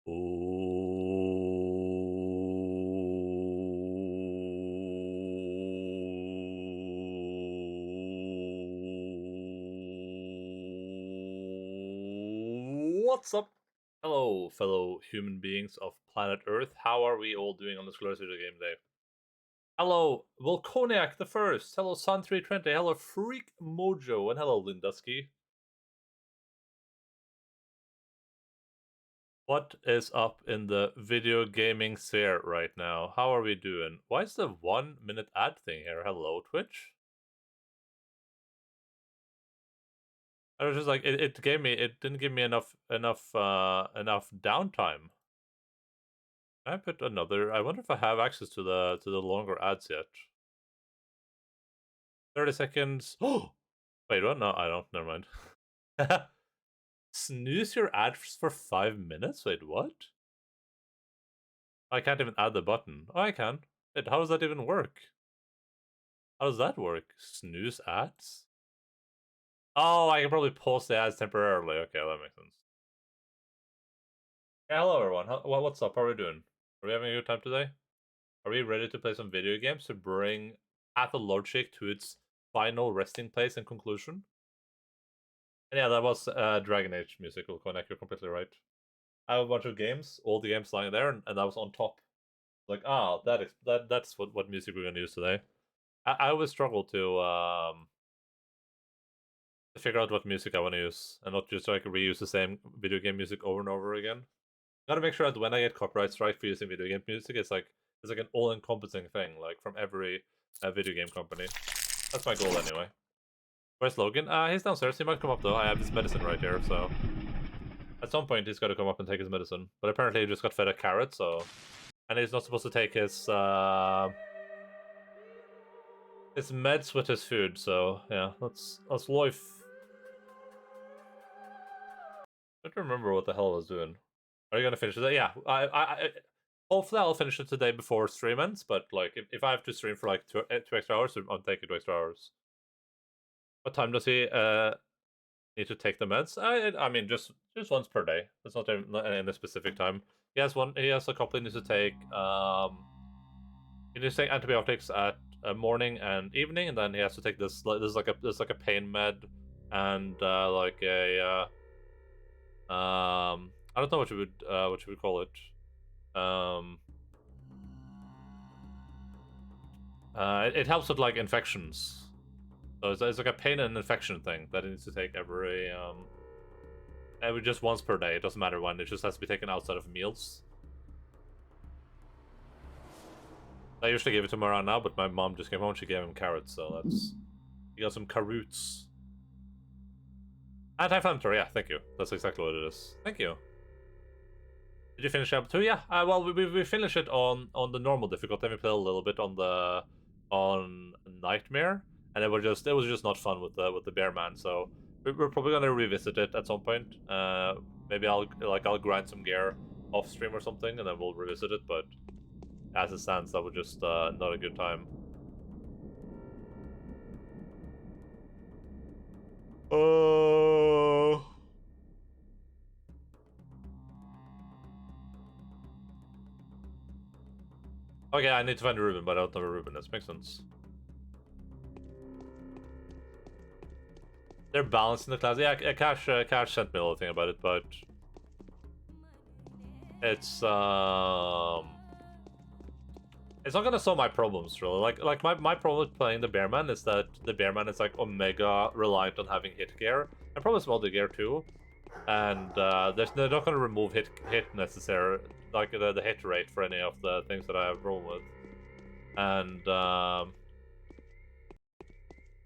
What's up? Hello, fellow human beings of planet Earth. How are we all doing on this glorious video game day? Hello, Volconiac the First. Hello, Sun320. Hello, Freak Mojo. And hello, Lindusky. What is up in the video gaming sphere right now? How are we doing? Why is the 1 minute ad thing here? Hello, Twitch? I was just like, it didn't give me enough downtime. I put another. I wonder if I have access to the longer ads yet. 30 seconds. Oh, wait, what? No, I don't. Never mind. Snooze your ads for 5 minutes. Wait, what? I can't even add the button. Oh, I can. Wait, how does that even work? How does that work? Snooze ads? Oh, I can probably pause the ads temporarily. Okay, that makes sense. Hey, hello, everyone. What's up? How are we doing? Are we having a good time today? Are we ready to play some video games to bring Pathologic to its final resting place and conclusion? And yeah, that was Dragon Age musical connect. You're completely right. I have a bunch of games, all the games lying there, and that was on top. Like, that's what music we're gonna use today. I always struggle to figure out what music I want to use, and not just like reuse the same video game music over and over again. Gotta make sure that when I get copyright strike for using video game music, it's like an all-encompassing thing, like from every video game company. That's my goal anyway. Where's Logan? He's downstairs. He might come up though. I have his medicine right here, so at some point he's got to come up and take his medicine. But apparently he just got fed a carrot, so and he's not supposed to take his meds with his food. So yeah, that's life. I don't remember what the hell I was doing. Are you gonna finish it? Yeah, I hopefully I'll finish it today before stream ends. But like, if I have to stream for like two extra hours, I'll take it 2 extra hours. What time does he need to take the meds? I mean, just once per day. That's not in a specific time. He has one. He has a couple he needs to take. He needs to take antibiotics at morning and evening, and then he has to take this. This is like a pain med, and like a I don't know what you would call it. It helps with like infections. So it's like a pain and infection thing that it needs to take every just once per day. It doesn't matter when. It just has to be taken outside of meals. I usually give it to him around now, but my mom just came home. She gave him carrots, so that's he got some carrots. Anti-inflammatory, yeah. Thank you. That's exactly what it is. Thank you. Did you finish chapter 2? Yeah. Well, we finished it on the normal difficulty. Then we played a little bit on Nightmare, and it was just not fun with the bear man. So we're probably gonna revisit it at some point. Maybe I'll grind some gear off stream or something, and then we'll revisit it. But as it stands, that was just not a good time. Oh. Okay, I need to find a Ruben, but I don't know where Ruben is. Makes sense. They're balanced in the class. Yeah, Cash sent me a little thing about it, but it's not gonna solve my problems really. Like my problem with playing the Bearman is that the Bearman is like omega reliant on having hit gear, and probably some other gear too. And they're not gonna remove hit necessary, like the hit rate for any of the things that I have rolled with. And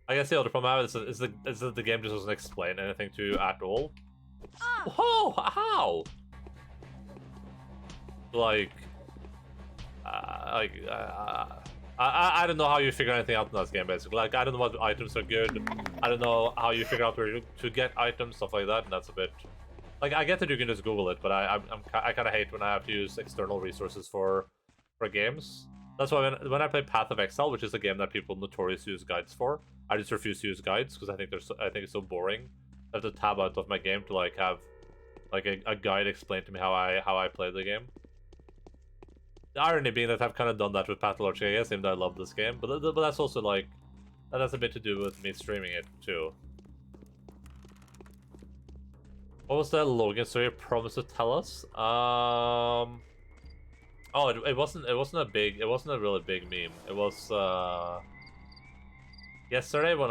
I guess the other problem I have is that the game just doesn't explain anything to you at all. Whoa! How? Like, I don't know how you figure anything out in this game, basically. Like, I don't know what items are good. I don't know how you figure out where to get items, stuff like that, and that's a bit... Like, I get that you can just Google it, but I kind of hate when I have to use external resources for games. That's why when I play Path of Exile, which is a game that people notoriously use guides for, I just refuse to use guides because I think it's so boring. I have to tab out of my game to like have like a guide explained to me how I played the game. The irony being that I've kind of done that with Pathologic, I guess, even though I love this game. But that's also like, that has a bit to do with me streaming it too. What was that Logan story you promised to tell us? Oh, it wasn't a really big meme. It was yesterday when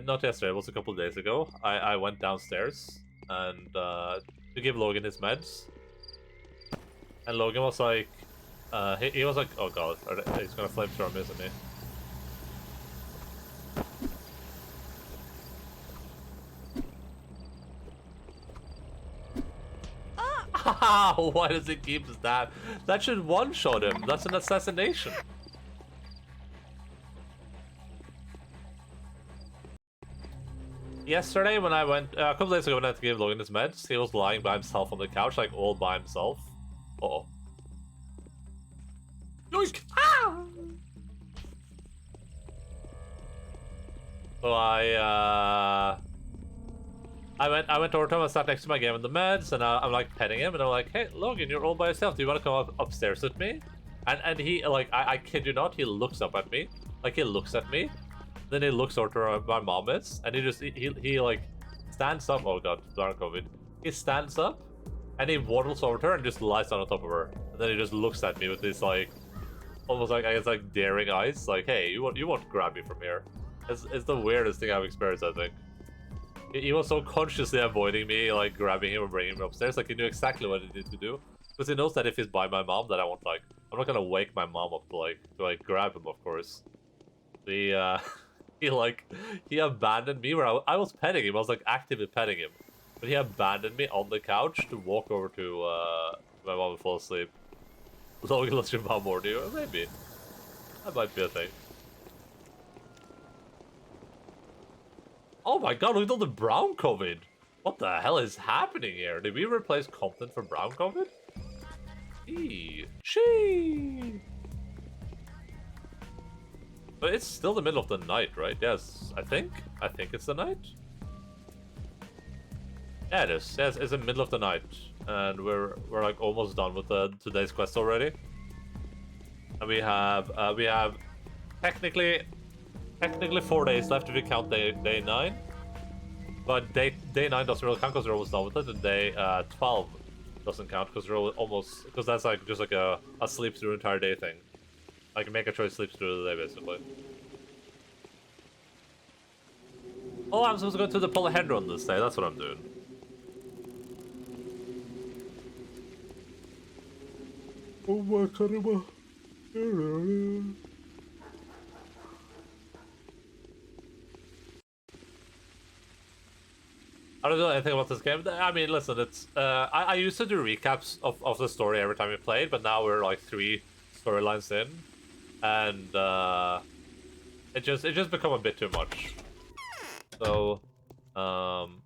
not yesterday, it was a couple of days ago. I went downstairs and to give Logan his meds, and Logan was like, he was like, oh god, he's gonna flamethrower me, isn't he? Why does it keep that? That should one-shot him. That's an assassination. Yesterday, when I went a couple days ago, when I had to give Logan his meds, he was lying by himself on the couch, like all by himself. Uh-oh. Yoink! Ah! So I went over to him, I sat next to my game in the meds, and I'm like petting him, and I'm like, hey, Logan, you're all by yourself. Do you want to come upstairs with me? And he, like, I kid you not, he looks up at me. Like, he looks at me. Then he looks over to where my mom is, and he like, stands up. Oh god, darn COVID. He stands up, and he waddles over to her and just lies down on top of her. And then he just looks at me with these, like, almost like, I guess, like, daring eyes. Like, hey, you won't grab me from here. It's the weirdest thing I've experienced, I think. He was so consciously avoiding me, like, grabbing him and bringing him upstairs. Like, he knew exactly what he needed to do. Because he knows that if he's by my mom, that I won't, like... I'm not gonna wake my mom up to grab him, of course. He abandoned me where I was petting him. I was, like, actively petting him. But he abandoned me on the couch to walk over to, my mom and fall asleep. Logan, let your mom warn you? Maybe. That might be a thing. Oh my god, look at all the brown COVID! What the hell is happening here? Did we replace Compton for brown COVID? Eee. Chee! But it's still the middle of the night, right? Yes, I think it's the night? Yeah, it is. Yes, it's the middle of the night. And we're like almost done with today's quest already. And we have technically 4 days left if we count day 9. But day 9 doesn't really count because we're almost done with it, and day 12 doesn't count because we're almost, because that's like just like a sleep through entire day thing. Like make a choice sleeps through the day basically. Oh, I'm supposed to go to the polyhedron this day, that's what I'm doing. Oh my god, I don't know anything about this game. I mean, listen, it's I used to do recaps of the story every time we played, but now we're like 3 storylines in, and it just become a bit too much. So, and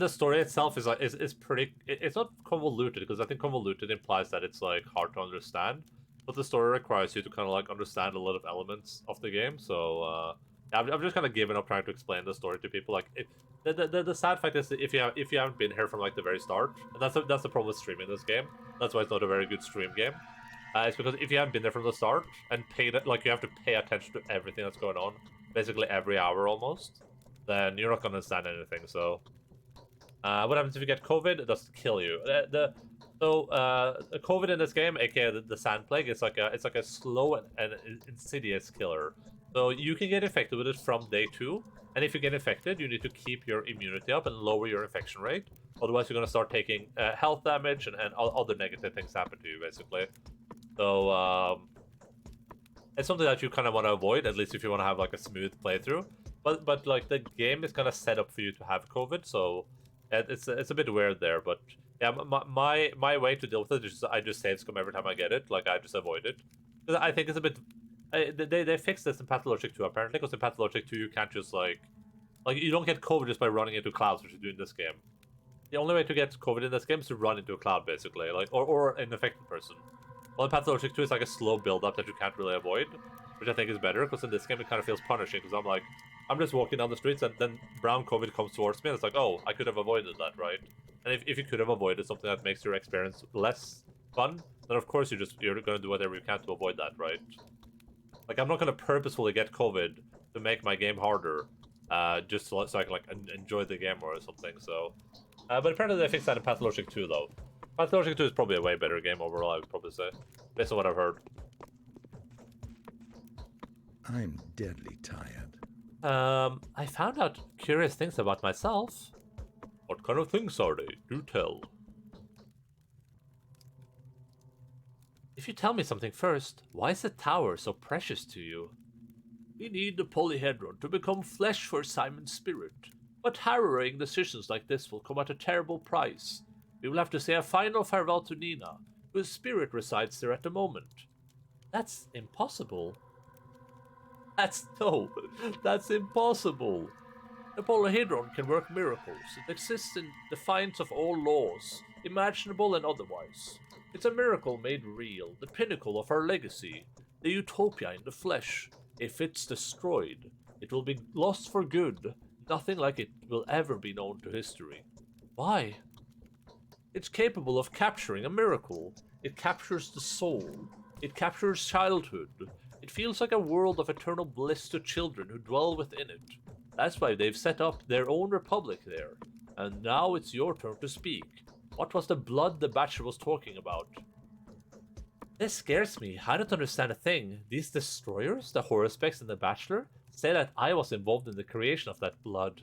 the story itself is like is pretty. It's not convoluted because I think convoluted implies that it's like hard to understand, but the story requires you to kind of like understand a lot of elements of the game. So. I'm just kind of giving up trying to explain the story to people. Like, the sad fact is that if you haven't been here from like the very start, and that's the problem with streaming this game. That's why it's not a very good stream game. It's because if you haven't been there from the start and you have to pay attention to everything that's going on, basically every hour almost, then you're not gonna understand anything. So, what happens if you get COVID? It doesn't kill you. COVID in this game, aka the sand plague, it's like a slow and insidious killer. So you can get infected with it from day 2, and if you get infected, you need to keep your immunity up and lower your infection rate. Otherwise, you're gonna start taking health damage and other negative things happen to you, basically. So it's something that you kind of want to avoid, at least if you want to have like a smooth playthrough. But like the game is kind of set up for you to have COVID, so it's a bit weird there. But yeah, my way to deal with it is I just save scum every time I get it. Like I just avoid it. Because I think it's a bit. They fixed this in Pathologic 2 apparently, because in Pathologic 2 you can't just like you don't get COVID just by running into clouds, which you do in this game. The only way to get COVID in this game is to run into a cloud, basically, like or an infected person. Well, in Pathologic 2 it's like a slow build-up that you can't really avoid, which I think is better, because in this game it kind of feels punishing, because I'm like, I'm just walking down the streets, and then brown COVID comes towards me, and it's like, oh, I could have avoided that, right? And if you could have avoided something that makes your experience less fun, then of course you're gonna do whatever you can to avoid that, right? Like, I'm not gonna purposefully get COVID to make my game harder, just so I can like enjoy the game or something. So, but apparently they fixed that in Pathologic 2, though. Pathologic 2 is probably a way better game overall, I would probably say, based on what I've heard. I'm deadly tired. I found out curious things about myself. What kind of things are they? Do tell. If you tell me something first, why is the tower so precious to you? We need the polyhedron to become flesh for Simon's spirit. But harrowing decisions like this will come at a terrible price. We will have to say a final farewell to Nina, whose spirit resides there at the moment. That's impossible. That's impossible. The polyhedron can work miracles. It exists in defiance of all laws, imaginable and otherwise. It's a miracle made real, the pinnacle of our legacy, the utopia in the flesh. If it's destroyed, it will be lost for good. Nothing like it will ever be known to history. Why? It's capable of capturing a miracle. It captures the soul. It captures childhood. It feels like a world of eternal bliss to children who dwell within it. That's why they've set up their own republic there. And now it's your turn to speak. What was the blood the Bachelor was talking about? This scares me. I don't understand a thing. These destroyers, the Horospecs and the Bachelor, say that I was involved in the creation of that blood.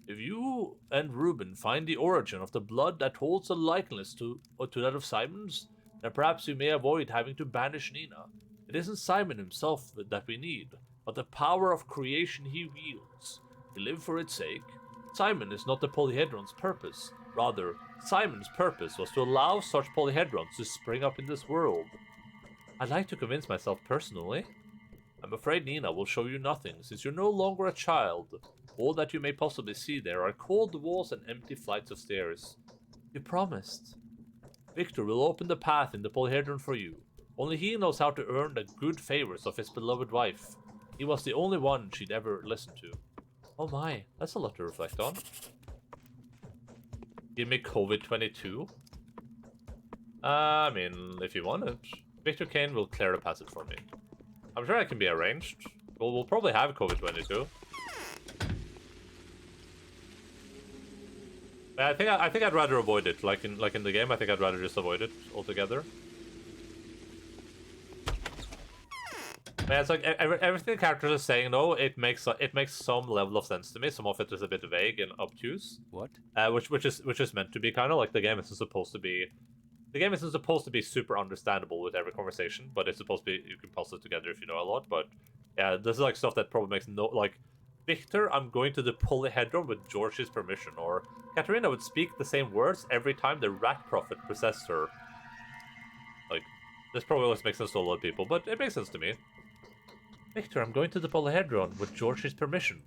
If you and Reuben find the origin of the blood that holds a likeness to that of Simon's, then perhaps you may avoid having to banish Nina. It isn't Simon himself that we need, but the power of creation he wields. He lived for its sake. Simon is not the polyhedron's purpose. Rather, Simon's purpose was to allow such polyhedrons to spring up in this world. I'd like to convince myself personally. I'm afraid Nina will show you nothing, since you're no longer a child. All that you may possibly see there are cold walls and empty flights of stairs. You promised. Victor will open the path in the polyhedron for you. Only he knows how to earn the good favors of his beloved wife. He was the only one she'd ever listened to. Oh my, that's a lot to reflect on. Give me COVID-22? I mean, if you want it. Victor Kane will clear the passage for me. I'm sure I can be arranged. We'll probably have COVID-22. I think I'd rather avoid it. Like in the game, I think I'd rather just avoid it altogether. Yeah, it's like everything the characters are saying, though, it makes some level of sense to me. Some of it is a bit vague and obtuse. What? Which is meant to be kind of like the game isn't supposed to be. The game isn't supposed to be super understandable with every conversation, but it's supposed to be you can puzzle it together if you know a lot. But yeah, this is like stuff that probably makes no like. Victor, I'm going to the polyhedron with George's permission, or Katerina would speak the same words every time the rat prophet possessed her. Like, this probably always makes sense to a lot of people, but it makes sense to me. Victor, I'm going to the polyhedron with George's permission.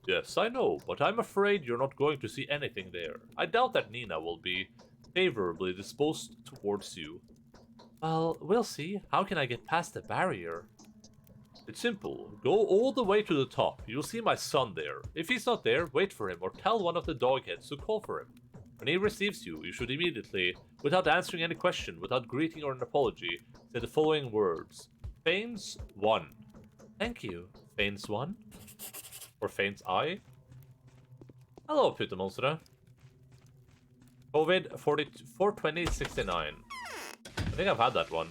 Yes, I know, but I'm afraid you're not going to see anything there. I doubt that Nina will be favorably disposed towards you. Well, we'll see. How can I get past the barrier? It's simple. Go all the way to the top. You'll see my son there. If he's not there, wait for him or tell one of the dogheads to call for him. When he receives you, you should immediately, without answering any question, without greeting or an apology, say the following words. Fanes 1. Thank you. Fanes 1? Or Fanes I? Hello, Putemonstre. COVID 42069. I think I've had that one.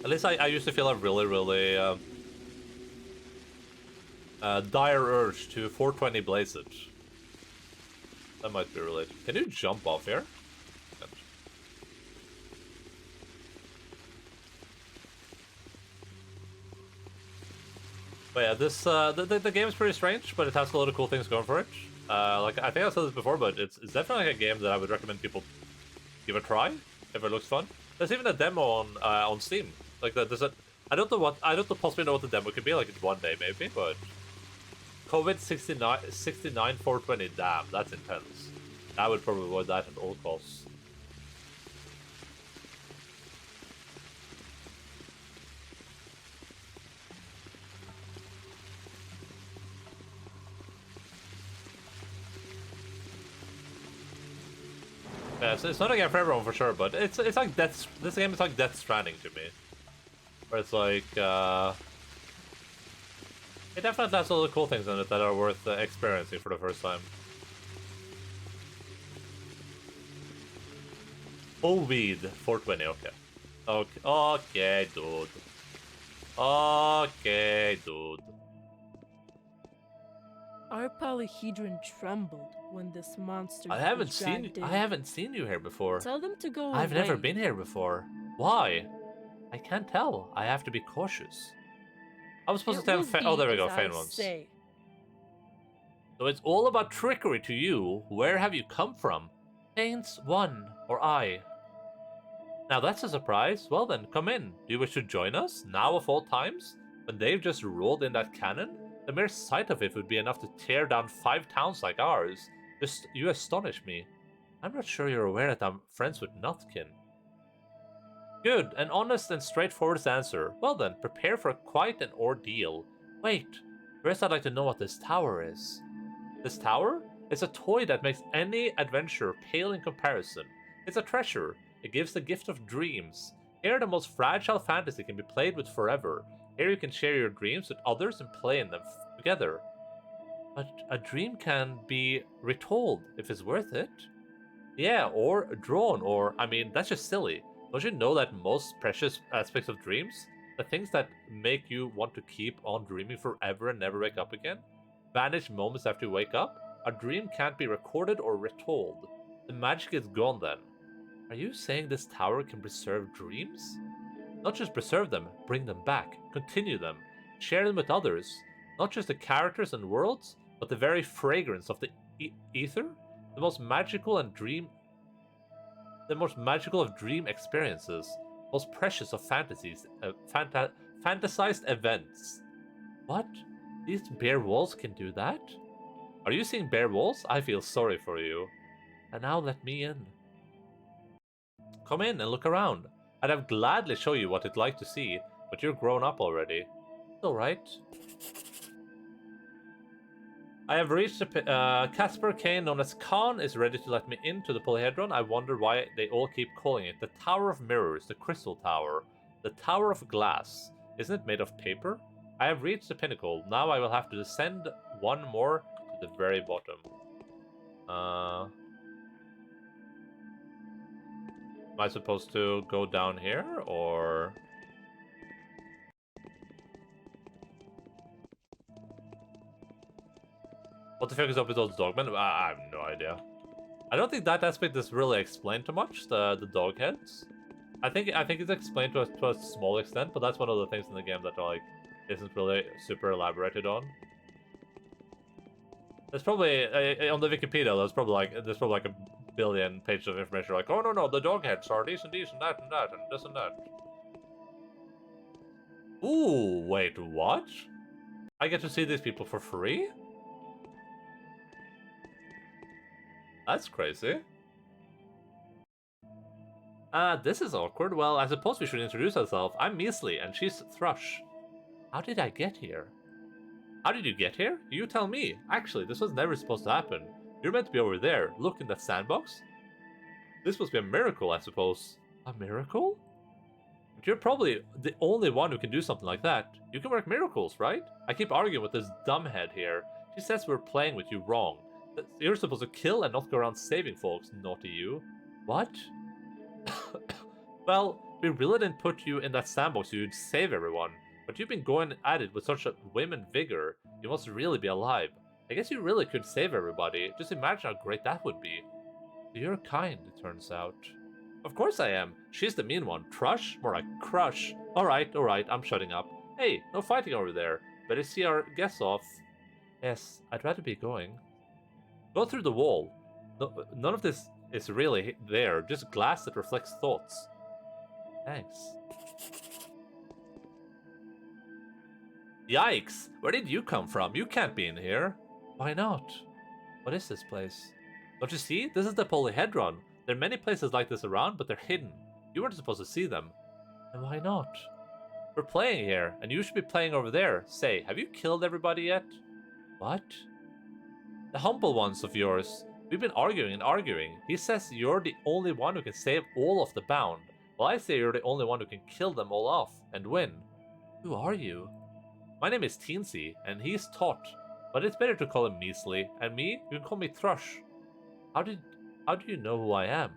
At least I used to feel a really dire urge to 420 blaze it. That might be related. Can you jump off here? But yeah, this the game is pretty strange, but it has a lot of cool things going for it. Like I think I said this before, but it's definitely like a game that I would recommend people give a try if it looks fun. There's even a demo on Steam. Like there's a I don't know possibly know what the demo could be. Like it's one day maybe, but COVID 69 420. Damn, that's intense. I would probably avoid that at all costs. Yeah, so it's not a game for everyone for sure, but it's like this game is like Death Stranding to me. Where it's like, it definitely has all the cool things in it that are worth experiencing for the first time. Full weed, 420, okay. Okay, dude. Okay, dude. Our polyhedron trembled when this monster I haven't seen you here before. Tell them to go I've away. never been here before. Why? I can't tell. I have to be cautious. I was supposed to tell him. Oh, there we go. Fane ones. Say. So it's all about trickery to you. Where have you come from? Saints 1 or I? Now that's a surprise. Well then, come in. Do you wish to join us? Now of all times? When they've just rolled in that cannon? The mere sight of it would be enough to tear down 5 towns like ours. Just, you astonish me. I'm not sure you're aware that I'm friends with Nutkin. Good, an honest and straightforward answer. Well then, prepare for quite an ordeal. Wait, first I'd like to know what this tower is. This tower? It's a toy that makes any adventure pale in comparison. It's a treasure. It gives the gift of dreams. Here the most fragile fantasy can be played with forever. Here you can share your dreams with others and play in them together. But a dream can be retold if it's worth it. Yeah, or drawn, or, I mean, that's just silly. Don't you know that most precious aspects of dreams, the things that make you want to keep on dreaming forever and never wake up again, vanish moments after you wake up? A dream can't be recorded or retold. The magic is gone then. Are you saying this tower can preserve dreams? Not just preserve them, bring them back, continue them, share them with others. Not just the characters and worlds, but the very fragrance of the ether, the most magical of dream experiences, most precious of fantasies, fantasized events. What? These bare walls can do that? Are you seeing bare walls? I feel sorry for you. And now let me in. Come in and look around. I'd have gladly show you what it's like to see, but you're grown up already. It's alright. I have reached the Casper Kane, known as Khan, is ready to let me into the polyhedron. I wonder why they all keep calling it the Tower of Mirrors, the Crystal Tower, the Tower of Glass. Isn't it made of paper? I have reached the pinnacle. Now I will have to descend one more to the very bottom. Am I supposed to go down here, or...? What the fuck is up with those dogmen? I have no idea. I don't think that aspect is really explained too much, the dog heads. I think it's explained to a small extent, but that's one of the things in the game that like isn't really super elaborated on. There's probably on the Wikipedia. There's probably like a billion pages of information like, oh no, the dog heads are these and that and that and this and that. Ooh, wait, what? I get to see these people for free? That's crazy. This is awkward. Well, I suppose we should introduce ourselves. I'm Measley, and she's Thrush. How did I get here? How did you get here? You tell me. Actually, this was never supposed to happen. You're meant to be over there. Look in that sandbox. This must be a miracle, I suppose. A miracle? But you're probably the only one who can do something like that. You can work miracles, right? I keep arguing with this dumbhead here. She says we're playing with you wrong. That you're supposed to kill and not go around saving folks, naughty you. What? Well, we really didn't put you in that sandbox so you'd save everyone. But you've been going at it with such a whim and vigor. You must really be alive. I guess you really could save everybody. Just imagine how great that would be. You're kind, it turns out. Of course I am. She's the mean one. Trush? More like crush. Alright, I'm shutting up. Hey, no fighting over there. Better see our guests off. Yes, I'd rather be going. Go through the wall. No, none of this is really there. Just glass that reflects thoughts. Thanks. Yikes! Where did you come from? You can't be in here. Why not? What is this place? Don't you see? This is the polyhedron. There are many places like this around, but they're hidden. You weren't supposed to see them. And why not? We're playing here, and you should be playing over there. Say, have you killed everybody yet? What? The humble ones of yours. We've been arguing and arguing. He says you're the only one who can save all of the bound. Well, I say you're the only one who can kill them all off and win. Who are you? My name is Teensy, and he's Tot. But it's better to call him Measly, and me, you can call me Thrush. How do you know who I am?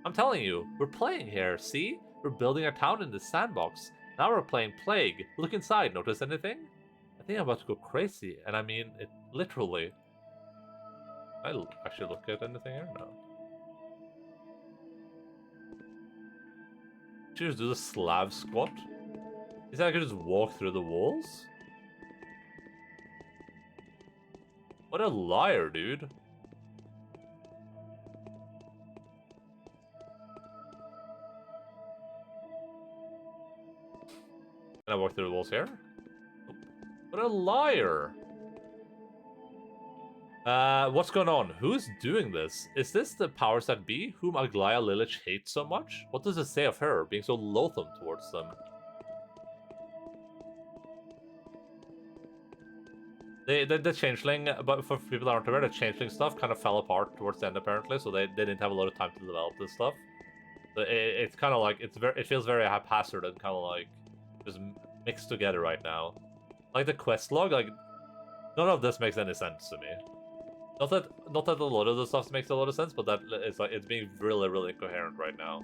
I'm telling you, we're playing here, see? We're building a town in this sandbox. Now we're playing Plague. Look inside, notice anything? I think I'm about to go crazy, and I mean it literally. Can I actually look at anything here? No. Should I just do the Slav squat? Is that I could just walk through the walls? What a liar, dude. Can I walk through the walls here? What a liar. What's going on? Who's doing this? Is this the powers that be, whom Aglaya Lilich hates so much? What does it say of her, being so loathsome towards them? The Changeling, but for people that aren't aware, the Changeling stuff kind of fell apart towards the end apparently, so they didn't have a lot of time to develop this stuff. So it's kind of like, it feels very haphazard and kind of like just mixed together right now. Like the quest log, like none of this makes any sense to me. Not that a lot of the stuff makes a lot of sense, but that it's like it's being really incoherent right now.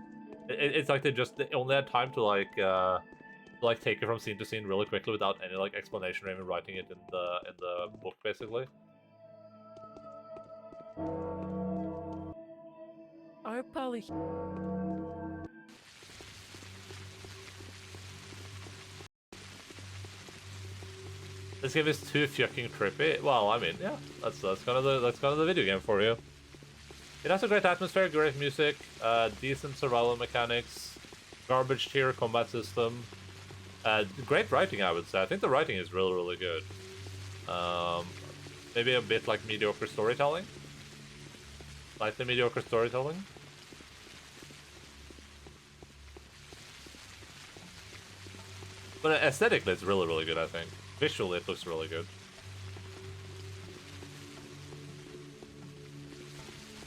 It's like they only had time to like take it from scene to scene really quickly without any like explanation or even writing it in the book basically. Our poly. This game is too fucking trippy. Well, I mean, yeah, that's kind of the video game for you. It has a great atmosphere, great music, decent survival mechanics, garbage tier combat system, great writing, I would say. I think the writing is really good. Maybe a bit like mediocre storytelling. Slightly mediocre storytelling. But aesthetically, it's really good, I think. Visually, it looks really good.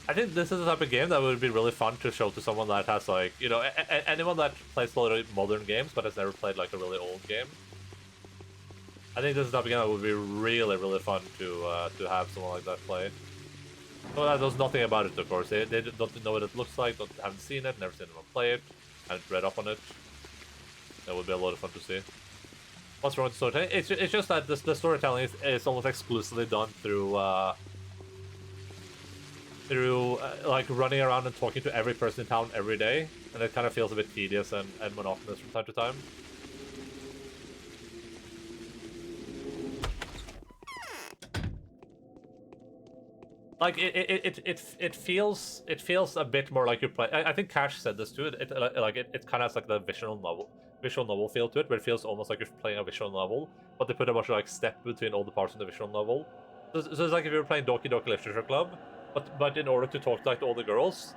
I think this is the type of game that would be really fun to show to someone that has, like, you know, anyone that plays a lot of modern games but has never played, like, a really old game. I think this is the type of game that would be really fun to have someone like that play. Someone that knows nothing about it, of course. They don't know what it looks like, haven't seen it, never seen anyone play it, haven't read up on it. That would be a lot of fun to see. What's wrong with storytelling? It's just that the storytelling is almost exclusively done through like running around and talking to every person in town every day, and it kind of feels a bit tedious and monotonous from time to time. Like it feels a bit more like you play. I think Cash said this too. It kind of has like the visual novel feel to it, where it feels almost like you're playing a visual novel, but they put a bunch of like step between all the parts of the visual novel. So it's like if you were playing Doki Doki Literature Club, but in order to talk to like all the girls,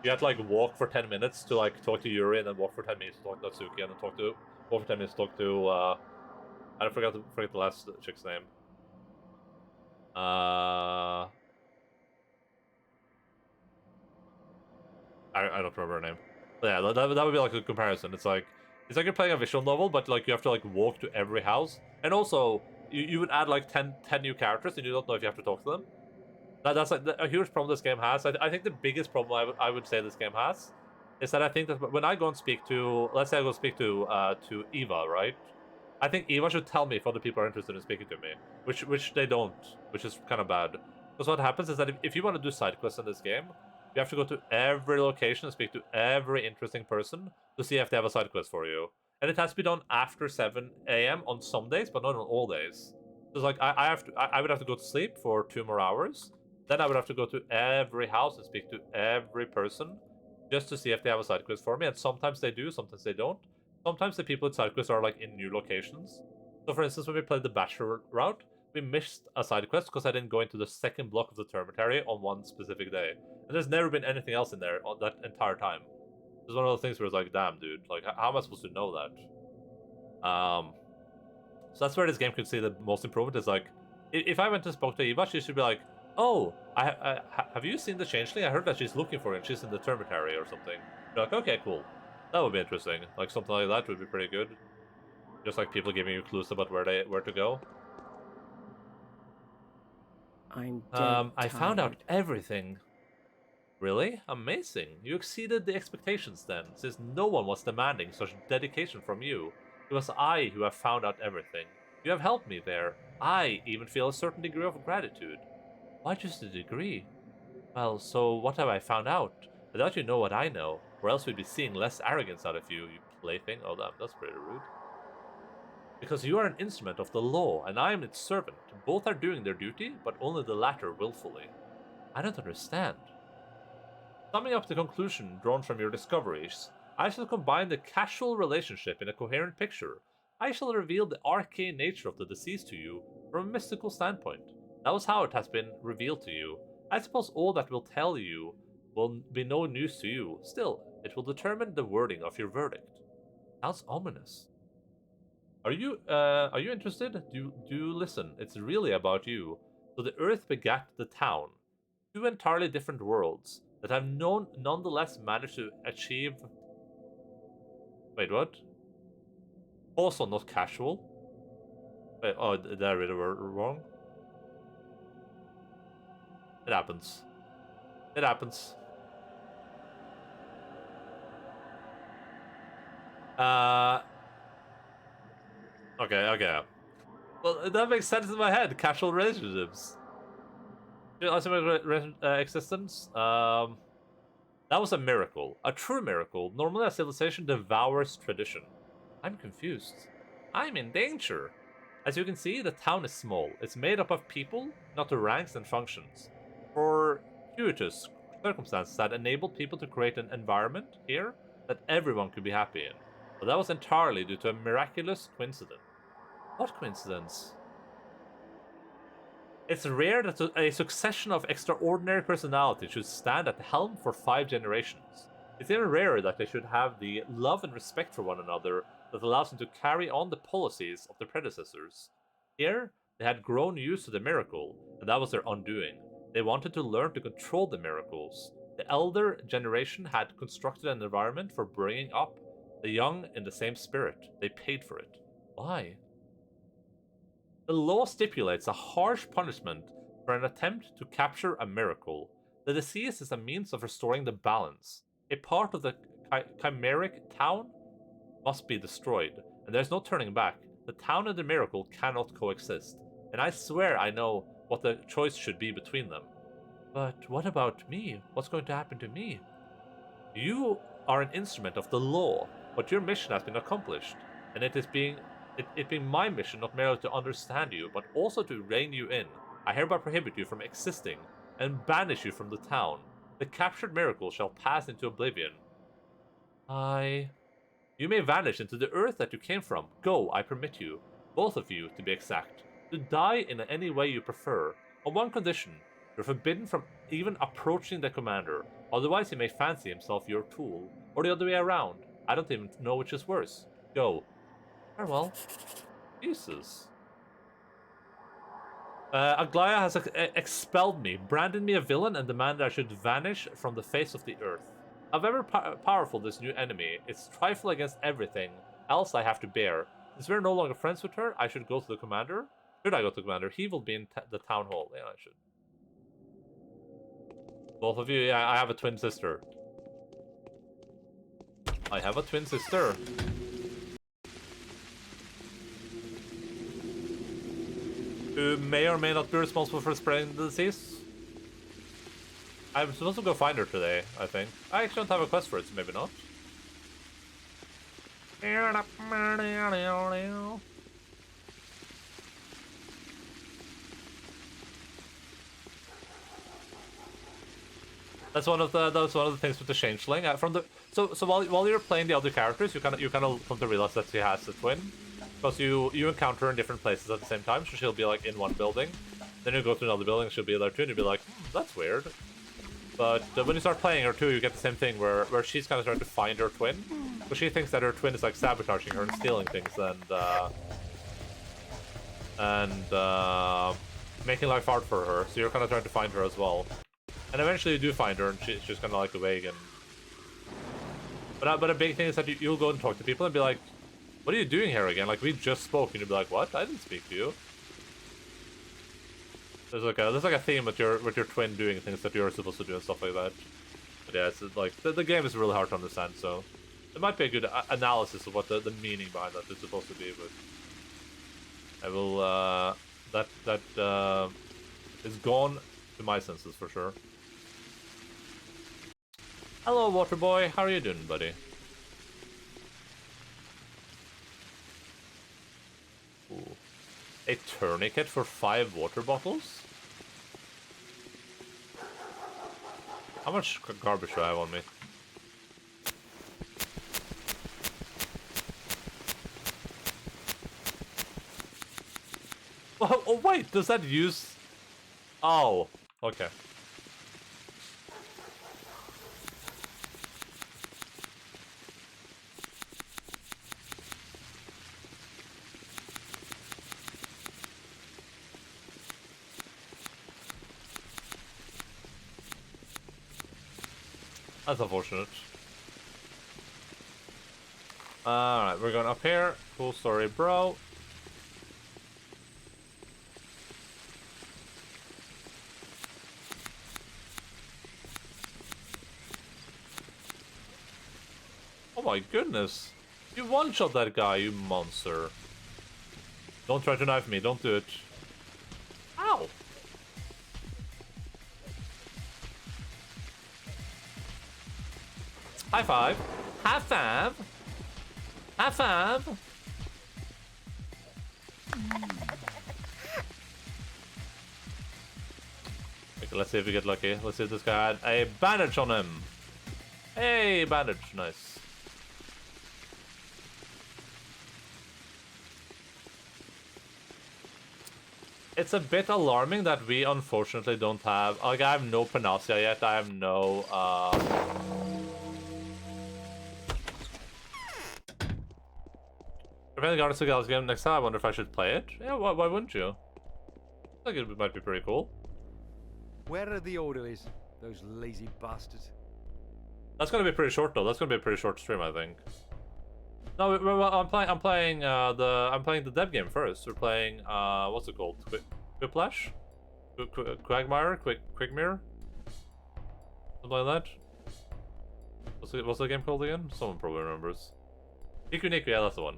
you have to like walk for 10 minutes to like talk to Yuri, and then walk for 10 minutes to talk to Natsuki, and then walk for 10 minutes to talk to I forget the last chick's name. I don't remember her name. But yeah, that would be like a comparison. It's like you're playing a visual novel, but like you have to like walk to every house, and also you would add like 10 new characters, and you don't know if you have to talk to them. That's like a huge problem this game has. I think the biggest problem I would say this game has is that I think that when I go and speak to, let's say I go speak to Eva, right? I think Eva should tell me if other people are interested in speaking to me, which they don't, which is kind of bad. Because what happens is that if you want to do side quests in this game, you have to go to every location and speak to every interesting person to see if they have a side quest for you. And it has to be done after 7 a.m. on some days, but not on all days. So it's like I would have to go to sleep for 2 more hours. Then I would have to go to every house and speak to every person just to see if they have a side quest for me. And sometimes they do, sometimes they don't. Sometimes the people with side quests are like in new locations. So for instance, when we played the Bachelor route, we missed a side quest because I didn't go into the second block of the Termitary on one specific day. And there's never been anything else in there on that entire time. It's one of those things where it's like, damn, dude, like, how am I supposed to know that? So that's where this game could see the most improvement is like, if I went and spoke to Eva, she should be like, oh, have you seen the Changeling? I heard that she's looking for it. She's in the Termitary or something. Be like, okay, cool. That would be interesting. Like, something like that would be pretty good. Just like people giving you clues about where to go. I'm dead I found out tired. everything. Really? Amazing. You exceeded the expectations then, since no one was demanding such dedication from you. It was I who have found out everything. You have helped me there. I even feel a certain degree of gratitude. Why just a degree? Well, so what have I found out? I doubt you know what I know, or else we'd be seeing less arrogance out of you, you plaything. Oh, that's pretty rude. Because you are an instrument of the law, and I am its servant. Both are doing their duty, but only the latter willfully. I don't understand. Summing up the conclusion drawn from your discoveries, I shall combine the casual relationship in a coherent picture. I shall reveal the arcane nature of the disease to you from a mystical standpoint. That was how it has been revealed to you. I suppose all that will tell you will be no news to you. Still, it will determine the wording of your verdict. Sounds ominous. Are you interested? Do listen. It's really about you. So the earth begat the town. Two entirely different worlds that have nonetheless managed to achieve... Wait, what? Also not casual? Wait, oh, did I read it wrong? It happens. It happens. Okay. Well, that makes sense in my head. Casual relationships. Existence. That was a miracle. A true miracle. Normally a civilization devours tradition. I'm confused. I'm in danger. As you can see, the town is small. It's made up of people, not the ranks and functions. Fortuitous circumstances that enabled people to create an environment here that everyone could be happy in. But that was entirely due to a miraculous coincidence. What coincidence? It's rare that a succession of extraordinary personalities should stand at the helm for 5 generations. It's even rarer that they should have the love and respect for one another that allows them to carry on the policies of their predecessors. Here, they had grown used to the miracle, and that was their undoing. They wanted to learn to control the miracles. The elder generation had constructed an environment for bringing up the young in the same spirit. They paid for it. Why? The law stipulates a harsh punishment for an attempt to capture a miracle. The disease is a means of restoring the balance. A part of the chimeric town must be destroyed, and there's no turning back. The town and the miracle cannot coexist, and I swear I know what the choice should be between them. But what about me? What's going to happen to me? You are an instrument of the law, but your mission has been accomplished, and it being my mission not merely to understand you, but also to rein you in. I hereby prohibit you from existing, and banish you from the town. The captured miracle shall pass into oblivion. You may vanish into the earth that you came from. Go, I permit you, both of you to be exact, to die in any way you prefer. On one condition, you're forbidden from even approaching the commander, otherwise he may fancy himself your tool, or the other way around. I don't even know which is worse. Go. Farewell. Jesus. Aglaya has expelled me, branded me a villain, and demanded I should vanish from the face of the earth. However powerful this new enemy, it's trifle against everything else I have to bear. Since we're no longer friends with her, I should go to the commander. Should I go to the commander? He will be in the town hall. Yeah, I should. Both of you? Yeah, I have a twin sister. I have a twin sister. Who may or may not be responsible for spreading the disease. I'm supposed to go find her today, I think. I actually don't have a quest for it, so maybe not. That's one of the things with the Changeling. So while you're playing the other characters, you kind of come to realize that she has a twin. because you encounter her in different places at the same time. So she'll be like in one building, then you go to another building, she'll be there too, and you'll be like, that's weird. But when you start playing her too, you get the same thing where she's kind of trying to find her twin, but she thinks that her twin is like sabotaging her and stealing things and making life hard for her. So you're kind of trying to find her as well, and eventually you do find her, and she's just kind of like awake. And but a big thing is that you'll go and talk to people and be like, what are you doing here again? Like, we just spoke, and you'll be like, what? I didn't speak to you. There's like a theme with your twin doing things that you're supposed to do and stuff like that. But yeah, it's like the game is really hard to understand, so it might be a good analysis of what the meaning behind that is supposed to be. But I will that is gone to my senses for sure. Hello, water boy. How are you doing, buddy? Ooh. A tourniquet for 5 water bottles? How much garbage do I have on me? Oh wait, does that use... Oh, okay. That's unfortunate. Alright, we're going up here. Cool story, bro. Oh my goodness. You one-shot that guy, you monster. Don't try to knife me, don't do it. Ow! High five. High five. High five. Okay, let's see if we get lucky. Let's see if this guy had a bandage on him. Hey, bandage. Nice. It's a bit alarming that we unfortunately don't have... Like, I have no panacea yet. I have no... If any Guardians of the Galaxy game next time, I wonder if I should play it. Yeah, why wouldn't you? I think it might be pretty cool. Where are the orderlies? Those lazy bastards. That's gonna be pretty short though. That's gonna be a pretty short stream, I think. No, I'm playing the dev game first. We're playing what's it called? Quiplash? Quagmire? Quagmire? Something like that. What's the game called again? Someone probably remembers. Niku Niku, yeah, that's the one.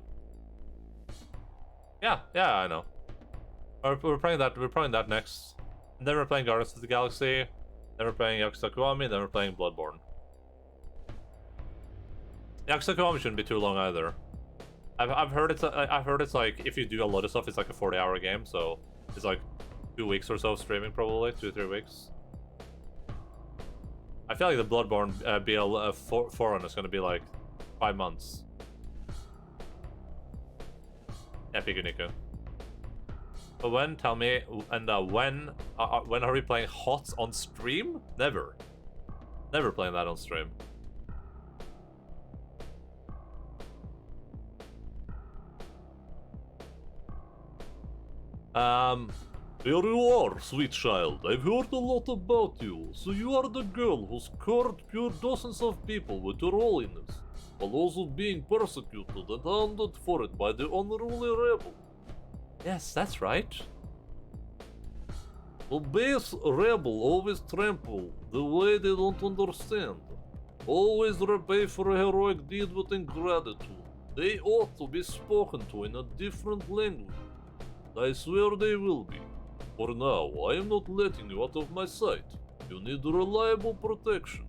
Yeah, I know. We're playing that. We're playing that next, and then we're playing Guardians of the Galaxy. Then we're playing Yakuza Kiwami. Then we're playing Bloodborne. Yakuza Kiwami shouldn't be too long either. I've heard it's like if you do a lot of stuff, it's like a 40-hour game. So it's like 2 weeks or so of streaming, probably 2-3 weeks. I feel like the Bloodborne BL Forerunner is gonna be like 5 months. Yeah, Niku. But when? Tell me. And when are we playing HOTS on stream? Never. Never playing that on stream. Here you are, sweet child. I've heard a lot about you. So you are the girl who scored pure dozens of people with your holiness, while also being persecuted and hounded for it by the unruly rebel. Yes, that's right. The base rebel always trample the way they don't understand. Always repay for a heroic deed with ingratitude. They ought to be spoken to in a different language. I swear they will be. For now, I am not letting you out of my sight. You need reliable protection.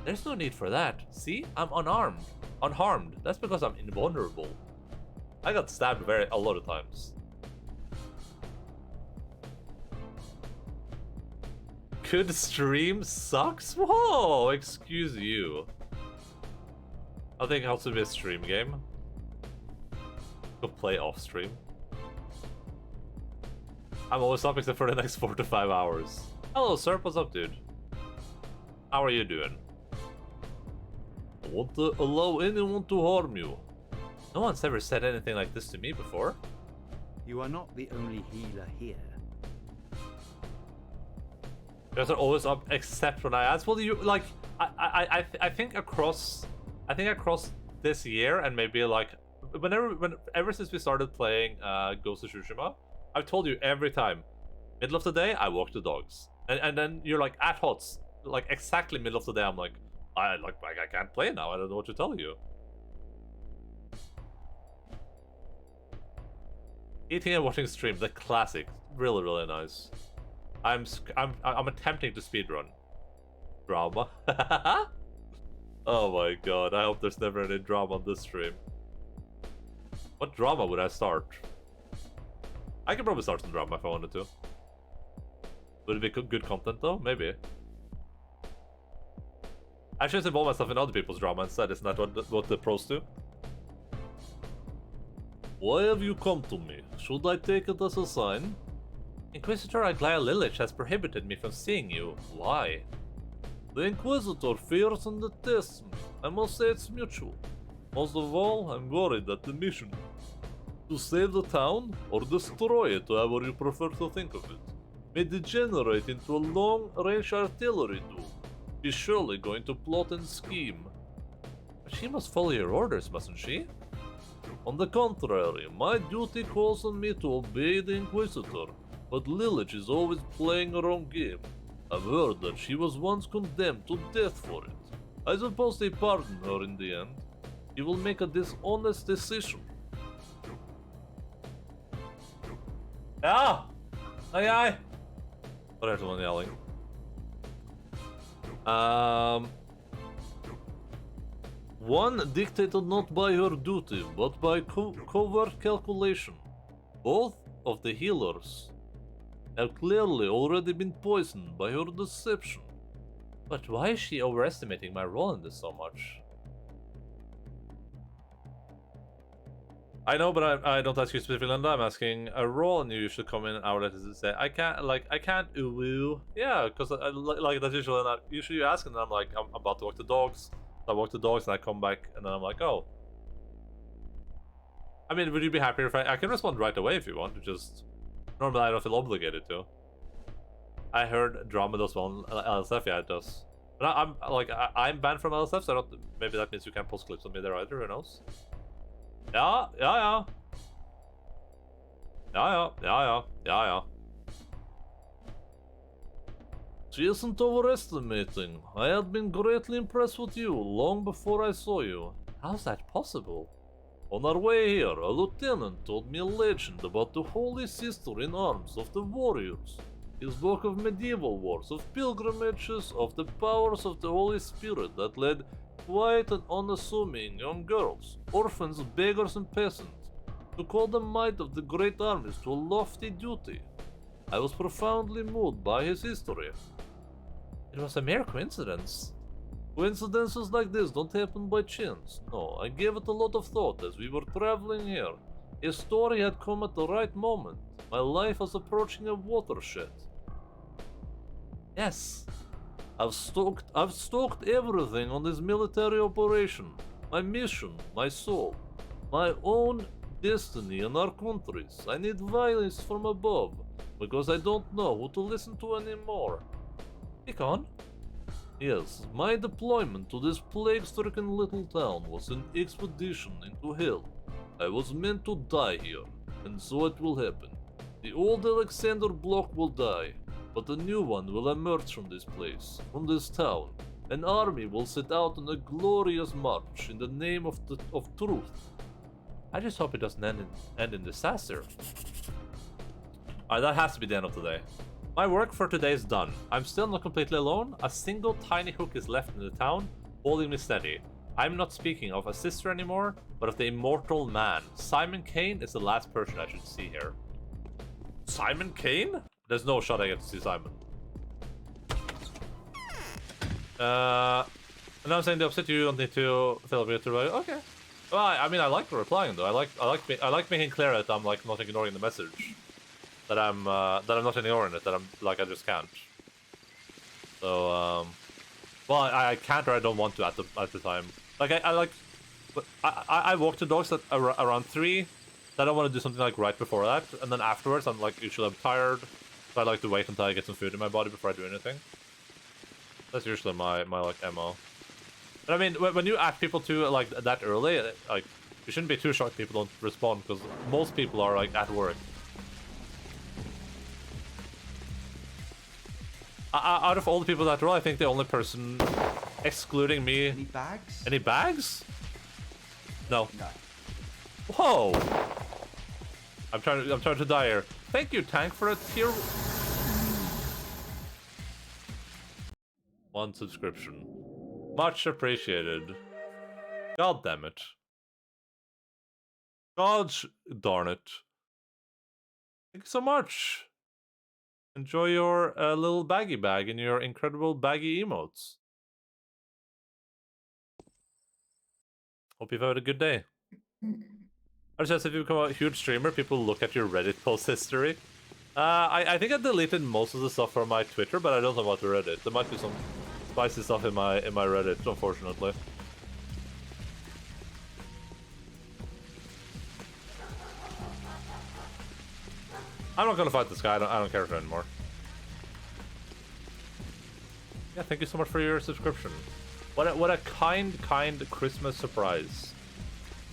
There's no need for that. See? I'm unarmed. Unharmed. That's because I'm invulnerable. I got stabbed a lot of times. Good stream sucks? Whoa! Excuse you. I think it has to be a stream game. Go play off stream. I'm always up except for the next 4 to 5 hours. Hello, sir. What's up, dude? How are you doing? I won't allow anyone to harm you. No one's ever said anything like this to me before. You are not the only healer here. You guys are always up except when I ask. Well, you like I think across this year and maybe like ever since we started playing Ghost of Tsushima, I've told you every time, middle of the day I walk the dogs, and then you're like at HOTS, like exactly middle of the day I'm like I can't play now. I don't know what to tell you. Eating and watching stream, the classic, really nice. I'm attempting to speedrun. Drama. Oh my god, I hope there's never any drama on this stream. What drama would I start? I could probably start some drama if I wanted to. Would it be good content though? Maybe. I should involve myself in other people's drama instead, isn't that what the pros do? Why have you come to me? Should I take it as a sign? Inquisitor Aglaia Lilich has prohibited me from seeing you. Why? The Inquisitor fears and detests me. I must say it's mutual. Most of all, I'm worried that the mission to save the town or destroy it, however you prefer to think of it, may degenerate into a long-range artillery duel. She's surely going to plot and scheme. But she must follow your orders, mustn't she? On the contrary, my duty calls on me to obey the Inquisitor, but Lilich is always playing her own game. I've heard that she was once condemned to death for it. I suppose they pardon her in the end. She will make a dishonest decision. Ah! Aye aye! What is everyone yelling? One dictated not by her duty, but by covert calculation. Both of the healers have clearly already been poisoned by her deception. But why is she overestimating my role in this so much? I know, but I don't ask you specifically, Linda. I'm asking a role, and you should come in an hour later to say, I can't ooh. Yeah, because like that's usually not. Usually you ask, and then I'm like, I'm about to walk the dogs. I walk the dogs, and I come back, and then I'm like, oh. I mean, would you be happier if I can respond right away if you want? Just normally I don't feel obligated to. I heard drama does well on LSF. Yeah, it does. But I'm banned from LSF, so I don't. Maybe that means you can't post clips on me there either. Who knows? Yeah. She isn't overestimating. I had been greatly impressed with you long before I saw you. How's that possible? On our way here, a lieutenant told me a legend about the holy sister in arms of the warriors. He spoke of medieval wars, of pilgrimages, of the powers of the Holy Spirit that led quiet and unassuming young girls, orphans, beggars, and peasants, to call the might of the great armies to a lofty duty. I was profoundly moved by his history. It was a mere coincidence. Coincidences like this don't happen by chance. No, I gave it a lot of thought as we were traveling here. His story had come at the right moment. My life was approaching a watershed. Yes. I've stoked everything on this military operation. My mission, my soul, my own destiny and our country's. I need violence from above, because I don't know who to listen to anymore. Speak on. Yes, my deployment to this plague-stricken little town was an expedition into hell. I was meant to die here, and so it will happen. The old Alexander block will die, but a new one will emerge from this place, from this town. An army will set out on a glorious march in the name of truth. I just hope it doesn't end in disaster. Alright, that has to be the end of today. My work for today is done. I'm still not completely alone. A single tiny hook is left in the town, holding me steady. I'm not speaking of a sister anymore, but of the immortal man. Simon Kane is the last person I should see here. Simon Kane? There's no shot I get to see Simon. And I'm saying the opposite, you don't need to fill up your survival. Okay. Well, I mean, I like replying though. I like making clear that I'm like not ignoring the message. That I'm not ignoring it. That I'm like I just can't. So well, I can't or I don't want to at the time. Like I like, but I walk the dogs at around 3. I don't want to do something like right before that, and then afterwards I'm like usually I'm tired, so I like to wait until I get some food in my body before I do anything. That's usually my like MO. But I mean, when you ask people to like that early, like you shouldn't be too shocked people don't respond because most people are like at work. Out of all the people that roll, I think the only person, excluding me. Any bags? Any bags? No. No. Whoa! I'm trying to die here. Thank you, Tank, for a tier 1 subscription. Much appreciated. God damn it. God darn it. Thank you so much. Enjoy your little baggy bag and your incredible baggy emotes. Hope you've had a good day. I just if you become a huge streamer, people look at your Reddit post history. I think I deleted most of the stuff from my Twitter, but I don't know about the Reddit. There might be some spicy stuff in my Reddit, unfortunately. I'm not gonna fight this guy. I don't care for him anymore. Yeah, thank you so much for your subscription. What a kind Christmas surprise.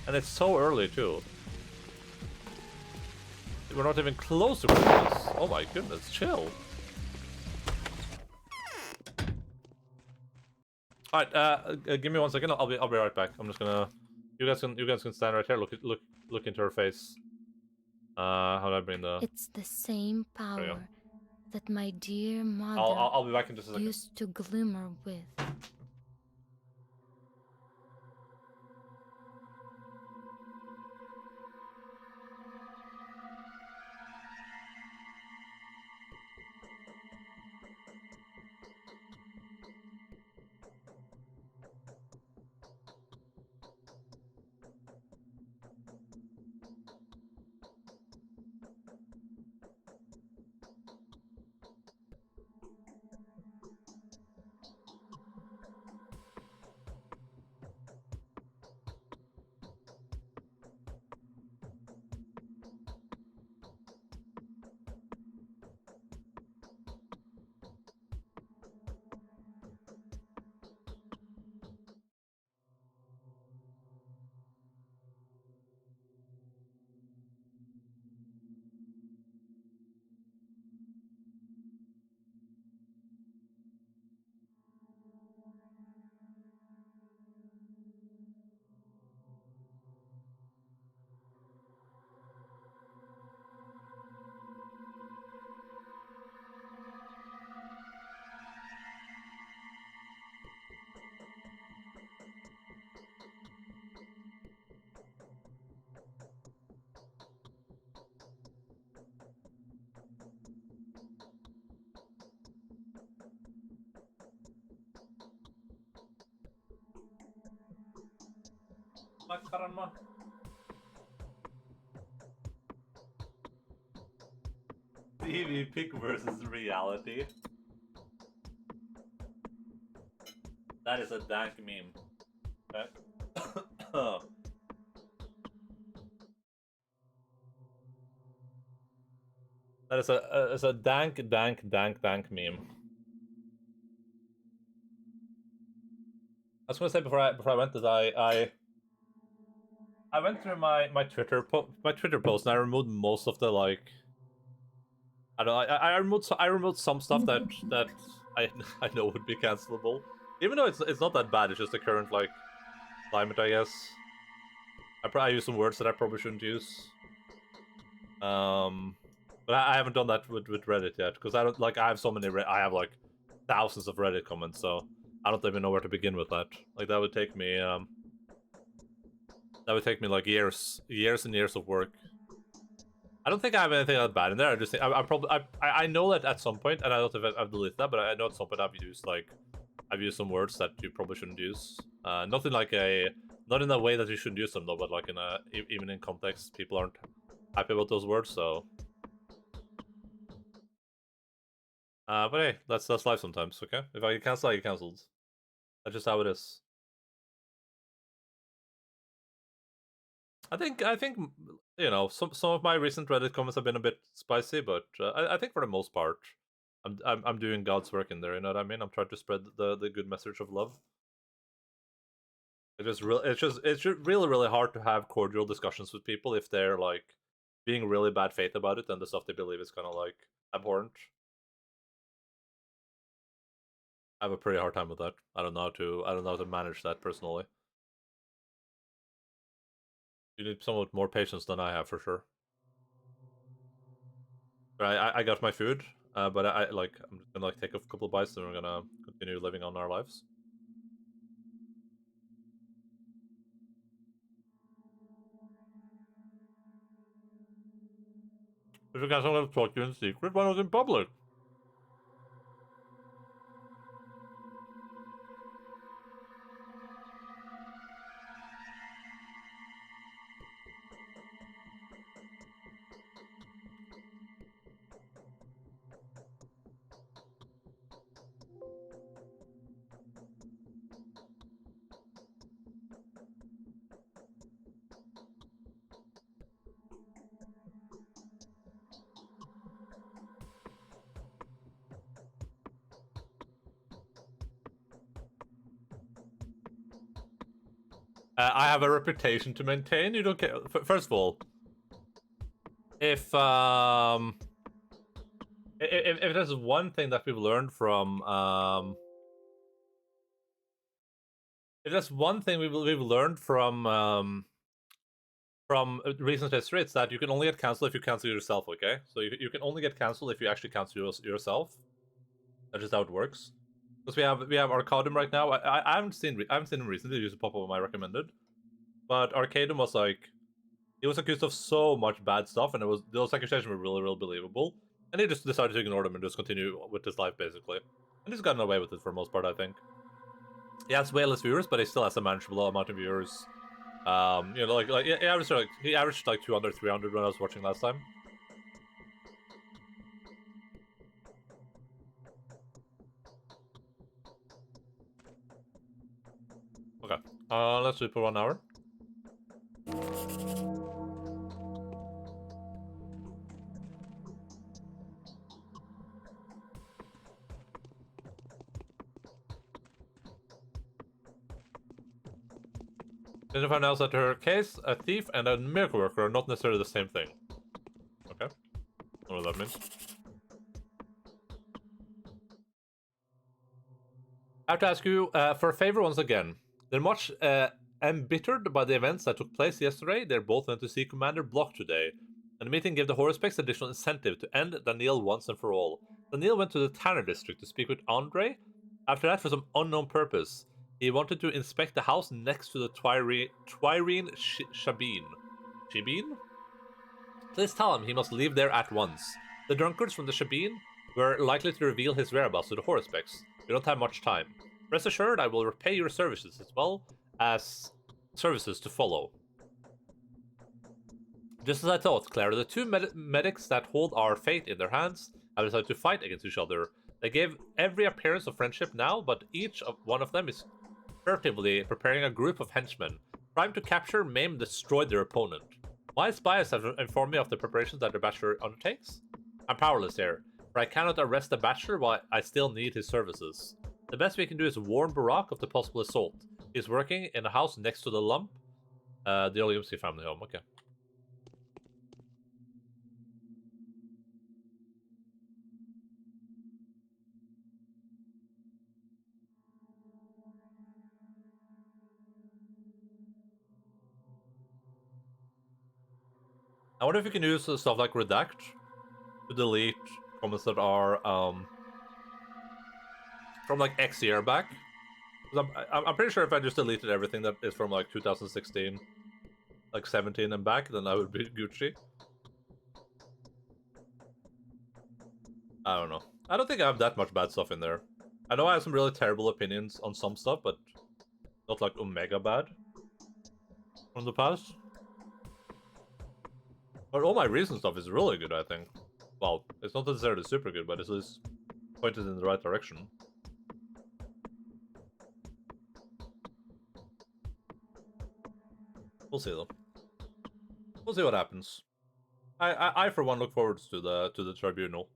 And it's so early too. We're not even close to Christmas. Oh my goodness, chill. Alright, give me 1 second. I'll be right back. I'm just gonna you guys can stand right here, look into her face. How do I bring the It's the same power that my dear mother I'll be back in just a second. used to glimmer with. Karma. TV pick versus reality. That is a dank meme. Okay. That is a dank meme. I was gonna say before I went that I went through my Twitter post and I removed most of the like I don't know I removed some stuff that I know would be cancelable, even though it's not that bad. It's just the current like climate, I guess. I use some words that I probably shouldn't use. But I haven't done that with Reddit yet because I don't like I have so many I have like thousands of Reddit comments, so I don't even know where to begin with that. Like that would take me like years and years of work. I don't think I have anything that bad in there. I just think I know that at some point, and I don't know if I've deleted that, but I know at some point I've used some words that you probably shouldn't use. Nothing like a Not in a way that you shouldn't use them though, but like in a even in context, people aren't happy about those words. So, but hey, that's life sometimes. Okay, if I get cancelled, I get cancelled. That's just how it is. I think you know some of my recent Reddit comments have been a bit spicy, but I think for the most part, I'm doing God's work in there. You know what I mean? I'm trying to spread the good message of love. It's really hard to have cordial discussions with people if they're like being really bad faith about it and the stuff they believe is kind of like abhorrent. I have a pretty hard time with that. I don't know how to manage that personally. You need somewhat more patience than I have for sure. I got my food, but I'm just gonna like take a couple of bites and we're gonna continue living on our lives. If you guys want to talk to you in secret, why not in public? I have a reputation to maintain. You don't care. First of all, if there's one thing that we've learned from if there's one thing we've learned from recent history, it's that you can only get cancelled if you cancel yourself. Okay, so you can only get cancelled if you actually cancel yourself. That's just how it works. Because we have Arcadium right now. I haven't seen him recently. He used to pop up on my recommended, but Arcadium was like he was accused of so much bad stuff, and those accusations were really believable. And he just decided to ignore them and just continue with his life basically. And he's gotten away with it for the most part, I think. He has way less viewers, but he still has a manageable amount of viewers. You know, he averaged like 200, 300 when I was watching last time. Okay, let's do it for 1 hour. Jennifer announced that her case, a thief and a miracle worker are not necessarily the same thing. Okay, I don't know what that means. I have to ask you for a favor once again. They're much embittered by the events that took place yesterday. They're both went to see Commander Block today, and the meeting gave the Horospecs additional incentive to end Daniel once and for all. Daniel went to the Tanner district to speak with Andre. After that, for some unknown purpose, he wanted to inspect the house next to the Twirene Shabin. Shibin? Please tell him he must leave there at once. The drunkards from the Shabin were likely to reveal his whereabouts to the Horospecs. We don't have much time. Rest assured, I will repay your services as well as services to follow. Just as I thought, Claire, the two medics that hold our fate in their hands have decided to fight against each other. They gave every appearance of friendship now, but one of them is furtively preparing a group of henchmen, trying to capture, maim, and destroy their opponent. My spies have informed me of the preparations that the Bachelor undertakes. I'm powerless here, for I cannot arrest the Bachelor while I still need his services. The best we can do is warn Barack of the possible assault. He's working in a house next to the lump. The Olympsky family home, okay. I wonder if you can use stuff like redact to delete comments that are from like X year back. I'm pretty sure if I just deleted everything that is from like 2016, like 17 and back, then I would be Gucci. I don't know. I don't think I have that much bad stuff in there. I know I have some really terrible opinions on some stuff, but not like Omega bad. from the past. But all my recent stuff is really good, I think. Well, it's not necessarily super good, but it is pointed in the right direction. We'll see though. We'll see what happens. I for one look forward to the tribunal.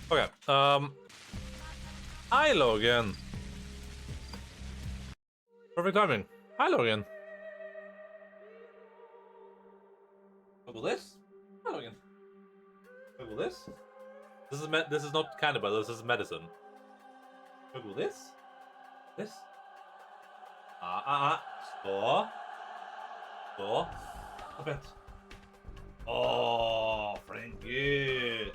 Okay. Hi, Logan. Perfect timing. Hi, Logan. Google this. Hi, Logan. Google this. This is not cannibal. This is medicine. Google this. This. Stå. Stå. Vent. Åh, for en gutt.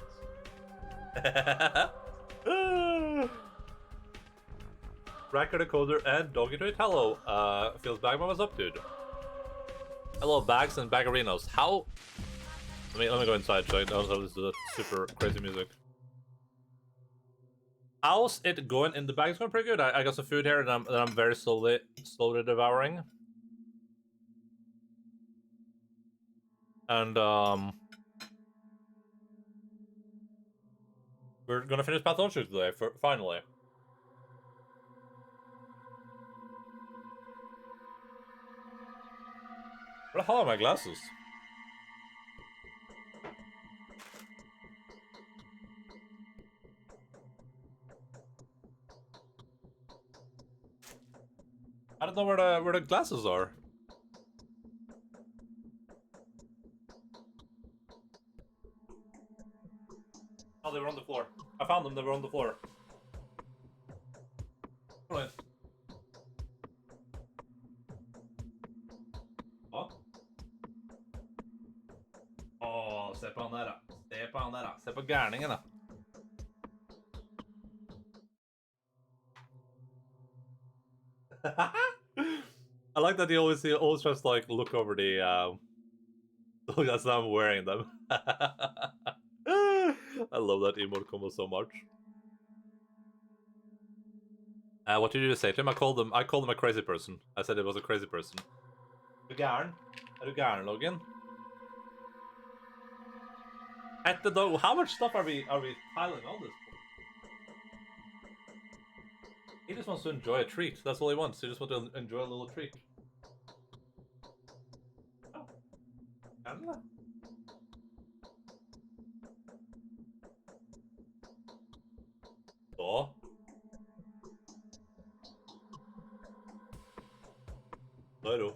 Racker Decoder and Doggy Tweet. Hello, feels Bagman, what's up, dude? Hello, Bags and Bagarinos. How? Let me go inside so I don't have this super crazy music. How's it going in the bag? It's going pretty good. I got some food here that I'm very slowly devouring. And we're gonna finish Pathologic today, finally. Where the hell are my glasses? I don't know where the glasses are. Oh, they were on the floor. I found them. They were on the floor. Come on. What? Åh, se på han der, da. Se på han der, da. Se på gærningen, da. I like that he always just like look over the that's how I'm wearing them. I love that emote combo so much. What did you say to him? I called him a crazy person. I said it was a crazy person. Er du gæren, Logan? At the dog, how much stuff are we piling on this? He just wants to enjoy a treat. That's all he wants. He just wants to enjoy a little treat. Oh. Canada? Oh. No.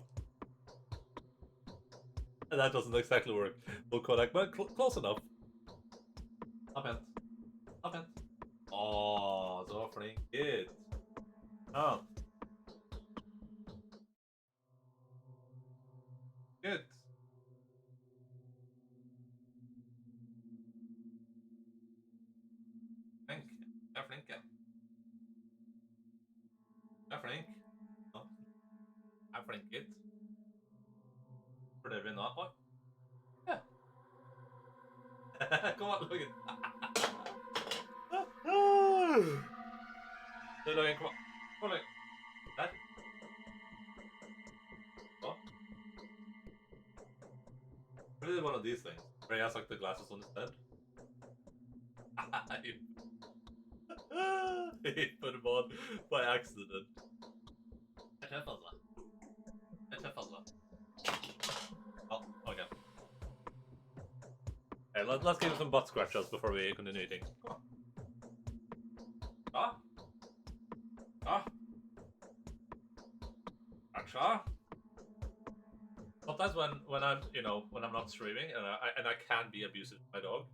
That doesn't exactly work. We'll connect, but close enough. Up it. Oh, så flink kid. Oh. Good. Flink. Jag är flink. Jag är flink. Ja. Jag är flink kid. For det blir nå. Oj. Ja. Kom on, Logan. Du, Logan, kom on. Kom, Logan. Där. Så. Really one of these things. Where he has like the glasses on his head. He put them on by accident. Jag träffas va? Oh, okay. Hey, let's give him some butt scratches before we continue eating. Come on. Sometimes when I'm when I'm not streaming and I can be abusive to my dog,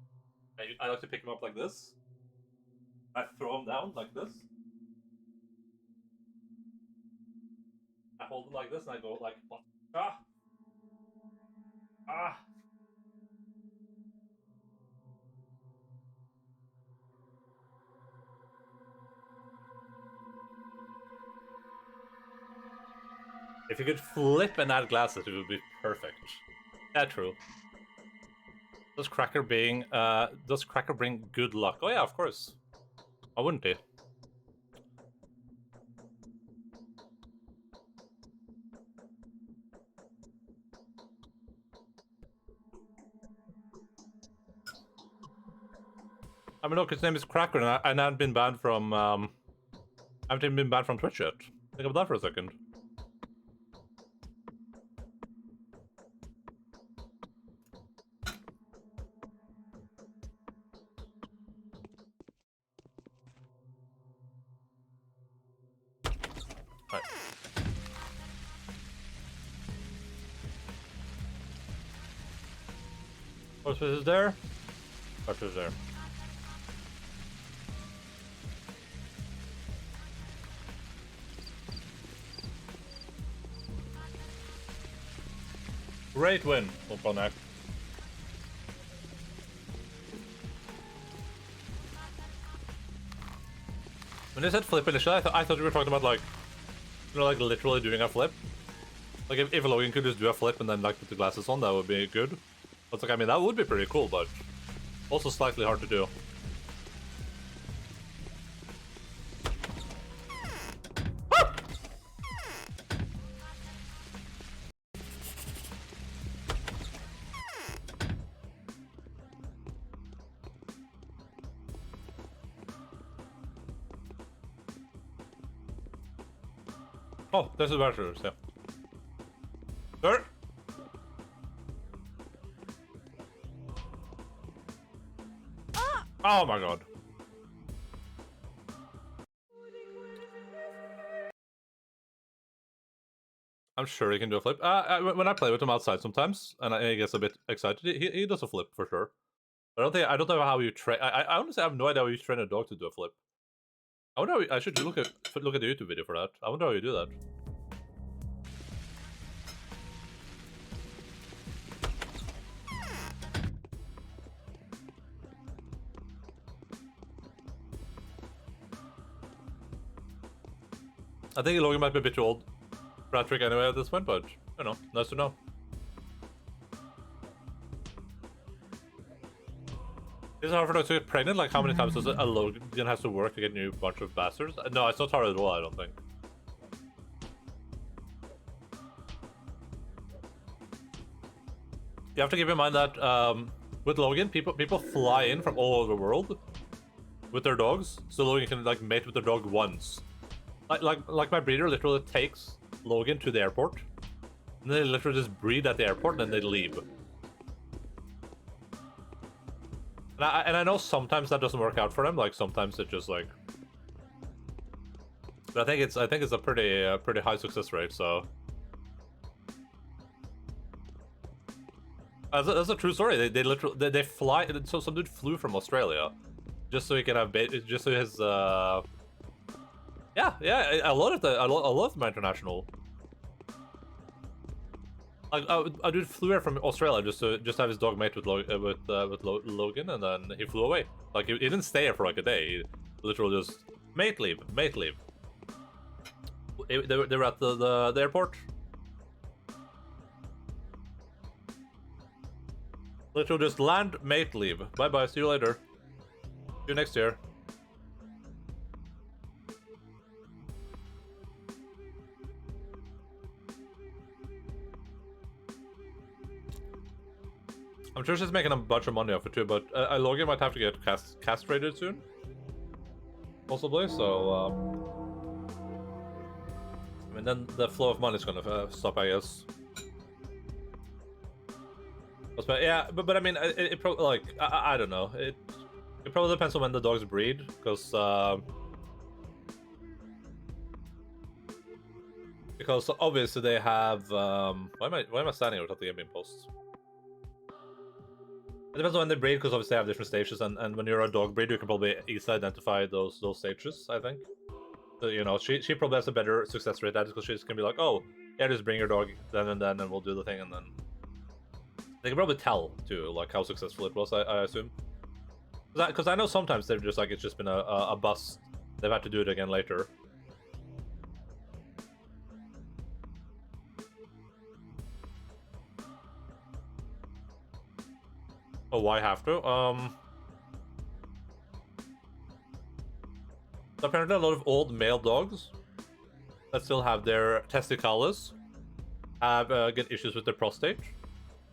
I like to pick him up like this. I throw him down like this. I hold him like this and I go like, what? Ah! Ah! If you could flip and add glasses, it would be perfect. Yeah, true. Does Cracker bring good luck? Oh yeah, of course. Why wouldn't he? I mean, look, his name is Cracker, and I haven't been banned from I haven't even been banned from Twitch yet. Think about that for a second. Right. Horse is there. Horse is there. Great win, Volponak. When they said flip initially, I thought you were talking about like, you know, like literally doing a flip. Like if Logan could just do a flip and then like put the glasses on, that would be good. But like, I mean, that would be pretty cool, but also slightly hard to do. Oh, there's the bachelors, yeah. Sir? Oh my god. I'm sure he can do a flip. When I play with him outside sometimes, and he gets a bit excited, he does a flip for sure. I don't know how you train. I honestly have no idea how you train a dog to do a flip. I wonder how I should look at the YouTube video for that. I wonder how you do that. I think Logan might be a bit too old for that trick anyway at this point, but you know, nice to know. Is it hard for dogs to get pregnant? Like, how many times does a Logan has to work to get a new bunch of bastards? No, it's not hard at all, I don't think. You have to keep in mind that with Logan, people fly in from all over the world with their dogs, so Logan can like mate with their dog once. Like my breeder literally takes Logan to the airport, and they literally just breed at the airport, and then they leave. And I know sometimes that doesn't work out for them. Like sometimes it just like. But I think it's a pretty high success rate. So. That's a true story. They literally they fly. So some dude flew from Australia, just so he can have just so his Yeah, a lot of them are international. Like a dude flew here from Australia just to have his dog mate with Logan, and then he flew away. Like he didn't stay here for like a day. He literally just mate leave. They were at the airport. Literally just land, mate leave. Bye bye. See you later. See you next year. I'm sure she's making a bunch of money off it too, but Logan might have to get castrated soon. Possibly, so... I mean, then the flow of money is gonna stop, I guess. But yeah, but I mean, it probably, like, I don't know. It probably depends on when the dogs breed, because... because obviously they have... why am I standing here without the game being posted? It depends on when they breed, because obviously they have different stages, and when you're a dog breeder, you can probably easily identify those stages, I think. So, you know, she probably has a better success rate at it, because she's gonna be like, oh, yeah, just bring your dog then and then, and we'll do the thing, and then they can probably tell too, like how successful it was. I assume, because I know sometimes they're just like it's just been a bust. They've had to do it again later. Oh, why have to? Apparently a lot of old male dogs that still have their testicles have get issues with their prostate,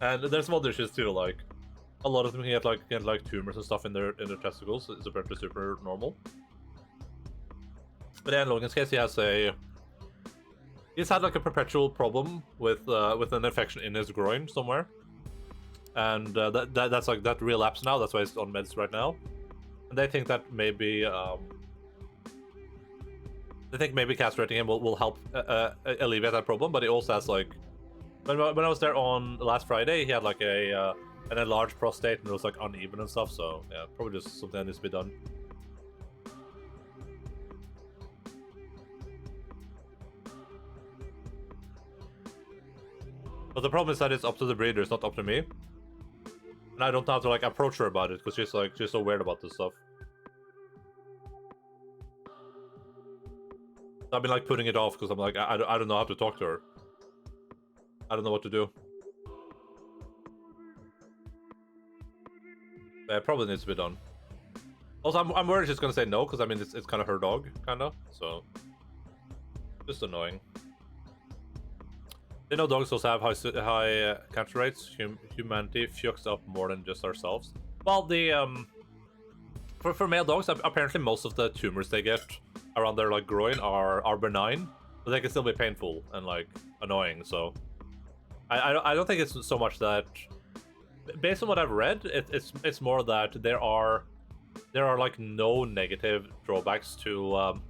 and there's some other issues too. Like a lot of them can get like tumors and stuff in their testicles. It's apparently super normal. But yeah, in Logan's case, he's had like a perpetual problem with an infection in his groin somewhere, and that's like that relapse now. That's why he's on meds right now, and they think that maybe castrating him will help alleviate that problem. But he also has like when I was there on last Friday, he had like an enlarged prostate and it was like uneven and stuff. So yeah, probably just something that needs to be done. But the problem is that it's up to the breeder, it's not up to me. And I don't know how to like approach her about it because she's so weird about this stuff. I've been like putting it off because I'm like I don't know how to talk to her. I don't know what to do. Yeah, it probably needs to be done. Also, I'm worried she's gonna say no because I mean it's kind of her dog, kind of. So just annoying. They know dogs also have high cancer rates. Humanity fucks up more than just ourselves. Well, the for male dogs, apparently most of the tumors they get around their like groin are benign, but they can still be painful and like annoying. So I don't think it's so much that. Based on what I've read, it's more that there are like no negative drawbacks to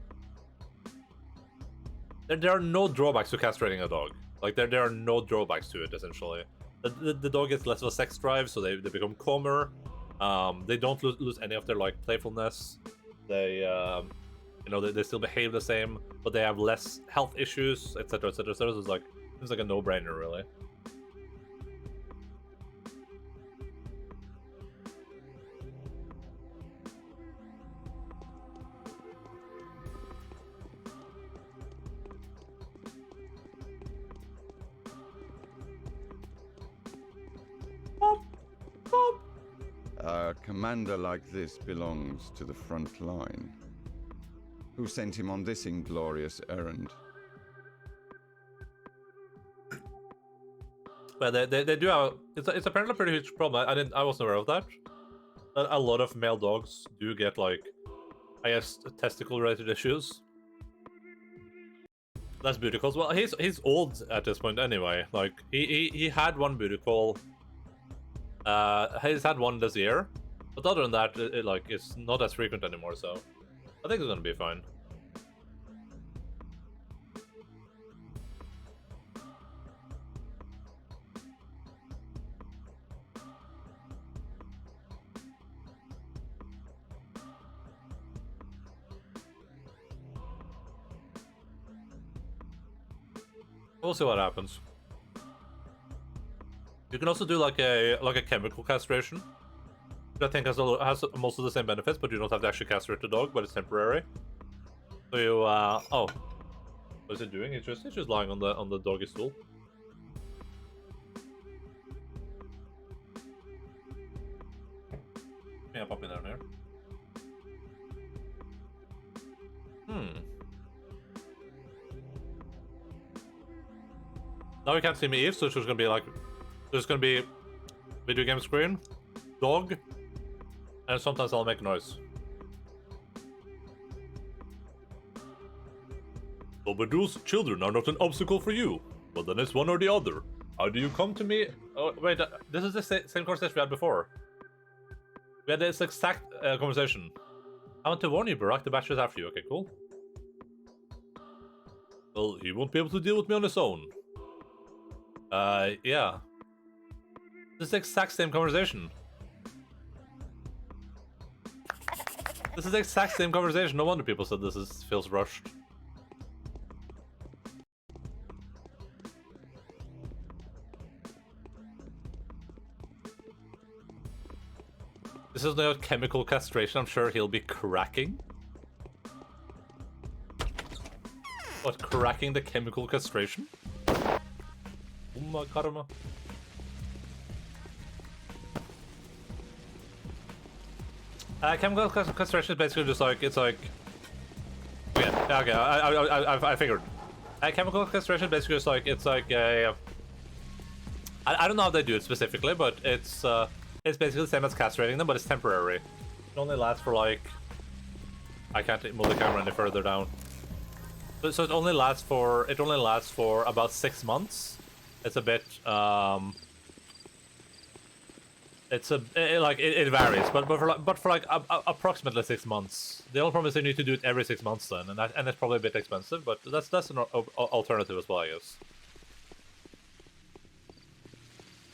there are no drawbacks to castrating a dog. Like there are no drawbacks to it essentially. The dog gets less of a sex drive, so they become calmer. They don't lose any of their like playfulness. They they still behave the same, but they have less health issues, etc., etc. So it's like seems like a no-brainer really. A commander like this belongs to the front line. Who sent him on this inglorious errand? Well, they do have it's apparently a pretty huge problem. I wasn't aware of that. A lot of male dogs do get like, I guess, testicle-related issues. That's booty calls. Well, he's old at this point anyway. Like he had one booty call. He's had one this year, but other than that, it's not as frequent anymore. So I think it's gonna be fine. We'll see what happens. You can also do like a chemical castration, which I think has most of the same benefits, but you don't have to actually castrate the dog, but it's temporary. So you oh, what is it doing? It's just lying on the doggy stool. Yeah, pop in down here. Now you can't see me, Eve, so it's just gonna be like. There's gonna be video game screen, dog, and sometimes I'll make noise. Overdose children are not an obstacle for you, but then it's one or the other. How do you come to me? Oh wait, this is the same conversation we had before. We had this exact conversation. I want to warn you, Barack, the bachelor's after you. Okay, cool. Well, he won't be able to deal with me on his own. Yeah. This is the exact same conversation. This is the exact same conversation. No wonder people said feels rushed. This is not chemical castration. I'm sure he'll be cracking. What, cracking the chemical castration? Oh my karma. Chemical castration is basically just like, it's like... Yeah, okay, I figured. Chemical castration is basically just like, it's like a... I don't know how they do it specifically, but it's basically the same as castrating them, but it's temporary. It only lasts for like... I can't move the camera any further down. So it only lasts for about 6 months. It's a bit it varies, but for like approximately 6 months. The only problem is you need to do it every 6 months then, and it's probably a bit expensive, but that's an alternative as well, I guess.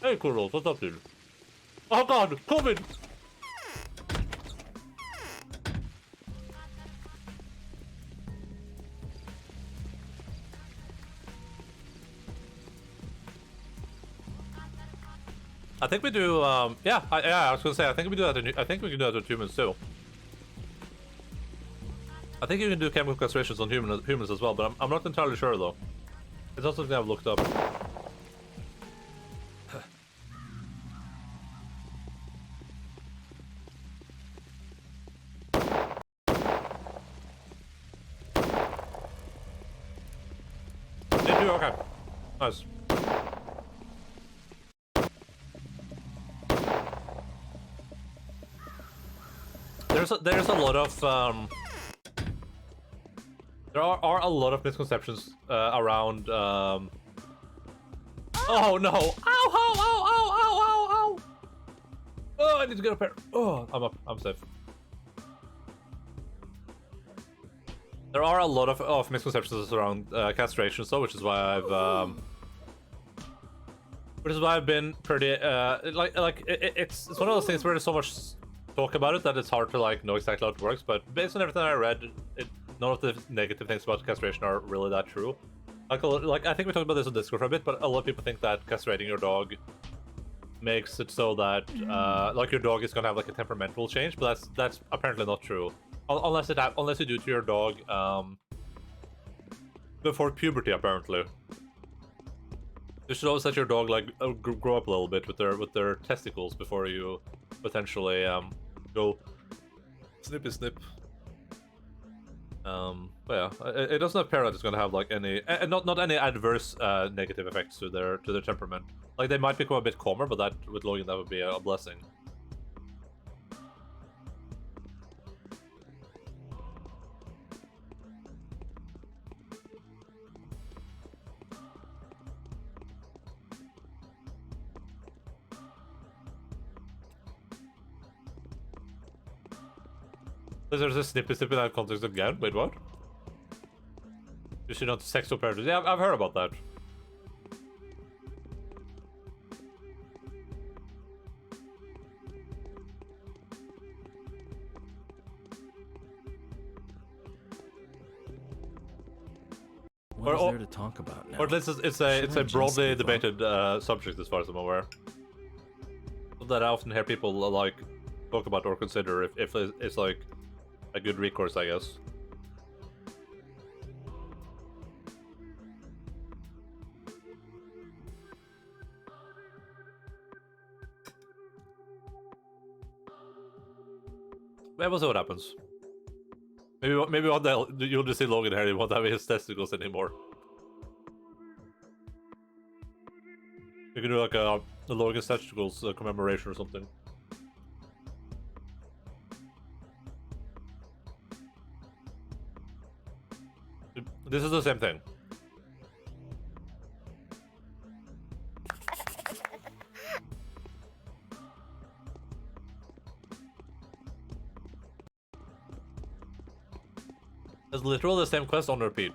Hey, Kurl, what's up, dude? Oh god, COVID! I think we do, yeah, I was gonna say, I think we do that. I think we can do that with humans too. I think you can do chemical castrations on humans as well, but I'm not entirely sure though. It's not something I've looked up. They do, okay. Nice. There's a lot of there are a lot of misconceptions around oh no! Ow! Ow! Ow! Ow! Ow! Ow! Ow! Oh, I need to get up here. Oh, I'm up. I'm safe. There are a lot of misconceptions around castration, so which is why I've been pretty it's one of those things where there's so much talk about it that it's hard to like know exactly how it works, but based on everything I read, none of the negative things about castration are really that true. Like I think we talked about this on Discord for a bit, but a lot of people think that castrating your dog makes it so that like your dog is gonna have like a temperamental change, but that's apparently not true. Unless you do it to your dog before puberty, apparently. You should always let your dog like grow up a little bit with their testicles before you potentially go snippy snip. But yeah, it doesn't appear that it's gonna have like any not any adverse negative effects to their temperament. Like they might become a bit calmer, but that with Logan that would be a blessing. There's a snippy in that context again. Wait, what? You should not sex operators. Yeah, I've heard about that. What is there to talk about now? Or at least it's a broadly debated subject as far as I'm aware. That I often hear people like talk about or consider if it's like a good recourse, I guess. Maybe we'll see what happens. Maybe one day you'll just see Logan here. He won't have his testicles anymore. You can do like a Logan's testicles commemoration or something. This is the same thing. It's literally the same quest on repeat.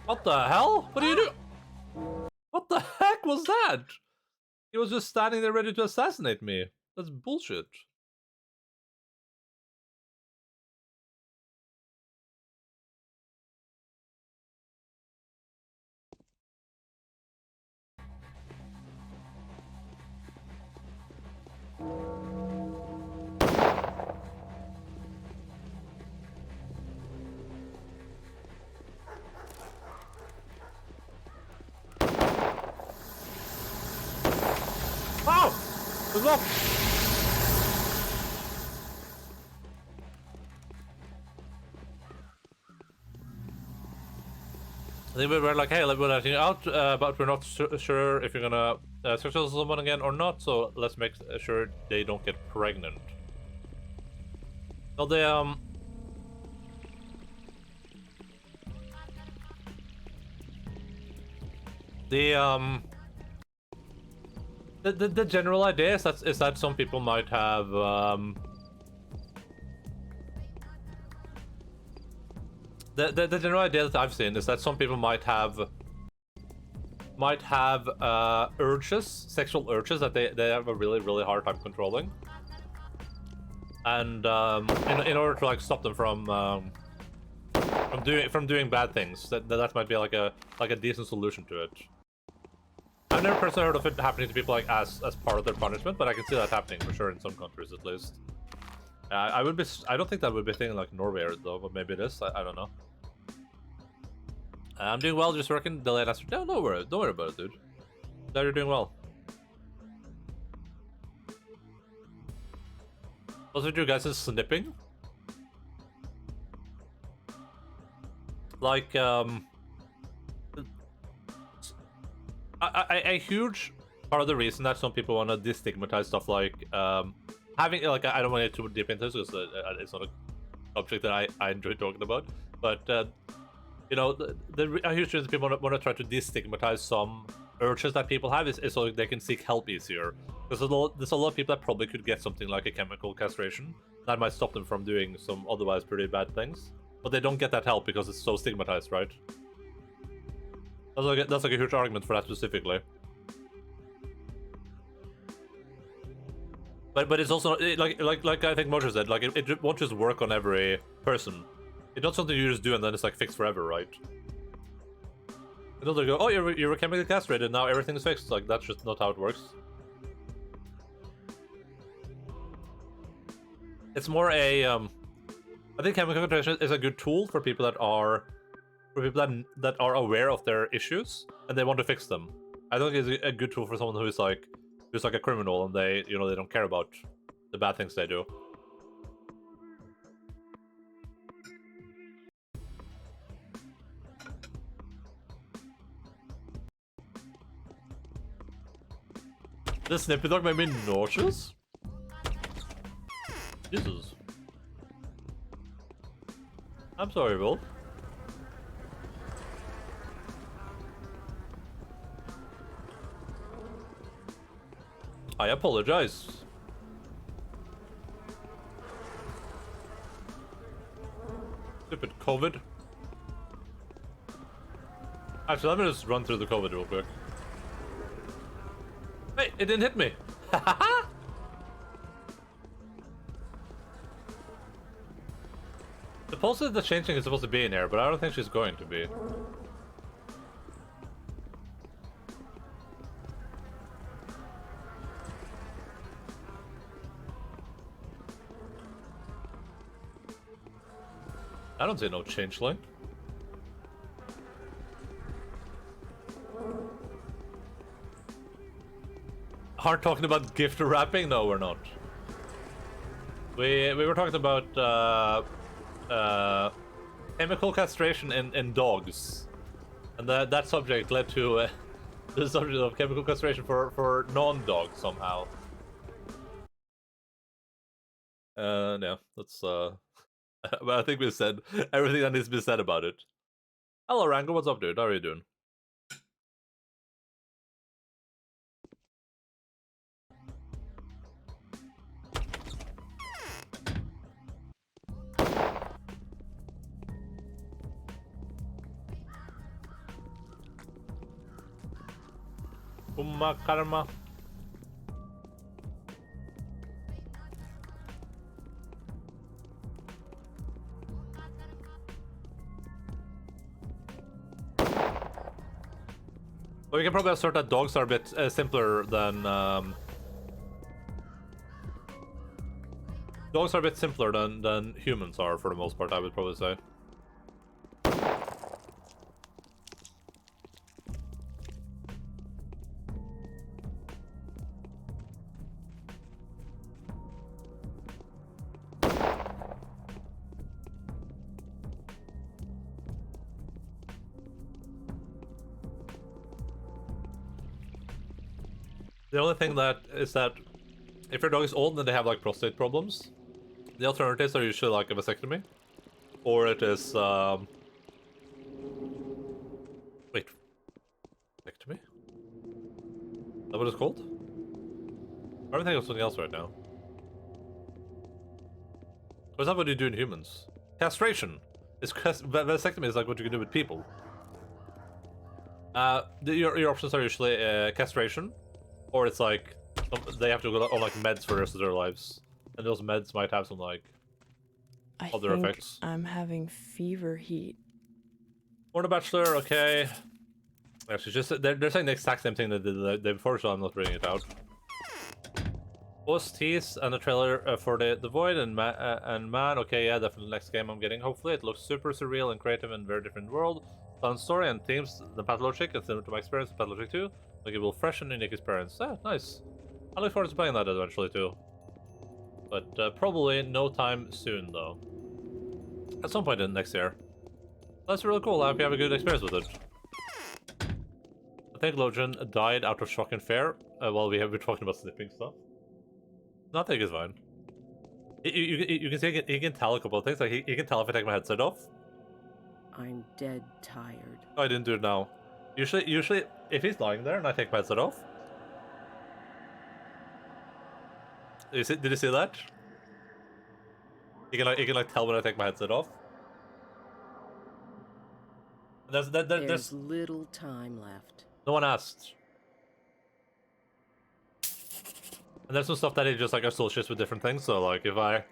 What the hell? What do you do? What the heck was that? He was just standing there ready to assassinate me. That's bullshit. Wow! There's one! I think we were like, hey, we're letting you out, but we're not sure if you're gonna sexual someone again or not, so let's make sure they don't get pregnant. So the general idea is that some people might have the general idea that I've seen is that some people might have urges, sexual urges that they have a really hard time controlling, and in order to like stop them from doing bad things, that might be like a decent solution to it. I've never personally heard of it happening to people like as part of their punishment, but I can see that happening for sure in some countries at least. I don't think that would be a thing like Norway though, but maybe it is. I don't know. I'm doing well, just working delayed answer. No, don't worry about it, dude. Glad you're doing well. Also, you guys is snipping. Like, a huge part of the reason that some people want to destigmatize stuff like having like I don't want to get too deep into this because it's not a subject that I enjoy talking about, but you know, a huge reason people want to try to destigmatize some urges that people have is so they can seek help easier. There's a lot of people that probably could get something like a chemical castration that might stop them from doing some otherwise pretty bad things, but they don't get that help because it's so stigmatized, right? That's like a huge argument for that specifically. But it's also like I think Moshe said, like it won't just work on every person. It's not something you just do and then it's like fixed forever, right? It doesn't go, oh, you're chemically castrated, now everything's fixed. Like that's just not how it works. It's more a I think chemical castration is a good tool for people that are aware of their issues and they want to fix them. I think it's a good tool for someone who's like a criminal and they don't care about the bad things they do. This snippy dog made me nauseous. Jesus. I'm sorry, Wolf. I apologize. Stupid COVID. Actually, let me just run through the COVID real quick. Hey, it didn't hit me. Supposedly the Changeling is supposed to be in here, but I don't think she's going to be. I don't see no Changeling. Aren't talking about gift wrapping? No, we're not. We were talking about chemical castration in dogs, and that subject led to the subject of chemical castration for non-dogs somehow. No, that's but I think we said everything that needs to be said about it. Hello, Rango, what's up, dude? How are you doing? Karma. Well, we can probably assert that dogs are a bit simpler than dogs are a bit simpler than humans are for the most part. I would probably say. The only thing that is that if your dog is old and they have like prostate problems, the alternatives are usually like a vasectomy, or it is wait, vasectomy? Is that what it's called? I'm thinking of something else right now. Or is that what you do in humans? Castration. Vasectomy is like what you can do with people. Your options are usually castration, or it's like they have to go on like meds for the rest of their lives, and those meds might have some like other effects. I'm having fever heat. Or the Bachelor, okay. Actually, just they're saying the exact same thing they did the day before, so I'm not reading it out. OSTs and the trailer for the Void and Man. Okay, yeah, definitely next game I'm getting. Hopefully, it looks super surreal and creative and very different world. Fun story and themes. The Pathologic and similar to my experience with Pathologic 2. Like it will fresh and unique experience. Ah, nice. I look forward to playing that eventually too. But probably no time soon though. At some point in next year. That's really cool. I hope you have a good experience with it. I think Logan died out of shock and fear while we have been talking about snipping stuff. No, I think it's fine. You can see he can tell a couple of things. Like he can tell if I take my headset off. I'm dead tired. Oh, I didn't do it now. Usually, if he's lying there and I take my headset off. Did you see that? He can like tell when I take my headset off. There's little time left. No one asked. And there's some stuff that he just like associates with different things. So like if I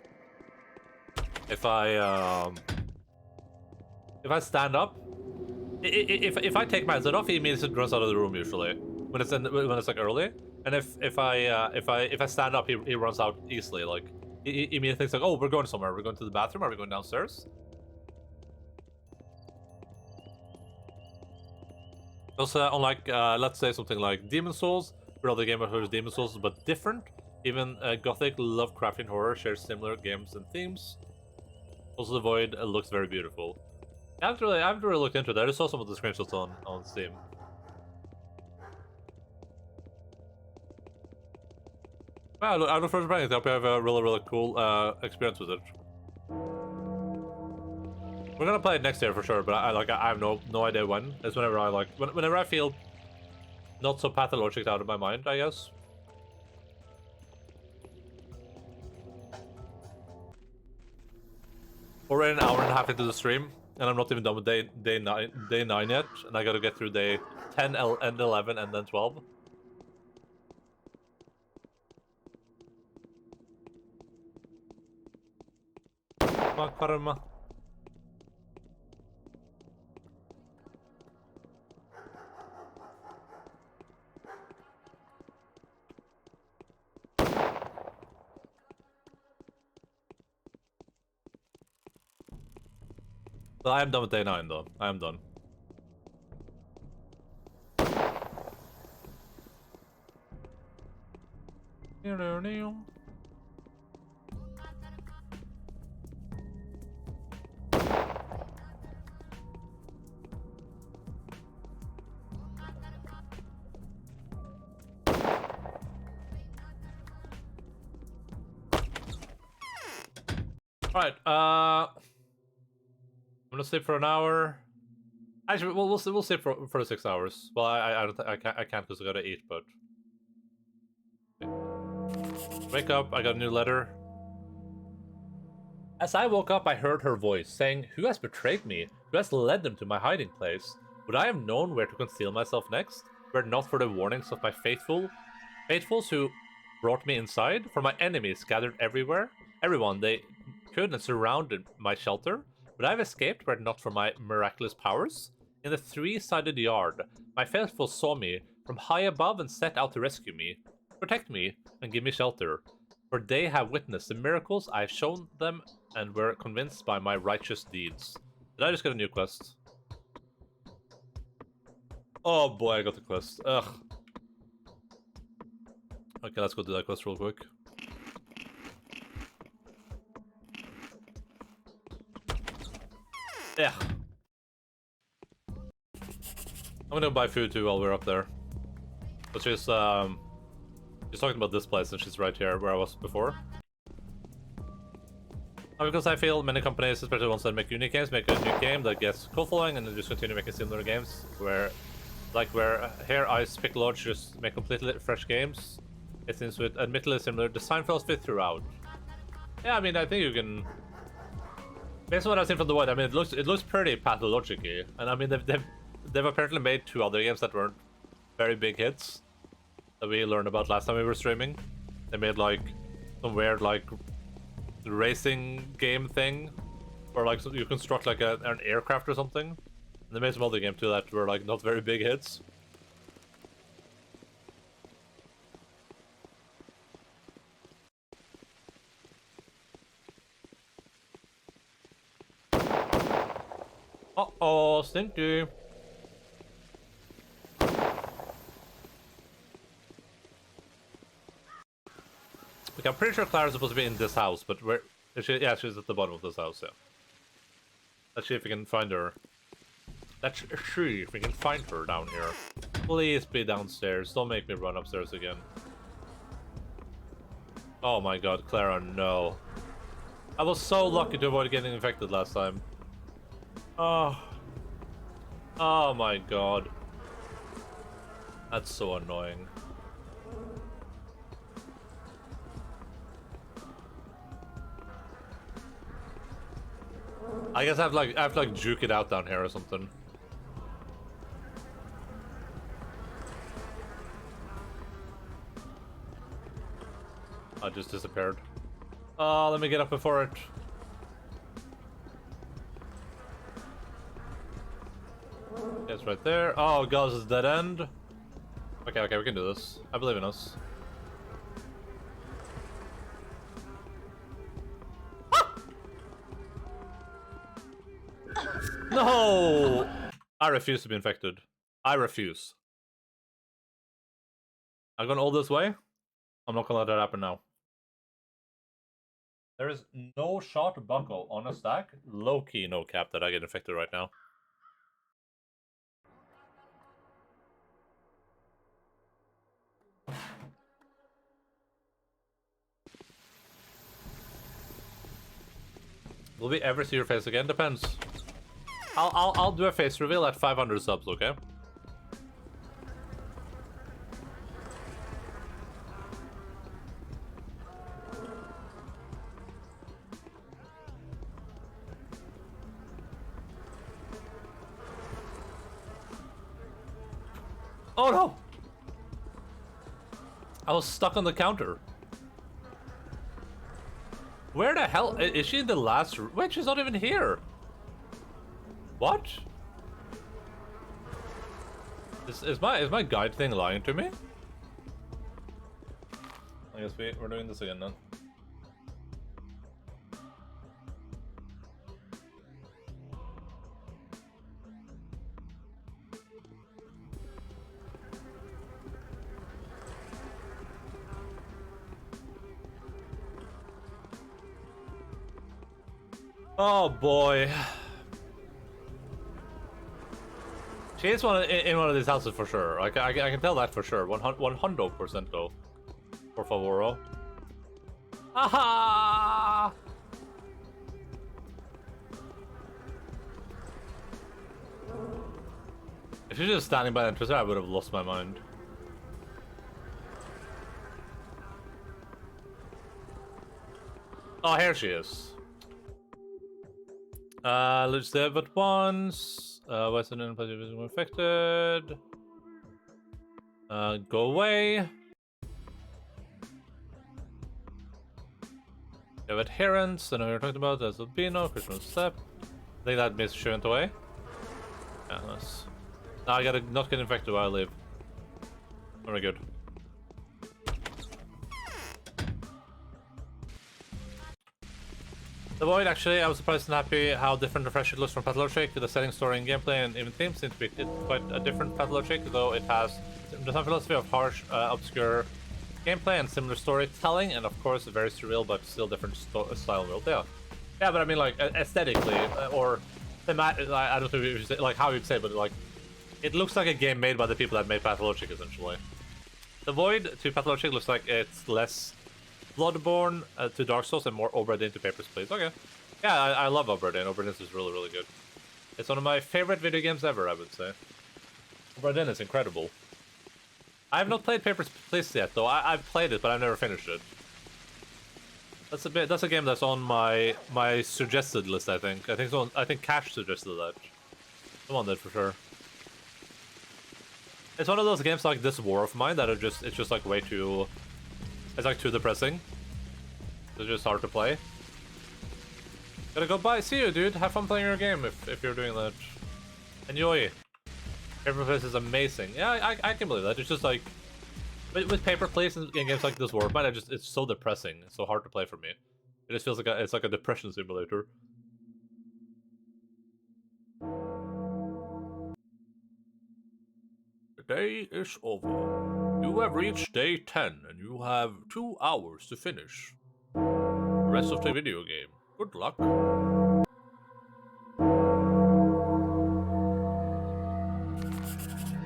stand up, if I take my headset off, he immediately runs out of the room usually when it's like early. And if I stand up, he runs out easily. Like he immediately thinks like, oh, we're going somewhere. We're going to the bathroom. Are we going downstairs? Also, unlike let's say something like Demon Souls, where other game is Demon Souls but different. Even Gothic, Lovecraftian horror shares similar games and themes. Also, the Void looks very beautiful. I haven't really looked into that. I just saw some of the screenshots on Steam. Well, I look forward to playing it. I hope you have a really cool experience with it. We're gonna play it next year for sure, but I have no idea when. It's whenever I like whenever I feel not so pathologic out of my mind, I guess. We're already an hour and a half into the stream, and I'm not even done with day 9 yet, and I gotta get through day 10 and 11 and then 12. Karma. But I am done with day 9 though. I am done. Alright, I'm gonna sleep for an hour. Actually, we'll sleep for the 6 hours. Well, I can't because I gotta eat. But wake up! I got a new letter. As I woke up, I heard her voice saying, "Who has betrayed me? Who has led them to my hiding place? Would I have known where to conceal myself next, were it not for the warnings of my faithfuls who brought me inside? For my enemies gathered everywhere, everyone they could and surrounded my shelter. Would I have escaped were it not for my miraculous powers? In the three-sided yard, my faithful saw me from high above and set out to rescue me, protect me, and give me shelter. For they have witnessed the miracles I have shown them and were convinced by my righteous deeds. Did I just get a new quest? Oh boy, I got the quest. Ugh. Okay, let's go do that quest real quick. Yeah. I'm gonna buy food too while we're up there. But she's talking about this place and she's right here where I was before. Because I feel many companies, especially ones that make unique games, make a new game that gets cult following and then just continue making similar games where here Pick Lodge just make completely fresh games. It seems with admittedly similar design philosophy throughout. Yeah, I mean, I think you can. Based on what I've seen from the void, I mean, it looks pretty pathologic-y, and I mean they've apparently made 2 other games that weren't very big hits that we learned about last time we were streaming. They made like some weird like racing game thing, where like you construct like an aircraft or something. And they made some other game too that were like not very big hits. Uh-oh, stinky. Okay, I'm pretty sure Clara's supposed to be in this house, but where is she? Yeah, she's at the bottom of this house, yeah. Let's see if we can find her. Let's see if we can find her down here. Please be downstairs. Don't make me run upstairs again. Oh my god, Clara, no. I was so lucky to avoid getting infected last time. Oh. Oh my god. That's so annoying. I guess I have to like juke it out down here or something. I just disappeared. Let me get up before it. It's right there. Oh god, this is dead end. Okay, okay, we can do this. I believe in us. No! I refuse to be infected. I refuse. I've gone all this way. I'm not gonna let that happen now. There is no shot buckle on a stack. Low-key no cap that I get infected right now. Will we ever see your face again? Depends. I'll do a face reveal at 500 subs, okay? Oh no! I was stuck on the counter. Where the hell is she in the last? Wait, she's not even here. What? Is my guide thing lying to me? I guess we're doing this again then. Oh boy. She is in one of these houses for sure. I can tell that for sure. 100% though. Por favor. Aha! If she's just standing by the entrance, I would have lost my mind. Oh, here she is. Let's live but once. Western and Pacific infected. Go away. We have adherence. I know we were talking about. There's albino, Christmas step. I think that means she went away. Yeah, nice. Now I gotta not get infected while I live. Very good. The Void, actually, I was surprised and happy how different and fresh it looks from Pathologic. The setting, story, and gameplay, and even themes seem to be quite a different Pathologic, though it has the same philosophy of harsh, obscure gameplay and similar storytelling, and of course, a very surreal but still different style world. Yeah, yeah, but I mean, like aesthetically, or thematic. I don't know if you say, like how you'd say, but like it looks like a game made by the people that made Pathologic, essentially. The Void to Pathologic looks like it's less Bloodborne to Dark Souls and more Obra to Papers, Please. Okay. Yeah, I love Obra Dinn. Obra Dinn is really, really good. It's one of my favorite video games ever, I would say. Obra Dinn is incredible. I have not played Papers, Please yet, though. I've played it, but I've never finished it. That's a game that's on my suggested list, I think. I think Cash suggested that. I'm on that for sure. It's one of those games like this War of Mine that it's just like way too... It's like too depressing. It's just hard to play. Gotta go bye. See you, dude. Have fun playing your game if you're doing that. Enjoy. Paper Place is amazing. Yeah, I can believe that. It's just like with Paper Place in games like this War of Mine, it's so depressing. It's so hard to play for me. It just feels like it's like a depression simulator. The day is over. You have reached day 10 and you have 2 hours to finish the rest of the video game. Good luck.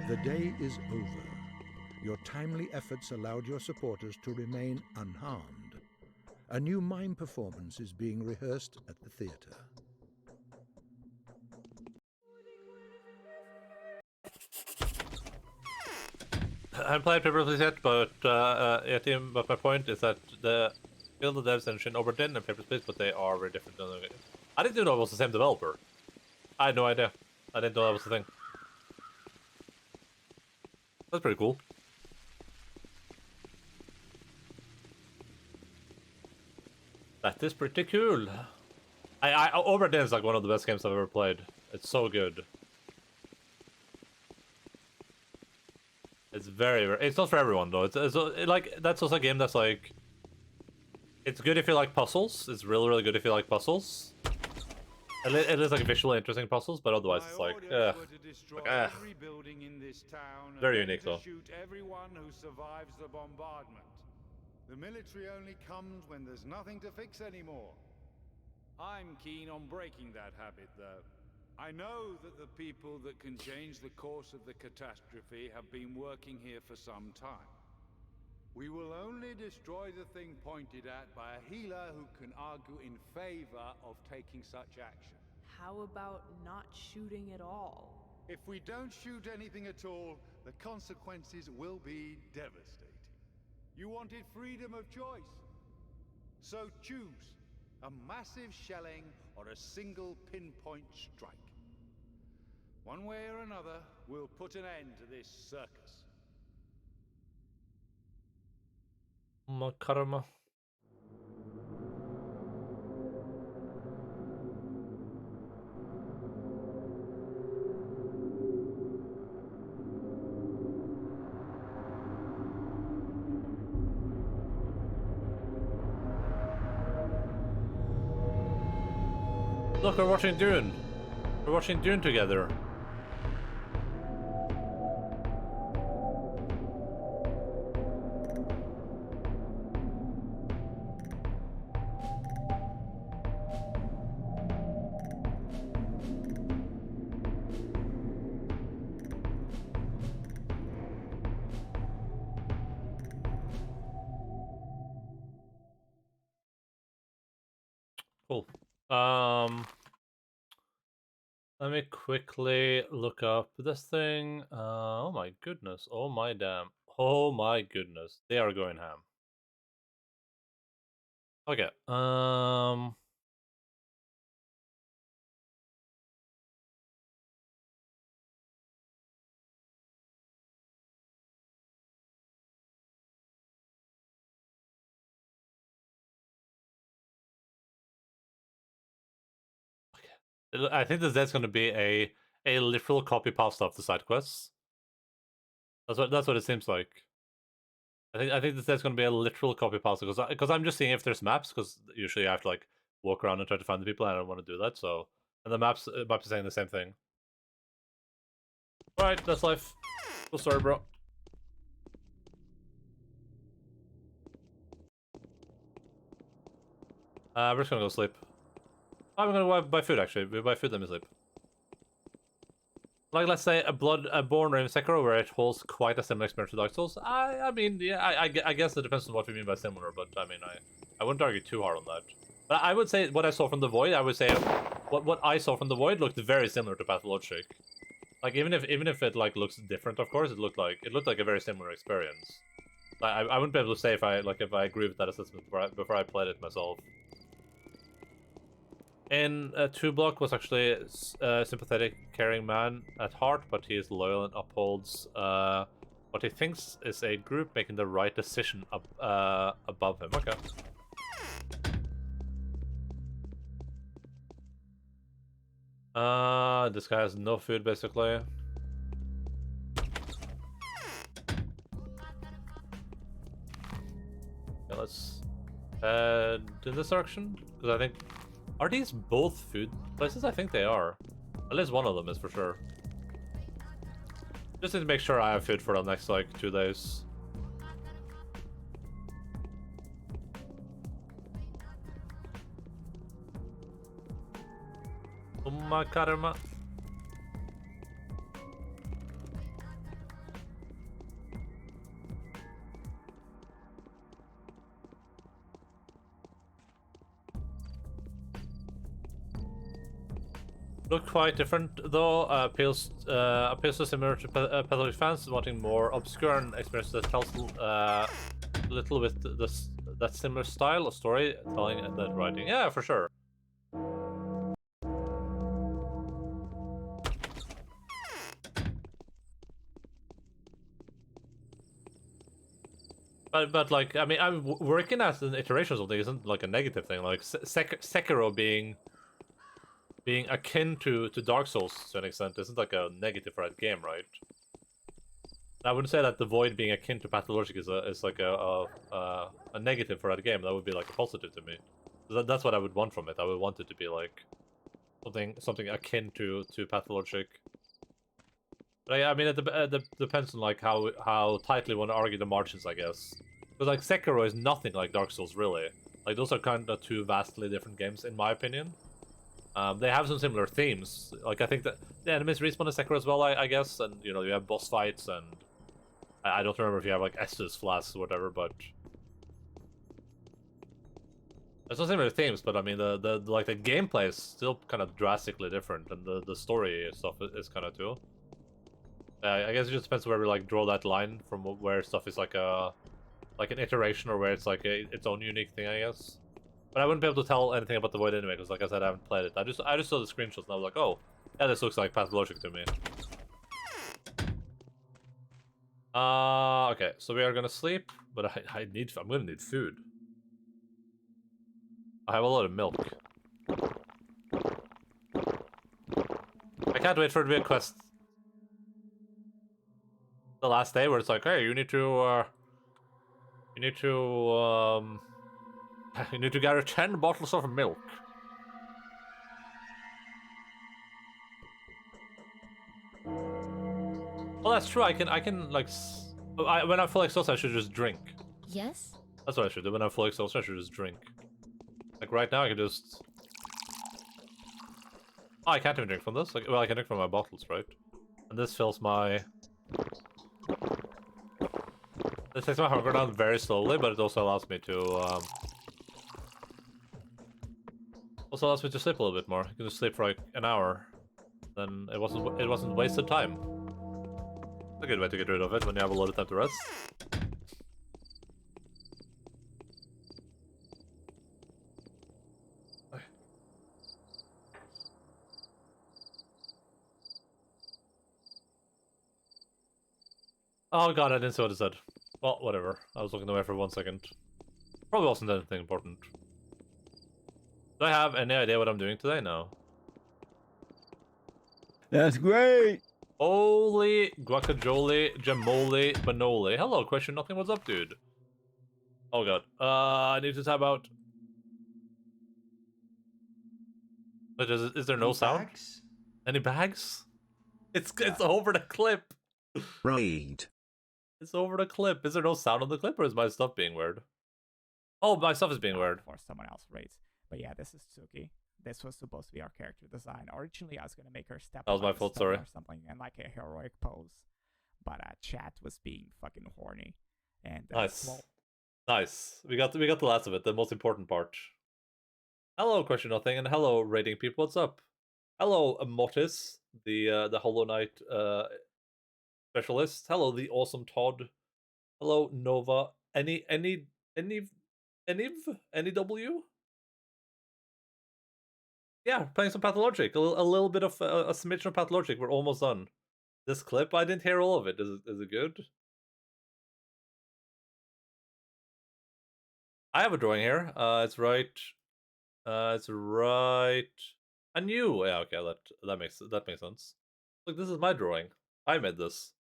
The day is over. Your timely efforts allowed your supporters to remain unharmed. A new mime performance is being rehearsed at the theater. I haven't played Paper Please yet, but my point is that the build the devs engine Obra Dinn and Paper Please, but they are very different than the game. I didn't know it was the same developer. I had no idea. I didn't know that was the thing. That's pretty cool. That is pretty cool. Obra Dinn is like one of the best games I've ever played. It's so good. It's it's not for everyone though. It's like that's also a game that's like. It's good if you like puzzles. It's really, really good if you like puzzles. It is like visually interesting puzzles, but otherwise it's like, very unique though. Shoot everyone who survives the bombardment. The military only comes when there's nothing to fix anymore. I'm keen on breaking that habit, though. I know that the people that can change the course of the catastrophe have been working here for some time. We will only destroy the thing pointed at by a healer who can argue in favor of taking such action. How about not shooting at all? If we don't shoot anything at all, the consequences will be devastating. You wanted freedom of choice. So choose a massive shelling or a single pinpoint strike. One way or another, we'll put an end to this circus. Makarma. Look, we're watching Dune. We're watching Dune together. Cool. Let me quickly look up this thing. Oh my goodness. Oh my damn. Oh my goodness. They are going ham. Okay. I think that's going to be a a literal copy paste of the side quests. That's what it seems like. I think that there's going to be a literal copy paste because I'm just seeing if there's maps, because usually you have to like walk around and try to find the people, and I don't want to do that. So, and the maps are saying the same thing. All right, that's life. So sorry, bro. We're just gonna go sleep. I'm gonna buy food actually. We buy food, then we sleep. Like, let's say a Bloodborne or in Sekiro, where it holds quite a similar experience to Dark Souls. I mean, yeah, I guess it depends on what we mean by similar, but I mean, I wouldn't argue too hard on that. But I would say what I saw from the Void, I would say what I saw from the Void looked very similar to Pathologic. Like, even if it like looks different, of course, it looked like a very similar experience. I wouldn't be able to say if I agree with that assessment before I played it myself. In 2 Block was actually a sympathetic, caring man at heart, but he is loyal and upholds what he thinks is a group making the right decision above him. Okay. This guy has no food, basically. Okay, let's head in this direction, because I think... Are these both food places? I think they are. At least one of them is for sure. Just need to make sure I have food for the next, like, 2 days. Umma karma. Look quite different though. Appeals to similar to Pathologic fans, wanting more obscure and experiences that tells little with that similar style of storytelling and then writing. Yeah, for sure. But like, I mean, I'm working as an iteration of something isn't like a negative thing. Like Sekiro being akin to Dark Souls to an extent isn't like a negative for that game, right? I wouldn't say that the Void being akin to Pathologic is like a negative for that game. That would be like a positive to me. That's what I would want from it. I would want it to be like something akin to Pathologic. But I mean, it depends on like how tightly you want to argue the margins, I guess. Because like Sekiro is nothing like Dark Souls, really. Like, those are kind of 2 vastly different games, in my opinion. They have some similar themes. Like, I think that the enemies respawn in Sekiro as well, I guess. And, you know, you have boss fights, and I don't remember if you have, like, Estus flasks or whatever, but... There's some similar themes, but, I mean, the gameplay is still kind of drastically different, and the story stuff is kind of too. I guess it just depends where we, like, draw that line from where stuff is, like, an iteration, or where it's, like, its own unique thing, I guess. But I wouldn't be able to tell anything about the Void anyway, because like I said, I haven't played it. I just saw the screenshots and I was like, oh, yeah, this looks like Pathologic to me. Okay, so we are gonna sleep, but I'm gonna need food. I have a lot of milk. I can't wait for it to be a quest. The last day where it's like, hey, you need to gather 10 bottles of milk. Well, that's true. I can like, when I'm fully exhausted, I should just drink. Yes? That's what I should do. When I'm fully exhausted, I should just drink. Like right now, I can just... Oh, I can't even drink from this. Like, well, I can drink from my bottles, right? And this fills my... This takes my hunger down very slowly, but it also allows me to, also allows me to sleep a little bit more. I can just sleep for like an hour. Then it wasn't wasted time. It's a good way to get rid of it when you have a lot of time to rest. Oh god, I didn't see what it said. Well, whatever. I was looking away for 1 second. Probably wasn't anything important. Do I have any idea what I'm doing today? No. That's great. Holy guacajole, jamole, banole. Hello, question nothing. What's up, dude? Oh god. I need to tab out. But is there no sound? Bags? Any bags? It's Yeah. over the clip. Raid. It's over the clip. Is there no sound on the clip, or is my stuff being weird? Oh, my stuff is being weird. For someone else raids. But yeah, this is Tsuki. This was supposed to be our character design. Originally, I was gonna make her step. That was on my a fault, stone sorry. Or something, and like a heroic pose. But chat was being fucking horny. And Nice. Nice. We got the last of it. The most important part. Hello, question nothing, and hello, rating people. What's up? Hello, Motis, the Hollow Knight specialist. Hello, the awesome Todd. Hello, Nova. Any W? Yeah, playing some Pathologic. A little bit of a smidgen of Pathologic. We're almost done. This clip, I didn't hear all of it. Is it good? I have a drawing here. It's right. It's right. A new. Yeah, okay. That makes sense. Look, this is my drawing. I made this.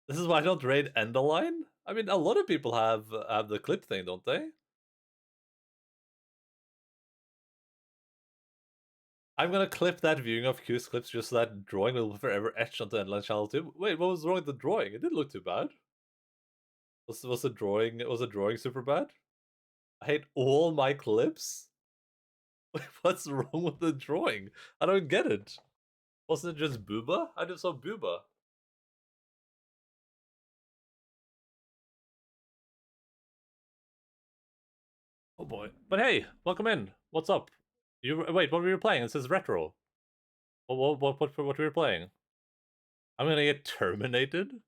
This is why I don't raid Endaline. I mean, a lot of people have the clip thing, don't they? I'm gonna clip that viewing of Q's clips just so that drawing will forever etched onto Endaline channel too. Wait, what was wrong with the drawing? It didn't look too bad. Was the drawing super bad? I hate all my clips. Wait, what's wrong with the drawing? I don't get it. Wasn't it just Booba? I just saw Booba. Oh boy. But hey, welcome in. What's up? Wait, what were you playing? It says retro. What were you playing? I'm gonna get terminated?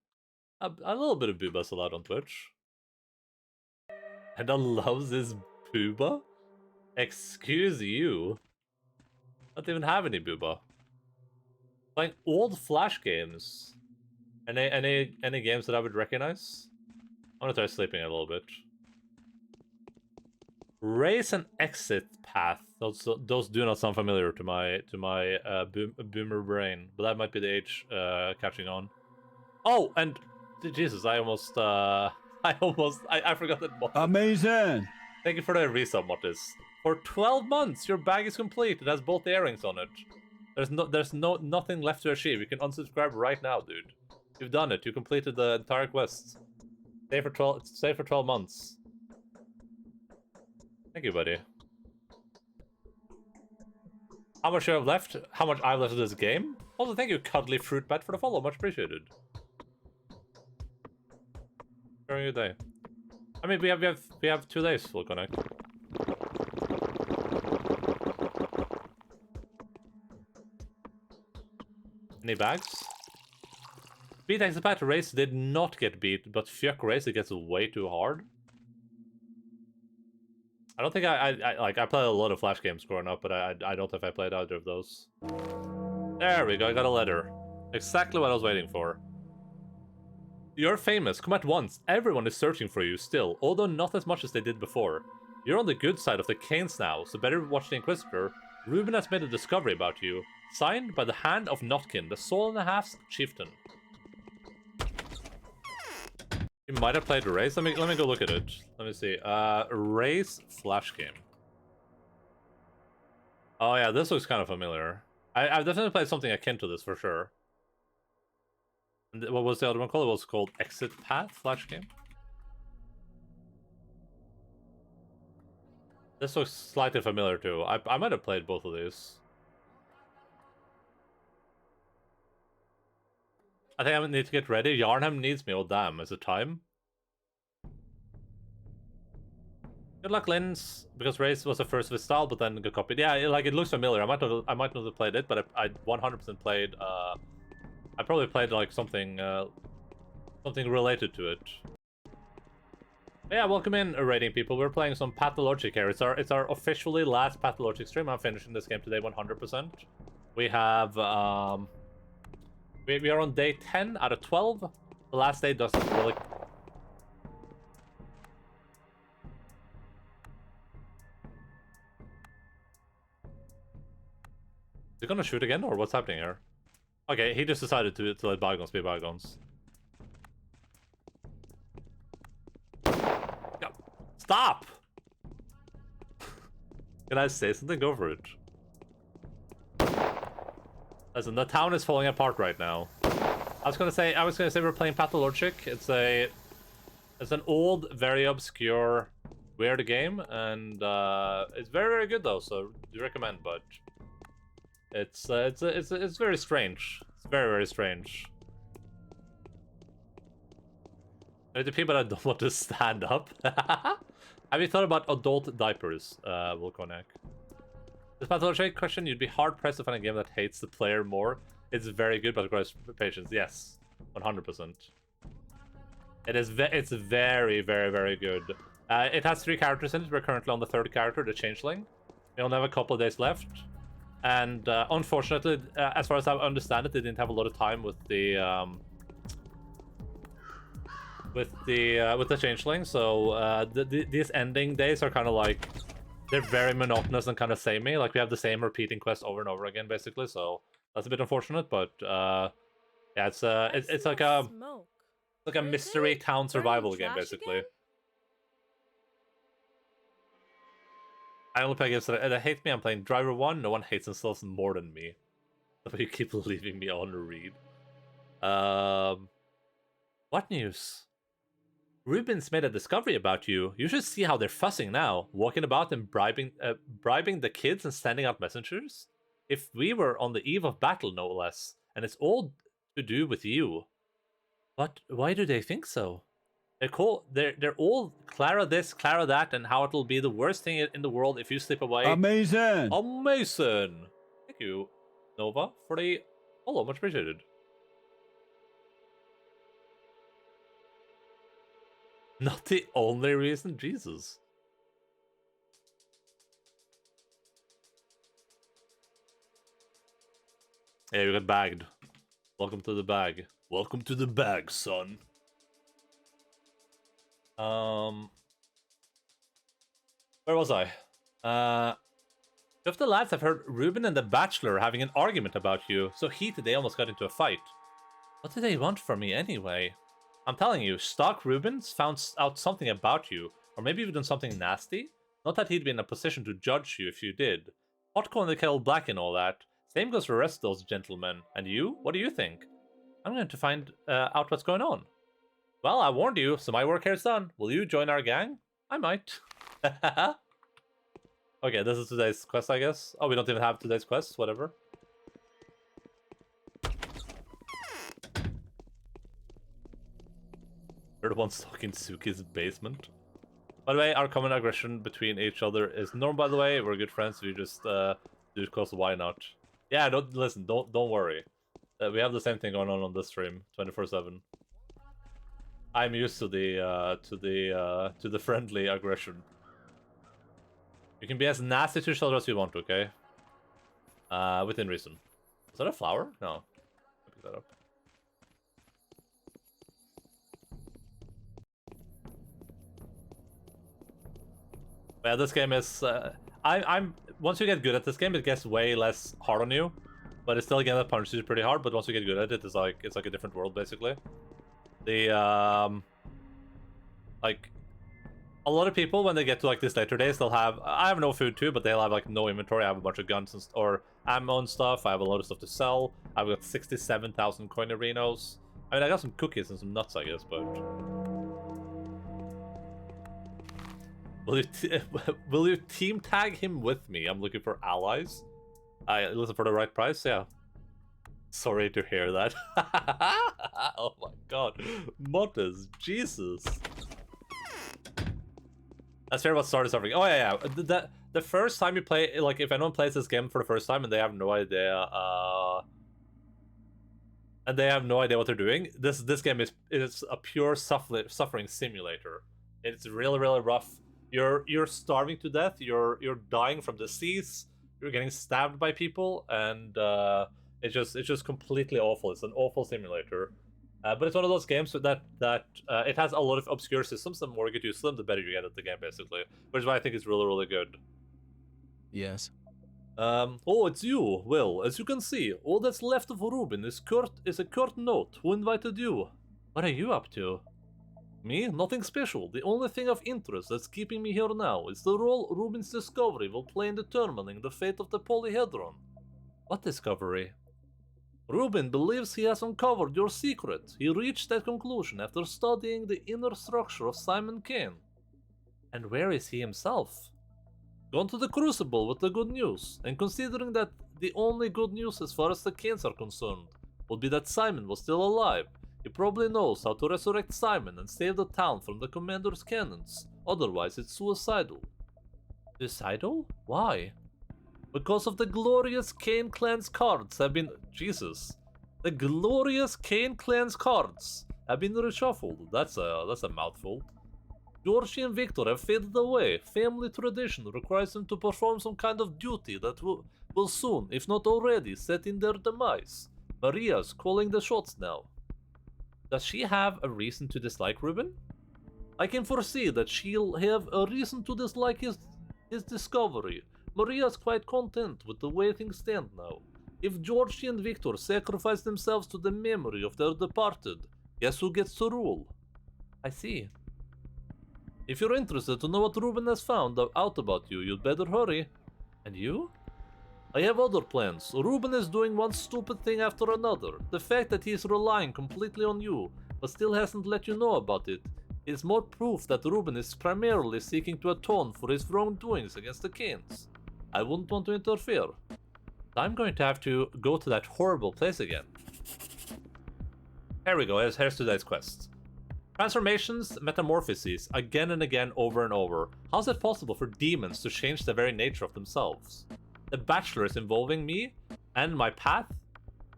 A little bit of Booba's allowed on Twitch. And I loves this Booba? Excuse you. I don't even have any Booba. Playing old Flash games. Any games that I would recognize? I'm gonna try sleeping a little bit. Race and exit path. Those do not sound familiar to my boomer brain, but that might be the age catching on. Oh, and Jesus, I forgot that. Amazing. Thank you for the resub, Mortis. For 12 months, your bag is complete. It has both the earrings on it. There's nothing left to achieve. You can unsubscribe right now, dude. You've done it. You completed the entire quest. Stay for 12 months. Thank you, buddy. How much you have left? How much I've left of this game? Also, thank you, Cuddly Fruit Bat, for the follow. Much appreciated. During your day. I mean, we have 2 days full connect. Any bags? Beat Expat Race did not get beat, but Fuck Race, it gets way too hard. I don't think I played a lot of Flash games growing up, but I don't think I played either of those. There we go, I got a letter. Exactly what I was waiting for. You're famous, come at once. Everyone is searching for you still, although not as much as they did before. You're on the good side of the Canes now, so better watch the Inquisitor. Ruben has made a discovery about you. Signed by the hand of Notkin, the Soul and a Half's chieftain. You might have played Race. Let me go look at it. Let me see. Race Flash game. Oh yeah, this looks kind of familiar. I've definitely played something akin to this for sure. And what was the other one called? It was called Exit Path Flash game. This looks slightly familiar too. I might have played both of these. I think I need to get ready. Yarnham needs me. Oh damn, is it time? Good luck, Lins, because Race was the first of its style, but then got copied. Yeah, it looks familiar. I might not have played it, but I 100% played. I probably played like something related to it. But yeah, welcome in, rating people. We're playing some Pathologic here. It's our officially last Pathologic stream. I'm finishing this game today 100%. We have we are on day 10 out of 12. The last day doesn't really. he gonna shoot again, or what's happening here? Okay, he just decided to let bygones be bygones. Yo, stop! Can I say something? Go for it. Listen, the town is falling apart right now. I was gonna say we're playing Pathologic. It's an old, very obscure, weird game, and it's very, very good though. So do recommend, but it's very strange. It's very, very strange. The people that don't want to stand up. Have you thought about adult diapers, Volkonek? This Pathologic question, you'd be hard-pressed to find a game that hates the player more. It's very good, but requires patience. Yes, 100%. It's very, very, very good. It has 3 characters in it. We're currently on the 3rd character, the Changeling. We only have a couple of days left. And unfortunately, as far as I understand it, they didn't have a lot of time with the Changeling. So these ending days are kind of like, they're very monotonous and kind of samey. Like we have the same repeating quest over and over again, basically. So that's a bit unfortunate, but yeah, it's like a mystery town survival game, basically. I only play games that hate me. I'm playing Driver 1. No one hates themselves more than me. But you keep leaving me on to read. What news? Ruben's made a discovery about you. You should see how they're fussing now. Walking about and bribing the kids and sending out messengers. If we were on the eve of battle, no less. And it's all to do with you. What? Why do they think so? They're all Clara this, Clara that, and how it'll be the worst thing in the world if you slip away. Amazing! Amazing! Thank you, Nova, for the follow. Much appreciated. Not the only reason, Jesus. Yeah, you got bagged. Welcome to the bag. Welcome to the bag, son. Where was I? Two of the lads have heard Ruben and the Bachelor having an argument about you, so heated they almost got into a fight. What do they want from me anyway? I'm telling you, Stock Rubens found out something about you, or maybe even done something nasty. Not that he'd be in a position to judge you if you did. Hot calling the kettle black and all that. Same goes for the rest of those gentlemen. And you? What do you think? I'm going to find out what's going on. Well, I warned you, so my work here is done. Will you join our gang? I might. Okay, this is today's quest, I guess. Oh, we don't even have today's quest. Whatever. We're the ones stuck in Suki's basement. By the way, our common aggression between each other is normal, by the way. We're good friends. We just do it because why not? Yeah, don't worry. We have the same thing going on this stream 24/7. I'm used to the friendly aggression. You can be as nasty to each other as you want, okay? Within reason. Is that a flower? No. I'll pick that up. Yeah, this game is. I'm once you get good at this game, it gets way less hard on you, but it's still a game that punches you pretty hard. But once you get good at it, it's like a different world basically. The like a lot of people when they get to like these later days, they'll have. I have no food too, but they'll have like no inventory. I have a bunch of guns and or ammo and stuff. I have a lot of stuff to sell. I've got 67,000 coin arenos. I mean, I got some cookies and some nuts, I guess, but. Will you team tag him with me? I'm looking for allies. I listen for the right price, yeah. Sorry to hear that. Oh my god. Modders, Jesus. Let's hear what started suffering. Oh yeah. The first time you play, like if anyone plays this game for the first time and they have no idea what they're doing, this game is a pure suffering simulator. It's really, really rough. You're starving to death. You're dying from disease. You're getting stabbed by people, and it's just completely awful. It's an awful simulator, but it's one of those games that it has a lot of obscure systems. The more you get used to them, the better you get at the game, basically. Which is why I think it's really, really good. Yes. Oh, it's you. Well, as you can see, all that's left of Ruben is a curt note. Who invited you? What are you up to? Me? Nothing special. The only thing of interest that's keeping me here now is the role Ruben's discovery will play in determining the fate of the polyhedron. What discovery? Ruben believes he has uncovered your secret. He reached that conclusion after studying the inner structure of Simon Kane. And where is he himself? Gone to the Crucible with the good news, and considering that the only good news as far as the Kanes are concerned would be that Simon was still alive, he probably knows how to resurrect Simon and save the town from the Commander's cannons, otherwise it's suicidal. Suicidal? Why? Because of the glorious Kane clan's cards have been... Jesus. The glorious Kane clan's cards have been reshuffled. That's a mouthful. Georgie and Victor have faded away. Family tradition requires them to perform some kind of duty that will soon, if not already, set in their demise. Maria's calling the shots now. Does she have a reason to dislike Ruben? I can foresee that she'll have a reason to dislike his discovery. Maria's quite content with the way things stand now. If Georgie and Victor sacrifice themselves to the memory of their departed, guess who gets to rule? I see. If you're interested to know what Ruben has found out about you, you'd better hurry. And you? I have other plans. Ruben is doing one stupid thing after another. The fact that he is relying completely on you, but still hasn't let you know about it, is more proof that Ruben is primarily seeking to atone for his wrongdoings against the Kanes. I wouldn't want to interfere. I'm going to have to go to that horrible place again. Here we go, here's today's quest. Transformations, metamorphoses, again and again, over and over. How's it possible for demons to change the very nature of themselves? The Bachelor is involving me, and my path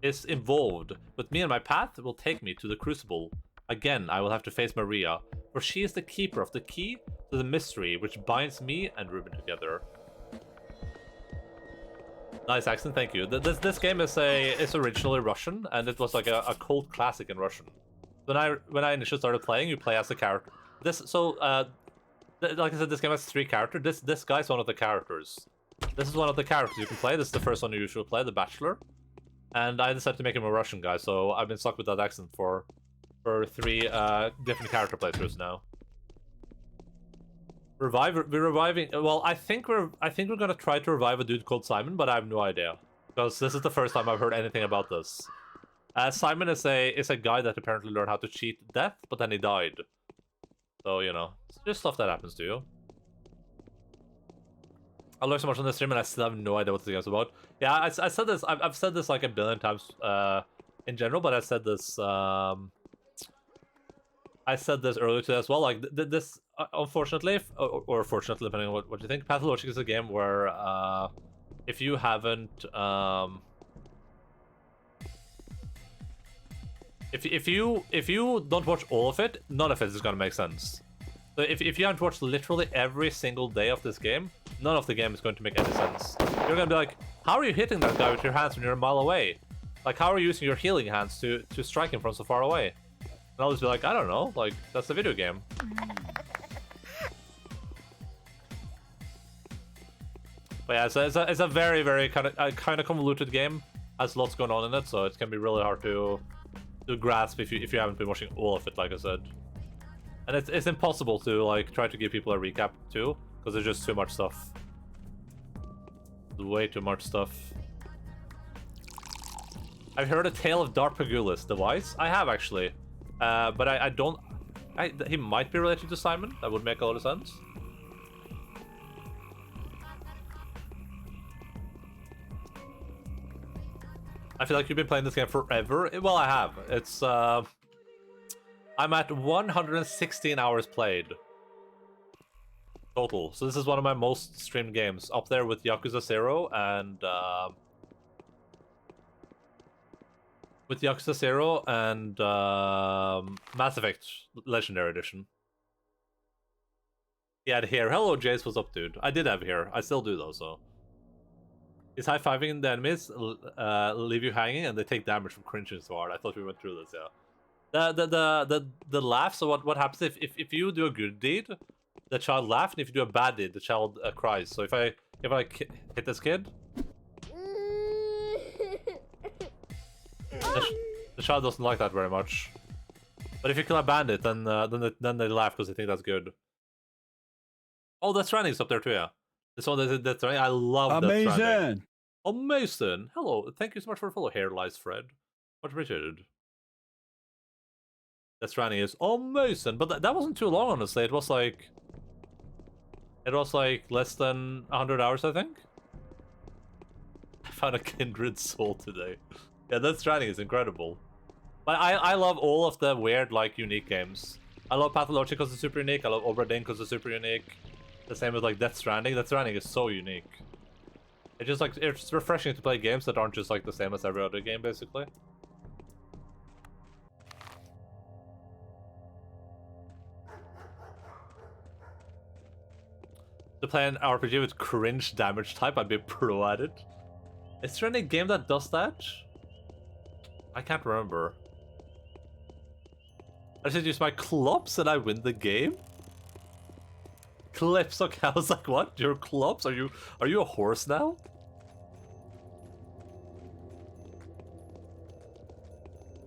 is involved. With me and my path will take me to the Crucible. Again, I will have to face Maria, for she is the keeper of the key to the mystery which binds me and Ruben together. Nice accent, thank you. This game is originally Russian, and it was like a cult classic in Russian. When I initially started playing, you play as the character. Like I said, this game has 3 characters. This guy's one of the characters. This is one of the characters you can play. This is the first one you usually play, the Bachelor. And I decided to make him a Russian guy, so I've been stuck with that accent for 3 different character playthroughs now. We're reviving. Well, I think we're gonna try to revive a dude called Simon, but I have no idea because this is the first time I've heard anything about this. Simon is a guy that apparently learned how to cheat death, but then he died. So you know, it's just stuff that happens to you. I learned so much on this stream, and I still have no idea what this game's about. Yeah, I said this. I've said this like a billion times in general, but I said this. I said this earlier today as well. Like this, unfortunately, or fortunately, depending on what you think, Pathologic is a game where if you haven't if you don't watch all of it, none of it is gonna make sense. So if you haven't watched literally every single day of this game, none of the game is going to make any sense. You're gonna be like, how are you hitting that guy with your hands when you're a mile away? Like, how are you using your healing hands to strike him from so far away? And I'll just be like, I don't know, like, that's a video game. But yeah, it's a very, very kind of convoluted game. Has lots going on in it, so it can be really hard to grasp if you haven't been watching all of it, like I said. And it's impossible to like try to give people a recap too, because there's just too much stuff. Way too much stuff. I've heard a tale of Dark Pagulis device. I have actually, but I don't. He might be related to Simon. That would make a lot of sense. I feel like you've been playing this game forever. Well, I have. It's I'm at 116 hours played total. So this is one of my most streamed games, up there with Yakuza 0 and Mass Effect Legendary Edition. He had hair. Hello, Jace. What's up, dude? I did have hair. I still do though. So. Is high-fiving the enemies leave you hanging and they take damage from cringing so hard? I thought we went through this, yeah. The laugh, so what happens if you do a good deed, the child laughs, and if you do a bad deed, the child cries. So if I hit this kid, The child doesn't like that very much. But if you kill a bandit, then they laugh because they think that's good. Oh, Death Stranding's up there too, yeah. This one is Death Stranding. I love Death Stranding. Amazing. Amazing. Hello, thank you so much for the follow. Here lies Fred. Much appreciated. Death Stranding is amazing, but that wasn't too long, honestly. It was like less than 100 hours, I think. I found a kindred soul today. Yeah, Death Stranding is incredible. But I love all of the weird, like, unique games. I love Pathologic because it's super unique. I love Obra Dinn because it's super unique. The same with, like, Death Stranding. Death Stranding is so unique. It's just, like, it's refreshing to play games that aren't just, like, the same as every other game, basically. To play an RPG with cringe damage type, I'd be pro at it. Is there any game that does that? I can't remember. I should use my clubs and I win the game? Clips, okay, I was like, what? Your clubs? Are you a horse now?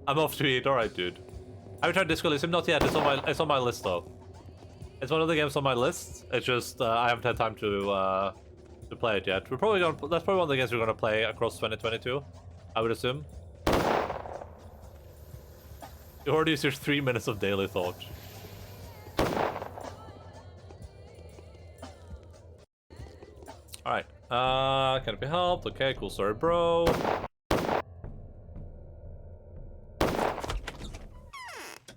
I'm off to eat, alright dude. Have you tried Disco Elysium? Not yet, it's on my list though. It's one of the games on my list. It's just I haven't had time to play it yet. That's probably one of the games we're gonna play across 2022, I would assume. You already used your 3 minutes of daily thought. Alright. Can it be helped? Okay, cool story, bro.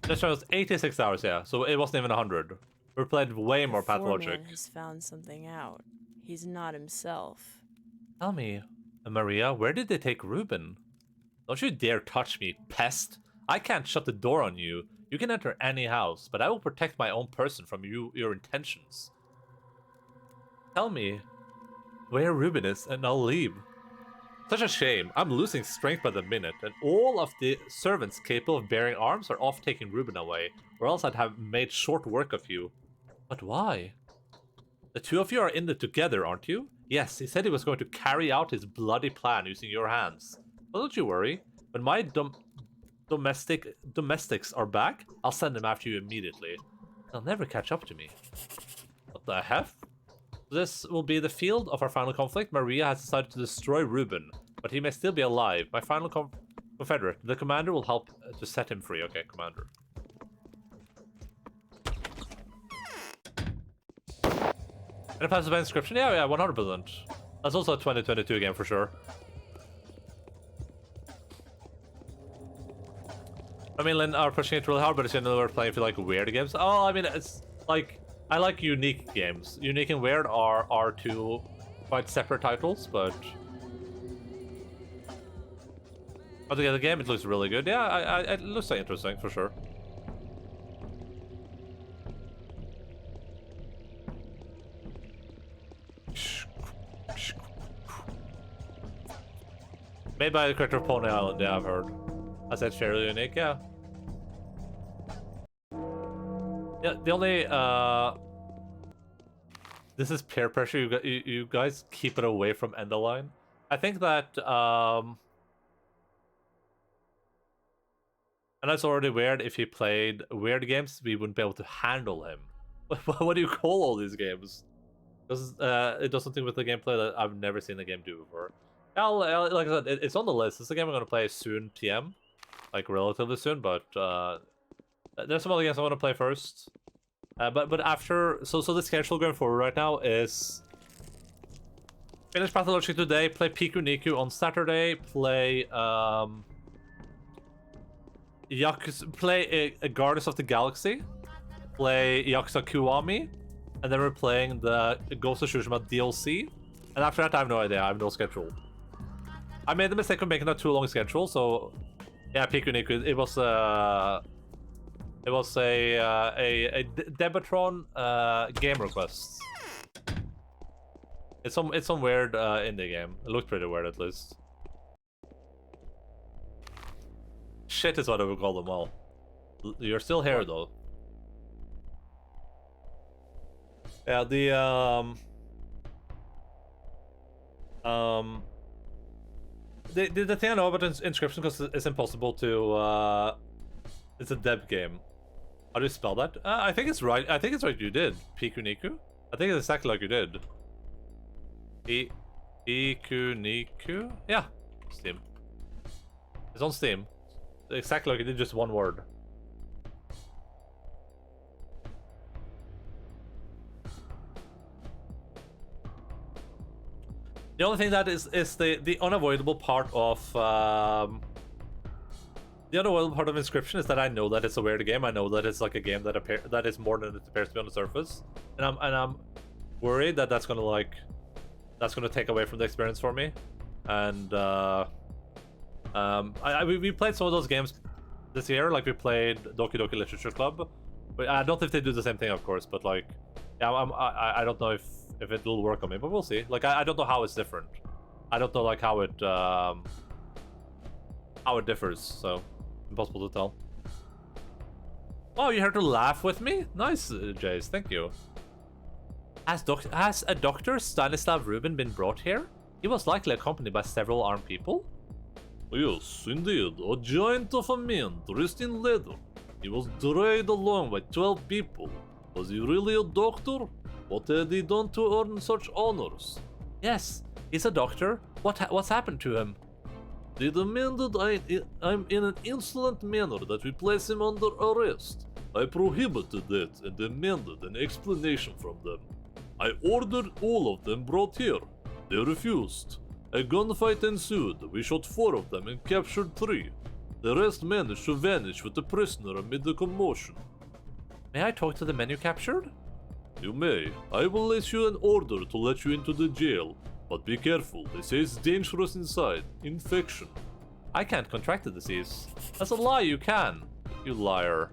This show was 86 hours, yeah, so it wasn't even 100. We played way more Pathologic. Foreman has found something out. He's not himself. Tell me, Maria, where did they take Ruben? Don't you dare touch me, pest! I can't shut the door on you. You can enter any house, but I will protect my own person from your intentions. Tell me where Ruben is, and I'll leave. Such a shame. I'm losing strength by the minute, and all of the servants capable of bearing arms are off taking Ruben away, or else I'd have made short work of you. But why? The two of you are in it together, aren't you? Yes, he said he was going to carry out his bloody plan using your hands. Well, don't you worry. When my domestics are back, I'll send them after you immediately. They'll never catch up to me. What the F? This will be the field of our final conflict. Maria has decided to destroy Ruben, but he may still be alive. My final confederate. The commander will help to set him free. Okay, commander. And a passive inscription? Yeah, 100%. That's also a 2022 game for sure. I mean, Lynn are pushing it really hard, but it's another we're playing for like weird games. Oh, I mean, it's like I like unique games. Unique and weird are two quite separate titles, but yeah, the game, it looks really good. Yeah, it looks like interesting for sure. Made by the creator of Pony Island, yeah, I've heard. I said fairly unique, yeah. Yeah, the only, this is peer pressure, you guys keep it away from Endaline. I think that, and that's already weird, if he played weird games, we wouldn't be able to handle him. What do you call all these games? Because it does something with the gameplay that I've never seen the game do before. Like I said, it's on the list. It's a game I'm going to play soon, TM. Like, relatively soon, but there's some other games I want to play first. But after... So the schedule going forward right now is... Finish Pathologic today, play Piku Niku on Saturday, play... play Guardians of the Galaxy, play Yakuza Kiwami, and then we're playing the Ghost of Tsushima DLC. And after that, I have no idea. I have no schedule. I made the mistake of making a too long schedule, so yeah, Piku Niku. It was a Debatron game request. It's some weird indie game. It looked pretty weird at least. Shit is what I would call them all. You're still here though. Yeah, the thing I know about Inscription, because it's impossible to it's a Deb game. How do you spell that? I think it's right. I think it's right. You did Pikuniku. I think it's exactly like you did. Pikuniku. Yeah, Steam. It's on Steam. Exactly like you did, just one word. The only thing that is the unavoidable part of the unavoidable part of Inscription is that I know that it's a weird game. I know that it's like a game that is more than it appears to be on the surface, and I'm worried that that's gonna take away from the experience for me. And we played some of those games this year, like we played Doki Doki Literature Club, but I don't think they do the same thing, of course. But like, yeah, I don't know if it'll work on me, but we'll see. Like, I don't know how it's different. I don't know like how it differs, so impossible to tell. Oh, you're here to laugh with me? Nice, Jace, thank you. Has a Dr. Stanislav Rubin been brought here? He was likely accompanied by several armed people. Yes, indeed. A giant of a man dressed in leather. He was dragged along by 12 people. Was he really a doctor? What had he done to earn such honors? Yes, he's a doctor. What's happened to him? They demanded I'm in an insolent manner that we place him under arrest. I prohibited that and demanded an explanation from them. I ordered all of them brought here. They refused. A gunfight ensued. We shot 4 of them and captured 3. The rest managed to vanish with the prisoner amid the commotion. May I talk to the men you captured? You may. I will issue an order to let you into the jail. But be careful, they say it's dangerous inside. Infection. I can't contract the disease. That's a lie, you can. You liar.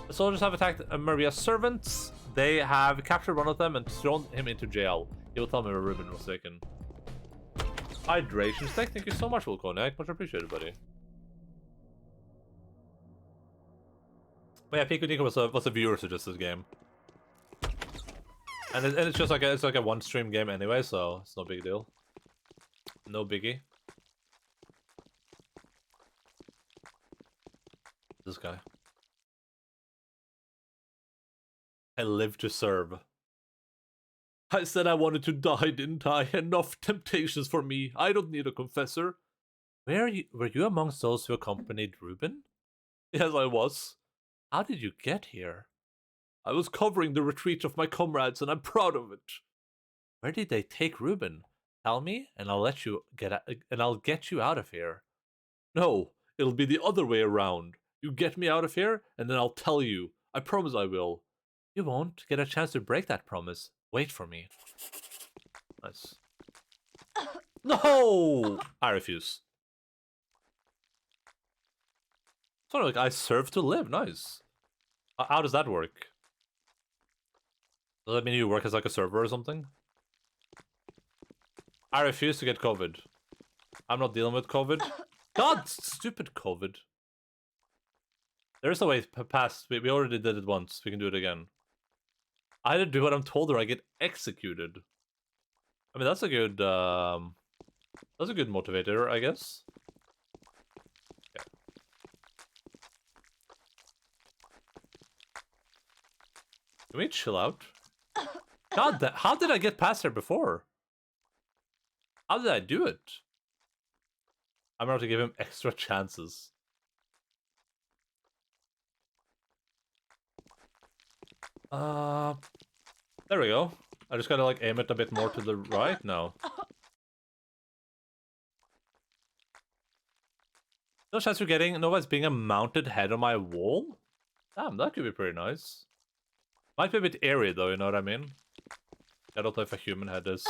The soldiers have attacked Maria's servants. They have captured one of them and thrown him into jail. He will tell me where Ruben was taken. Hydration stack, thank you so much, Volconic. Much appreciated, buddy. But yeah, Pikuniku was a viewer suggested game. And it's just like a one stream game anyway, so it's no big deal. No biggie. This guy. I live to serve. I said I wanted to die, didn't I? Enough temptations for me. I don't need a confessor. Were you amongst those who accompanied Ruben? Yes, I was. How did you get here? I was covering the retreat of my comrades, and I'm proud of it. Where did they take Ruben? Tell me, and I'll get you out of here. No, it'll be the other way around. You get me out of here, and then I'll tell you. I promise I will. You won't get a chance to break that promise. Wait for me. Nice. No! I refuse. Sort of like I serve to live. Nice. How does that work? Does that mean you work as like a server or something? I refuse to get COVID. I'm not dealing with COVID. God, stupid COVID. There is a way past. We already did it once. We can do it again. I either do what I'm told or I get executed. I mean, that's a good motivator, I guess. Yeah. Can we chill out? God, how did I get past her before? How did I do it? I'm going to give him extra chances. There we go. I just gotta like aim it a bit more to the right now. No chance of getting Nova's being a mounted head on my wall? Damn, that could be pretty nice. Might be a bit airy though, you know what I mean? I don't know if a human head is.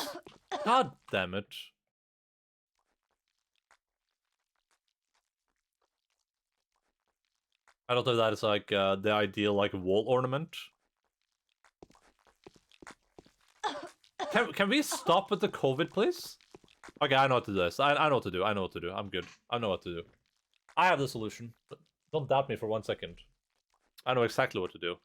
God damn it. I don't know if that is like the ideal like wall ornament. Can we stop with the COVID, please? Okay, I know what to do this. I know what to do. I know what to do. I'm good. I know what to do. I have the solution. But don't doubt me for 1 second. I know exactly what to do.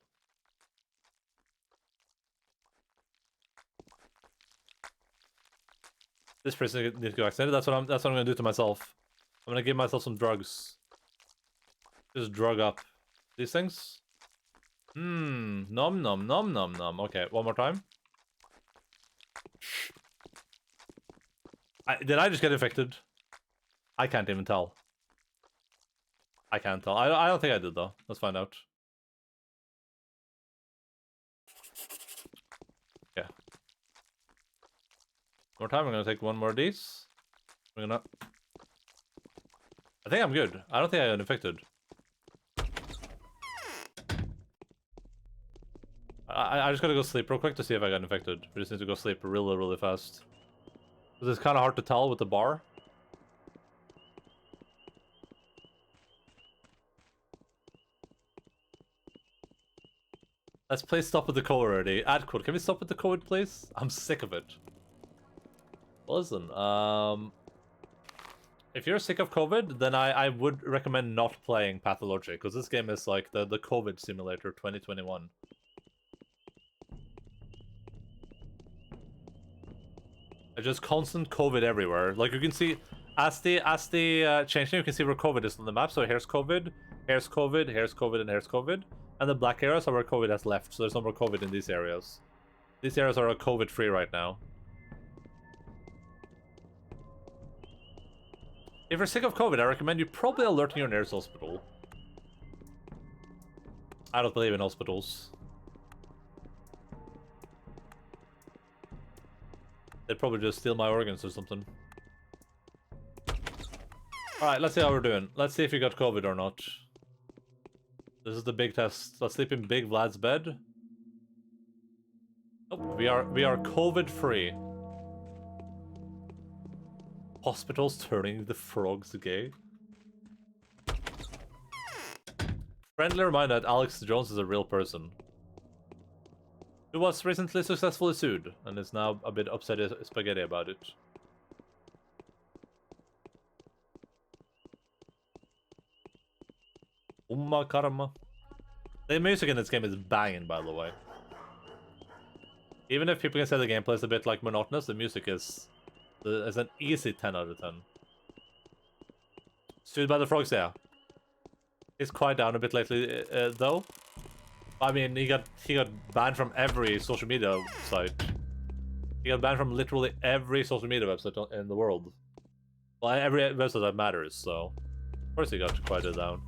This person needs to go vaccinated. That's what I'm gonna do to myself. I'm gonna give myself some drugs. Just drug up these things. Nom nom nom nom nom. Okay, one more time. Did I just get infected? I can't even tell. I can't tell. I don't think I did though. Let's find out. Okay. One more time. I'm gonna take one more of these. I'm gonna. I think I'm good. I don't think I got infected. I just gotta go sleep real quick to see if I got infected. We just need to go sleep really, really fast. Because it's kind of hard to tell with the bar. Let's play Stop with the Code already. Ad code. Can we stop with the code, please? I'm sick of it. Listen, if you're sick of COVID, then I would recommend not playing Pathologic, because this game is like the COVID simulator 2021. Just constant COVID everywhere. Like you can see, as the Changeling, you can see where COVID is on the map. So here's COVID, here's COVID, here's COVID, and here's COVID. And the black areas are where COVID has left. So there's no more COVID in these areas. These areas are COVID-free right now. If you're sick of COVID, I recommend you probably alerting your nearest hospital. I don't believe in hospitals. They'd probably just steal my organs or something. Alright, let's see how we're doing. Let's see if you got COVID or not. This is the big test. Let's sleep in Big Vlad's bed. Oh, we are COVID-free. Hospitals turning the frogs gay. Friendly reminder that Alex Jones is a real person. Who was recently successfully sued, and is now a bit upset spaghetti about it. Umma karma. The music in this game is banging, by the way. Even if people can say the gameplay is a bit like monotonous, the music is an easy 10 out of 10. Sued by the frogs, yeah. He's quiet down a bit lately, though. I mean, he got banned from every social media site. He got banned from literally every social media website in the world. Well, every website that matters, so... Of course he got quieted down.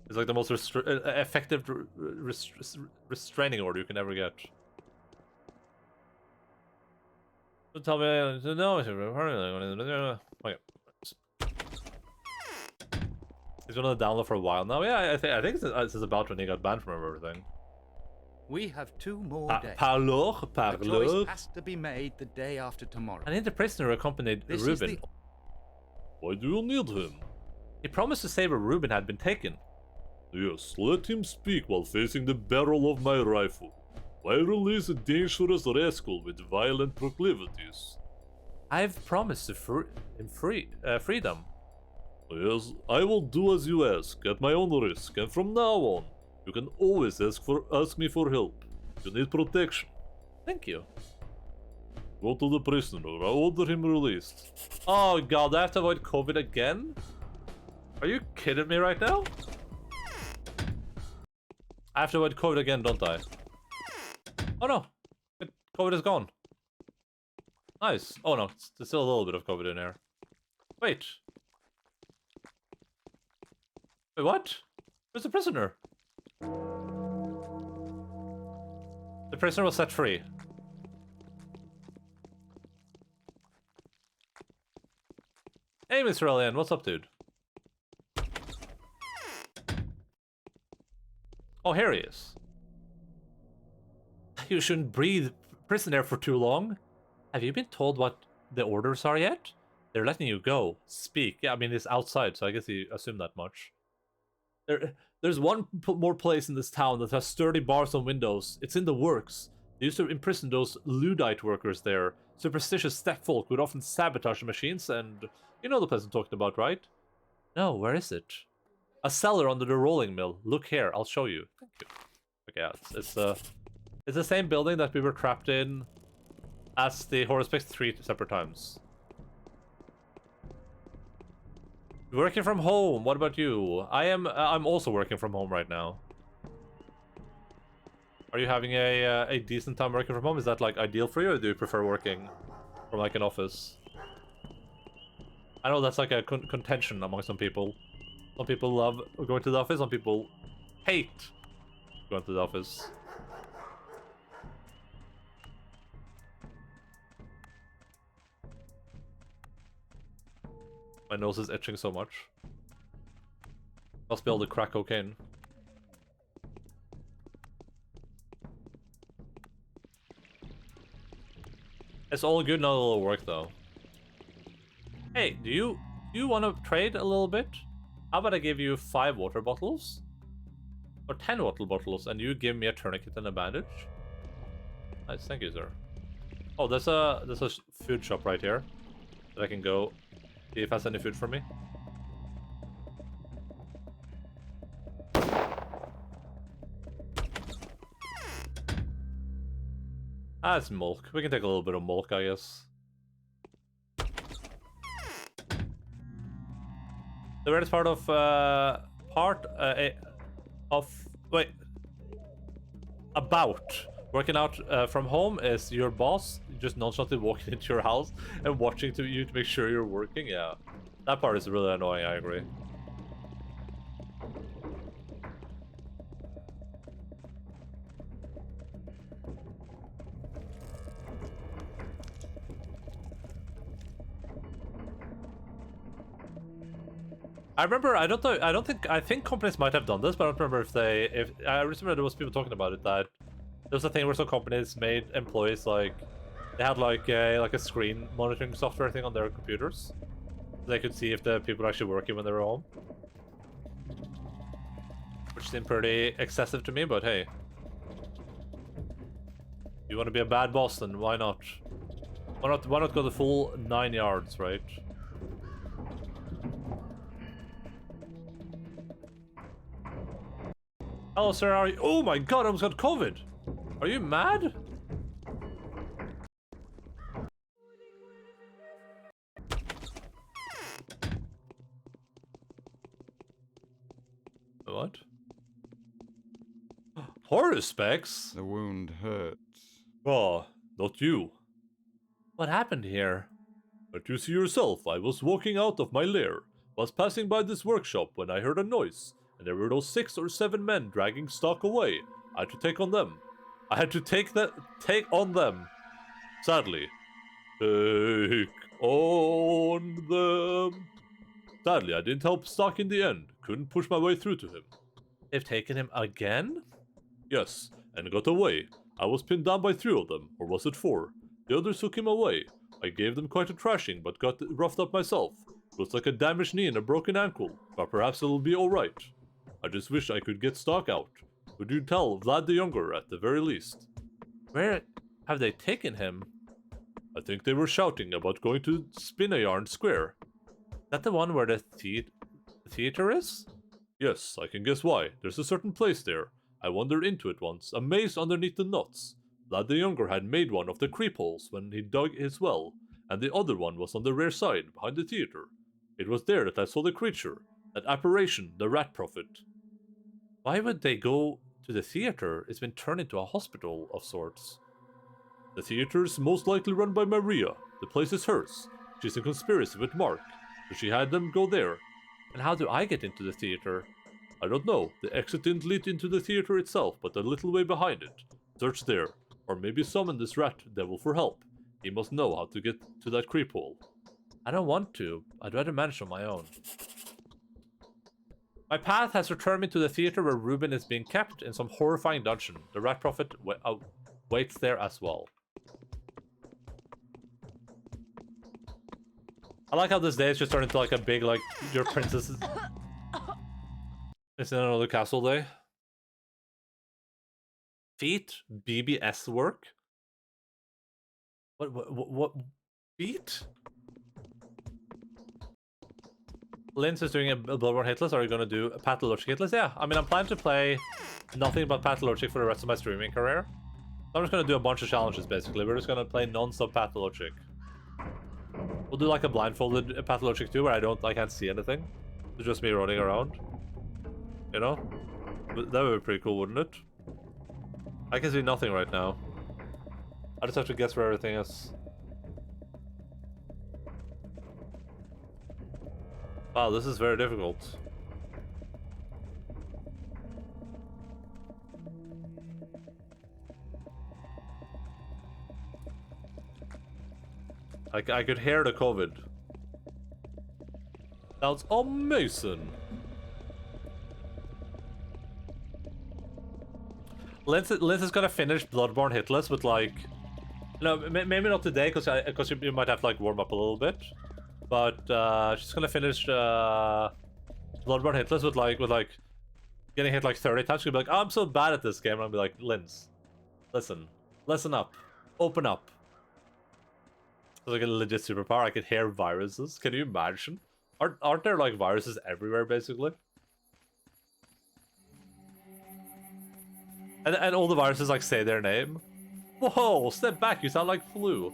It's like the most effective restraining order you can ever get. Don't tell me... No, okay. He's been on the download for a while now. Yeah, I think this is about when he got banned from everything. We have 2 more days. Parlor. The choice has to be made the day after tomorrow. And the prisoner accompanied Ruben. Why do you need him? He promised to say where Ruben had been taken. Yes, let him speak while facing the barrel of my rifle. Why release a dangerous rascal with violent proclivities? I've promised to him freedom. Yes, I will do as you ask, at my own risk, and from now on, you can always ask me for help. You need protection. Thank you. Go to the prisoner. I order him released. Oh god, I have to avoid COVID again? Are you kidding me right now? I have to avoid COVID again, don't I? Oh no, COVID is gone. Nice. Oh no, there's still a little bit of COVID in here. Wait. Wait, what? Where's the prisoner? The prisoner was set free. Hey, Mr. Alien, what's up, dude? Oh, here he is. You shouldn't breathe prison air for too long. Have you been told what the orders are yet? They're letting you go. Speak. Yeah, I mean, it's outside, so I guess you assume that much. There's one more place in this town that has sturdy bars on windows. It's in the works. They used to imprison those Luddite workers there. Superstitious stepfolk would often sabotage the machines, and you know the place I'm talking about, right? No, where is it? A cellar under the rolling mill. Look here, I'll show you. Thank you. Okay, yeah, it's the same building that we were trapped in as the Horospex 3 separate times. Working from home. What about you? I'm also working from home right now. Are you having a decent time working from home? Is that like ideal for you, or do you prefer working from like an office? I know that's like a contention among some people. Some people love going to the office. Some people hate going to the office. My nose is itching so much. Must be all the crack cocaine. It's all good, not a little work though. Hey, do you want to trade a little bit? How about I give you 5 water bottles? Or 10 water bottles, and you give me a tourniquet and a bandage? Nice, thank you, sir. Oh, there's a food shop right here that I can go see if it has any food for me. Ah, it's milk. We can take a little bit of milk, I guess. The weirdest part of about working out from home is your boss just nonchalantly walking into your house and watching you to make sure you're working. Yeah, that part is really annoying. I agree. I remember, I think companies might have done this, but I don't remember if I remember there was people talking about it, that there was a thing where some companies made employees like, they had like a screen monitoring software thing on their computers. So they could see if the people are actually working when they were home. Which seemed pretty excessive to me, but hey. You want to be a bad boss, then why not? Why not go the full 9 yards, right? Hello, sir, are you— oh my god, I almost got COVID! Are you mad? What? Horror specs? The wound hurts. Ah, not you. What happened here? But you see yourself, I was walking out of my lair, was passing by this workshop when I heard a noise, and there were those 6 or 7 men dragging stock away. I had to take on them. I had to take on them. Sadly. Take on them. Sadly, I didn't help Stock in the end. Couldn't push my way through to him. They've taken him again? Yes, and got away. I was pinned down by 3 of them, or was it 4? The others took him away. I gave them quite a thrashing, but got roughed up myself. Looks like a damaged knee and a broken ankle, but perhaps it'll be alright. I just wish I could get Stock out. Would you tell Vlad the Younger at the very least? Where have they taken him? I think they were shouting about going to Spinayarn Square. Is that the one where the theater is? Yes, I can guess why. There's a certain place there. I wandered into it once, a maze underneath the nuts. Vlad the Younger had made one of the creep holes when he dug his well, and the other one was on the rear side, behind the theater. It was there that I saw the creature, that apparition, the rat prophet. Why would they go to the theater? It's been turned into a hospital of sorts. The theater's most likely run by Maria. The place is hers. She's in conspiracy with Mark, so she had them go there. And how do I get into the theater? I don't know. The exit didn't lead into the theater itself, but a little way behind it. Search there. Or maybe summon this rat devil for help. He must know how to get to that creep hole. I don't want to. I'd rather manage on my own. My path has returned me to the theater where Ruben is being kept in some horrifying dungeon. The rat prophet waits there as well. I like how this day has just turned into like a big, like, your princess is in another castle day. Feet? BBS work? What? Feet? Linz is doing a Bloodborne hitlist. Are you going to do a Pathologic hitlist? Yeah, I mean, I'm planning to play nothing but Pathologic for the rest of my streaming career. I'm just gonna do a bunch of challenges, basically. We're just gonna play non-stop Pathologic. We'll do like a blindfolded Pathologic too, where I can't see anything. It's just me running around. You know? That would be pretty cool, wouldn't it? I can see nothing right now. I just have to guess where everything is. Wow, this is very difficult. I could hear the COVID. Sounds amazing. Linz is gonna finish Bloodborne hitless with like, no, maybe not today because you might have to like warm up a little bit, but she's gonna finish Bloodborne hitless with like getting hit like 30 times. She'll be like, oh, I'm so bad at this game. And I'll be like, Linz, listen up, open up. It's like a legit superpower. I could hear viruses. Can you imagine? Aren't there like viruses everywhere basically? And all the viruses like say their name. Whoa, step back, you sound like flu.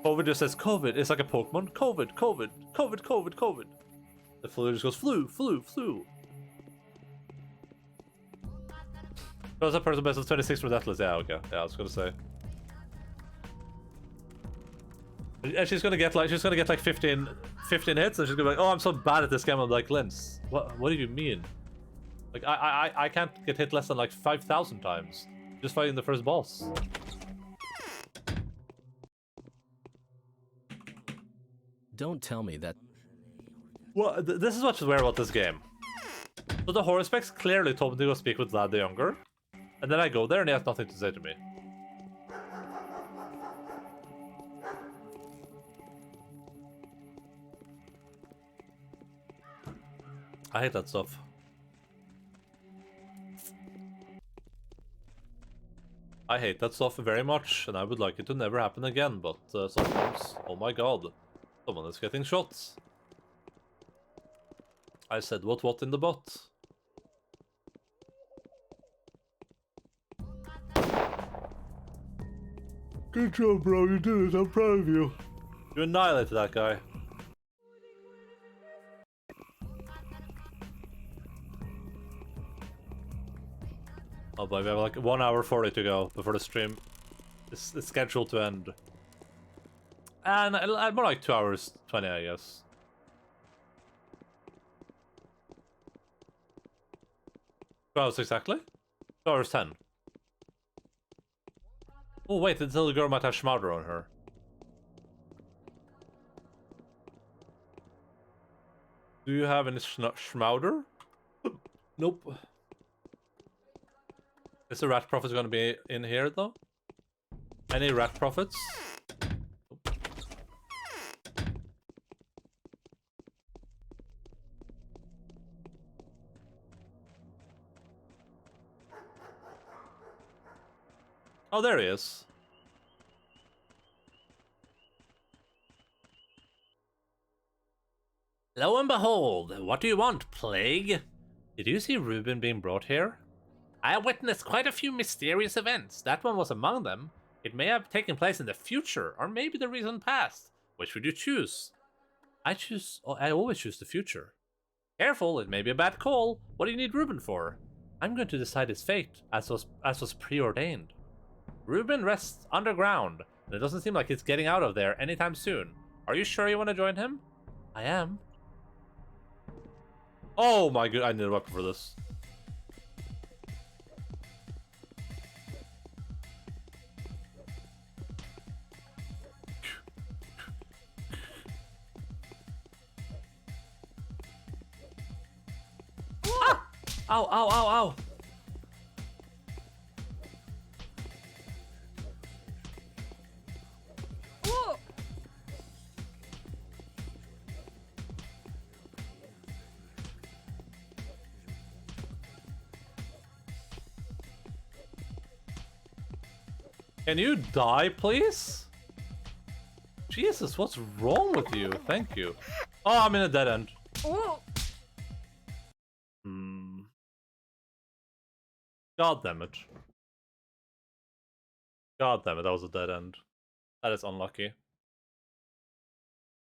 COVID just says COVID. It's like a Pokemon. COVID, COVID, COVID, COVID, COVID. The flu just goes flu, flu, flu. That was a person best of 26 for Deathless. Yeah, okay. Yeah, I was gonna say. And she's gonna get like 15 hits, and she's gonna be like, oh, I'm so bad at this game. I'm like, Linz, what do you mean? Like I can't get hit less than like 5,000 times just fighting the first boss. Don't tell me that. Well, this is what's weird about this game. So the horror specs clearly told me to go speak with Vlad the Younger, and then I go there and he has nothing to say to me. I hate that stuff. I hate that stuff very much, and I would like it to never happen again, but sometimes, oh my god, someone is getting shot. I said what in the butt? Good job, bro, you did it, I'm proud of you. You annihilated that guy. Oh boy, we have like 1 hour 40 to go before the stream is scheduled to end. And more like 2 hours 20, I guess. 2 hours exactly? 2 hours 10. Oh wait, until the girl might have Schmauder on her. Do you have any Schmauder? Nope. Is the rat prophet gonna be in here though? Any rat prophets? Oh, there he is. Lo and behold, what do you want, plague? Did you see Reuben being brought here? I witnessed quite a few mysterious events. That one was among them. It may have taken place in the future, or maybe the recent past. Which would you choose? I always choose the future. Careful, it may be a bad call. What do you need Reuben for? I'm going to decide his fate, as was preordained. Reuben rests underground, and it doesn't seem like he's getting out of there anytime soon. Are you sure you want to join him? I am. Oh my god, I need a weapon for this. Ah! Ow, ow, ow, ow! Can you die, please? Jesus, what's wrong with you? Thank you. Oh, I'm in a dead end. God damn it. God damn it, that was a dead end. That is unlucky.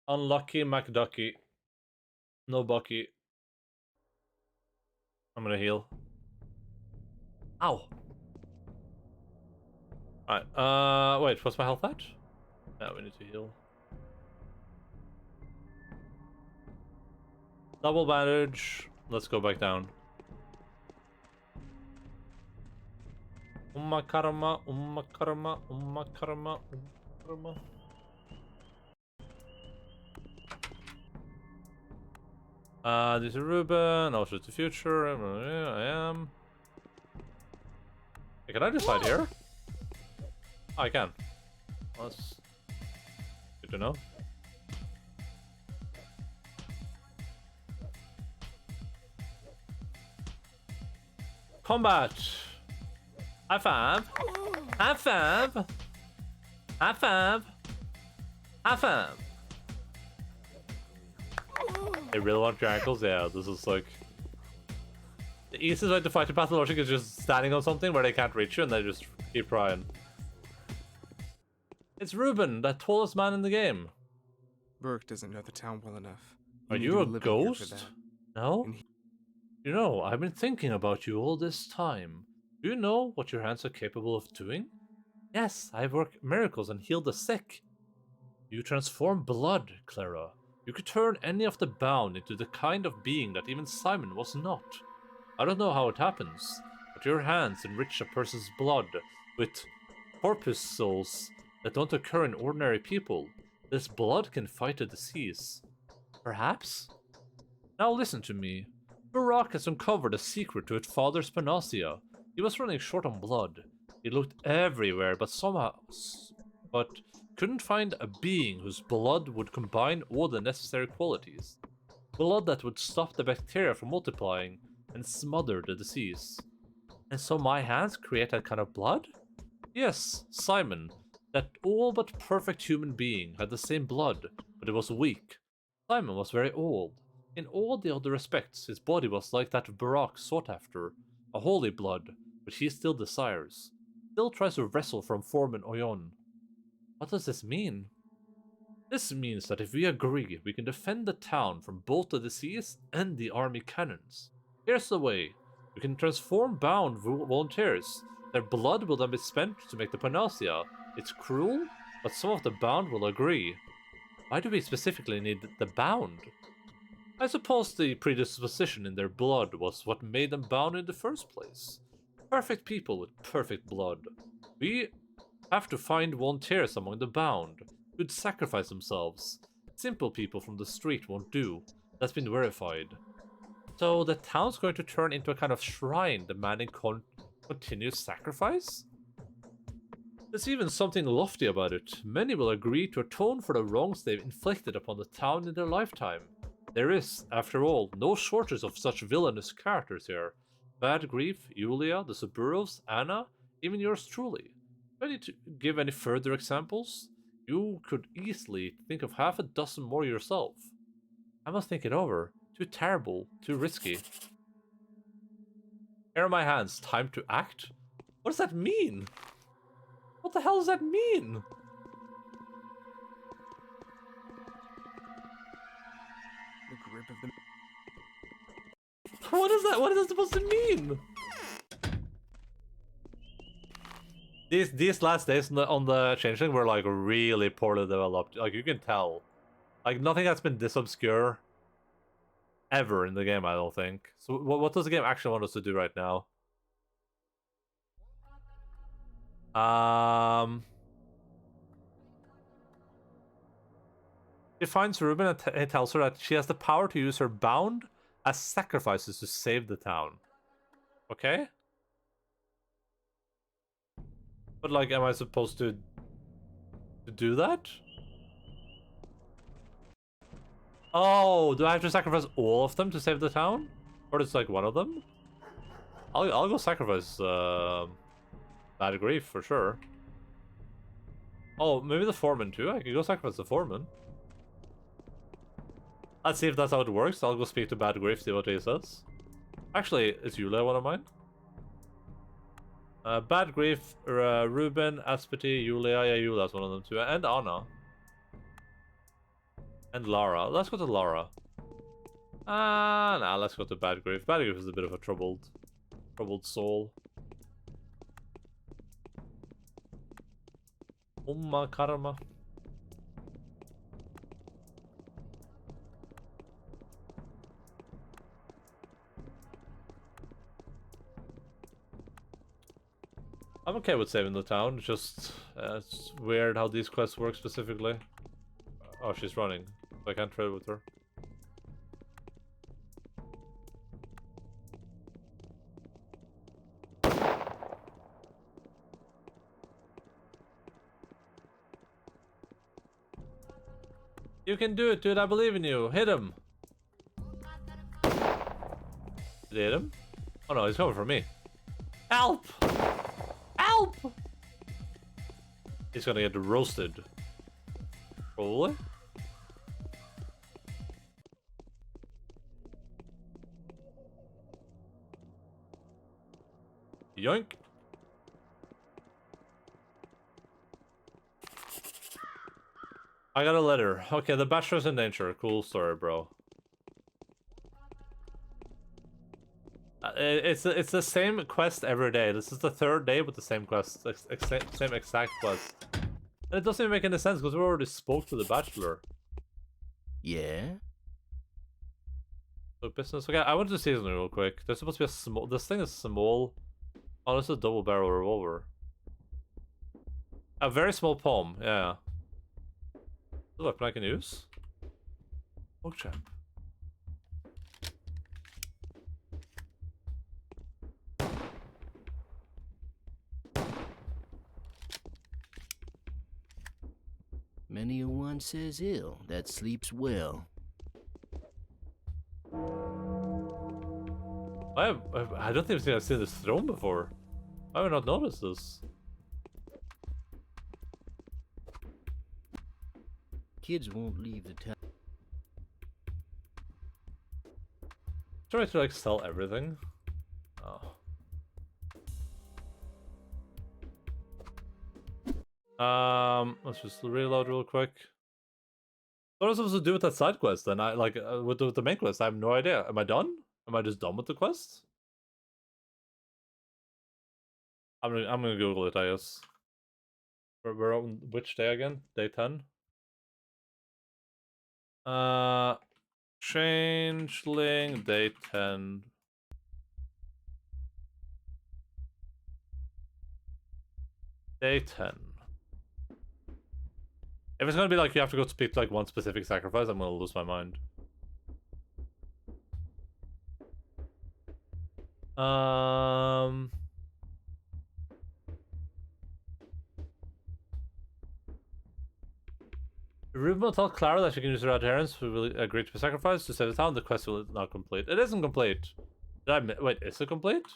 Unlucky McDucky. No Bucky. I'm gonna heal. Ow! Alright, wait, what's my health at? Yeah, we need to heal. Double bandage. Let's go back down. Umma karma, umma karma, umma karma, umma karma. This is Ruben. I'll shoot the future. I am. Hey, can I just hide here? Oh, I can. Well, that's good to know. Combat! High five! High five! High five! High five! They really want your ankles? Yeah, this is like... The easiest way to fight a Pathologic is just standing on something where they can't reach you and they just keep trying. It's Ruben, the tallest man in the game. Burke doesn't know the town well enough. Are you a ghost? No? You know, I've been thinking about you all this time. Do you know what your hands are capable of doing? Yes, I've worked miracles and healed the sick. You transform blood, Clara. You could turn any of the bound into the kind of being that even Simon was not. I don't know how it happens, but your hands enrich a person's blood with corpuscles that don't occur in ordinary people. This blood can fight a disease. Perhaps? Now listen to me. Barak has uncovered a secret to its father's panacea. He was running short on blood. He looked everywhere, but couldn't find a being whose blood would combine all the necessary qualities. Blood that would stop the bacteria from multiplying and smother the disease. And so my hands create that kind of blood? Yes, Simon, that all but perfect human being, had the same blood, but it was weak. Simon was very old. In all the other respects, his body was like that of Barak sought after, a holy blood, which he still desires. Still tries to wrestle from Foreman Oyon. What does this mean? This means that if we agree, we can defend the town from both the disease and the army cannons. Here's the way. We can transform bound volunteers. Their blood will then be spent to make the panacea. It's cruel, but some of the bound will agree. Why do we specifically need the bound? I suppose the predisposition in their blood was what made them bound in the first place. Perfect people with perfect blood. We have to find volunteers among the bound, who'd sacrifice themselves. Simple people from the street won't do. That's been verified. So the town's going to turn into a kind of shrine demanding continuous sacrifice? There's even something lofty about it. Many will agree to atone for the wrongs they've inflicted upon the town in their lifetime. There is, after all, no shortage of such villainous characters here. Bad Grief, Yulia, the Suburovs, Anna, even yours truly. Ready to give any further examples? You could easily think of half a dozen more yourself. I must think it over. Too terrible, too risky. Here are my hands. Time to act? What does that mean? What the hell does that mean? The grip of the... What is that? What is that supposed to mean? These last days on the Changeling were like really poorly developed. Like you can tell. Like nothing has been this obscure ever in the game, I don't think. So what does the game actually want us to do right now? She finds Ruben and he tells her that she has the power to use her bound as sacrifices to save the town. Okay? But like, am I supposed to do that? Oh, do I have to sacrifice all of them to save the town? Or just like one of them? I'll go sacrifice Bad Grief for sure. Oh, maybe the foreman too? I could go sacrifice the foreman. Let's see if that's how it works. I'll go speak to Bad Grief, see what he says. Actually, is Yulia one of mine? Bad Grief, Ruben, Aspeti, Yulia. Yeah, Yulia's one of them too. And Anna. And Lara. Let's go to Lara. Nah, let's go to Bad Grief. Bad Grief is a bit of a troubled soul. Umma karma. I'm okay with saving the town, just it's weird how these quests work specifically. Oh, she's running. I can't trade with her. You can do it, dude. I believe in you. Hit him. Did he hit him? Oh no, he's coming for me. Help! Help! He's gonna get roasted. Probably. Yoink. I got a letter. Okay, the bachelor's in danger. Cool story, bro. It's the same quest every day. This is the third day with the same quest, same exact quest. And it doesn't even make any sense because we already spoke to the bachelor. Yeah? So business. Okay, I went to see something real quick. There's supposed to be a small. This thing is small. Oh, this is a double barrel revolver. A very small palm. Yeah. A weapon I can use. Oak trap. Many a one says ill that sleeps well. I don't even think I've seen this throne before. I have not noticed this. Kids won't leave the town. Try to like sell everything. Oh. Let's just reload real quick. What am I supposed to do with that side quest then? I like with the main quest. I have no idea. Am I done? Am I just done with the quest? I'm gonna Google it, I guess. We're on which day again? Day 10. Changeling day 10. Day 10. If it's gonna be like you have to go speak to like one specific sacrifice, I'm gonna lose my mind. Ruben will tell Clara that she can use her adherents who will agree to be sacrificed to save the town. The quest will not complete. It isn't complete. Wait, is it complete?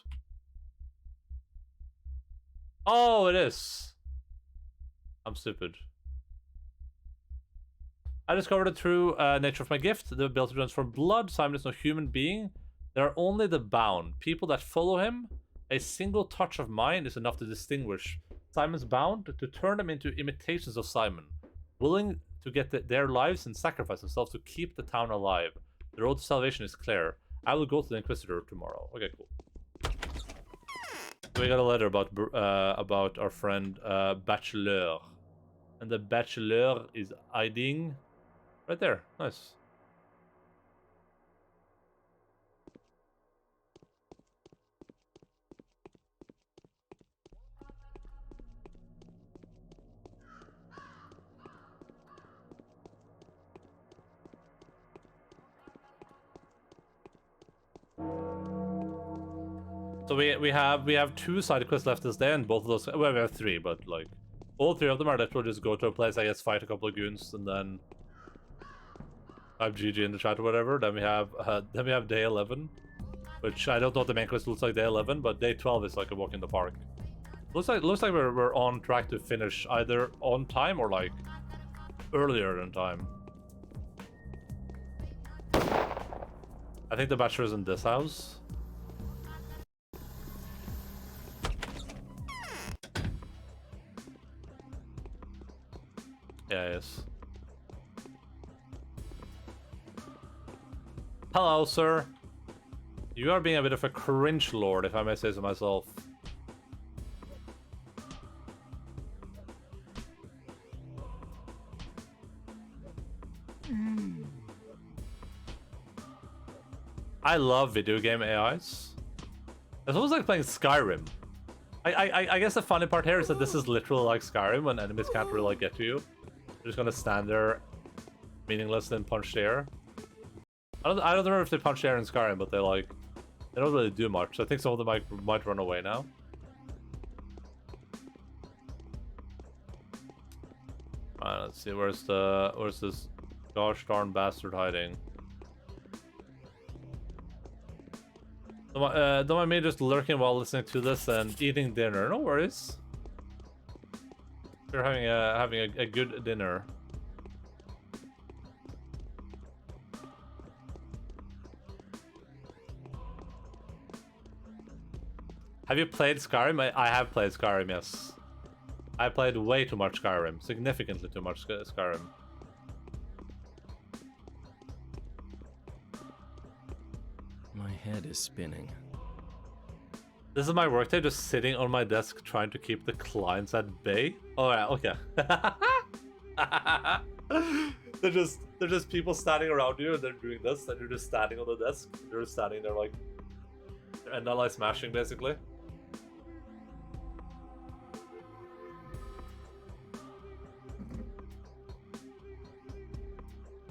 Oh, it is. I'm stupid. I discovered the true nature of my gift. The ability to transform blood. Simon is no human being. There are only the bound. People that follow him. A single touch of mine is enough to distinguish Simon's bound, to turn them into imitations of Simon, willing to get their lives and sacrifice themselves to keep the town alive. The road to salvation is clear. I will go to the Inquisitor tomorrow. Okay, cool. So we got a letter about our friend Bachelor. And the Bachelor is hiding right there. Nice. So we have 2 side quests left this day, and both of those, well, we have 3, but like all 3 of them are that we'll just go to a place, I guess, fight a couple of goons, and then have GG in the chat or whatever. Then we have day 11, which I don't know what the main quest looks like day 11, but day 12 is like a walk in the park. Looks like we're on track to finish either on time or like earlier than time. I think the Bachelor's in this house. Yeah, yes. Hello, sir. You are being a bit of a cringe lord, if I may say so myself. I love video game AIs. It's almost like playing Skyrim. I guess the funny part here is that this is literally like Skyrim when enemies can't really like, get to you. They're just gonna stand there, meaningless, and punch the air. I don't know if they punch the air in Skyrim, but they don't really do much. I think some of them might run away now. Let's see, where's this gosh darn bastard hiding? Don't mind me just lurking while listening to this and eating dinner. No worries. We're having a good dinner. Have you played Skyrim? I have played Skyrim, yes. I played way too much Skyrim. Significantly too much Skyrim. My head is spinning. This is my workday, just sitting on my desk trying to keep the clients at bay. Oh yeah, okay. they're just people standing around you and they're doing this, and you're just standing on the desk. They're just standing there like Endaline smashing basically.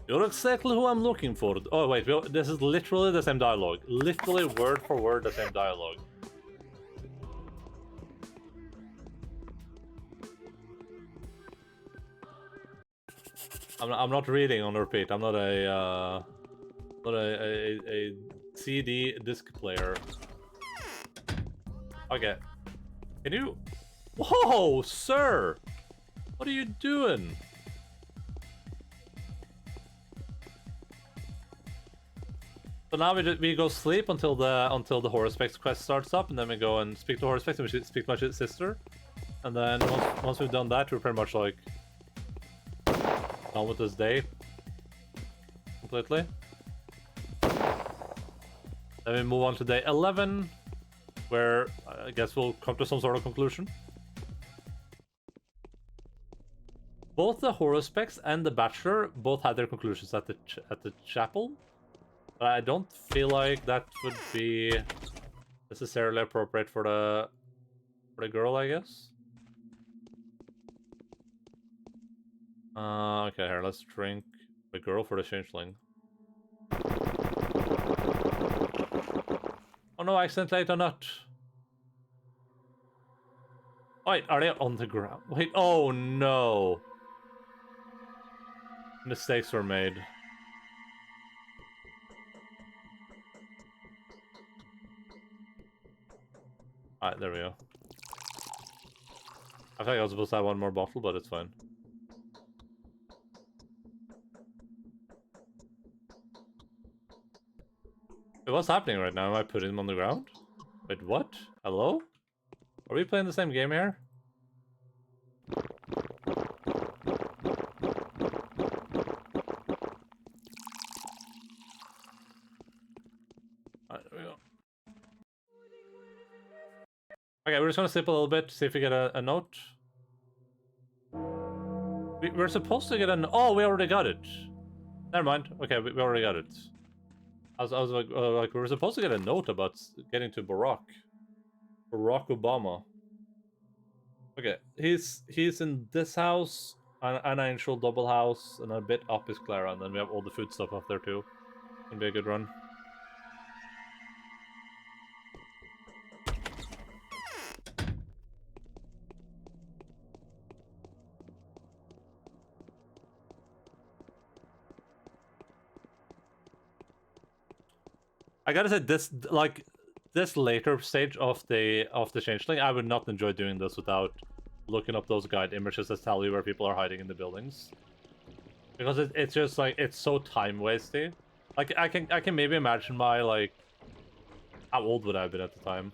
You're exactly who I'm looking for. Oh wait, this is literally the same dialogue. Literally word for word the same dialogue. I'm not reading on repeat. I'm not a CD disc player. Okay. Can you? Whoa, sir! What are you doing? So now we go sleep until the Horospex quest starts up, and then we go and speak to Horospex, and we speak to my sister, and then once we've done that, we're pretty much like done with this day completely. Then we move on to day 11, where I guess we'll come to some sort of conclusion. Both the Horospex and the Bachelor both had their conclusions at the chapel. But I don't feel like that would be necessarily appropriate for the girl, I guess. Okay, here, let's drink the girl for the Changeling. Oh no, I accidentally ate a nut. Wait, are they on the ground? Wait, oh no. Mistakes were made. Alright, there we go. I think I was supposed to have one more bottle, but it's fine. Wait, what's happening right now? Am I putting him on the ground? Wait, what? Hello? Are we playing the same game here? Alright, there we go. Okay, we're just gonna sleep a little bit, see if we get a note. We're supposed to get an... Oh, we already got it. Never mind. Okay, we already got it. I was like, we were supposed to get a note about getting to Barack Obama. Okay, he's in this house, an angel double house, and a bit up is Clara, and then we have all the food stuff up there too. Gonna be a good run. I gotta say, this later stage of the Changeling, I would not enjoy doing this without looking up those guide images that tell you where people are hiding in the buildings, because it's just like it's so time wasty. Like I can maybe imagine my how old would I have been at the time?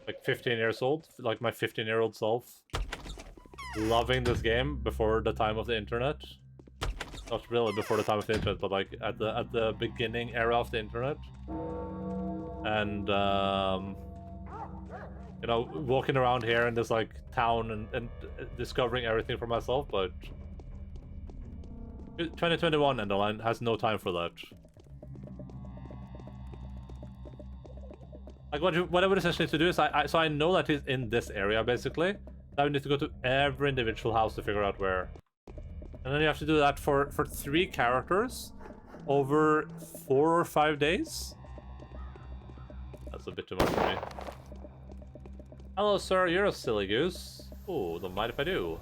Like 15 years old, like my 15-year-old self, loving this game before the time of the internet. Not really before the time of the internet, but like at the beginning era of the internet. And you know, walking around here in this like town and discovering everything for myself, but 2021 Endaline has no time for that. Like what I would essentially need to do is so I know that he's in this area basically. I would need to go to every individual house to figure out where. And then you have to do that for 3 characters over 4 or 5 days. That's a bit too much for me. Hello, sir. You're a silly goose. Oh, don't mind if I do.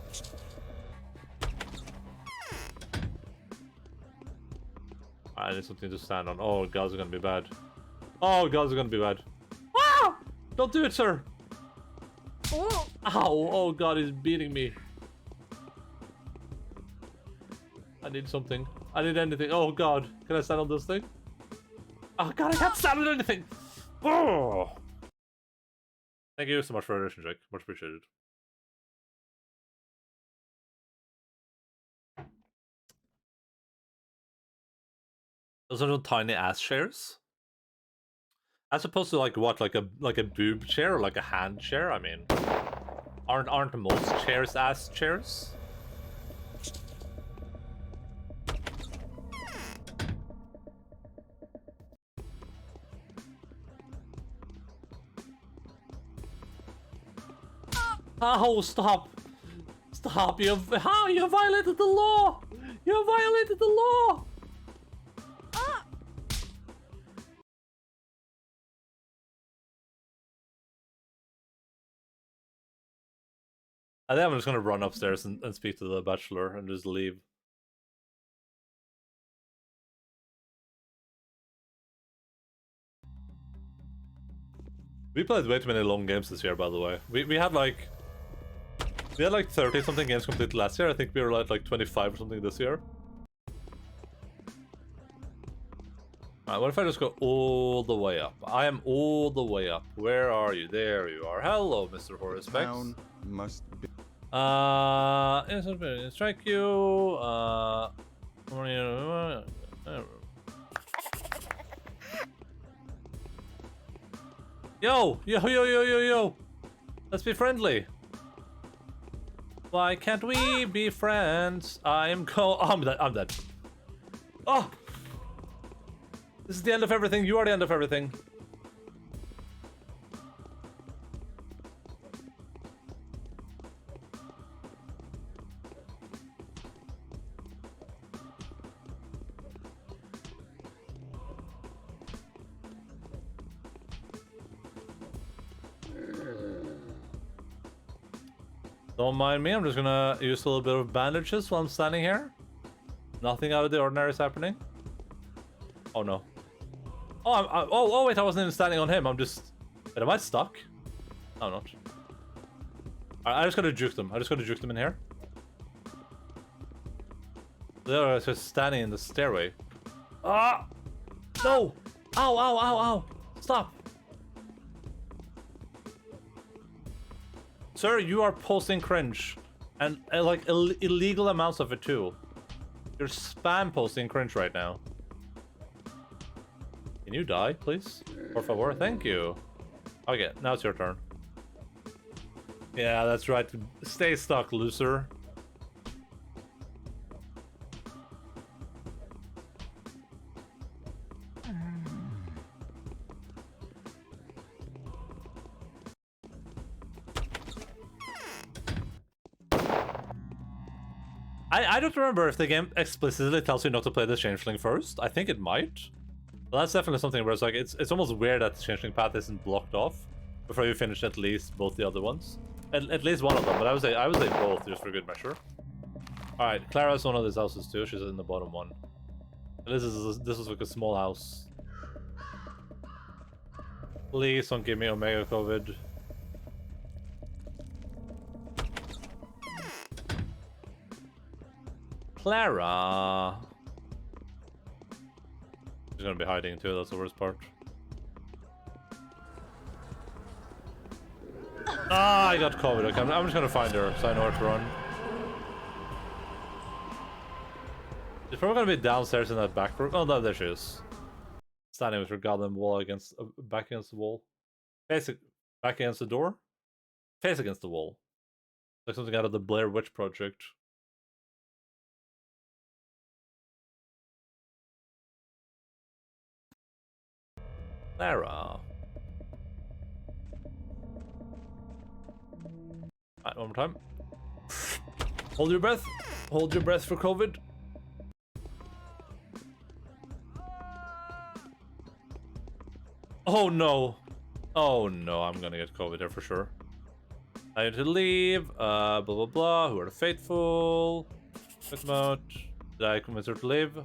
I need something to stand on. Oh, guys are gonna be bad. Oh, guys are gonna be bad. Ah! Don't do it, sir. Oh! Ow! Oh God, he's beating me. I need something. I need anything. Oh God, can I stand on this thing? Oh God, I can't stand on anything. Oh! Thank you so much for the addition, Jake. Much appreciated. Those are no tiny ass chairs. As opposed to like what, like a boob chair or like a hand chair. I mean, aren't most chairs ass chairs? Oh, stop! Stop! You violated the law! You violated the law! I think I'm just gonna run upstairs and speak to the bachelor and just leave. We played way too many long games this year, by the way. We had like 30 something games completed last year. I think we were at like 25 or something this year. Alright, what if I just go all the way up? I am all the way up. Where are you? There you are. Hello, Mr. Horace Bex. Town must be. Strike you. Yo. Let's be friendly. Why can't we be friends? I'm dead. Oh! This is the end of everything. You are the end of everything. Don't mind me, I'm just gonna use a little bit of bandages while I'm standing here. Nothing out of the ordinary is happening. Oh no. Oh, wait, I wasn't even standing on him, I'm just... Wait, am I stuck? No, I'm not. Alright, I just gotta juke them. In here. They're just standing in the stairway. Ah! No! Ow! Stop! Sir, you are posting cringe. And like illegal amounts of it too. You're spam posting cringe right now. Can you die, please? Por favor, thank you. Okay, now it's your turn. Yeah, that's right. Stay stuck, loser. I don't remember if the game explicitly tells you not to play the Changeling first. I think it might. But that's definitely something where it's like, it's almost weird that the Changeling path isn't blocked off before you finish at least both the other ones. At least one of them, but I would say both just for good measure. Alright, Clara's one of these houses too. She's in the bottom one. This is like a small house. Please don't give me Omega COVID. Clara! She's gonna be hiding too, that's the worst part. Ah, I got COVID. Okay, I'm just gonna find her so I know where to run. She's probably gonna be downstairs in that back room. Oh, no, there she is. Standing with her goddamn wall against, back against the wall. Back against the door? Face against the wall. Like something out of the Blair Witch Project. Clara. Alright, one more time. Hold your breath. Hold your breath for COVID. Oh no. Oh no, I'm gonna get COVID here for sure. I need to leave. Blah blah blah. Who are the faithful? Quit mode. Did I convince her to leave?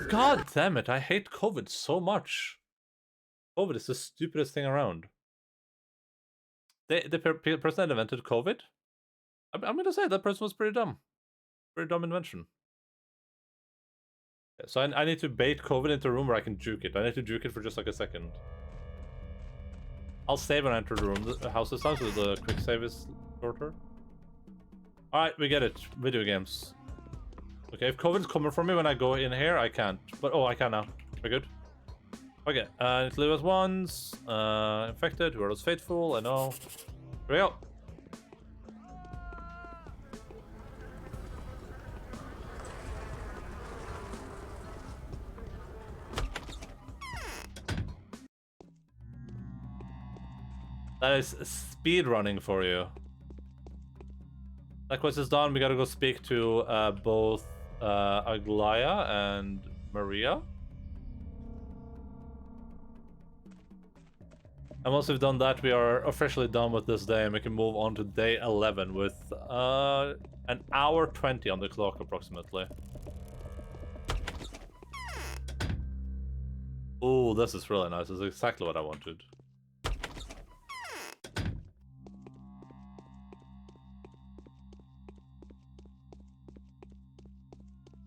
God damn it, I hate COVID so much. COVID is the stupidest thing around. The person that invented COVID, I'm gonna say that person was pretty dumb. Pretty dumb invention. Yeah, so I need to bait COVID into a room where I can juke it. I need to juke it for just like a second. I'll save when I enter the room. The house this time, so the quick save is shorter. Alright, we get it. Video games. Okay, if COVID's coming for me when I go in here, I can't. But, oh, I can now. We're good. Okay, need to leave us once. Infected, who are those faithful? I know. Here we go. That is speed running for you. That quest is done. We gotta go speak to both Aglaya and Maria. And once we've done that, we are officially done with this day, and we can move on to day 11 with an hour 20 on the clock approximately. Ooh, this is really nice. This is exactly what I wanted.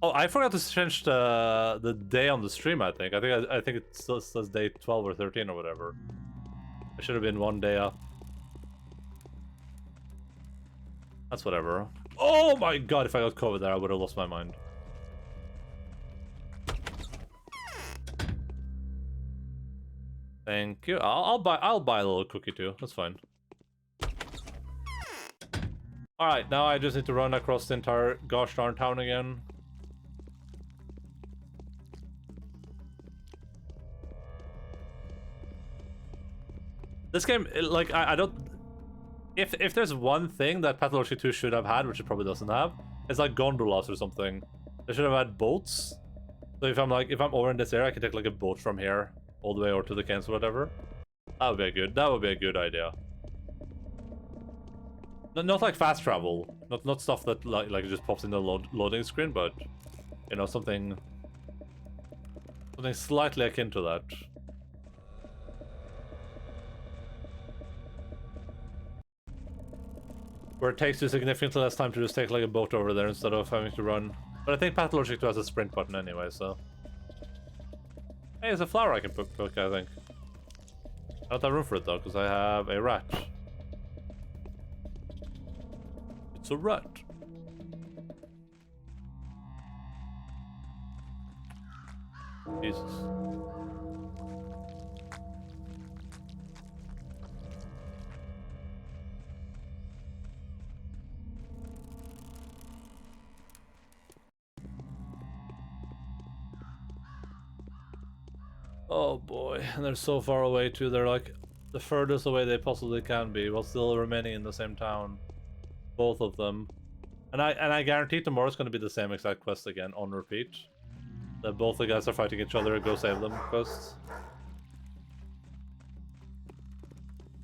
Oh, I forgot to change the day on the stream. I think it still says day 12 or 13 or whatever. I should have been one day up. That's whatever. Oh my god! If I got COVID there, I would have lost my mind. Thank you. I'll buy a little cookie too. That's fine. All right, now I just need to run across the entire gosh darn town again. This game, like, I don't... If there's one thing that Pathologic 2 should have had, which it probably doesn't have, it's like gondolas or something. They should have had boats. So if I'm over in this area, I can take like a boat from here all the way over to the camps or whatever. That would be a good idea. Not like fast travel. Not stuff that like it just pops in the loading screen, but you know, something slightly akin to that. Where it takes you significantly less time to just take like a boat over there instead of having to run. But I think Pathologic 2 has a sprint button anyway, so... Hey, there's a flower I can pick, I think. I don't have room for it though, because I have a rat. It's a rat. Jesus. Oh boy, and they're so far away too. They're like the furthest away they possibly can be, while still remaining in the same town. Both of them. And I guarantee tomorrow's gonna be the same exact quest again, on repeat. That both the guys are fighting each other, go save them quest.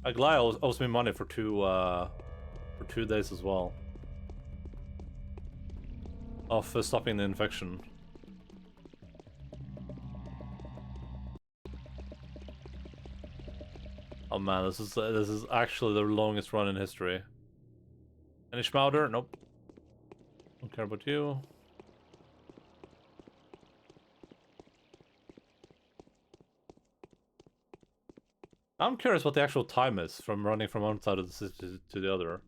Aglaya owes me money for 2 days as well. Of stopping the infection. Oh man, this is actually the longest run in history. Any Schmauder? Nope. Don't care about you. I'm curious what the actual time is from running from one side of the city to the other.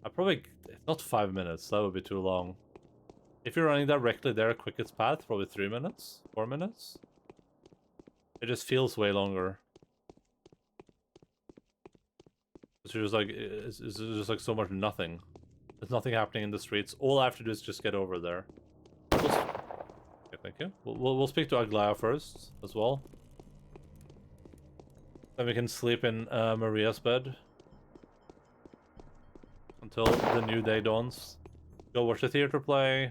I Probably not 5 minutes. That would be too long. If you're running directly there, quickest path, probably 3 minutes, 4 minutes. It just feels way longer. It's just like it's just like so much nothing. There's nothing happening in the streets. All I have to do is just get over there. Okay, thank you. We'll speak to Aglaya first as well. Then we can sleep in Maria's bed until the new day dawns. Go watch the theater play.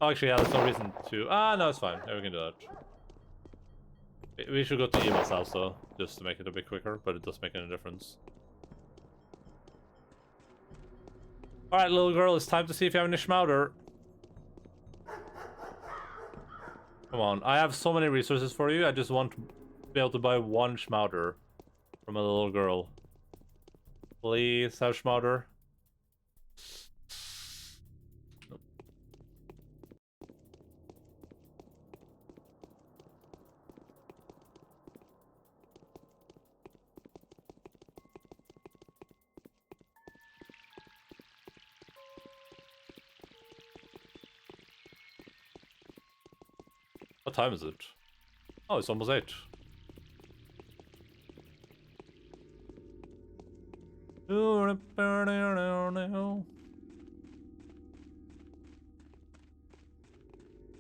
Oh, actually, yeah, there's no reason to. Ah, no, it's fine. Yeah, we can do that. We should go to Eva's house though, just to make it a bit quicker, but it doesn't make any difference. Alright, little girl, it's time to see if you have any schmouder. Come on, I have so many resources for you, I just want to be able to buy one schmouder from a little girl. Please have schmouder. Nope. What time is it? Oh, it's almost 8.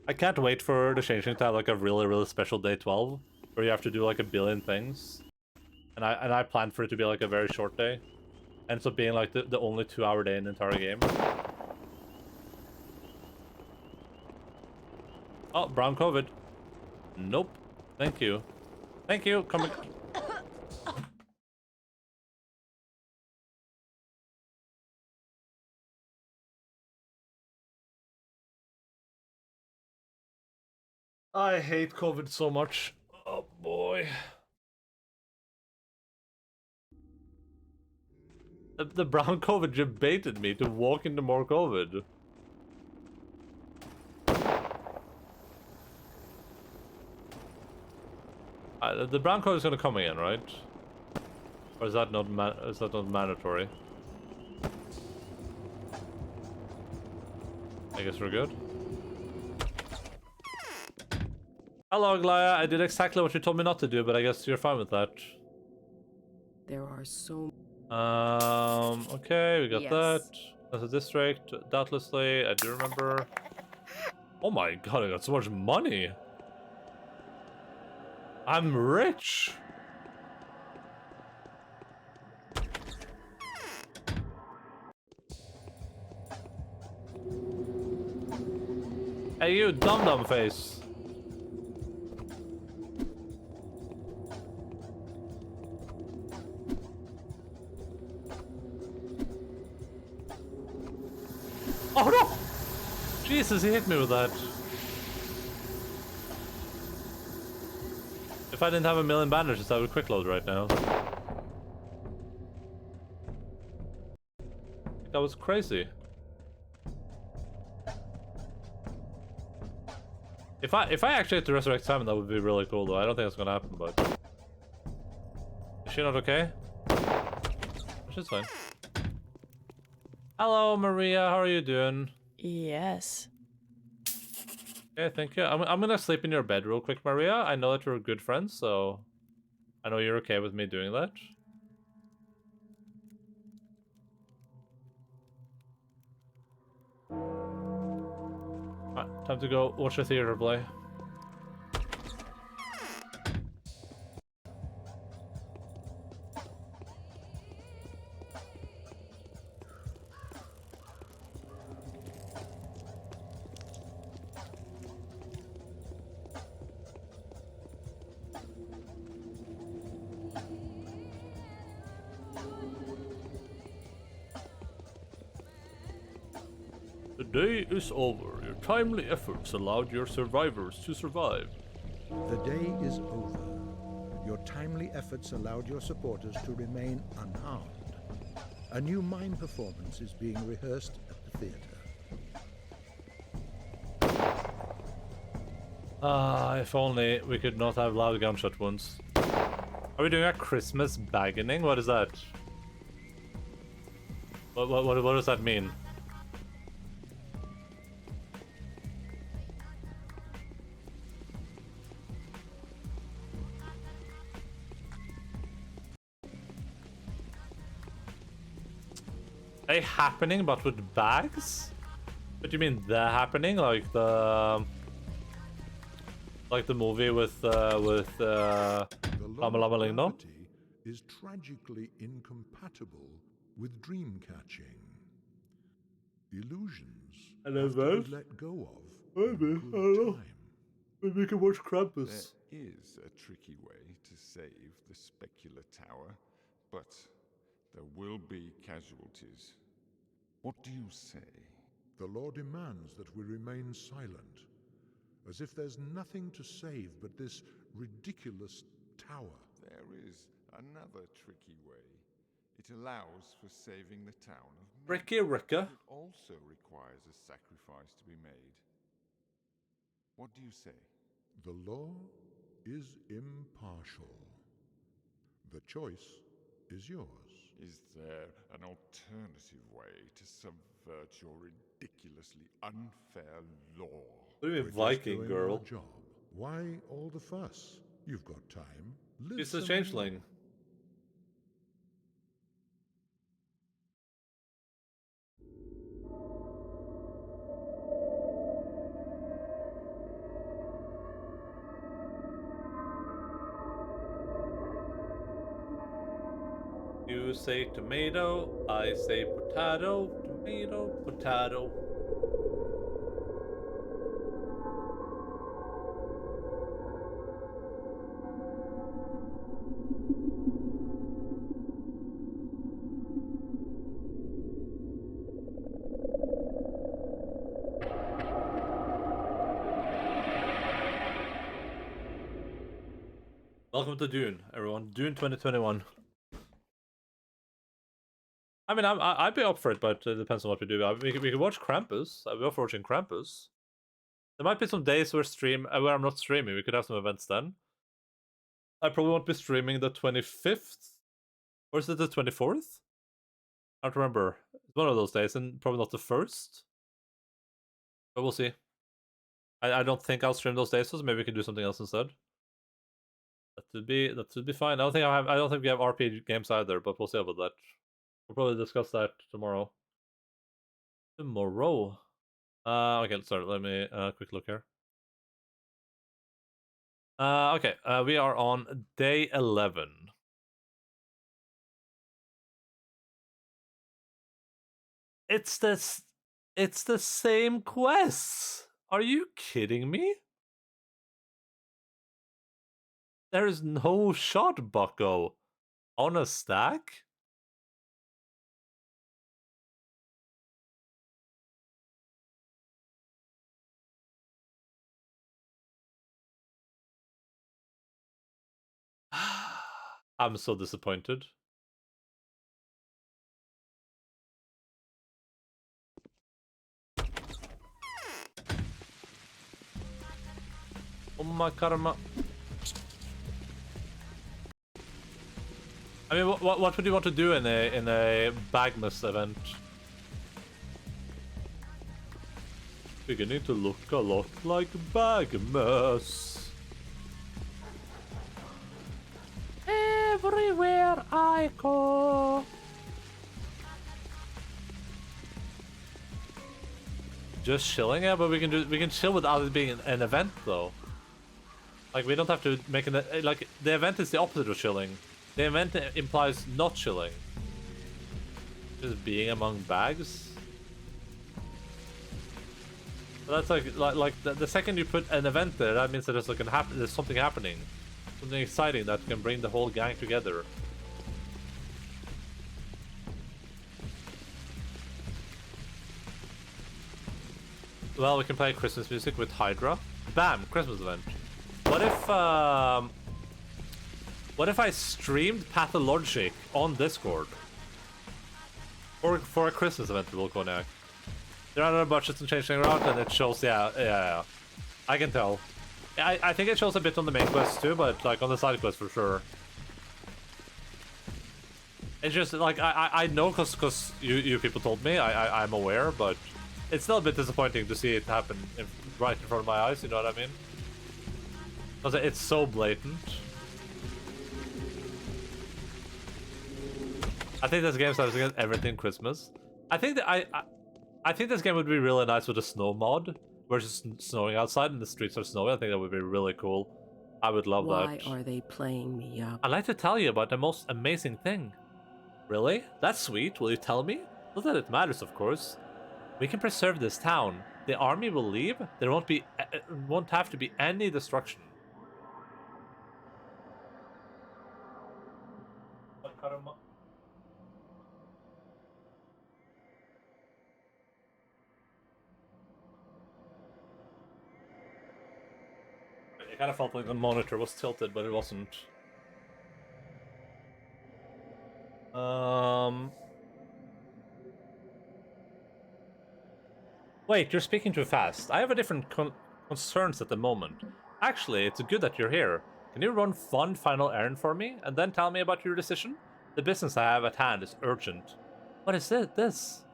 I can't wait for the Changeling to have like a really special day 12 where you have to do like a billion things. And I planned for it to be like a very short day. Ends up being like the only 2-hour day in the entire game. Oh, brown COVID. Nope. Thank you. Thank you. Come. I hate COVID so much. Oh boy. The brown COVID just baited me to walk into more COVID. The brown COVID is gonna come again, right? Or is that not mandatory? I guess we're good. Hello, Aglaya. I did exactly what you told me not to do, but I guess you're fine with that. There are so. Okay, we got Yes. that. That's a district, doubtlessly. I do remember. Oh my god, I got so much money. I'm rich. Hey, you dum-dum face. Oh no! Jesus, he hit me with that. If I didn't have a million bandages, I would quick load right now. That was crazy. If I actually had to resurrect Simon, that would be really cool though. I don't think that's gonna happen, but is she not okay? She's fine. Hello, Maria. How are you doing? Yes. Okay, thank you. I'm gonna sleep in your bed real quick, Maria. I know that we're good friends, so I know you're okay with me doing that. Alright, time to go watch the theater play. The day is over. Your timely efforts allowed your survivors to survive. The day is over. Your timely efforts allowed your supporters to remain unharmed. A new mime performance is being rehearsed at the theater. Ah, if only we could not have loud gunshot wounds. Are we doing a Christmas baggening? What is that? What does that mean? They happening, but with bags? What do you mean the happening? Like the movie with Lama Lama Lingno? Is tragically incompatible with dream catching. Illusions have to be let go of. Maybe, I don't know. Maybe we can watch Krampus. There is a tricky way to save the specular tower, but there will be casualties. What do you say? The law demands that we remain silent, as if there's nothing to save but this ridiculous tower. There is another tricky way. It allows for saving the town of Ricky Ricka. It also requires a sacrifice to be made. What do you say? The law is impartial. The choice is yours. Is there an alternative way to subvert your ridiculously unfair law? What do you mean, We're just Viking doing girl? our job. Why all the fuss? You've got time. It's a Listen. changeling. You say tomato, I say potato, tomato, potato. Welcome to Dune, everyone. Dune 2021. I mean, I'd be up for it, but it depends on what we do. We could watch Krampus. I'd be up for watching Krampus. There might be some days where I'm not streaming. We could have some events then. I probably won't be streaming the 25th. Or is it the 24th? I don't remember. It's one of those days, and probably not the 1st. But we'll see. I don't think I'll stream those days, so maybe we can do something else instead. That would be fine. I don't think we have RP games either, but we'll see about that. We'll probably discuss that tomorrow. Tomorrow. Okay, let's start. Let me quick look here. Okay, we are on day 11. It's the same quests. Are you kidding me? There is no shot, bucko. On a stack? I'm so disappointed. Oh my karma. I mean, what would you want to do in a Bagmas event? Beginning to look a lot like Bagmas. Everywhere I go. Just chilling, yeah, but we can chill without it being an event though. Like we don't have to make an like the event is the opposite of chilling. The event implies not chilling. Just being among bags. But that's like the second you put an event there, that means that there's something happening. Something exciting that can bring the whole gang together. Well, we can play Christmas music with Hydra. Bam! Christmas event. What if I streamed Pathologic on Discord? Or for a Christmas event with Volconiac? There are other budgets and changing around, and it shows, yeah. I can tell. I think it shows a bit on the main quest too, but like on the side quest for sure. It's just like I know because you people told me. I'm aware, but it's still a bit disappointing to see it happen right in front of my eyes. You know what I mean? Because it's so blatant. I think this game starts against everything Christmas. I think that I think this game would be really nice with a snow mod, where it's just snowing outside and the streets are snowy. I think that would be really cool. I would love that. Why are they playing me up? I'd like to tell you about the most amazing thing. Really? That's sweet. Will you tell me? Not that it matters, of course. We can preserve this town. The army will leave. There won't have to be any destruction. It kind of felt like the monitor was tilted, but it wasn't. Wait, you're speaking too fast. I have a different concerns at the moment. Actually, it's good that you're here. Can you run one final errand for me, and then tell me about your decision? The business I have at hand is urgent. What is it? This?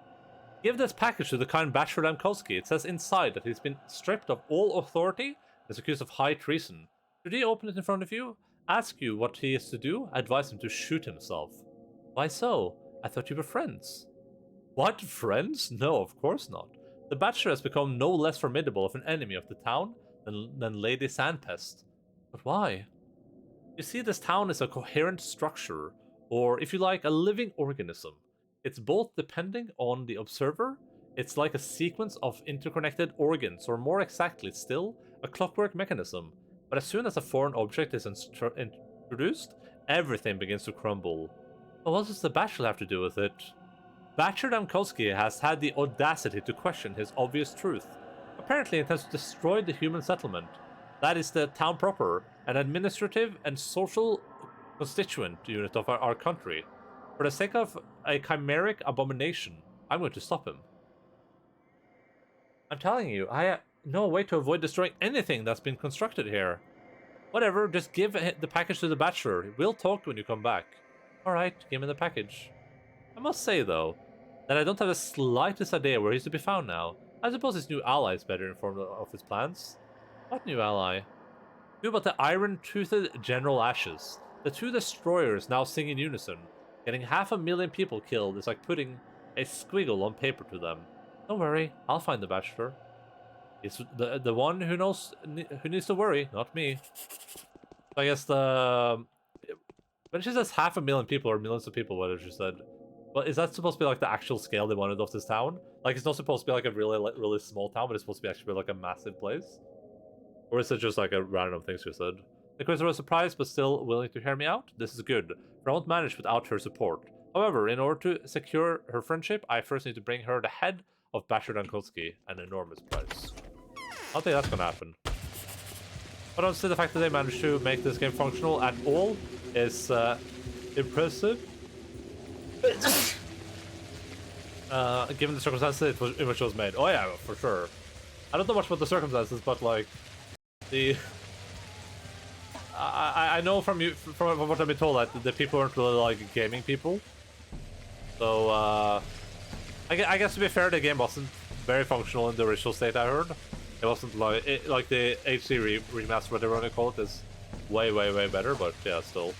Give this package to the kind Bachelor Damkowski. It says inside that he's been stripped of all authority and is accused of high treason. Should he open it in front of you? Ask you what he is to do? Advise him to shoot himself. Why so? I thought you were friends. What? Friends? No, of course not. The Bachelor has become no less formidable of an enemy of the town than Lady Sandpest. But why? You see, this town is a coherent structure, or if you like, a living organism. It's both depending on the observer, it's like a sequence of interconnected organs, or more exactly still, a clockwork mechanism. But as soon as a foreign object is introduced, everything begins to crumble. But what does the Bachelor have to do with it? Bachelor Damkowski has had the audacity to question his obvious truth. Apparently, it has destroyed the human settlement. That is the town proper, an administrative and social constituent unit of our country. For the sake of a chimeric abomination, I'm going to stop him. I'm telling you, I have no way to avoid destroying anything that's been constructed here. Whatever, just give the package to the Bachelor. We'll talk when you come back. Alright, give me the package. I must say, though, that I don't have the slightest idea where he's to be found now. I suppose his new ally is better informed of his plans. What new ally? Who but the iron-toothed General Ashes? The two destroyers now sing in unison. Getting 500,000 people killed is like putting a squiggle on paper to them. Don't worry, I'll find the Bachelor. He's the one who knows who needs to worry, not me. So I guess when she says 500,000 people or millions of people, what she said. Well, is that supposed to be like the actual scale they wanted of this town? Like, it's not supposed to be like a really small town, but it's supposed to be actually like a massive place? Or is it just like a random thing she said? The quiz was surprised, but still willing to hear me out? This is good, for I won't manage without her support. However, in order to secure her friendship, I first need to bring her the head of Bachelor Damkowski, an enormous price. I don't think that's gonna happen. But honestly, the fact that they managed to make this game functional at all is impressive. Given the circumstances in which it was made. Oh yeah, for sure. I don't know much about the circumstances, but like the I know from what I've been told that the people aren't really like gaming people. So I guess to be fair, the game wasn't very functional in the original state. I heard it wasn't like the HD remaster, whatever you want to call it, is way better. But yeah, still.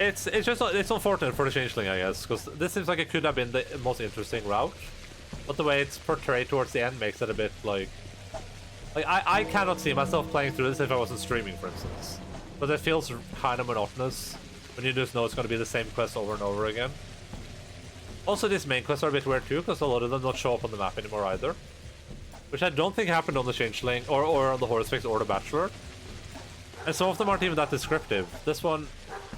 It's unfortunate for the Changeling, I guess, because this seems like it could have been the most interesting route, but the way it's portrayed towards the end makes it a bit like I cannot see myself playing through this if I wasn't streaming, for instance. But it feels kind of monotonous when you just know it's going to be the same quest over and over again. Also, these main quests are a bit weird too, because a lot of them don't show up on the map anymore either, which I don't think happened on the Changeling or on the Horus Fix or the Bachelor. And some of them aren't even that descriptive. This one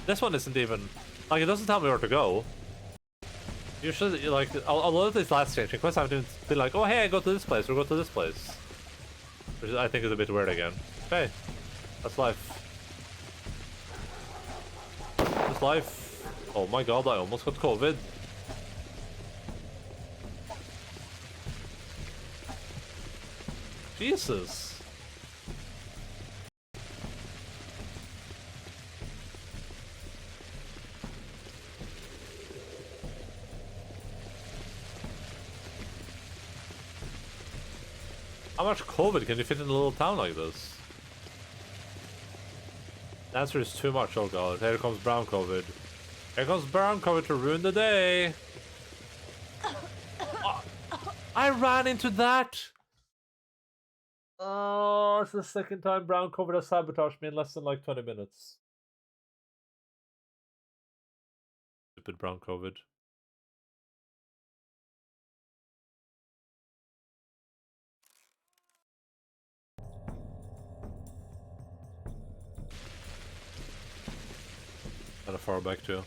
isn't even like, it doesn't tell me where to go. Usually, like a lot of these last Changeling quests have been like, oh hey, go to this place or go to this place, which I think is a bit weird again. Okay, that's life. That's life. Oh my god, I almost got COVID. Jesus. How much COVID can you fit in a little town like this? The answer is too much, oh god. Here comes brown COVID. Here comes brown COVID to ruin the day. Oh, I ran into that! Oh, it's the second time brown COVID has sabotaged me in less than like 20 minutes. Stupid brown COVID. Kind of far back too.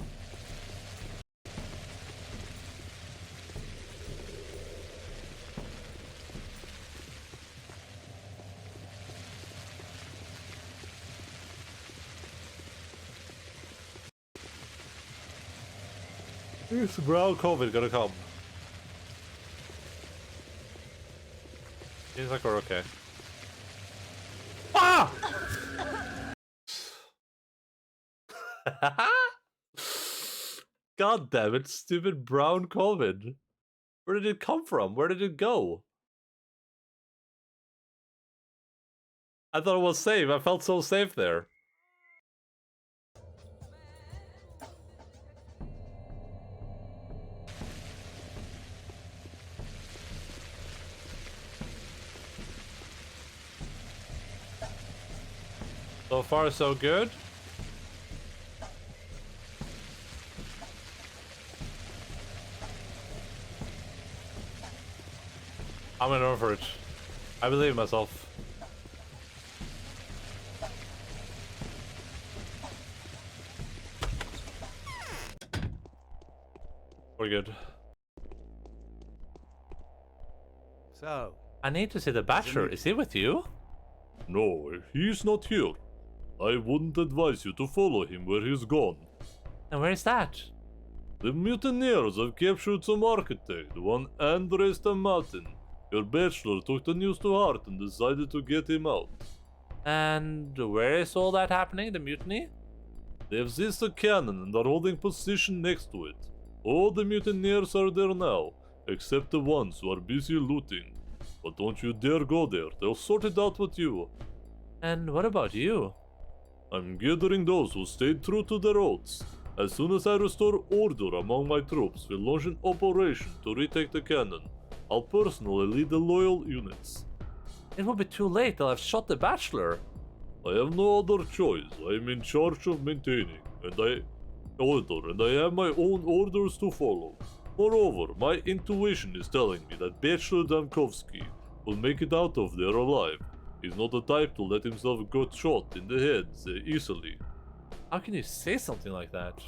Is brown COVID gonna come? Seems like we're okay. Ah! God damn it, stupid brown COVID. Where did it come from? Where did it go? I thought it was safe. I felt so safe there. So far, so good. I'm gonna run for it. I believe in myself. We're good. So, I need to see the Bachelor. Is he with you? No, he's not here. I wouldn't advise you to follow him where he's gone. And where is that? The mutineers have captured some architect, one Andres the Martin. Your bachelor took the news to heart and decided to get him out. And where is all that happening? The mutiny? They've seized a cannon and are holding position next to it. All the mutineers are there now, except the ones who are busy looting. But don't you dare go there, they'll sort it out with you. And what about you? I'm gathering those who stayed true to their oaths. As soon as I restore order among my troops, we'll launch an operation to retake the cannon. I'll personally lead the loyal units. It will be too late. They'll have shot the Bachelor. I have no other choice. I am in charge of maintaining order, and I have my own orders to follow. Moreover, my intuition is telling me that Bachelor Damkovsky will make it out of there alive. He's not the type to let himself get shot in the head easily. How can you say something like that?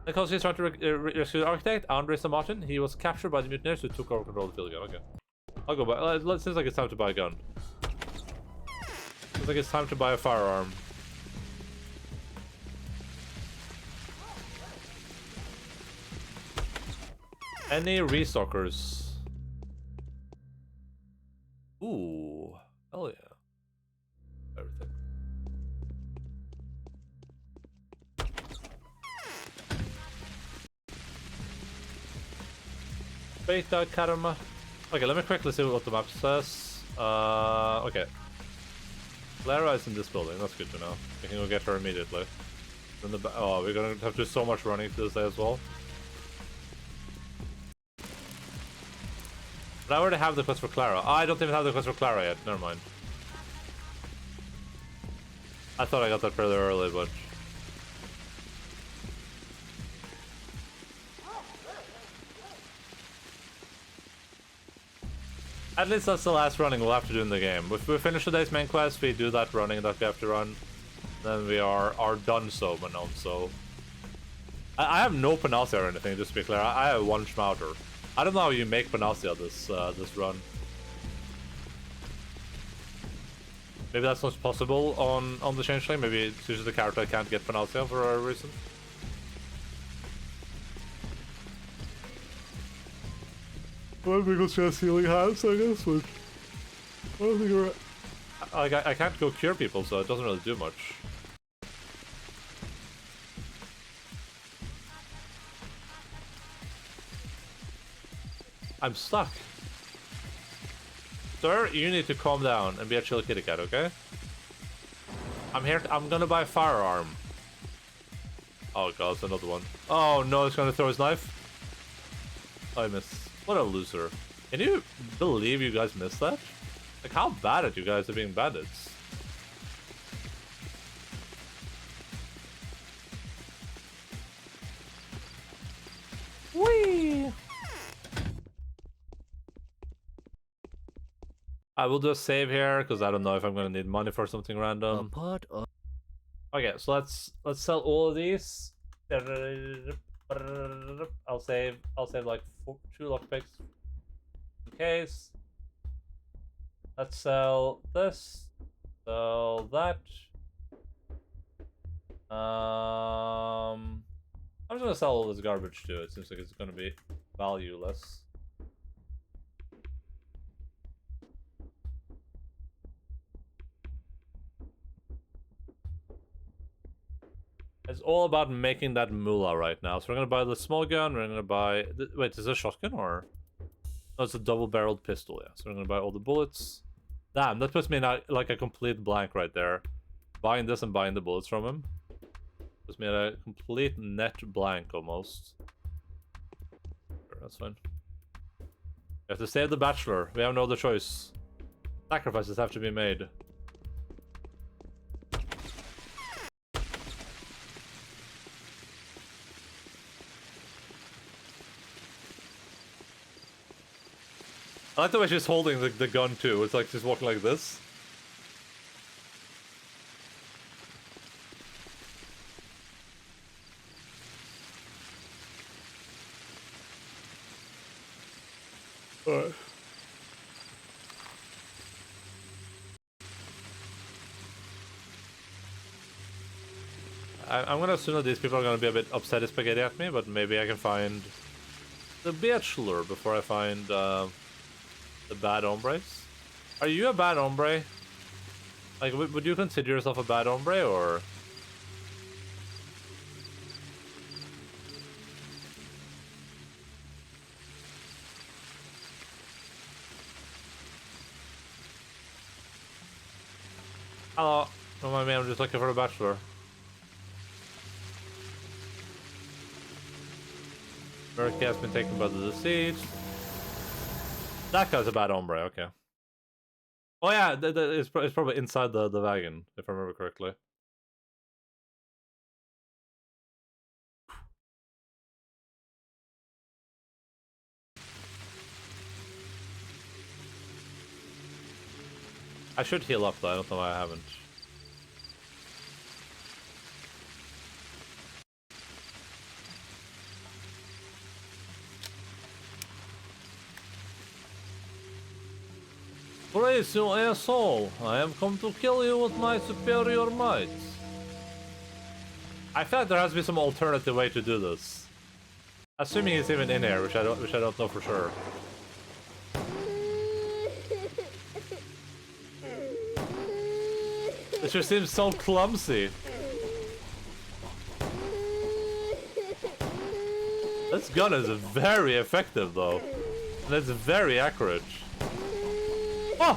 Because he's trying to rescue the architect, Andres Martin. He was captured by the mutineers who took over control of the field again. Okay. I'll go back. Seems like it's time to buy a gun. Seems like it's time to buy a firearm. Any restockers? Ooh. Hell yeah. Everything. Beta karma. Okay, let me quickly see what the map says. Okay. Clara is in this building. That's good to know. We can go get her immediately. Then oh, we're gonna have to do so much running this day as well. But I already have the quest for Clara. Oh, I don't even have the quest for Clara yet. Never mind. I thought I got that fairly early, but... At least that's the last running we'll have to do in the game. If we finish today's main quest, we do that running that we have to run. Then we are done so, Manon, so... I have no panacea or anything, just to be clear. I have one schmouter. I don't know how you make panacea this run. Maybe that's not possible on the Changeling. Maybe it's usually the character can't get panacea for a reason. Well, because she has healing hands, I guess, but... I don't think we're... I can't go cure people, so it doesn't really do much. I'm stuck. Sir, you need to calm down and be a chill kitty cat, okay? I'm gonna buy a firearm. Oh god, it's another one. Oh no, it's gonna throw his knife. I missed. What a loser. Can you believe you guys missed that? Like, how bad at you guys are being bandits? Whee! I will do a save here because I don't know if I'm gonna need money for something random. Okay, so let's sell all of these. I'll save like 2 lockpicks in case. Let's sell this. Sell that. I'm just gonna sell all this garbage too. It seems like it's gonna be valueless. It's all about making that moolah right now. So we're gonna buy the small gun. We're gonna buy. Wait, is it a shotgun or? No, it's a double-barreled pistol. Yeah. So we're gonna buy all the bullets. Damn, that puts me in like a complete blank right there. Buying this and buying the bullets from him puts me at a complete net blank almost. Sure, that's fine. We have to save the bachelor. We have no other choice. Sacrifices have to be made. I like the way she's holding the gun too. It's like she's walking like this. Alright. I'm gonna assume that these people are gonna be a bit upset at spaghetti at me, but maybe I can find the bachelor before I find the bad hombres. Are you a bad hombre? Like, would you consider yourself a bad hombre, or? Hello. Oh my man, I'm just looking for a bachelor. Murky has been taken by the deceased. That guy's a bad hombre, okay. Oh yeah, it's probably inside the wagon, if I remember correctly. I should heal up though, I don't know why I haven't. Praise you, asshole! I have come to kill you with my superior might. I feel like there has to be some alternative way to do this. Assuming he's even in here, which I don't know for sure. It just seems so clumsy. This gun is very effective though. And it's very accurate. Oh!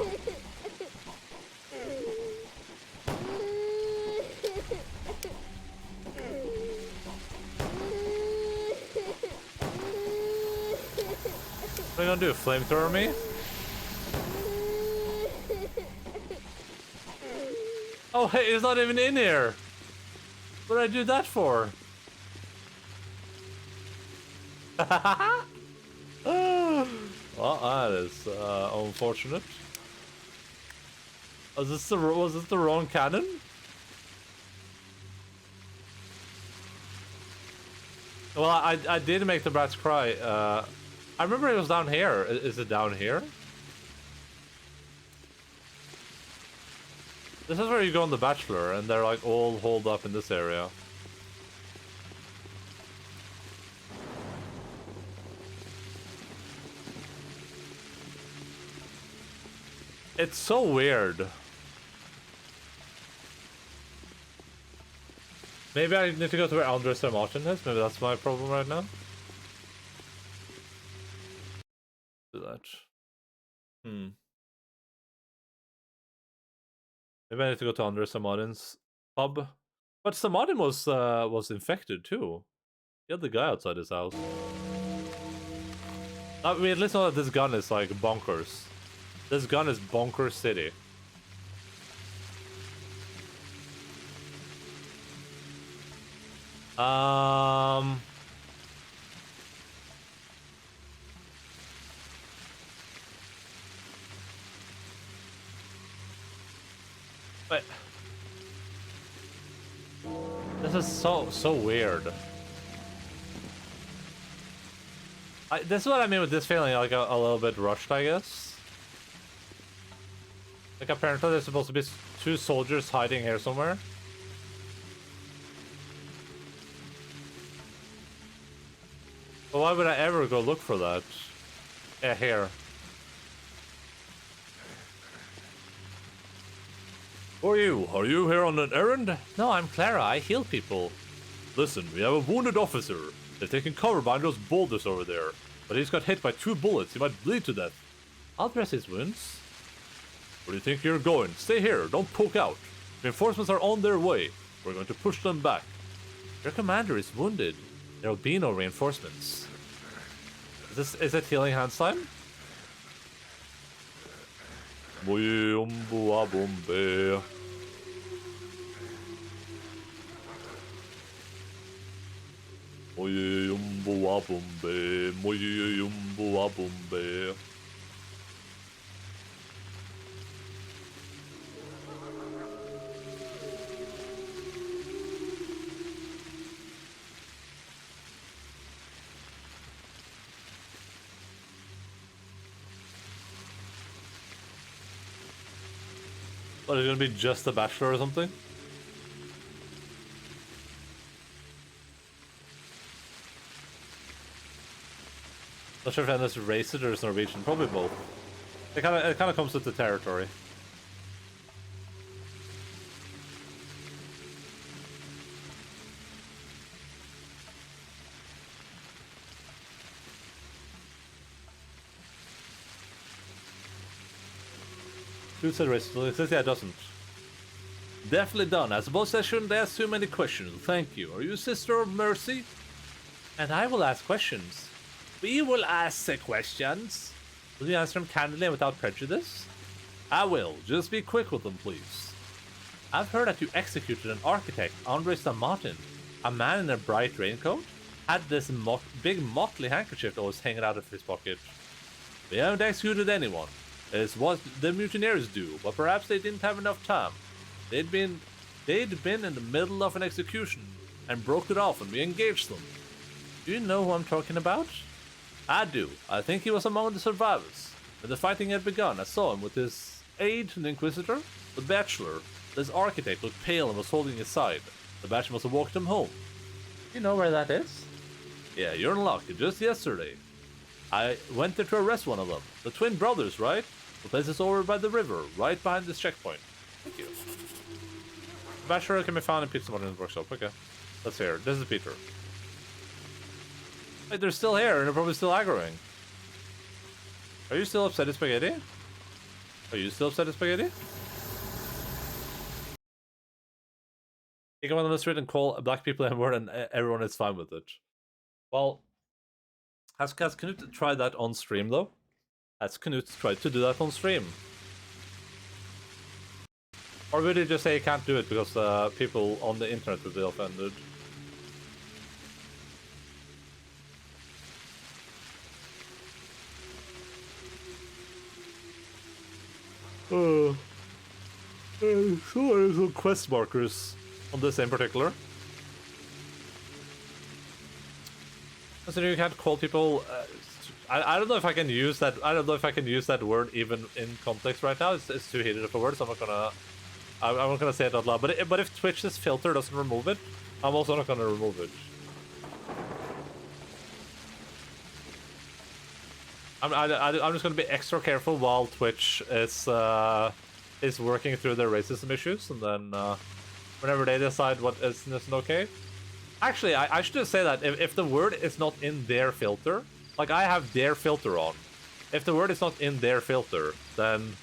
What are you gonna do? Flamethrower me? Oh hey, he's not even in here! What did I do that for? Well, that is unfortunate. Was this the wrong cannon? Well, I did make the brats cry. I remember it was down here. Is it down here? This is where you go on The Bachelor, and they're like all holed up in this area. It's so weird. Maybe I need to go to where Andres and Martin is. Maybe that's my problem right now. Do that. Maybe I need to go to under Samadin's pub. But Samadin was infected too. He had the guy outside his house. I mean, at least know that this gun is like bonkers. This gun is bonkers city. But this is so weird. This is what I mean with this feeling like a little bit rushed, I guess. Like apparently there's supposed to be 2 soldiers hiding here somewhere. But why would I ever go look for that? Yeah, here. Who are you? Are you here on an errand? No, I'm Clara. I heal people. Listen, we have a wounded officer. They're taking cover behind those boulders over there. But he's got hit by 2 bullets. He might bleed to death. I'll dress his wounds. Where do you think you're going? Stay here. Don't poke out. Reinforcements are on their way. We're going to push them back. Your commander is wounded. There will be no reinforcements. Is it healing hands time? What, is it gonna be just a bachelor or something? Not sure if Ennis is racist or is Norwegian. Probably both. It kind of comes with the territory. Who said racist? It says yeah, it doesn't. Definitely done. I suppose I shouldn't ask too many questions. Thank you. Are you Sister of Mercy? And I will ask questions. We will ask the questions. Will you answer them candidly and without prejudice? I will. Just be quick with them, please. I've heard that you executed an architect, André Martin. A man in a bright raincoat? Had this big motley handkerchief always hanging out of his pocket. We haven't executed anyone. It's what the mutineers do, but perhaps they didn't have enough time. They'd been in the middle of an execution and broke it off and we engaged them. Do you know who I'm talking about? I do. I think he was among the survivors. When the fighting had begun, I saw him with his aide to the Inquisitor, the Bachelor. This architect looked pale and was holding his side. The Bachelor must have walked him home. You know where that is? Yeah, you're in luck. Just yesterday. I went there to arrest one of them. The twin brothers, right? The place is over by the river, right behind this checkpoint. Thank you. The Bachelor can be found in Pizza Martin's workshop. Okay. Let's hear. This is Peter. Wait, they're still here, and they're probably still aggroing. Are you still upset at Spaghetti? Are you still upset at Spaghetti? You go on the street and call black people N-word and everyone is fine with it. Well, has Knut tried that on stream, though? Has Knut tried to do that on stream? Or would he just say he can't do it because people on the internet would be offended? So there's some quest markers on this in particular. So you can't call people. I don't know if I can use that. I don't know if I can use that word even in context right now. It's too heated of a word, so I'm not gonna. I'm not gonna say it out loud. But if Twitch's filter doesn't remove it, I'm also not gonna remove it. I'm just gonna be extra careful while Twitch is working through their racism issues, and then whenever they decide what isn't okay. Actually, I should just say that if the word is not in their filter, like I have their filter on, if the word is not in their filter, then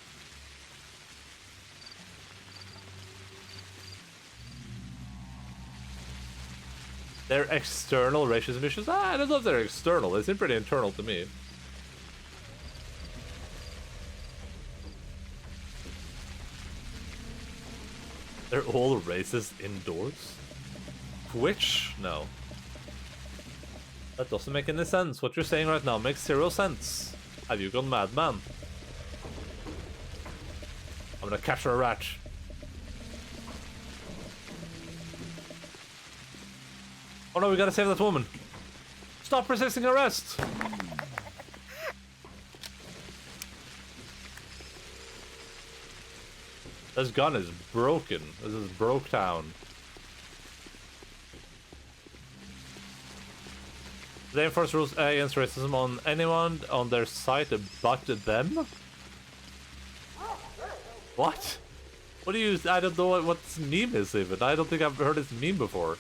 They're external racism issues? I don't know if they're external. They seem pretty internal to me. They're all racist indoors? Twitch? No. That doesn't make any sense. What you're saying right now makes zero sense. Have you gone mad, man? I'm gonna capture a rat. Oh no, we gotta save that woman. Stop resisting arrest! This gun is broken. This is broke down. They enforce rules against racism on anyone on their site but them? What? What do you... I don't know what this meme is even. I don't think I've heard this meme before.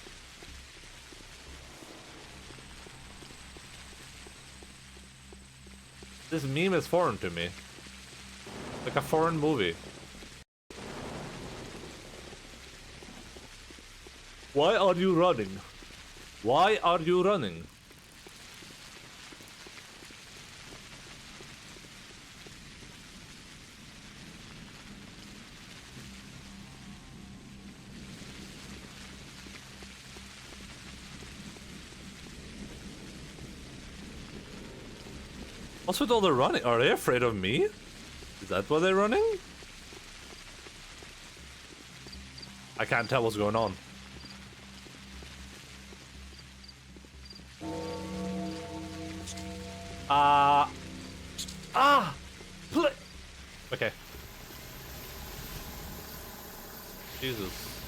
This meme is foreign to me. Like a foreign movie. Why are you running? Why are you running? What's with all the running? Are they afraid of me? Is that why they're running? I can't tell what's going on. Okay. Jesus.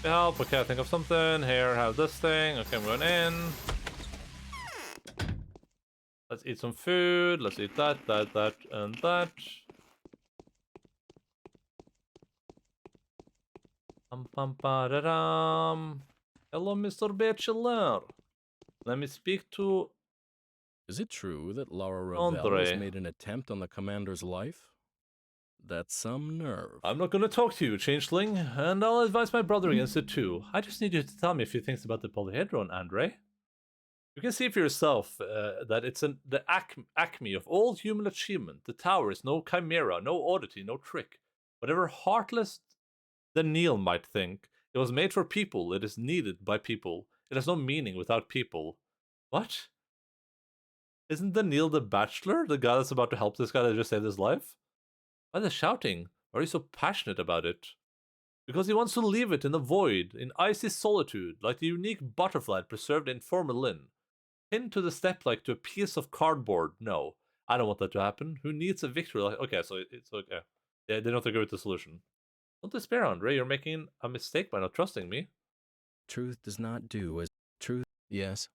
Help, okay, I think of something. Here, have this thing. Okay, I'm going in. Let's eat some food. Let's eat that, and that. Hello, Mr. Bachelor. Let me speak to... Is it true that Laura Ravel Andre has made an attempt on the commander's life? That's some nerve. I'm not gonna talk to you, Changeling, and I'll advise my brother against it too. I just need you to tell me a few things about the polyhedron, Andre. You can see for yourself that it's the acme of all human achievement. The tower is no chimera, no oddity, no trick. Whatever heartless the Neil might think, it was made for people, it is needed by people. It has no meaning without people. What? Isn't the Neil the Bachelor, the guy that's about to help this guy that just saved his life? Why the shouting? Why are you so passionate about it? Because he wants to leave it in the void, in icy solitude, like the unique butterfly preserved in formalin. Pinned to the step like to a piece of cardboard. No, I don't want that to happen. Who needs a victory like... Okay, so it's okay. Yeah, they don't agree with the solution. Don't despair, Andre. You're making a mistake by not trusting me. Truth does not do as... Truth... Yes.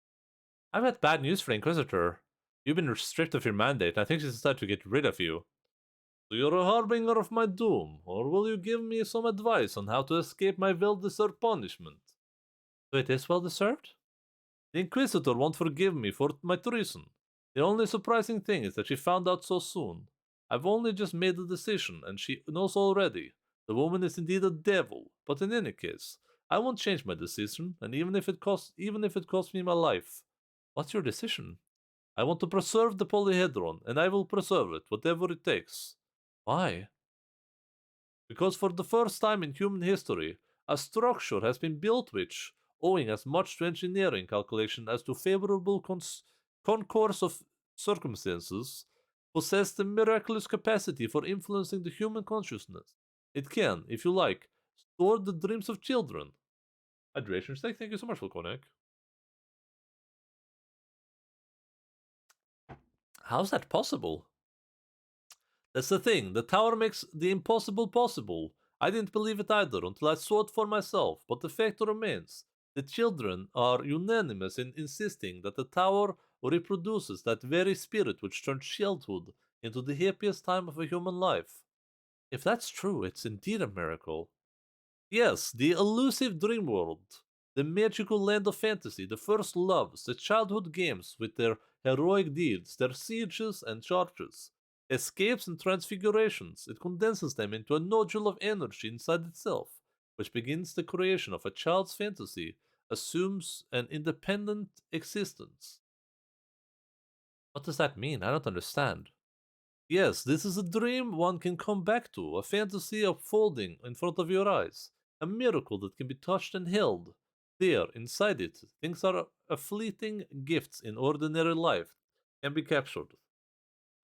I've got bad news for the Inquisitor. You've been stripped of your mandate, and I think she's decided to get rid of you. So you're a harbinger of my doom, or will you give me some advice on how to escape my well-deserved punishment? So it is well-deserved? The Inquisitor won't forgive me for my treason. The only surprising thing is that she found out so soon. I've only just made the decision, and she knows already. The woman is indeed a devil, but in any case, I won't change my decision, and even if it costs me my life. What's your decision? I want to preserve the polyhedron, and I will preserve it, whatever it takes. Why? Because for the first time in human history, a structure has been built which, owing as much to engineering calculation as to favorable concourse of circumstances, possess the miraculous capacity for influencing the human consciousness. It can, if you like, store the dreams of children. Hydration steak, thank you so much for connect. How's that possible? That's the thing, the tower makes the impossible possible. I didn't believe it either until I saw it for myself, but the fact remains. The children are unanimous in insisting that the tower reproduces that very spirit which turned childhood into the happiest time of a human life. If that's true, it's indeed a miracle. Yes, the elusive dream world, the magical land of fantasy, the first loves, the childhood games with their heroic deeds, their sieges and charges, escapes and transfigurations, it condenses them into a nodule of energy inside itself, which begins the creation of a child's fantasy, assumes an independent existence. What does that mean? I don't understand. Yes, this is a dream one can come back to, a fantasy unfolding in front of your eyes, a miracle that can be touched and held. There, inside it, things are a fleeting gifts in ordinary life can be captured.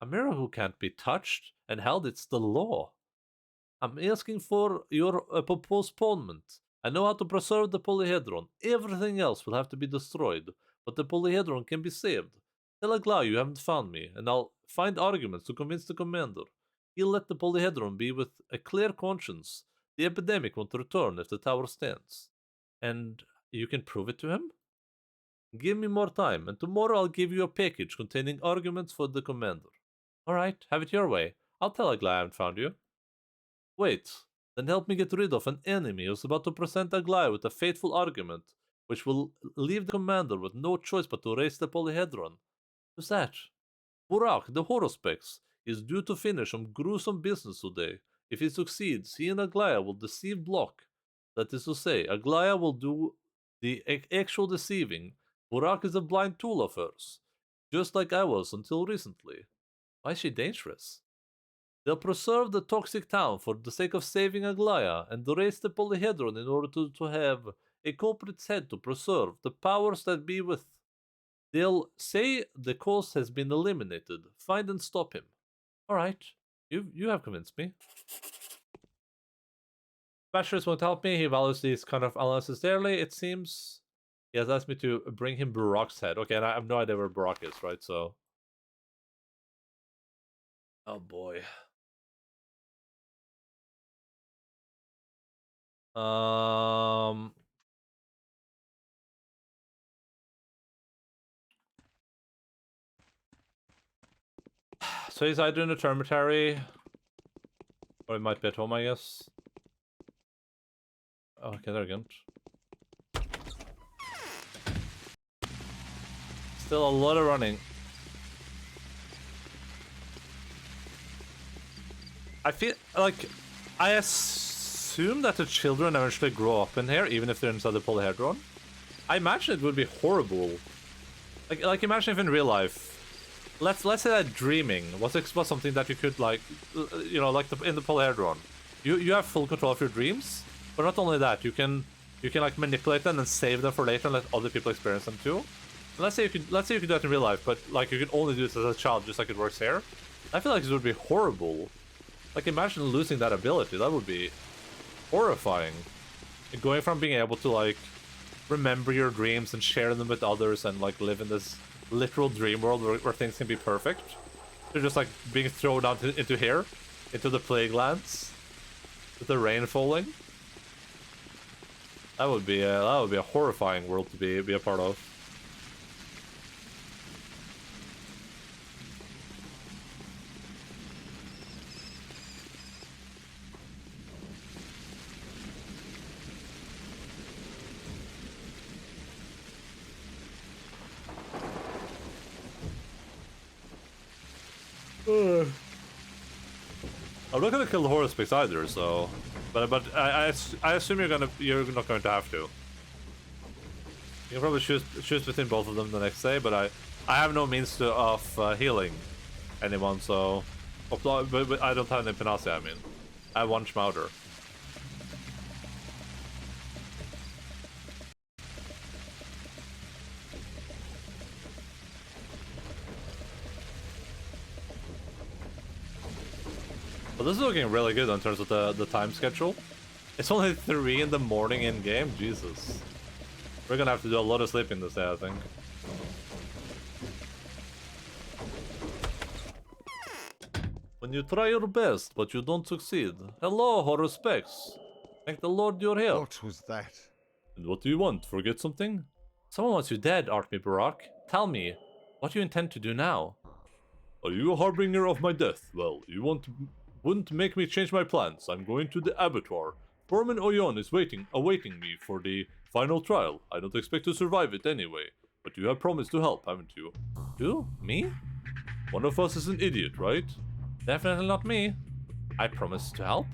A miracle can't be touched and held, it's the law. I'm asking for your postponement. I know how to preserve the polyhedron. Everything else will have to be destroyed, but the polyhedron can be saved. Tell Aglaia you haven't found me, and I'll find arguments to convince the commander. He'll let the polyhedron be with a clear conscience. The epidemic won't return if the tower stands. And you can prove it to him? Give me more time, and tomorrow I'll give you a package containing arguments for the commander. Alright, have it your way. I'll tell Aglaia I haven't found you. Wait, then help me get rid of an enemy who's about to present Aglaia with a fateful argument, which will leave the commander with no choice but to raise the polyhedron. Who's that? Burak, the Horospex, is due to finish some gruesome business today. If he succeeds, he and Aglaia will deceive Block. That is to say, Aglaia will do the actual deceiving. Burak is a blind tool of hers, just like I was until recently. Why is she dangerous? They'll preserve the toxic town for the sake of saving Aglaia, and raise the polyhedron in order to have a culprit's head to preserve the powers that be with. They'll say the cause has been eliminated. Find and stop him. Alright, you have convinced me. Bashers won't help me. He values these kind of alliances dearly, it seems. He has asked me to bring him Burak's head. Okay, and I have no idea where Burak is, right? So. Oh boy. So he's either in the termitary, or he might be at home, I guess. Oh, okay, there again. Still a lot of running. I feel like I assume that the children eventually grow up in here, even if they're inside the polyhedron. I imagine it would be horrible. Like imagine if in real life, let's say that dreaming was something that you could like, you know, like in the polyhedron, you have full control of your dreams. But not only that, you can like manipulate them and save them for later and let other people experience them too. And let's say you could do that in real life, but like you can only do this as a child, just like it works here. I feel like this would be horrible. Like imagine losing that ability. That would be horrifying. And going from being able to like remember your dreams and share them with others and like live in this literal dream world where things can be perfect, to just like being thrown out into here, into the plague lands, with the rain falling. That would be a horrifying world to be a part of. I'm not gonna kill the Horospex either, so. But I assume you're not going to have to. You can probably choose between both of them the next day, but I have no means of healing anyone, so. But I don't have any panacea. I mean, I have one Schmauder. But this is looking really good in terms of the time schedule. It's only 3 in the morning in game. Jesus, we're gonna have to do a lot of sleeping this day, I think. When you try your best, but you don't succeed. Hello, Horospex. Thank the Lord you're here. What was that? And what do you want? Forget something? Someone wants you dead, Archmage Burak. Tell me, what do you intend to do now? Are you a harbinger of my death? Well, you wouldn't make me change my plans. I'm going to the abattoir. Foreman Oyon is awaiting me for the final trial. I don't expect to survive it anyway. But you have promised to help, haven't you? You? Me? One of us is an idiot, right? Definitely not me. I promised to help?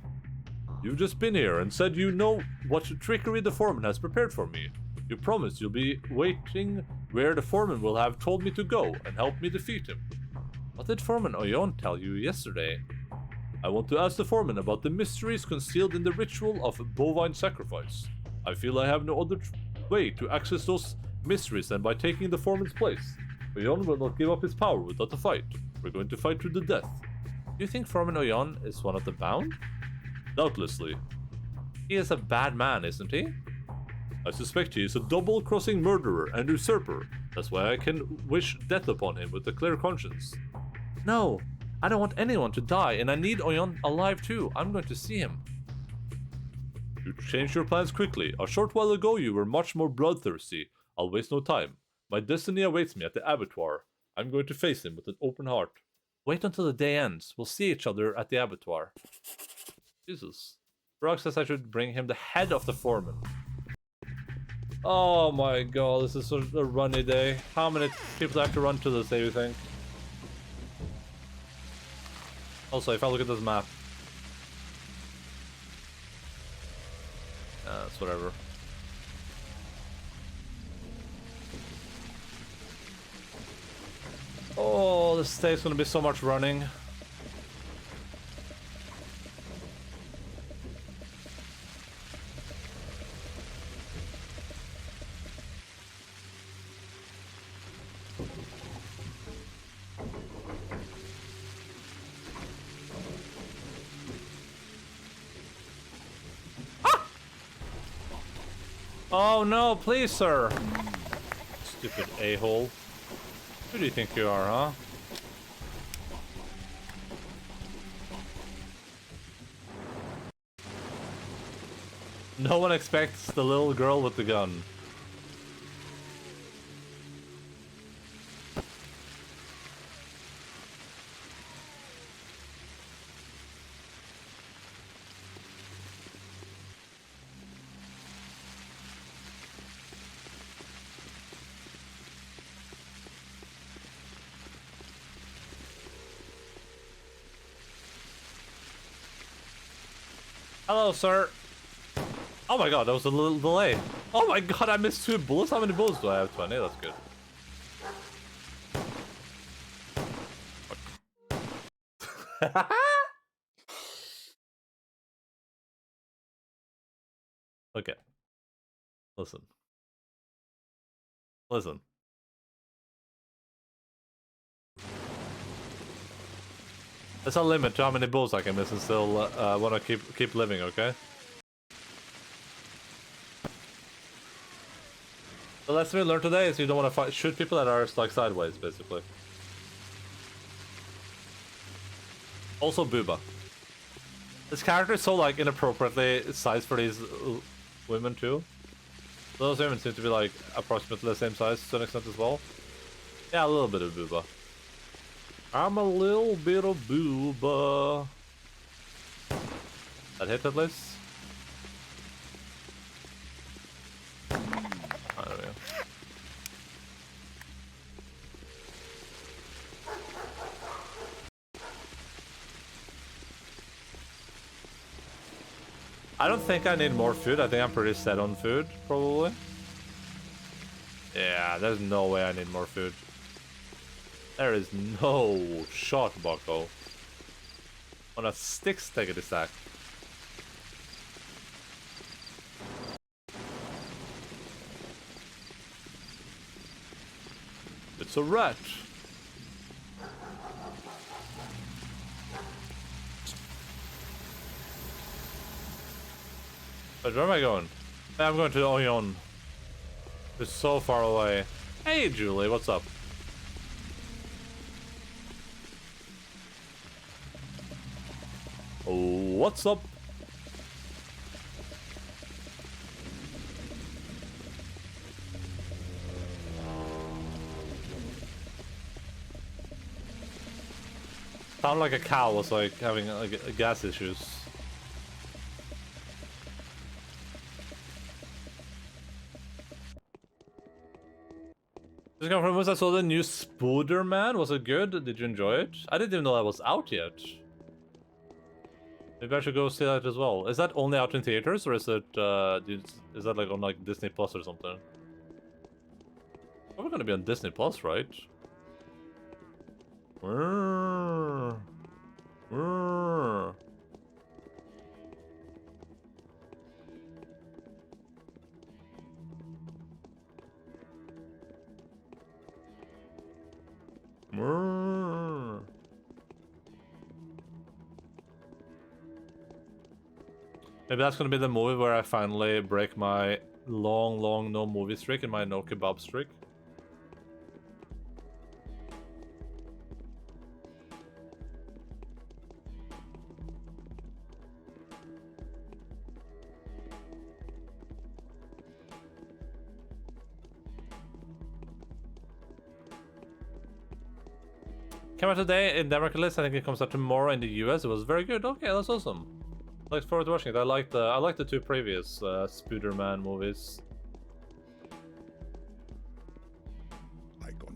You've just been here and said you know what trickery the foreman has prepared for me. You promised you'll be waiting where the foreman will have told me to go and help me defeat him. What did Foreman Oyon tell you yesterday? I want to ask the foreman about the mysteries concealed in the ritual of bovine sacrifice. I feel I have no other way to access those mysteries than by taking the foreman's place. Oyon will not give up his power without a fight. We're going to fight to the death. Do you think Foreman Oyon is one of the bound? Doubtlessly. He is a bad man, isn't he? I suspect he is a double-crossing murderer and usurper. That's why I can wish death upon him with a clear conscience. No, I don't want anyone to die, and I need Oyon alive too. I'm going to see him. You changed your plans quickly. A short while ago you were much more bloodthirsty. I'll waste no time. My destiny awaits me at the abattoir. I'm going to face him with an open heart. Wait until the day ends. We'll see each other at the abattoir. Jesus. Brock says I should bring him the head of the foreman. Oh my god, this is a runny day. How many people have to run to this day, you think? Also, if I look at this map... it's whatever. Oh, this day's gonna be so much running. Oh no, please, sir. Stupid a-hole. Who do you think you are, huh? No one expects the little girl with the gun. Hello, sir. Oh my god, that was a little delay. Oh my god, I missed 2 bullets. How many bullets do I have? 20. That's good. Okay. Listen. Listen. There's a limit to how many bullets I can miss and still want to keep living, okay? The lesson we learned today is you don't want to shoot people that are like sideways, basically. Also, Booba. This character is so like inappropriately sized for these women too. Those women seem to be like approximately the same size to an extent as well. Yeah, a little bit of Booba. I'm a little bit of Booba. That hit at least. Oh, there we go. I don't think I need more food. I think I'm pretty set on food, probably. Yeah, there's no way I need more food. There is no shot, bucko. On a stickity stack. It's a rat. But where am I going? I'm going to the Oyon. It's so far away. Hey, Julie, what's up? What's up? Sound like a cow was like having like gas issues. Just confirm, I saw the new Spooderman. Was it good? Did you enjoy it? I didn't even know that was out yet. Maybe I should go see that as well. Is that only out in theaters, or is it is that like on like Disney Plus or something? Probably gonna be on Disney Plus, right? Maybe that's gonna be the movie where I finally break my long no movie streak and my no kebab streak. Came out today in Denmark list. I think it comes out tomorrow in the US. It was very good. Okay, that's awesome. Look forward to watching it. I like the two previous Spooderman movies.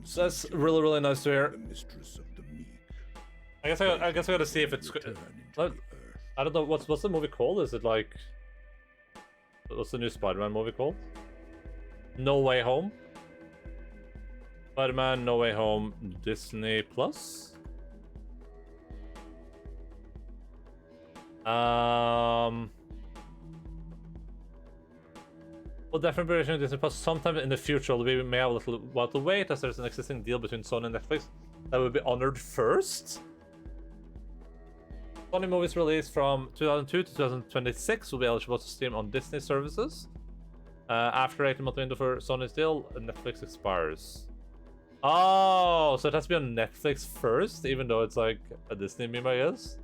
So that's really nice to hear. I guess I gotta see if it's. I don't know what's the movie called. Is it like what's the new Spider-Man movie called? No Way Home. Spider-Man No Way Home Disney Plus. Well, definitely be reaching Disney Plus sometime in the future. We may have a little while to wait, as there's an existing deal between Sony and Netflix that will be honored first. Sony movies released from 2002 to 2026 will be eligible to stream on Disney services. After 18-month window for Sony's deal, Netflix expires. Oh, so it has to be on Netflix first, even though it's like a Disney meme, I guess,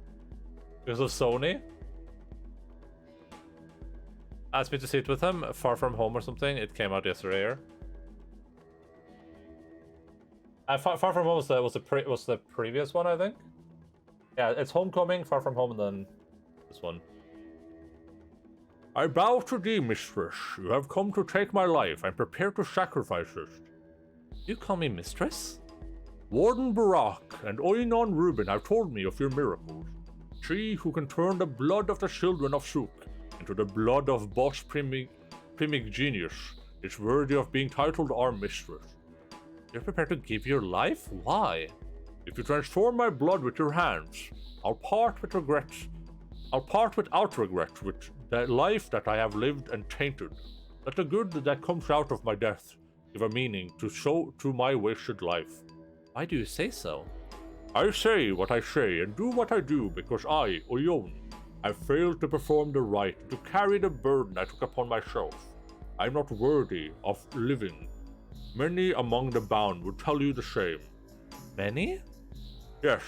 because of Sony. Asked me to see it with him. Far From Home or something. It came out yesterday. Here. Far From Home was the previous one, I think. Yeah, it's Homecoming, Far From Home, and then this one. I bow to thee, mistress. You have come to take my life. I'm prepared to sacrifice it. You call me mistress? Warden Barak and Oinon Rubin have told me of your miracles. She who can turn the blood of the children of Suk into the blood of Boss Primigenius is worthy of being titled our mistress. You're prepared to give your life? Why? If you transform my blood with your hands, I'll part with regret. I'll part without regret with the life that I have lived and tainted. Let the good that comes out of my death give a meaning to my wasted life. Why do you say so? I say what I say and do what I do because I, Oyon, have failed to perform the rite, to carry the burden I took upon myself. I'm not worthy of living. Many among the bound would tell you the same. Many? Yes,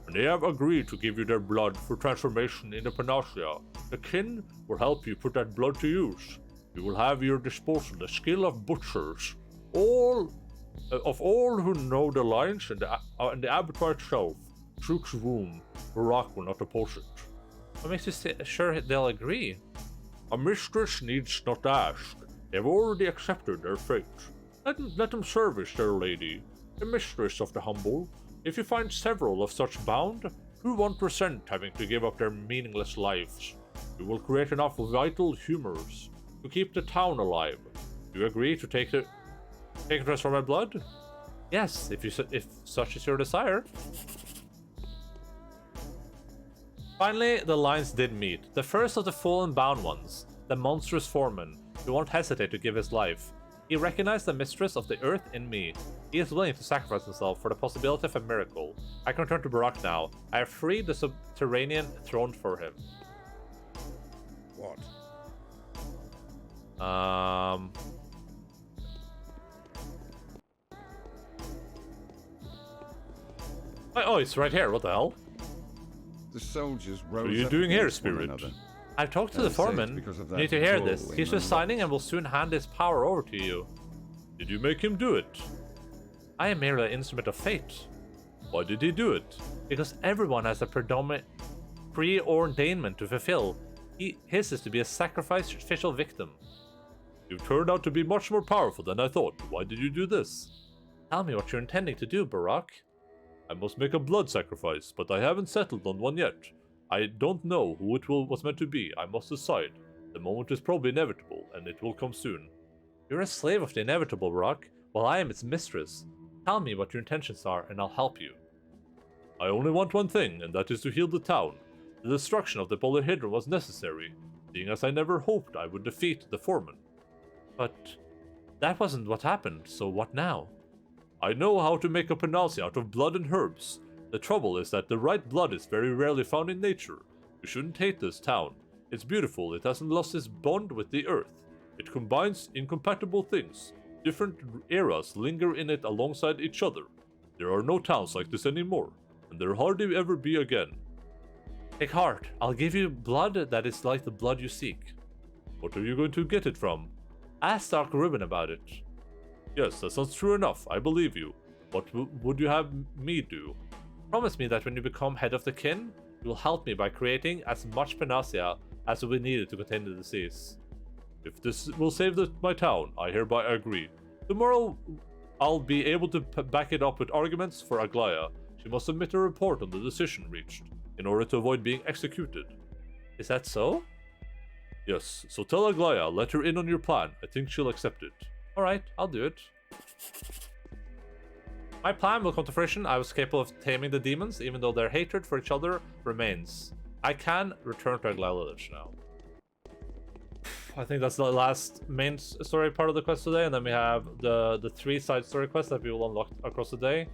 and they have agreed to give you their blood for transformation into panacea. The kin will help you put that blood to use. You will have at your disposal the skill of butchers. All who know the lines and the abattoir itself, Suk's womb, Barak will not oppose it. What makes you sure they'll agree? A mistress needs not ask. They've already accepted their fate. Let them service their lady, the mistress of the humble. If you find several of such bound, who won't resent having to give up their meaningless lives? You will create enough vital humors to keep the town alive. Do you agree to take a transform my blood? Yes, if such is your desire. Finally, the lines did meet. The first of the fallen bound ones, the monstrous foreman, who won't hesitate to give his life. He recognized the mistress of the earth in me. He is willing to sacrifice himself for the possibility of a miracle. I can return to Barak now. I have freed the subterranean throne for him. What? Oh, it's right here. What the hell? The soldiers rose. What are you up doing here, against one Spirit? another. I've talked to the foreman. You need to hear this. He's resigning and will soon hand his power over to you. Did you make him do it? I am merely an instrument of fate. Why did he do it? Because everyone has a preordainment to fulfill. His is to be a sacrificial victim. You've turned out to be much more powerful than I thought. Why did you do this? Tell me what you're intending to do, Barak. I must make a blood sacrifice, but I haven't settled on one yet. I don't know who it was meant to be, I must decide. The moment is probably inevitable, and it will come soon. You're a slave of the inevitable, Rock, while I am its mistress. Tell me what your intentions are, and I'll help you. I only want one thing, and that is to heal the town. The destruction of the Polyhedron was necessary, seeing as I never hoped I would defeat the foreman. But that wasn't what happened, so what now? I know how to make a panacea out of blood and herbs. The trouble is that the right blood is very rarely found in nature. You shouldn't hate this town. It's beautiful, it hasn't lost its bond with the earth. It combines incompatible things. Different eras linger in it alongside each other. There are no towns like this anymore, and there hardly ever be again. Take heart, I'll give you blood that is like the blood you seek. What are you going to get it from? Ask Dark Ribbon about it. Yes, that sounds true enough, I believe you. What would you have me do? Promise me that when you become head of the kin, you will help me by creating as much panacea as will be needed to contain the disease. If this will save my town, I hereby agree. Tomorrow, I'll be able to back it up with arguments for Aglaya. She must submit a report on the decision reached, in order to avoid being executed. Is that so? Yes, so tell Aglaya, let her in on your plan. I think she'll accept it. Alright, I'll do it. My plan will come to fruition. I was capable of taming the demons, even though their hatred for each other remains. I can return to Aglaya Village now. I think that's the last main story part of the quest today, and then we have the 3 side story quests that we will unlock across the day,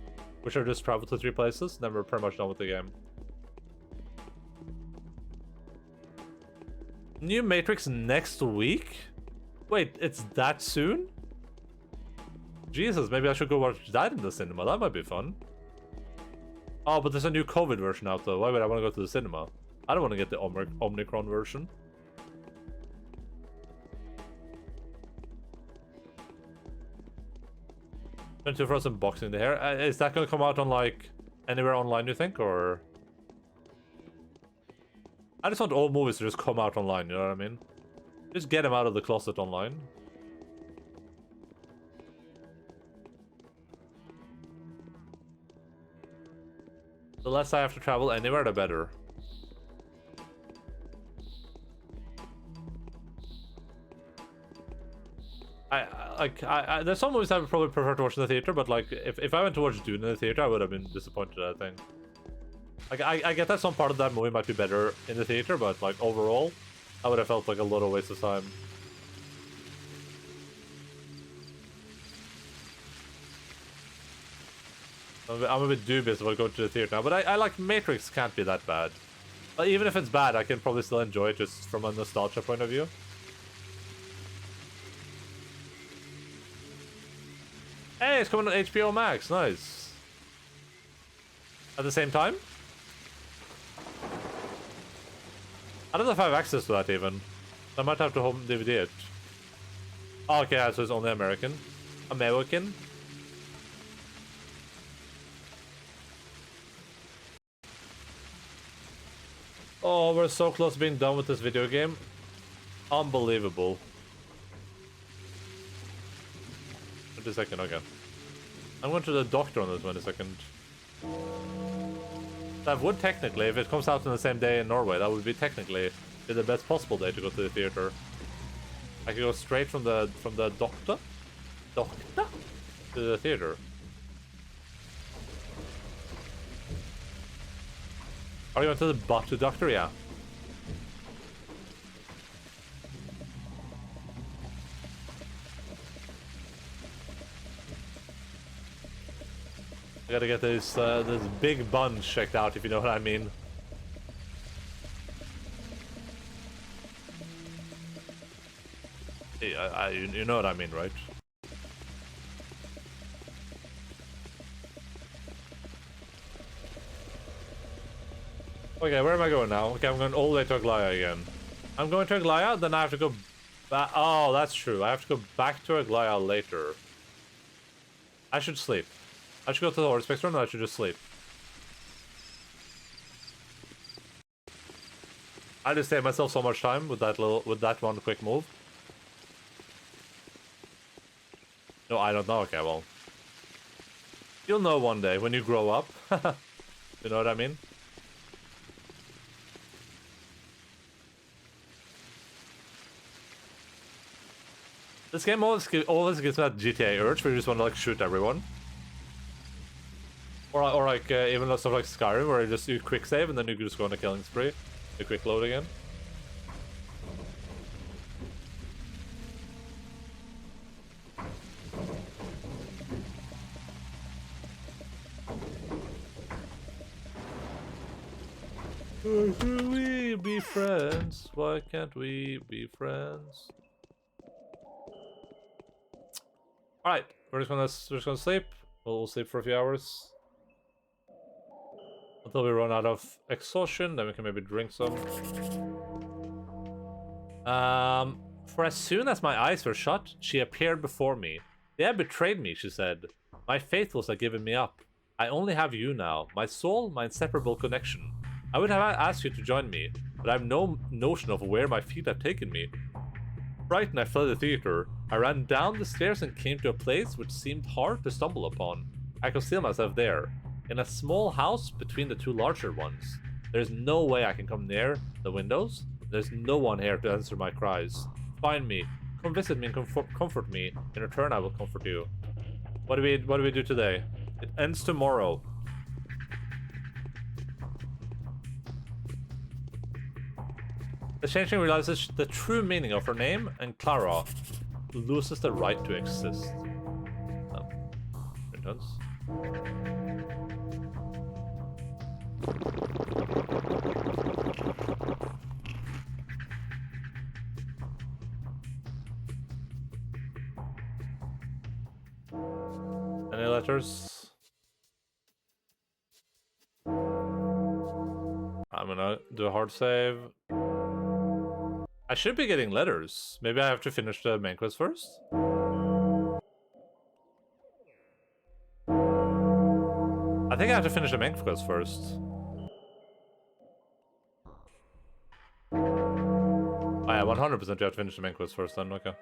which are just travel to 3 places, then we're pretty much done with the game. New Matrix next week? Wait, it's that soon? Jesus, maybe I should go watch that in the cinema. That might be fun. Oh, but there's a new COVID version out though. Why would I want to go to the cinema? I don't want to get the Omicron version. Into Frozen boxing the hair. Is that going to come out on like anywhere online, you think, or? I just want all movies to just come out online. You know what I mean? Just get them out of the closet online. The less I have to travel anywhere, the better. There's some movies I would probably prefer to watch in the theater, but like if I went to watch Dune in the theater, I would have been disappointed, I think. Like I get that some part of that movie might be better in the theater, but like overall, I would have felt like a little waste of time. I'm a bit dubious about going to the theater now, but I like Matrix can't be that bad. Even if it's bad, I can probably still enjoy it just from a nostalgia point of view. Hey, it's coming on HBO Max, nice. At the same time? I don't know if I have access to that even. I might have to home DVD it. Oh, okay, so it's only American. American? Oh, we're so close to being done with this video game. Unbelievable. Wait a second, okay. I'm going to the doctor on this one a second. That would technically, if it comes out on the same day in Norway, that would be technically the best possible day to go to the theater. I could go straight from the doctor to the theater. Are you going to the Batu doctor? Yeah. I gotta get this big bun checked out, if you know what I mean. Yeah, you know what I mean, right? Okay, where am I going now? Okay, I'm going all the way to Aglaya again. I'm going to Aglaya, then I have to go back. Oh, that's true. I have to go back to Aglaya later. I should sleep. I should go to the horse spectrum, and I should just sleep. I just saved myself so much time with that one quick move. No, I don't know. Okay, well, you'll know one day when you grow up. You know what I mean? This game always gives me that GTA urge where you just want to like shoot everyone. Or like even stuff like Skyrim where you just do quick save and then you just go on a killing spree. The quick load again. Why can't we be friends? Why can't we be friends? Alright, we're just gonna sleep. We'll sleep for a few hours. Until we run out of exhaustion, then we can maybe drink some. For as soon as my eyes were shut, she appeared before me. They had betrayed me, she said. My faithfuls had given me up. I only have you now, my soul, my inseparable connection. I would have asked you to join me, but I have no notion of where my feet have taken me. Frightened, I fled the theater. I ran down the stairs and came to a place which seemed hard to stumble upon. I concealed myself there, in a small house between the two larger ones. There's no way I can come near the windows. There's no one here to answer my cries. Find me, come visit me and comfort me. In return, I will comfort you. What do we do today? It ends tomorrow. The Changeling realizes the true meaning of her name, and Clara loses the right to exist. Returns. Any letters? I'm gonna do a hard save. I should be getting letters. Maybe I have to finish the main quest first? I think I have to finish the main quest first. Oh yeah, 100% you have to finish the main quest first then, okay.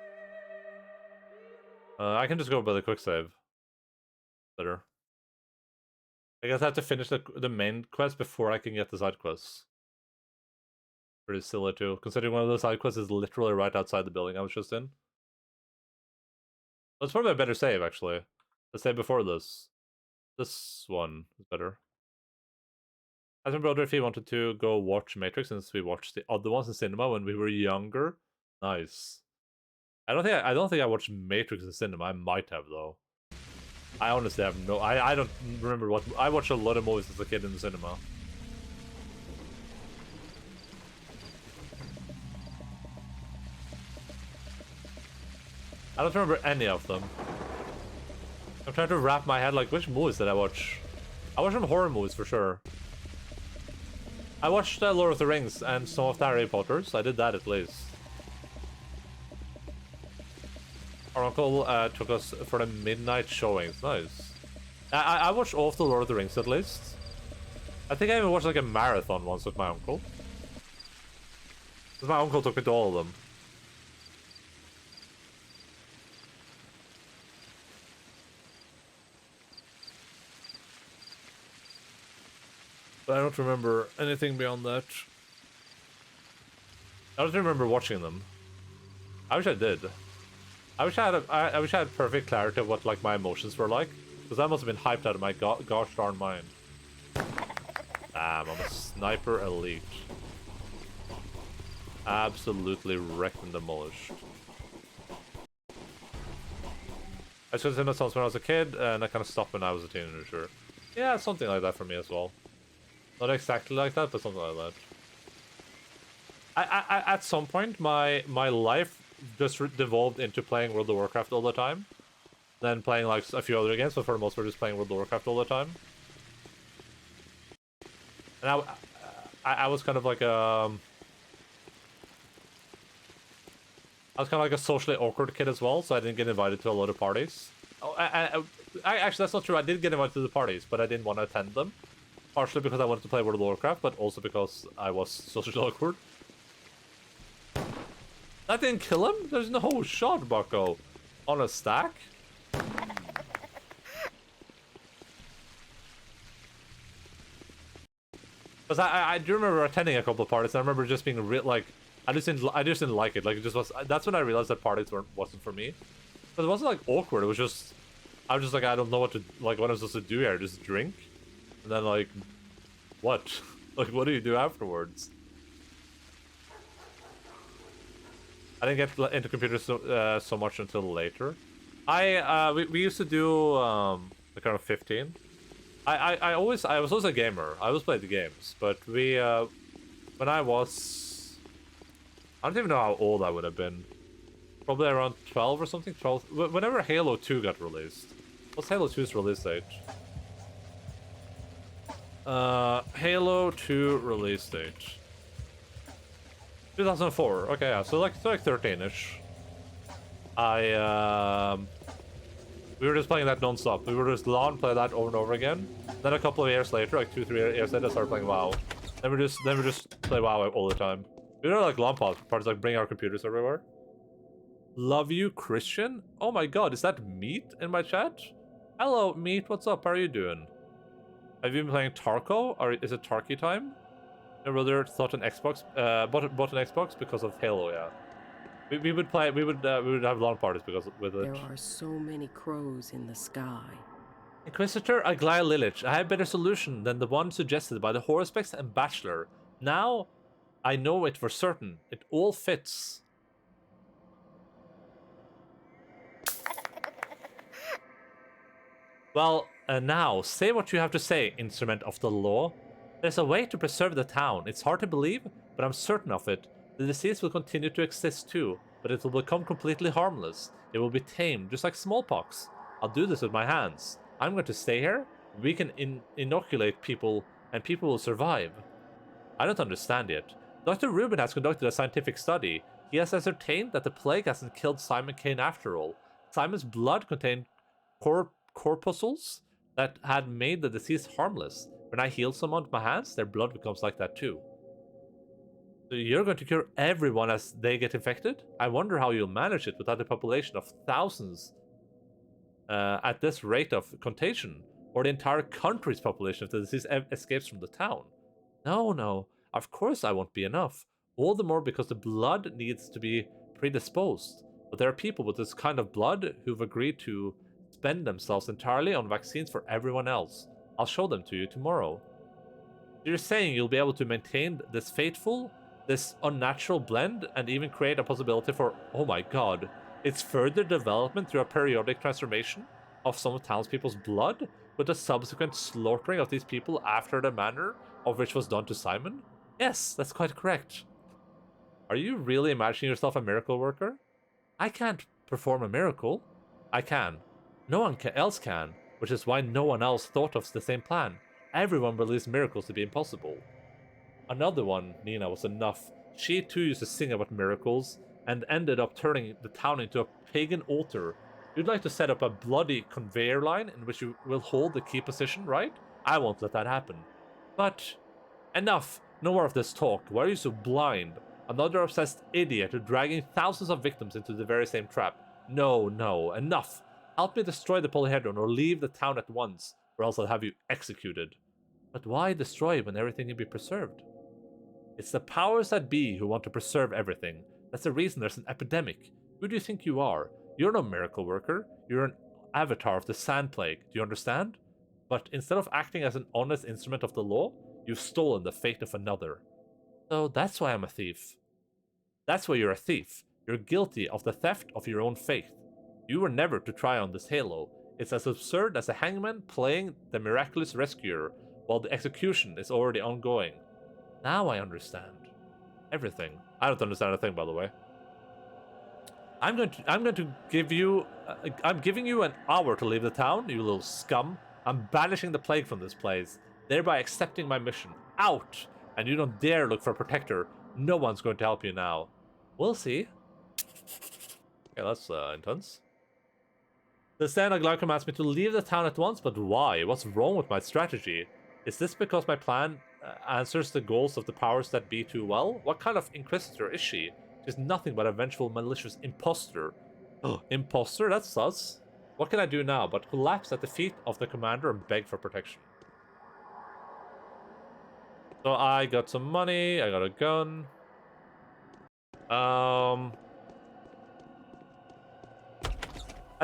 I can just go by the quick save. Better. I guess I have to finish the main quest before I can get the side quests. Pretty silly too, considering one of those side quests is literally right outside the building I was just in. That's probably a better save, actually. The save before this. This one is better. Asked my brother if he wanted to go watch Matrix since we watched the other ones in cinema when we were younger. Nice. I don't think I watched Matrix in cinema. I might have though. I honestly have no. I don't remember what. I watched a lot of movies as a kid in the cinema. I don't remember any of them. I'm trying to wrap my head like which movies did I watch? I watched some horror movies for sure. I watched Lord of the Rings and some of the Harry Potters. I did that at least. Our uncle took us for the midnight showings. Nice. I watched all of the Lord of the Rings at least. I think I even watched like a marathon once with my uncle. Because my uncle took me to all of them. But I don't remember anything beyond that. I don't remember watching them. I wish I did. I wish I had perfect clarity of what like my emotions were like, because I must have been hyped out of my gosh darn mind. Damn, I'm a sniper elite. Absolutely wrecked and demolished. I should have seen that songs when I was a kid, and I kind of stopped when I was a teenager. Yeah, something like that for me as well. Not exactly like that, but something like that. At some point, my life just devolved into playing World of Warcraft all the time. Then playing like a few other games, but for the most part just playing World of Warcraft all the time. And I was kind of like a... I was kind of like a socially awkward kid as well, so I didn't get invited to a lot of parties. Oh, actually, that's not true. I did get invited to the parties, but I didn't want to attend them. Partially because I wanted to play World of Warcraft, but also because I was socially awkward. That didn't kill him? There's no shot, bucko. On a stack? Because I do remember attending a couple of parties, and I remember just being like... I just didn't like it. Like, it just was. That's when I realized that parties wasn't for me. But it wasn't like awkward. It was just, I was just like, I don't know what I'm supposed to do here. Just drink, and then like, what? Like, what do you do afterwards? I didn't get into computers so much until later. We used to do the kind of 15. I was always a gamer. I always played the games, but when I was, I don't even know how old I would have been. Probably around 12 or something. 12. Whenever Halo 2 got released. What's Halo 2's release date? Halo 2 release date. 2004. Okay, yeah. So like 13-ish. We were just playing that non-stop. We were just play that over and over again. Then a couple of years later, like 2-3 years later, I started playing WoW. Then we just play WoW all the time. We don't like LAN parties, like bring our computers everywhere. Love you, Christian? Oh my god, is that Meat in my chat? Hello, Meat, what's up? How are you doing? Have you been playing Tarko? Or is it Tarky time? Your brother thought an Xbox, bought an Xbox because of Halo, yeah. We would have LAN parties with it. There are so many crows in the sky. Inquisitor Aglaya Lilich, I have a better solution than the one suggested by the Horospex and Bachelor. Now, I know it for certain. It all fits. Well, now, say what you have to say, instrument of the law. There's a way to preserve the town. It's hard to believe, but I'm certain of it. The disease will continue to exist too, but it will become completely harmless. It will be tamed, just like smallpox. I'll do this with my hands. I'm going to stay here. We can inoculate people, and people will survive. I don't understand yet. Dr. Rubin has conducted a scientific study. He has ascertained that the plague hasn't killed Simon Kane after all. Simon's blood contained corpuscles that had made the disease harmless. When I heal someone with my hands, their blood becomes like that too. So you're going to cure everyone as they get infected? I wonder how you'll manage it without a population of thousands at this rate of contagion, or the entire country's population if the disease escapes from the town. No, of course I won't be enough. All the more because the blood needs to be predisposed. But there are people with this kind of blood who've agreed to spend themselves entirely on vaccines for everyone else. I'll show them to you tomorrow. You're saying you'll be able to maintain this this unnatural blend, and even create a possibility for, oh my god, its further development through a periodic transformation of some of townspeople's blood, with a subsequent slaughtering of these people after the manner of which was done to Simon? Yes, that's quite correct. Are you really imagining yourself a miracle worker? I can't perform a miracle. I can. No one else can, which is why no one else thought of the same plan. Everyone believes miracles to be impossible. Another one, Nina, was enough. She too used to sing about miracles, and ended up turning the town into a pagan altar. You'd like to set up a bloody conveyor line in which you will hold the key position, right? I won't let that happen. But enough! No more of this talk. Why are you so blind? Another obsessed idiot dragging thousands of victims into the very same trap. No, enough! Help me destroy the Polyhedron or leave the town at once, or else I'll have you executed. But why destroy when everything can be preserved? It's the powers that be who want to preserve everything. That's the reason there's an epidemic. Who do you think you are? You're no miracle worker. You're an avatar of the Sand Plague. Do you understand? But instead of acting as an honest instrument of the law, you've stolen the fate of another. So that's why I'm a thief. That's why you're a thief. You're guilty of the theft of your own faith. You were never to try on this halo. It's as absurd as a hangman playing the miraculous rescuer while the execution is already ongoing. Now I understand. Everything. I don't understand a thing, by the way. I'm going to give you... I'm giving you an hour to leave the town, you little scum. I'm banishing the plague from this place, thereby accepting my mission. Out! And you don't dare look for a protector. No one's going to help you now. We'll see. Okay, that's intense. The Santa Glaucum asked me to leave the town at once, but why? What's wrong with my strategy? Is this because my plan answers the goals of the powers that be too well? What kind of inquisitor is she? She's nothing but a vengeful, malicious imposter. Imposter? That's sus. What can I do now but collapse at the feet of the commander and beg for protection? So I got some money, I got a gun. I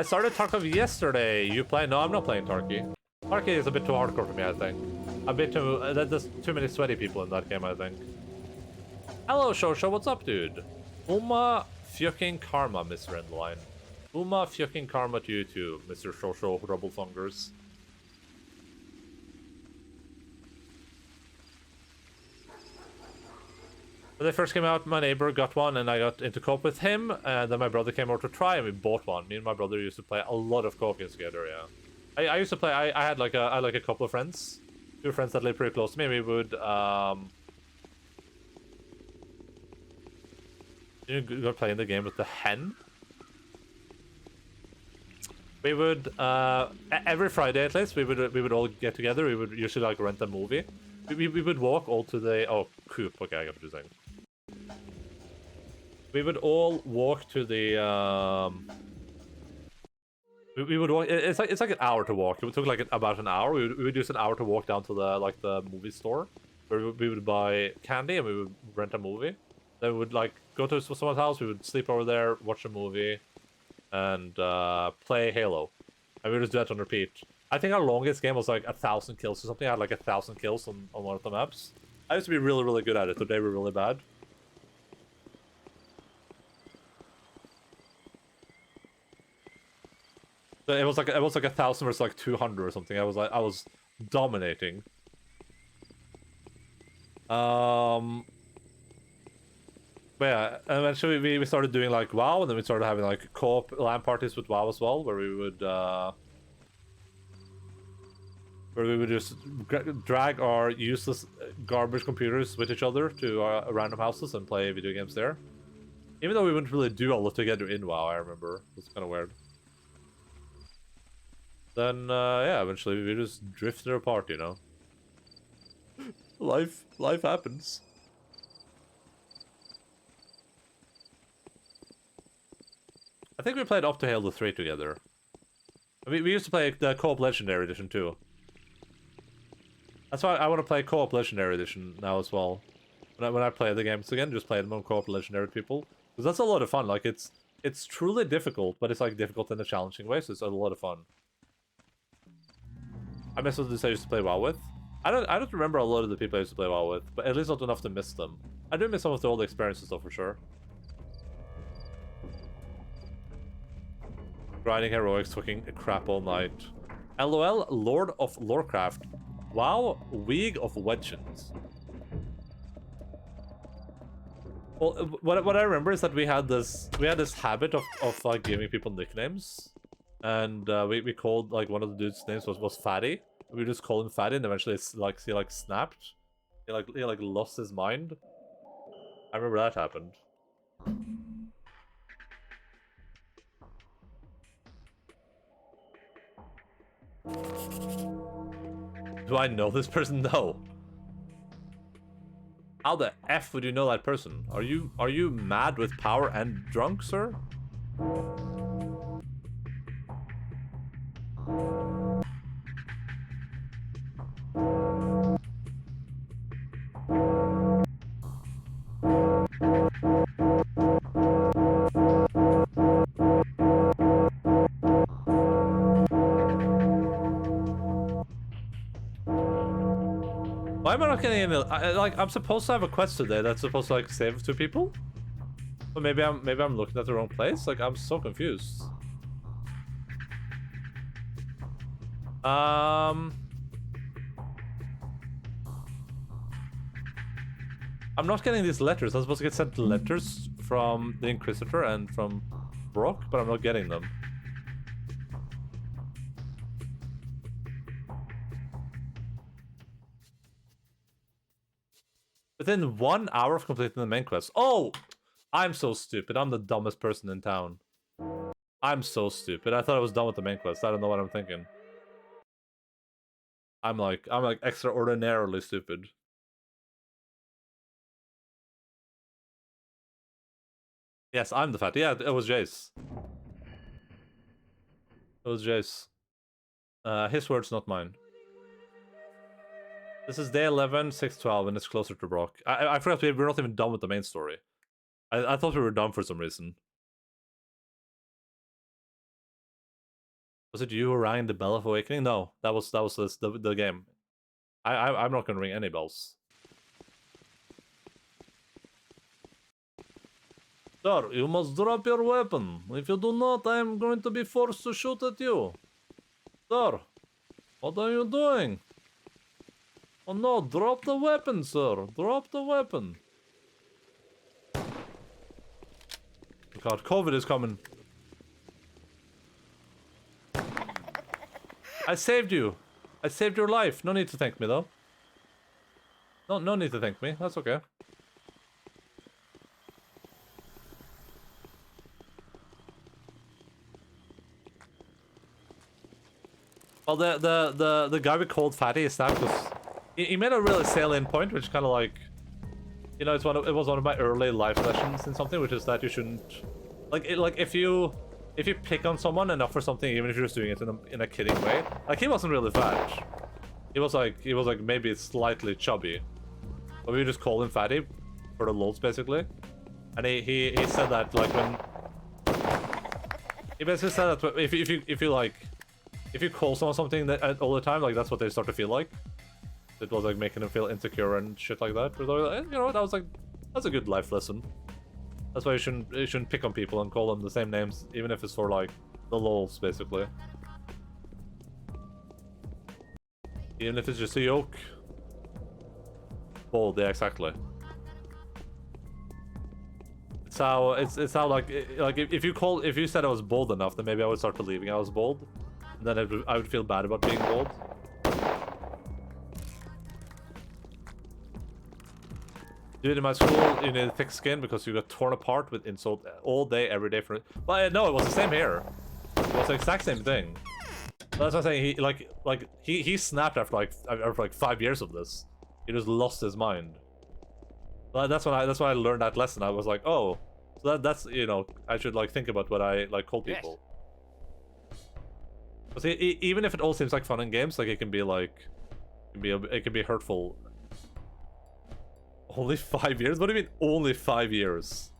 started Tarkov yesterday. You play? No, I'm not playing Tarky. Tarky is a bit too hardcore for me, I think. A bit too... there's too many sweaty people in that game, I think. Hello, Shosho. What's up, dude? Uma fucking karma, Mr. Endaline. Uma fucking karma to you too, Mr. Shosho Roublethongers. When they first came out, my neighbor got one, and I got into co-op with him, and then my brother came over to try, and we bought one. Me and my brother used to play a lot of co-op games together, yeah. I used to play, I had like a couple of friends. Two friends that lived pretty close to me, we would, you go playing the game with the hen? We would, every Friday at least, we would all get together, we would usually like rent a movie. We would walk all to the, oh, coop, okay, I got what you're saying. We would all walk to the, we would walk, it's like an hour to walk. It took like about an hour. We would use an hour to walk down to the movie store, where we would buy candy and we would rent a movie. Then we would like go to someone's house, we would sleep over there, watch a movie, and play Halo. And we would just do that on repeat. I think our longest game was like 1,000 kills or something. I had like 1,000 kills on one of the maps. I used to be really, really good at it. Today we're really bad. So it was like 1,000 versus like 200 or something. I was dominating. But yeah, eventually we started doing like WoW, and then we started having like co-op LAN parties with WoW as well, where we would just drag our useless garbage computers with each other to random houses and play video games there. Even though we wouldn't really do a lot together in WoW, I remember. It was kind of weird. Then, yeah, eventually we just drifted apart, you know. Life happens. I think we played up to Halo 3 together. I mean, we used to play the Co-op Legendary Edition too. That's why I want to play Co-op Legendary Edition now as well. When I play the games again, just play them on Co-op Legendary with people. Because that's a lot of fun. Like, it's truly difficult, but it's like difficult in a challenging way, so it's a lot of fun. I miss what I used to play WoW with. I don't remember a lot of the people I used to play WoW with, but at least not enough to miss them. I do miss some of the old experiences though, for sure. Grinding heroics, fucking crap all night. LOL, Lord of Lorecraft. WoW, League of Legends. Well, what I remember is that we had this habit of like giving people nicknames. And we called like one of the dude's names was Fatty. We just called him Fatty, and eventually it's like he snapped. He lost his mind. I remember that happened. Do I know this person? No. How the F would you know that person? Are you mad with power and drunk, sir? Why am I not getting any? I'm supposed to have a quest today that's supposed to like save 2 people, but maybe I'm looking at the wrong place. Like, I'm so confused. I'm not getting these letters. I'm supposed to get sent letters from the Inquisitor and from Brock, but I'm not getting them. Within 1 hour of completing the main quest. Oh! I'm so stupid. I'm the dumbest person in town. I'm so stupid. I thought I was done with the main quest. I don't know what I'm thinking. I'm like extraordinarily stupid. Yes, I'm the fatty. Yeah, it was Jace. It was Jace. His words, not mine. This is day 11, 612, and it's closer to Brock. I forgot we're not even done with the main story. I thought we were done for some reason. Was it you who rang the bell of awakening? No, that was the game. I'm not gonna ring any bells. Sir, you must drop your weapon. If you do not, I am going to be forced to shoot at you. Sir, what are you doing? Oh no, drop the weapon, sir. Drop the weapon. God, COVID is coming. I saved you. I saved your life. No need to thank me, though. No need to thank me. That's okay. Well, the guy we called Fatty is that because he made a really salient point, which kind of like, you know, it was one of my early life lessons in something, which is that you shouldn't, like if you pick on someone and offer something, even if you're just doing it in a kidding way. Like, he wasn't really fat. He was like maybe slightly chubby, but we just called him Fatty for the lols basically. And he said that like when he basically said that if you call someone something that all the time, like that's what they start to feel like. It was like making them feel insecure and shit like that. But, you know, that was like, that's a good life lesson. That's why you shouldn't pick on people and call them the same names, even if it's for like the lols, basically. Even if it's just a joke. Bold, yeah, exactly. It's how like if you said I was bold enough, then maybe I would start believing I was bold, and then I would feel bad about being bold. Dude, in my school, you need thick skin because you got torn apart with insult all day, every day for it. But no, it was the same here. It was the exact same thing. That's what I'm saying. He snapped after like 5 years of this. He just lost his mind. But that's when I learned that lesson. I was like, oh, so that's you know, I should like think about what I like call people. But see, even if it all seems like fun in games, like it can be like, it can be hurtful. Only 5 years? What do you mean only 5 years?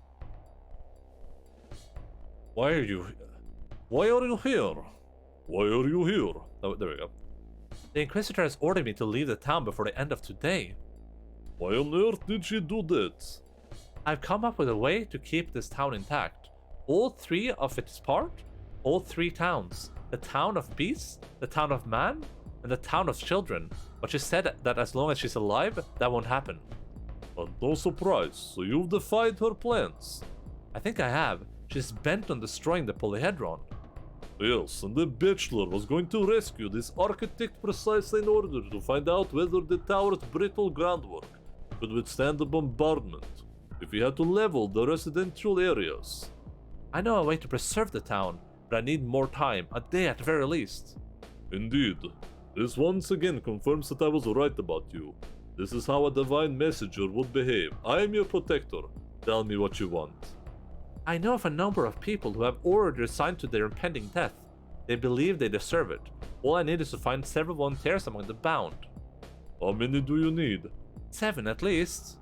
Why are you here? Why are you here? Oh, there we go. The Inquisitor has ordered me to leave the town before the end of today. Why on earth did she do that? I've come up with a way to keep this town intact. All three of its part, all three towns. The town of beasts, the town of man, and the town of children. But she said that as long as she's alive, that won't happen. And no surprise, so you've defied her plans. I think I have. She's bent on destroying the polyhedron. Yes, and the Bachelor was going to rescue this architect precisely in order to find out whether the tower's brittle groundwork could withstand the bombardment, if we had to level the residential areas. I know a way to preserve the town, but I need more time, a day at the very least. Indeed. This once again confirms that I was right about you. This is how a divine messenger would behave. I am your protector. Tell me what you want. I know of a number of people who have already resigned to their impending death. They believe they deserve it. All I need is to find several volunteers among the bound. How many do you need? 7 at least.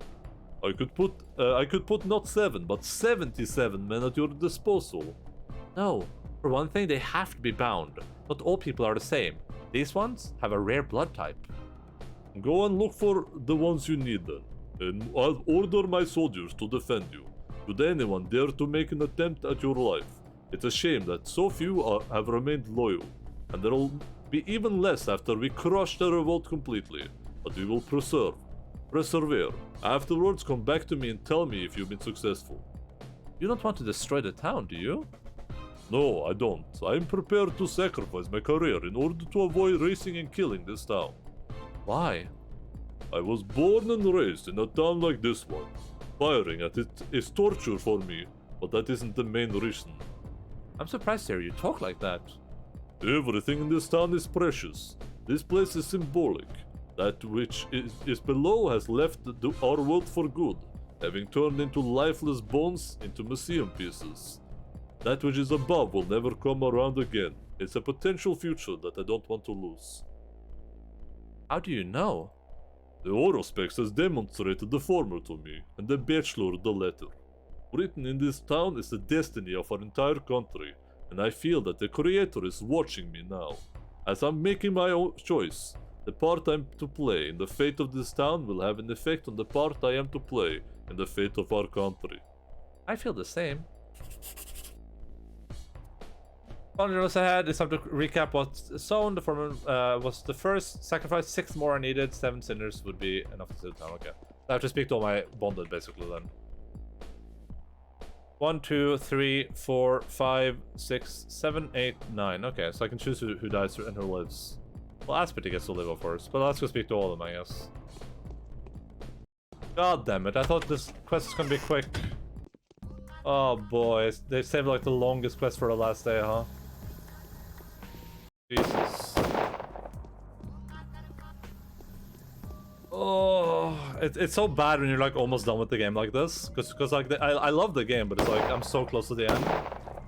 I could put not 7, but 77 men at your disposal. No. For one thing, they have to be bound. Not all people are the same. These ones have a rare blood type. Go and look for the ones you need then, and I'll order my soldiers to defend you. Should anyone dare to make an attempt at your life, it's a shame that so few have remained loyal, and there'll be even less after we crush the revolt completely, but we will persevere. Afterwards, come back to me and tell me if you've been successful. You don't want to destroy the town, do you? No, I don't. I'm prepared to sacrifice my career in order to avoid racing and killing this town. Why? I was born and raised in a town like this one. Firing at it is torture for me, but that isn't the main reason. I'm surprised to hear you talk like that. Everything in this town is precious. This place is symbolic. That which is below has left our world for good, having turned into lifeless bones into museum pieces. That which is above will never come around again. It's a potential future that I don't want to lose. How do you know? The Orospex has demonstrated the former to me, and the Bachelor the latter. Written in this town is the destiny of our entire country, and I feel that the Creator is watching me now. As I'm making my own choice, the part I'm to play in the fate of this town will have an effect on the part I am to play in the fate of our country. I feel the same. $100 ahead. It's time to recap what's sown. The former was the first sacrifice. 6 more are needed. 7 sinners would be enough to sit down. Okay. I have to speak to all my bonded basically then. 1, 2, 3, 4, 5, 6, 7, 8, 9. Okay, so I can choose who dies and who lives. Well, Aspity gets to live, of course, but let's go speak to all of them, I guess. God damn it, I thought this quest was gonna be quick. Oh boy, they saved like the longest quest for the last day, huh? Jesus. Oh, it's so bad when you're like almost done with the game like this, because like I love the game, but it's like I'm so close to the end,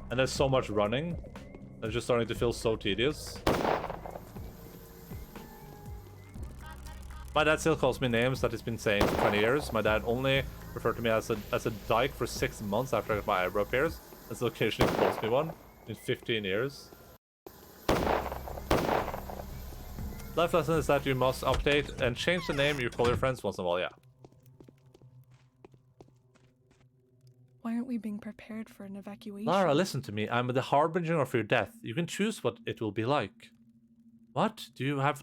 and there's so much running, and it's just starting to feel so tedious. My dad still calls me names that he's been saying for 20 years. My dad only referred to me as a dyke for 6 months after I got my eyebrow pierced, and still occasionally calls me one in 15 years. Life lesson is that you must update and change the name you call your friends once in a while, yeah. Why aren't we being prepared for an evacuation? Lara, listen to me. I'm the harbinger of your death. You can choose what it will be like. What? Do I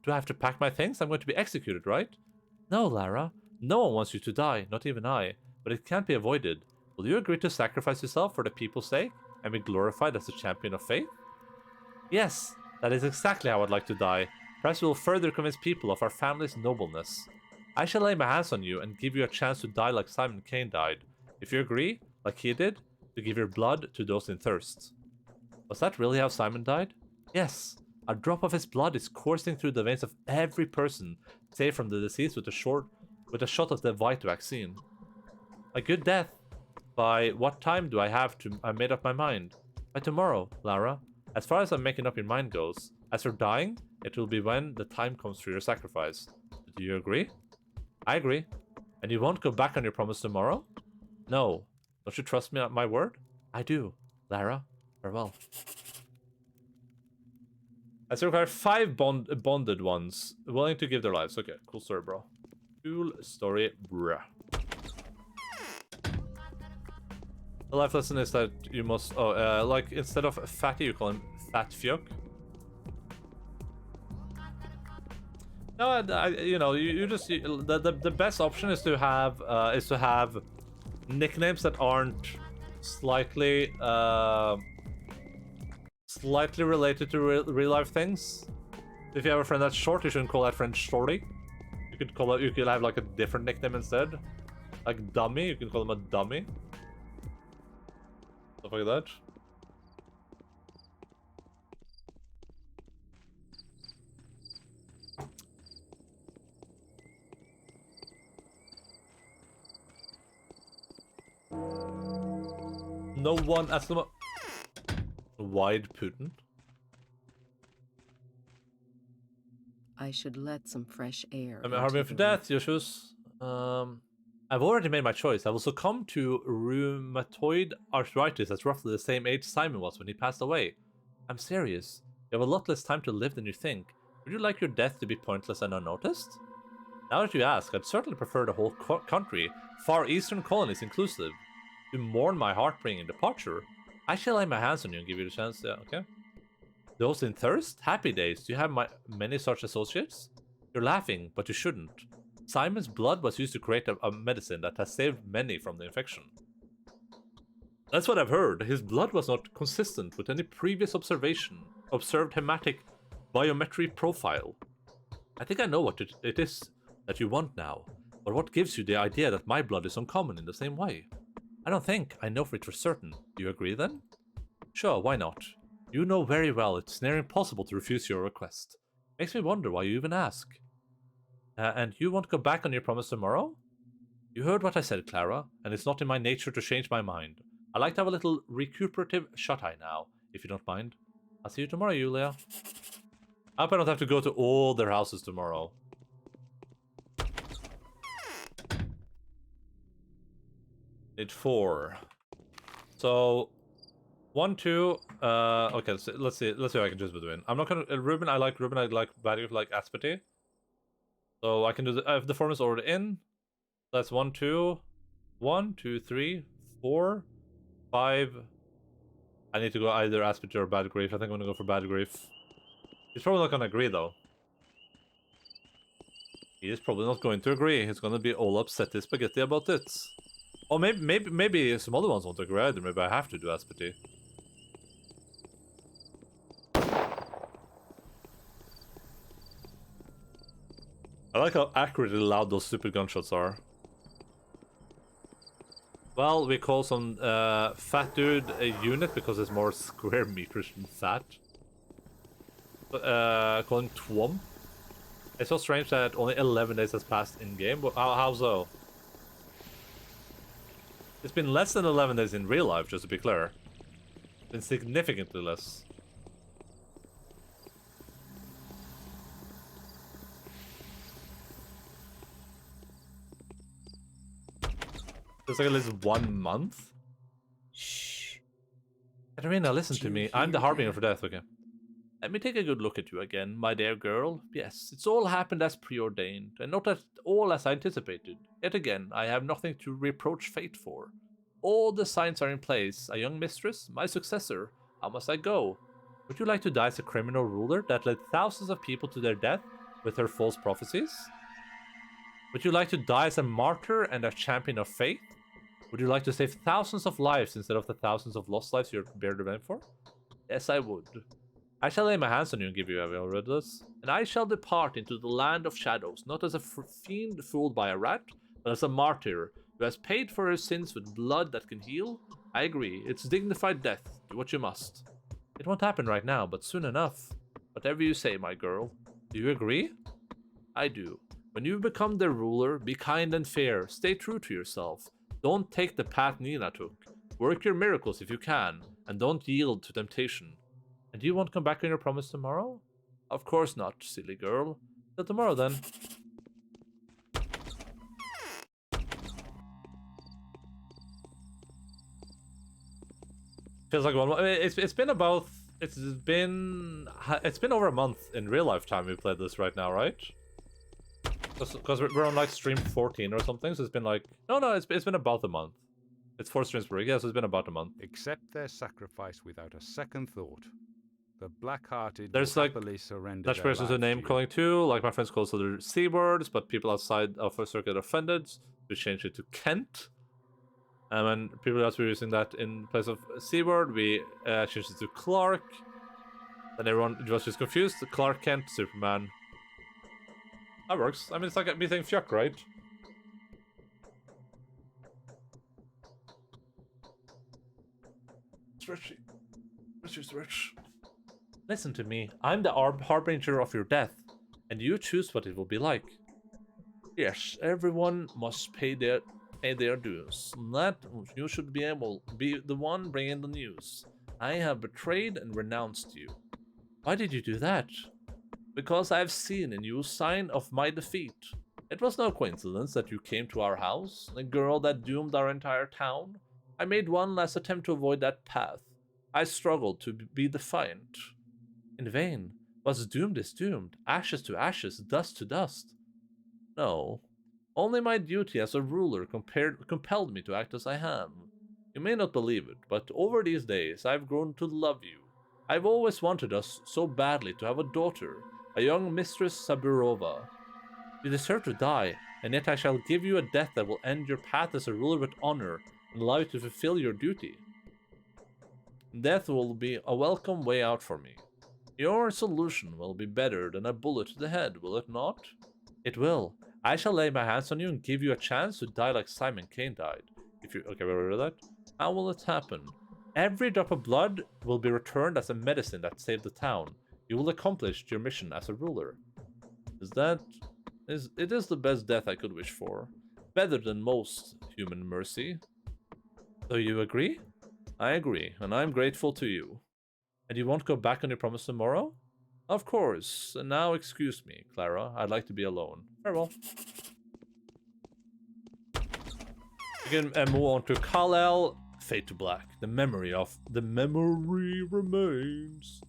have to pack my things? I'm going to be executed, right? No, Lara. No one wants you to die, not even I. But it can't be avoided. Will you agree to sacrifice yourself for the people's sake and be glorified as a champion of faith? Yes, that is exactly how I'd like to die. Perhaps we will further convince people of our family's nobleness. I shall lay my hands on you and give you a chance to die like Simon Cain died. If you agree, like he did, to give your blood to those in thirst. Was that really how Simon died? Yes. A drop of his blood is coursing through the veins of every person, saved from the disease with a shot of the white vaccine. A good death. By what time do I have to made up my mind? By tomorrow, Lara. As far as I'm making up your mind goes. As for dying, it will be when the time comes for your sacrifice. Do you agree? I agree. And you won't go back on your promise tomorrow? No. Don't you trust me on my word? I do. Lara, farewell. I still require 5 bonded ones willing to give their lives. Okay, cool story, bro. Cool story, bruh. The life lesson is that you must... Oh, like, instead of fatty, you call him Fat Fjuk. No, you know, you just... The best option is to have nicknames that aren't slightly related to real life things. If you have a friend that's short, you shouldn't call that friend Shorty. You could have like a different nickname instead. Like Dummy, you can call him a Dummy. Stuff like that. No one asked them. Wide Putin. I should let some fresh air. I'm harming for death, Yoshus. I've already made my choice. I will succumb to rheumatoid arthritis at roughly the same age Simon was when he passed away. I'm serious. You have a lot less time to live than you think. Would you like your death to be pointless and unnoticed? Now that you ask, I'd certainly prefer the whole country, Far Eastern colonies inclusive, to mourn my heartbreaking departure. I shall lay my hands on you and give you the chance. Yeah, okay. Those in thirst? Happy days. Do you have many such associates? You're laughing, but you shouldn't. Simon's blood was used to create a medicine that has saved many from the infection. That's what I've heard. His blood was not consistent with any previous observed hematic biometry profile. I think I know what it is that you want now, but what gives you the idea that my blood is uncommon in the same way? I don't think I know for it for certain. Do you agree then? Sure, why not? You know very well it's near impossible to refuse your request. Makes me wonder why you even ask. And you won't go back on your promise tomorrow? You heard what I said, Clara, and it's not in my nature to change my mind. I like to have a little recuperative shut-eye now, if you don't mind. I'll see you tomorrow, Yulia. I hope I don't have to go to all their houses tomorrow. Need 4. So 1, 2. Okay, so let's see what I can choose between. I'm not gonna Ruben. I like Ruben. I like Value. Like Aspity. So I can do the. If the form is already in, that's 1, 2, 1, 2, 3, 4, 5. I need to go either Aspity or Bad Grief. I think I'm gonna go for Bad Grief. He's probably not gonna agree though. He is probably not going to agree. He's gonna be all upset as spaghetti about it. Or maybe some other ones won't agree either. Maybe I have to do Aspity. I like how accurately loud those stupid gunshots are. Well, we call some fat dude a unit because it's more square meters than fat. Call him Twum. It's so strange that only 11 days has passed in-game. How so? It's been less than 11 days in real life, just to be clear. It's been significantly less. It's like at least 1 month? Shh. Katarina, listen to me. I'm the harbinger for death, okay? Let me take a good look at you again, my dear girl. Yes, it's all happened as preordained, and not at all as I anticipated. Yet again, I have nothing to reproach fate for. All the signs are in place. A young mistress, my successor. How must I go? Would you like to die as a criminal ruler that led thousands of people to their death with her false prophecies? Would you like to die as a martyr and a champion of faith? Would you like to save thousands of lives instead of the thousands of lost lives you're barely meant for? Yes, I would. I shall lay my hands on you and give you a riddance, and I shall depart into the land of shadows, not as a fiend fooled by a rat, but as a martyr who has paid for her sins with blood that can heal. I agree, it's dignified death. Do what you must. It won't happen right now, but soon enough. Whatever you say, my girl. Do you agree? I do. When you become their ruler, be kind and fair. Stay true to yourself. Don't take the path Nina took. Work your miracles if you can, and don't yield to temptation. And you won't come back on your promise tomorrow? Of course not, silly girl. Till tomorrow, then. Feels like 1 month. It's been about... It's been over a month in real life time we played this right now, right? Because we're on like stream 14 or something, so it's been like... No, it's been about a month. It's 4 streams per week, yeah, so it's been about a month. Accept their sacrifice without a second thought. The black-hearted There's will like happily surrender Dutch their persons who lives name to you. calling too, like my friends call other C words, but people outside of a circuit offended. We changed it to Kent. And when people else were using that in place of C word, we changed it to Clark. Then everyone was just confused. Clark Kent, Superman. That works. I mean, it's like me saying Fjuck, right? Stretchy. Stretch. Listen to me. I'm the harbinger of your death, and you choose what it will be like. Yes, everyone must pay their dues. That you should be the one bringing the news. I have betrayed and renounced you. Why did you do that? Because I have seen in you a sign of my defeat. It was no coincidence that you came to our house, the girl that doomed our entire town. I made one last attempt to avoid that path. I struggled to be defiant. In vain. What's doomed is doomed. Ashes to ashes, dust to dust. No. Only my duty as a ruler compelled me to act as I have. You may not believe it, but over these days I've grown to love you. I've always wanted us so badly to have a daughter, a young Mistress Sabirova. You deserve to die, and yet I shall give you a death that will end your path as a ruler with honor and allow you to fulfill your duty. Death will be a welcome way out for me. Your solution will be better than a bullet to the head, will it not? It will. I shall lay my hands on you and give you a chance to die like Simon Kane died. Okay, we read that. How will it happen? Every drop of blood will be returned as a medicine that saved the town. You will accomplish your mission as a ruler. It is the best death I could wish for. Better than most human mercy. So you agree? I agree, and I'm grateful to you. And you won't go back on your promise tomorrow? Of course. And now excuse me, Clara. I'd like to be alone. Farewell. can move on to Kal-El, Fade to Black. The memory remains.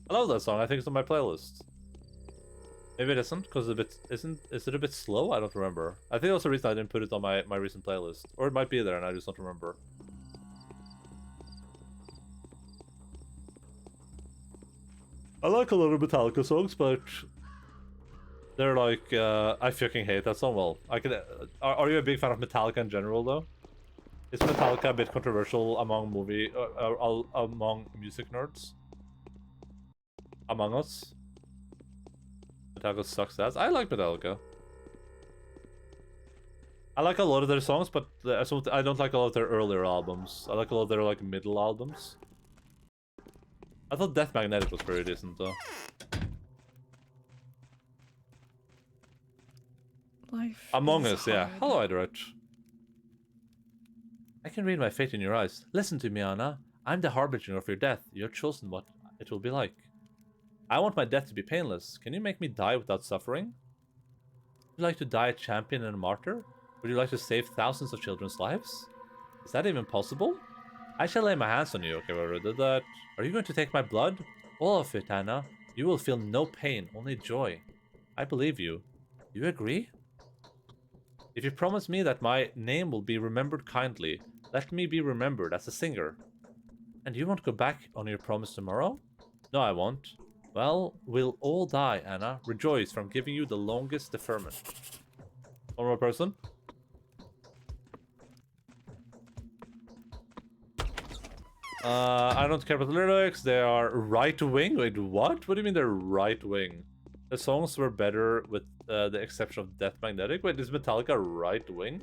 I love that song. I think it's on my playlist. Maybe it isn't, because is it a bit slow? I don't remember. I think that's the reason I didn't put it on my recent playlist. Or it might be there and I just don't remember. I like a lot of Metallica songs, but they're like, I fucking hate that song. Well, I can. Are you a big fan of Metallica in general, though? Is Metallica a bit controversial among among music nerds? Among us? Metallica sucks ass. I like Metallica. I like a lot of their songs, but I don't like a lot of their earlier albums. I like a lot of their like middle albums. I thought Death Magnetic was pretty decent, though. Life Among is Us, yeah. hard. Hello, Idret. I can read my fate in your eyes. Listen to me, Anna. I'm the harbinger of your death. You have chosen what it will be like. I want my death to be painless. Can you make me die without suffering? Would you like to die a champion and a martyr? Would you like to save thousands of children's lives? Is that even possible? I shall lay my hands on you. Okay, we already did that. Are you going to take my blood? All of it, Anna. You will feel no pain, only joy. I believe you. You agree? If you promise me that my name will be remembered kindly, let me be remembered as a singer. And you won't go back on your promise tomorrow? No, I won't. Well, we'll all die, Anna. Rejoice from giving you the longest deferment. One more person. I don't care about the lyrics. They are right-wing. Wait, what? What do you mean they're right-wing? The songs were better with the exception of Death Magnetic. Wait, is Metallica right-wing?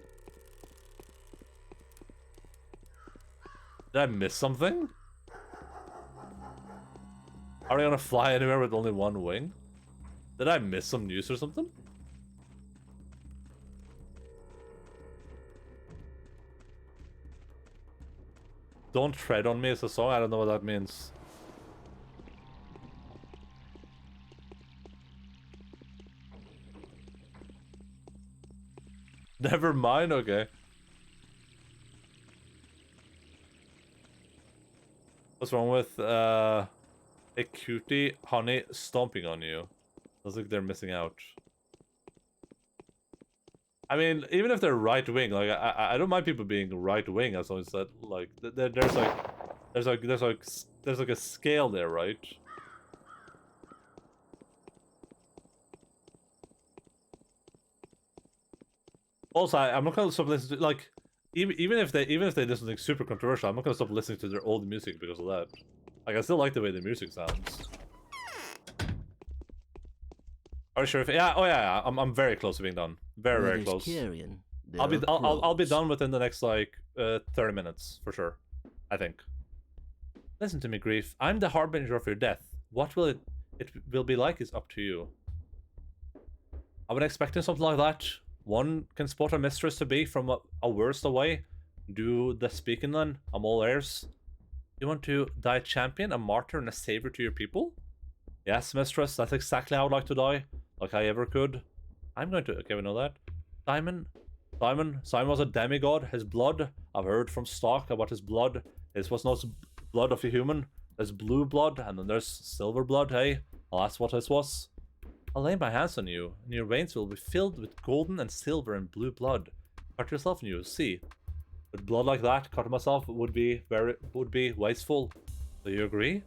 Did I miss something? Are they gonna fly anywhere with only one wing? Did I miss some news or something? Don't Tread on Me is a song? I don't know what that means. Never mind, okay. What's wrong with a cutie honey stomping on you? Looks like they're missing out. I mean, even if they're right wing, like I don't mind people being right wing as long as that like there's like a scale there, right? Also, I'm not gonna stop listening to like even if they do something super controversial, I'm not gonna stop listening to their old music because of that. Like I still like the way the music sounds. Are you sure if yeah? Oh yeah, I'm very close to being done. Very close. Carrion, I'll be done within the next like 30 minutes for sure. I think. Listen to me, Grief. I'm the harbinger of your death. What will it will be like is up to you. I would expect something like that. One can spot a mistress to be from a worst away. Do the speaking then. I'm all ears. You want to die a champion, a martyr, and a savior to your people? Yes, mistress. That's exactly how I'd like to die. Like I ever could. I'm going to... Okay, we know that. Simon was a demigod. His blood, I've heard from Stark about his blood. This was not blood of a human. There's blue blood, and then there's silver blood, hey? Well, that's what this was. I'll lay my hands on you, and your veins will be filled with golden and silver and blue blood. Cut yourself and you'll see. With blood like that, cutting myself would be wasteful. Do you agree?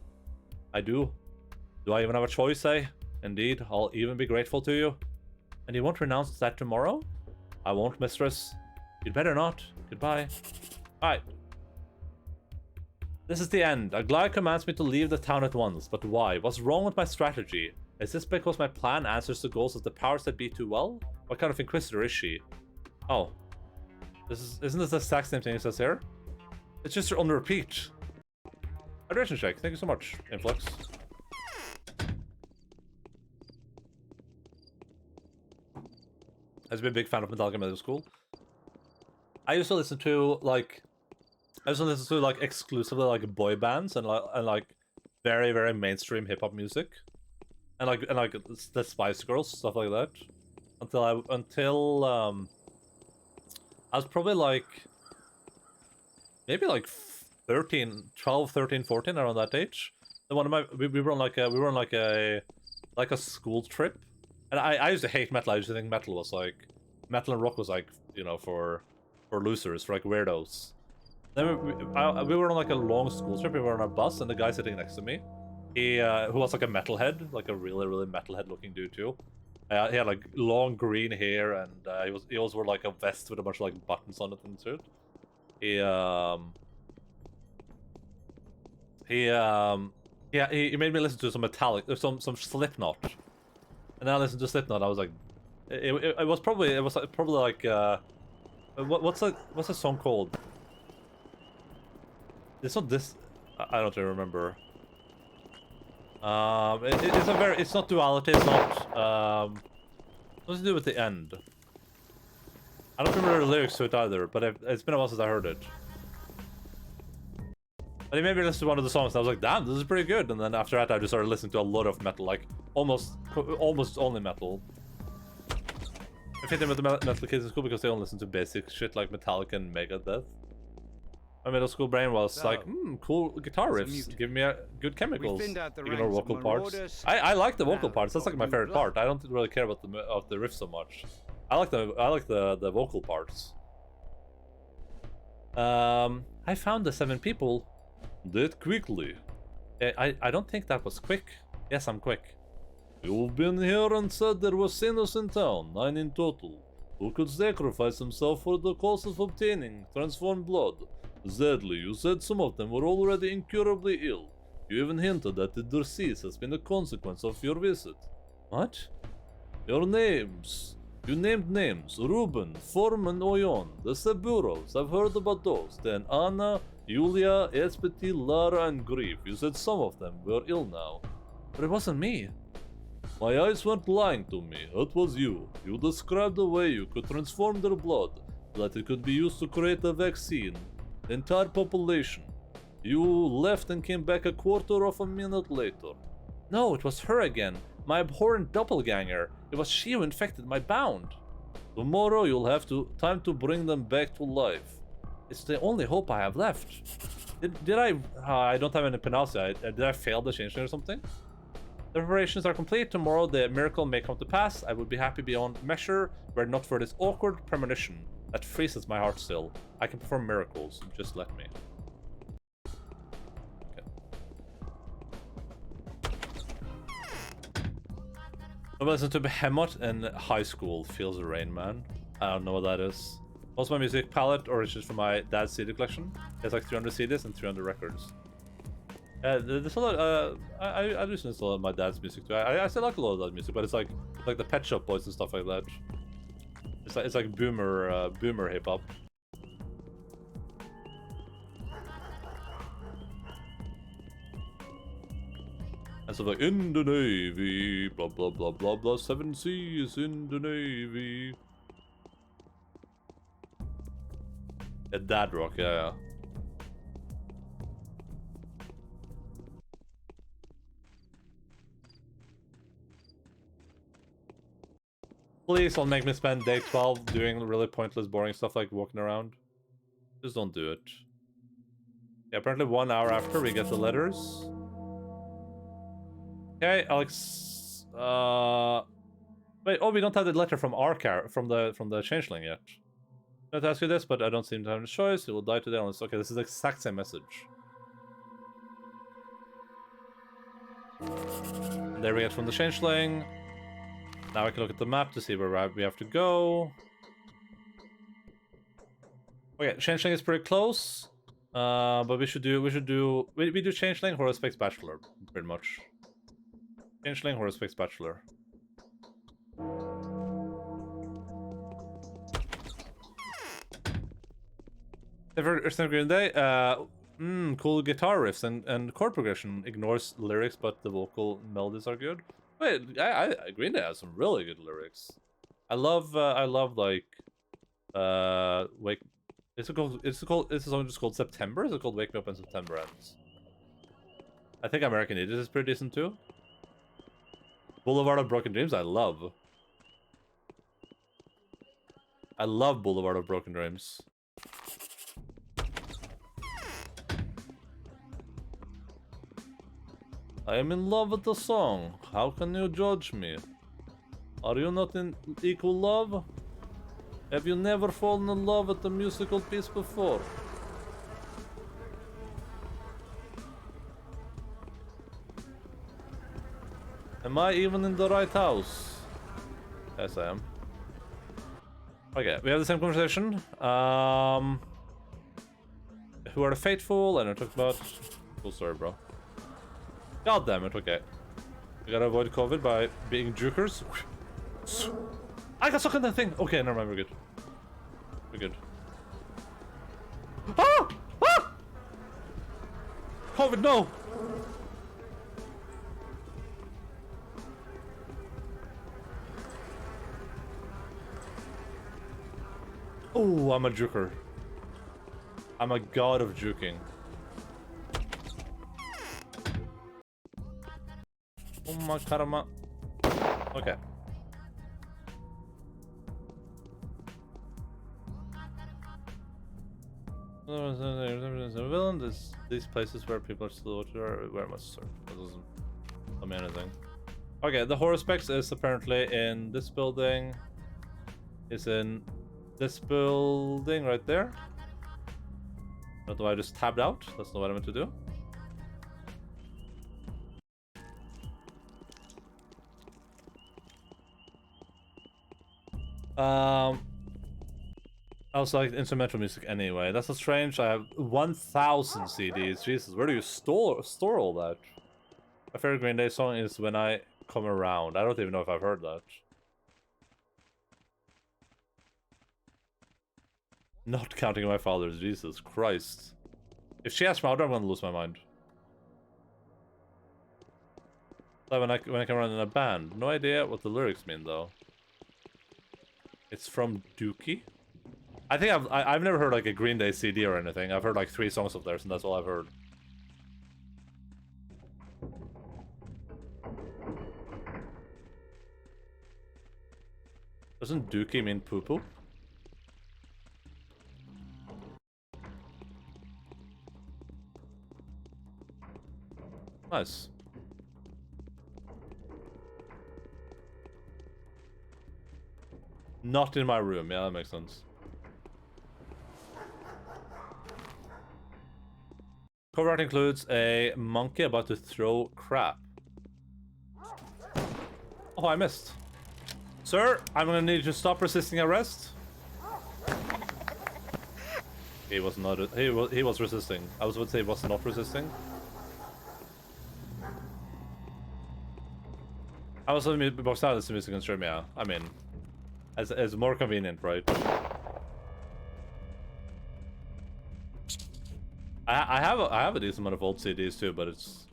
I do. Do I even have a choice, eh? Indeed, I'll even be grateful to you. And you won't renounce that tomorrow? I won't, mistress. You'd better not. Goodbye. Alright. This is the end. Aglaya commands me to leave the town at once, but why? What's wrong with my strategy? Is this because my plan answers the goals of the powers that be too well? What kind of inquisitor is she? Oh. Isn't this the exact same thing it says here? It's just on repeat. Hydration check. Thank you so much, Influx. I've been a big fan of Metallica Middle School. I used to listen to like exclusively like boy bands and like very mainstream hip hop music, and like the Spice Girls, stuff like that. Until I was probably like maybe like 13, 12, 13, 14, around that age. And one of my we were on like a school trip, and I used to hate metal. I used to think metal was like metal and rock was like, you know, for losers, for like weirdos. Then we were on like a long school trip. We were on a bus, and the guy sitting next to me, he who was like a metalhead, like a really metalhead looking dude too. He had like long green hair, and he also wore like a vest with a bunch of like buttons on it and shit. He made me listen to some Metallic, some Slipknot, and then I listened to Slipknot. I was like, it was probably like what's the song called? It's not this. I don't really remember. It's not Duality. It's not something to do with the end. I don't remember the lyrics to it either, but it's been a while since I heard it. But he made me listen to one of the songs, and I was like, damn, this is pretty good. And then after that, I just started listening to a lot of metal, like almost only metal. I fit in with the metal kids in school because they don't listen to basic shit like Metallica and Megadeth. My middle school brain was like, cool guitar riffs, give me a good chemicals, ignore vocal parts. I like the vocal parts. That's like my favorite part. I don't really care about the riff so much. I like the vocal parts. I found the 7 people. That quickly. I don't think that was quick. Yes, I'm quick. You've been here and said there were sinners in town, 9 in total, who could sacrifice themselves for the cause of obtaining transformed blood. Sadly, you said some of them were already incurably ill. You even hinted that the disease has been a consequence of your visit. What? Your names. You named names. Ruben, Form, and Oyon. The Saburos. I've heard about those. Then Anna, Yulia, Espeti, Lara, and Grief. You said some of them were ill now. But it wasn't me. My eyes weren't lying to me. It was you. You described the way you could transform their blood, that it could be used to create a vaccine. The entire population. You left and came back a quarter of a minute later. No, it was her again. My abhorrent doppelganger. It was she who infected my bound. Tomorrow you'll have time to bring them back to life. It's the only hope I have left. Did I... I don't have any panacea. Did I fail the changeling or something? The preparations are complete. Tomorrow the miracle may come to pass. I would be happy beyond measure were it not for this awkward premonition that freezes my heart still. I can perform miracles. Just let me. I listened to Behemoth in high school. Feels the Rain Man. I don't know what that is. What's my music palette, or it's just from my dad's CD collection? It's like 300 CDs and 300 records. There's a lot. I listen to a lot of my dad's music too. I still like a lot of that music, but it's like the Pet Shop Boys and stuff like that. It's like boomer hip hop. And so like in the Navy, blah blah blah blah blah. 7 Seas in the Navy. Yeah, dad rock, yeah. Please don't make me spend day 12 doing really pointless, boring stuff like walking around. Just don't do it. Yeah, apparently 1 hour after we get the letters. Okay, Alex. Wait. Oh, we don't have the letter from our from the changeling yet. I have to ask you this, but I don't seem to have a choice. He will die today unless... Okay, this is the exact same message. And there we get from the changeling. Now I can look at the map to see where we have to go. Okay, changeling is pretty close. But we do changeling, Horospex Bachelor, pretty much. Changeling, Horospex Bachelor. Ever Green Day? Cool guitar riffs and chord progression. Ignores lyrics, but the vocal melodies are good. Wait, Green Day has some really good lyrics. I love like, wake. Is the song just called September? Is it called Wake Me Up When September Ends? I think American Idiot is pretty decent too. Boulevard of Broken Dreams, I love. I love Boulevard of Broken Dreams. I am in love with the song. How can you judge me? Are you not in equal love? Have you never fallen in love with the musical piece before? Am I even in the right house? Yes, I am. Okay, we have the same conversation. Who are the faithful? I know talked about. Cool story, bro. God damn it, okay. We gotta avoid COVID by being jukers. I got stuck in that thing! Okay, never mind, we're good. We're good. Ah! Ah! COVID, no! Oh, I'm a juker. I'm a god of juking. Oh my karma. Okay. Villain, these places where people are still very much search. That doesn't mean anything. Okay, the horospex is apparently in this building. Is in this building right there. I don't know why I just tabbed out. That's not what I meant to do. I also like instrumental music anyway. That's not strange. I have 1,000 CDs. Jesus, where do you store all that? My favorite Green Day song is When I Come Around. I don't even know if I've heard that. Not counting my father's. Jesus Christ. If she asks me out, I'm gonna lose my mind. Like when I come around in a band. No idea what the lyrics mean though. It's from Dookie. I think I've never heard like a Green Day CD or anything. I've heard like 3 songs of theirs, and that's all I've heard. Doesn't Dookie mean poo-poo? Nice. Not in my room. Yeah, that makes sense. Cover art includes a monkey about to throw crap. Oh, I missed. Sir, I'm gonna need you to stop resisting arrest. He was not. He was resisting. I was about to say he was not resisting. I was on box out as the music and stream. Yeah, I mean, as more convenient, right? I have a decent amount of old CDs too, but it's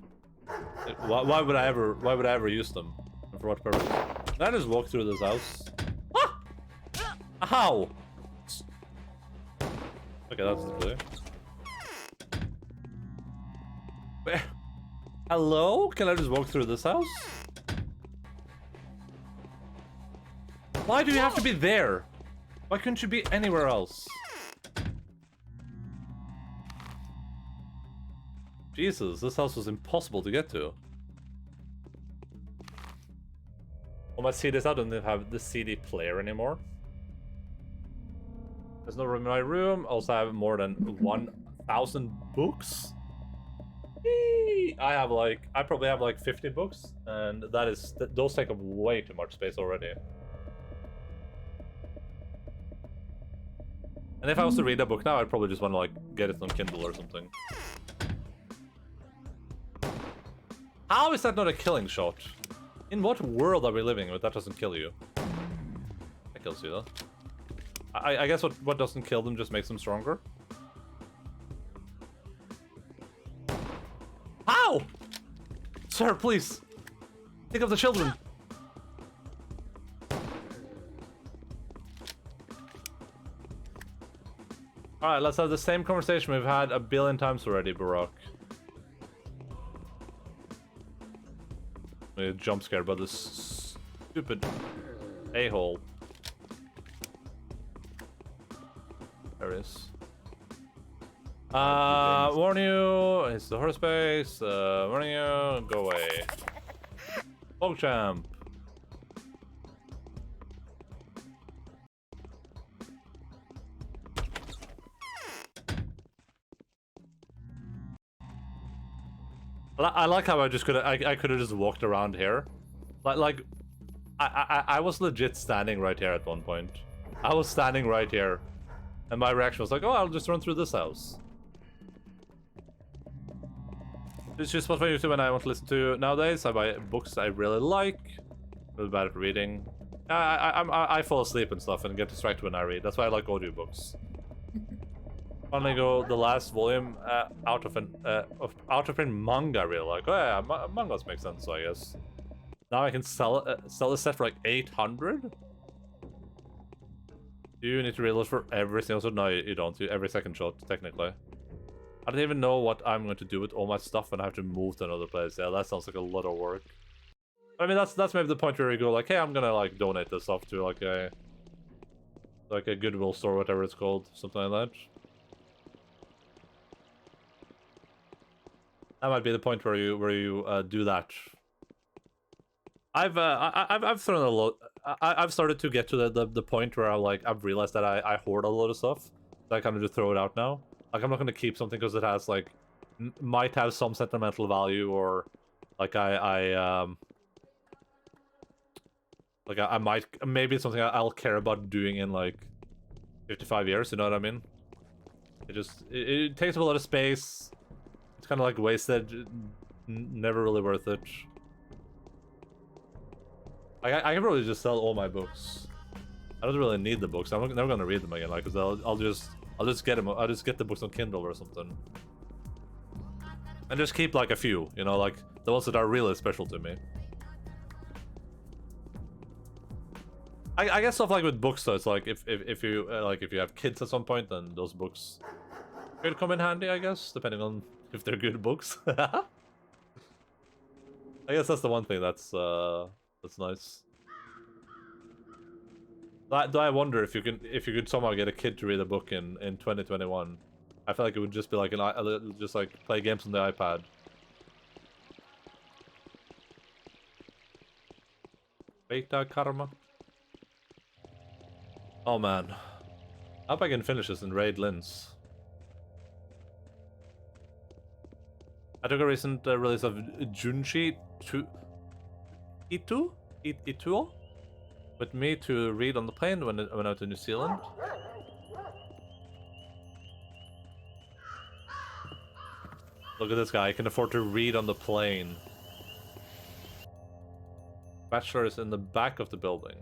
why would I ever use them? And for what purpose? Can I just walk through this house? Ah! How? Okay, that's the clear. Where? Hello? Can I just walk through this house? Why do you have to be there? Why couldn't you be anywhere else? Jesus, this house was impossible to get to. On my CDs, I don't have the CD player anymore. There's no room in my room. Also, I have more than 1,000 books. I probably have like 50 books, and those take up way too much space already. And if I was to read a book now, I'd probably just want to like get it on Kindle or something. How is that not a killing shot? In what world are we living where that doesn't kill you? That kills you though. I guess what doesn't kill them just makes them stronger. How? Sir, please. Think of the children. Alright, let's have the same conversation we've had a billion times already, Barack. I get jump scared by this stupid a-hole. There it is. Warn you. It's the horse base. Warning you. Go away. PogChamp. I like how I just could have just walked around here, like I was legit standing right here at one point. I was standing right here, and my reaction was like, oh, I'll just run through this house. It's just what I usually when I want to listen to nowadays. I buy books I really like. I'm really bad at reading. I fall asleep and stuff and get distracted when I read. That's why I like audiobooks. Finally go the last volume out of print manga I really like. Oh yeah, mangas make sense, so I guess. Now I can sell the set for like 800. Do you need to reload for every single shot? No, you don't. Every second shot, technically. I don't even know what I'm going to do with all my stuff when I have to move to another place. Yeah, that sounds like a lot of work. I mean, that's maybe the point where you go like, hey, I'm gonna like donate this stuff to like a Goodwill store, whatever it's called, something like that. That might be the point where you do that. I've thrown a lot. I've started to get to the point where I've realized that I hoard a lot of stuff. So I kind of just throw it out now. Like I'm not gonna keep something because it has like might have some sentimental value, or like I might maybe it's something I'll care about doing in like 55 years. You know what I mean? It takes up a lot of space. It's kind of like wasted, never really worth it. I can probably just sell all my books. I don't really need the books. I'm never gonna read them again, like, cause I'll just get them. I'll just get the books on Kindle or something, and just keep like a few, you know, like the ones that are really special to me. I guess stuff like with books though, it's like if you have kids at some point, then those books could come in handy, I guess, depending on if they're good books. I guess that's the one thing that's nice. Do I wonder if you could somehow get a kid to read a book in 2021? I feel like it would just be like just like play games on the iPad. Beta karma. Oh man, I hope I can finish this and raid Linz. I took a recent release of Junshi Ituo with me to read on the plane when I went out to New Zealand. Look at this guy, he can afford to read on the plane. Bachelor is in the back of the building.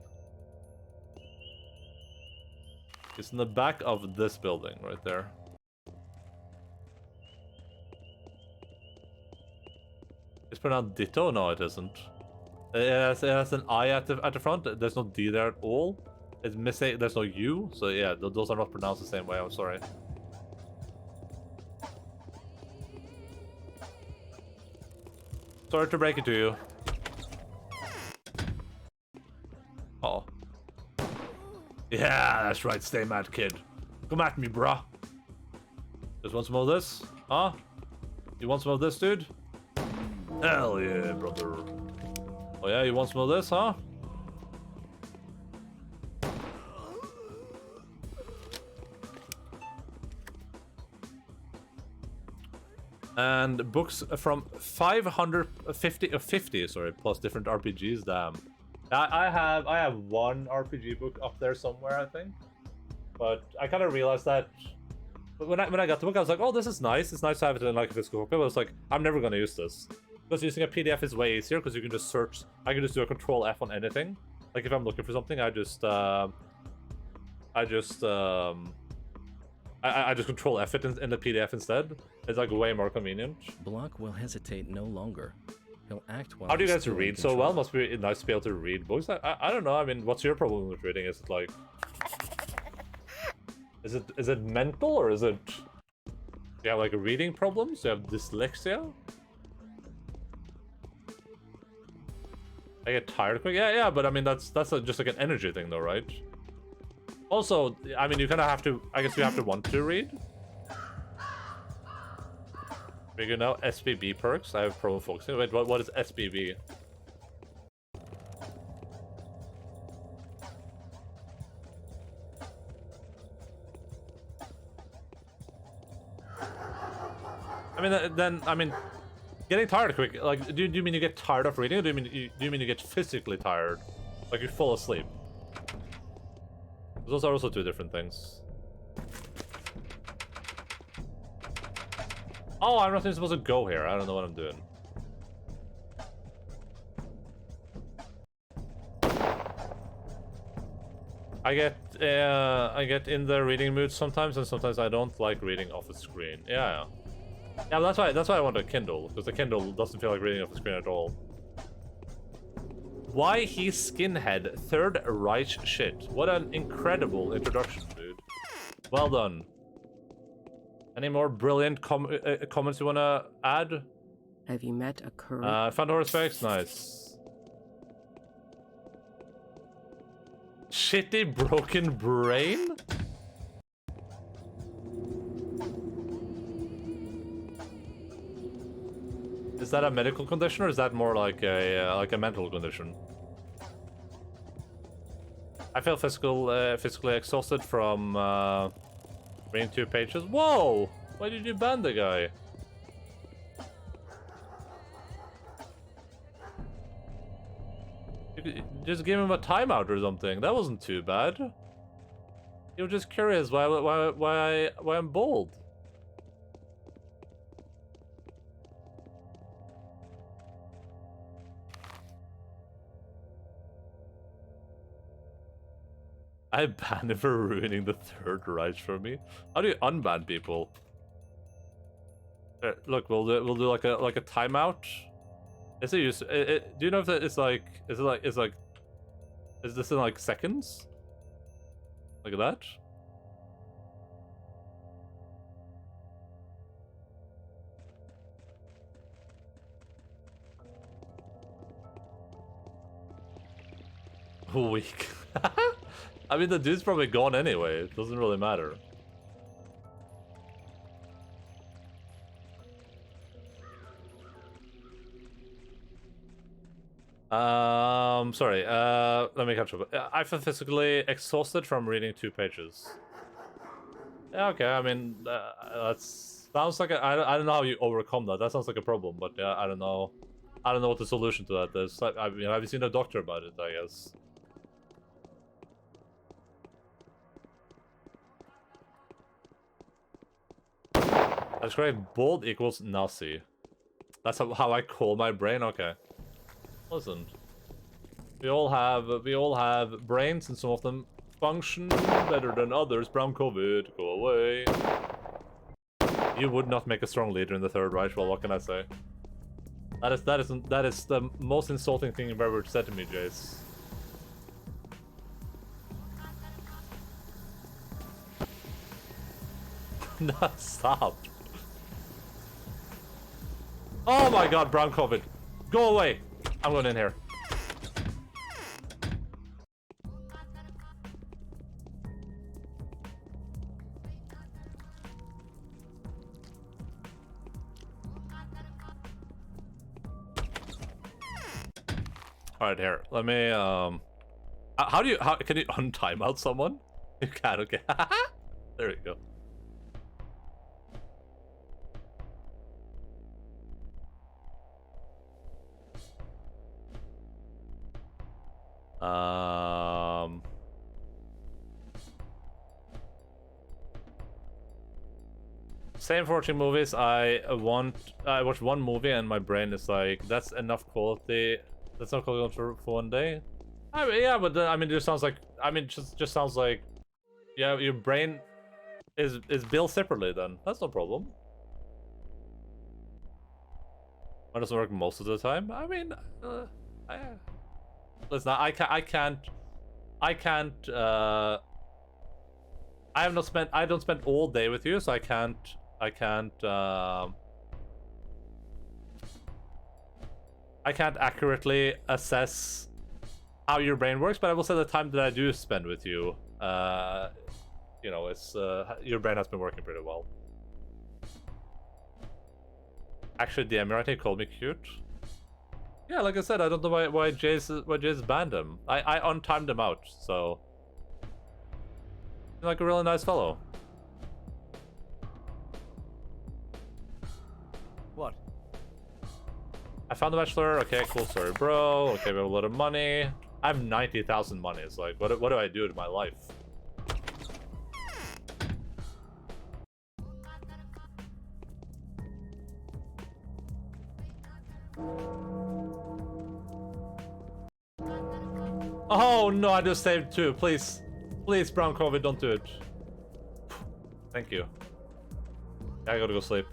It's in the back of this building right there. It's pronounced Ditto? No, it isn't. It has an I at the front. There's no D there at all. It's missing. There's no U. So yeah, those are not pronounced the same way. I'm sorry. Sorry to break it to you. Oh. Yeah, that's right. Stay mad, kid. Come at me, bruh. Just want some of this? Huh? You want some of this, dude? Hell yeah, brother. Oh yeah, you want some of this, huh? And books from 550 sorry, plus different RPGs. Damn. I have one RPG book up there somewhere, I think. But I kind of realized that when I got the book, I was like, oh, this is nice. It's nice to have it in like a physical copy. But I was like, I'm never gonna use this. Because using a PDF is way easier, because you can just search. I can just do a Control F on anything. Like if I'm looking for something, I just Control F it in the PDF instead. It's like way more convenient. Block will hesitate no longer. He'll act while. How do you guys read so well? Must be nice to be able to read books. I don't know. I mean, what's your problem with reading? Is it like, is it mental, or is it? Do you have like reading problems? Do you have dyslexia? I get tired quick. Yeah, but I mean that's just like an energy thing, though, right? Also, I mean, you kind of have to. I guess you have to want to read. We go now. SBB perks. I have problem focusing. Wait, what is SBB? I mean, getting tired quick. Like, do you mean you get tired of reading, or do you mean you get physically tired, like you fall asleep? Those are also two different things. Oh, I'm not even supposed to go here. I don't know what I'm doing. I get in the reading mood sometimes, and sometimes I don't like reading off a screen. Yeah. Yeah, that's why I want a Kindle, because the Kindle doesn't feel like reading off the screen at all. Why he's skinhead? Third Reich shit. What an incredible introduction, dude. Well done. Any more brilliant comments you wanna add? Have you met a current? Found horseback. Nice. Shitty broken brain? Is that a medical condition, or is that more like a mental condition? I feel physically exhausted from reading 2 pages. Whoa! Why did you ban the guy? You just give him a timeout or something. That wasn't too bad. You were just curious why I'm bold. I banned him for ruining the Third Reich for me. How do you unban people? Look, we'll do like a timeout. Is it use? Do you know if it's like? Is this in like seconds? Look at that. Weak. I mean, the dude's probably gone anyway. It doesn't really matter. Sorry. Let me catch up. I feel physically exhausted from reading 2 pages. Yeah, okay. I mean, that sounds like I don't know how you overcome that. That sounds like a problem, but yeah, I don't know. I don't know what the solution to that is. I mean, have you seen a doctor about it? I guess. That's great. Bold equals Nazi. That's how I call my brain. Okay. Listen. We all have brains, and some of them function better than others. Brown COVID, go away. You would not make a strong leader in the Third Reich. Well, what can I say? That is the most insulting thing you've ever said to me, Jace. No, stop. Oh my god, brown COVID. Go away. I'm going in here. Alright, here. Let me, how can you untime out someone? You can, okay. There we go. Same for watching movies. I watch one movie and my brain is like, that's enough quality. That's not quality for one day. I mean, yeah, but I mean, it just sounds like, just sounds like, yeah, your brain is built separately. Then that's no problem. It doesn't work most of the time. I mean, listen, I don't spend all day with you, so I can't accurately assess how your brain works, but I will say the time that I do spend with you, you know, it's your brain has been working pretty well. actually DM me right here, called me cute. Yeah, like I said, I don't know why Jace banned him. I untimed him out, so he's like a really nice fellow. What? I found the bachelor. Okay, cool story, bro. Okay, we have a lot of money. I have 90,000 money. It's like, what do I do with my life? Oh no, I just saved 2. Please. Please, Brown COVID, don't do it. Thank you. I gotta go sleep.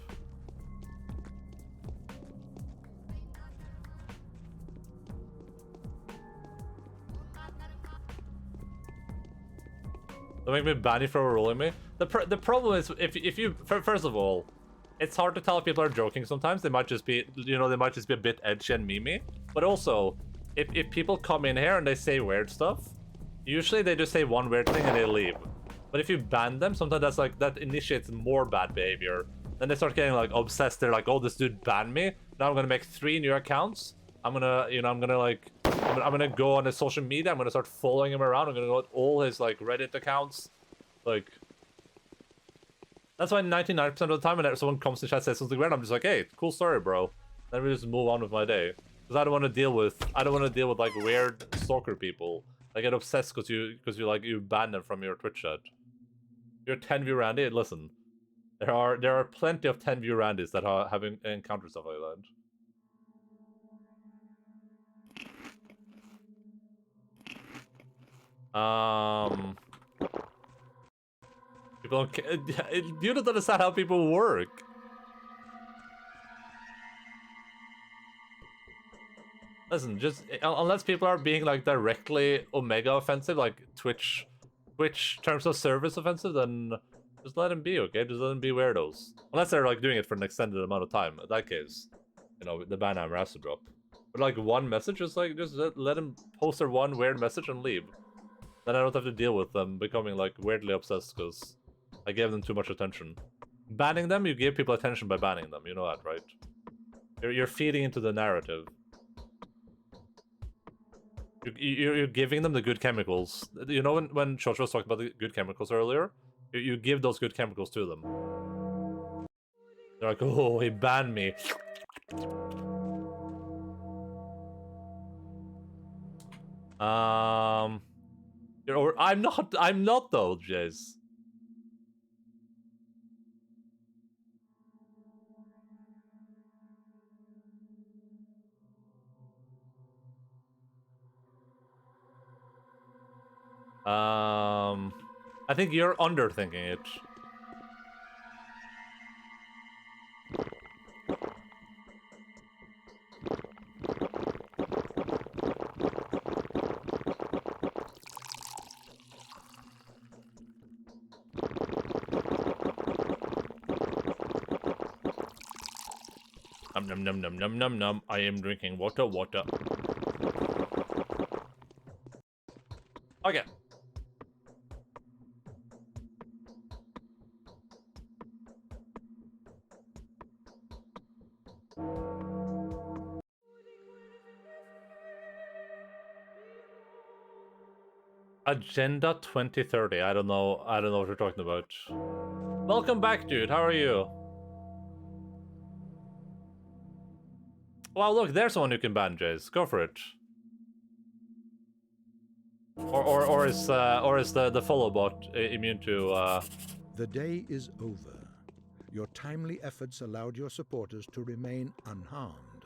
Don't make me ban you for rolling me. The problem is, if you first of all, it's hard to tell if people are joking sometimes. They might just be, you know, they might just be a bit edgy and memey. But also, if people come in here and they say weird stuff, usually they just say one weird thing and they leave. But if you ban them, sometimes that's like, that initiates more bad behavior. Then they start getting like obsessed. They're like, oh, this dude banned me. Now I'm gonna make 3 new accounts. I'm gonna, you know, I'm gonna go on his social media. I'm gonna start following him around. I'm gonna go to all his like Reddit accounts. Like, that's why 99% of the time when someone comes to chat says something weird, I'm just like, hey, cool story, bro. Then we just move on with my day. Because I don't want to deal with like weird stalker people. They get obsessed because you ban them from your Twitch chat. You're 10-view Randy. Listen, there are plenty of 10-view Randys that are having encountered stuff like that. People don't care. You don't understand how people work. Listen, just unless people are being like directly Omega offensive, like Twitch terms of service offensive, then just let them be, okay? Just let them be weirdos. Unless they're like doing it for an extended amount of time. In that case, you know, the ban hammer has to drop. But like one message, just let them post their one weird message and leave. Then I don't have to deal with them becoming like weirdly obsessed because I gave them too much attention. Banning them, you give people attention by banning them. You know that, right? You're feeding into the narrative. You're giving them the good chemicals. You know when Chocho was talking about the good chemicals earlier? You give those good chemicals to them. They're like, oh, he banned me. I'm not though, Jace. I think you're underthinking it. Num num num num num num. I am drinking water. Okay. Agenda 2030. I don't know what you're talking about. Welcome back, dude. How are you? Wow, look, there's someone who can ban Jace. Go for it. Or is the follow bot immune to The day is over. Your timely efforts allowed your supporters to remain unharmed.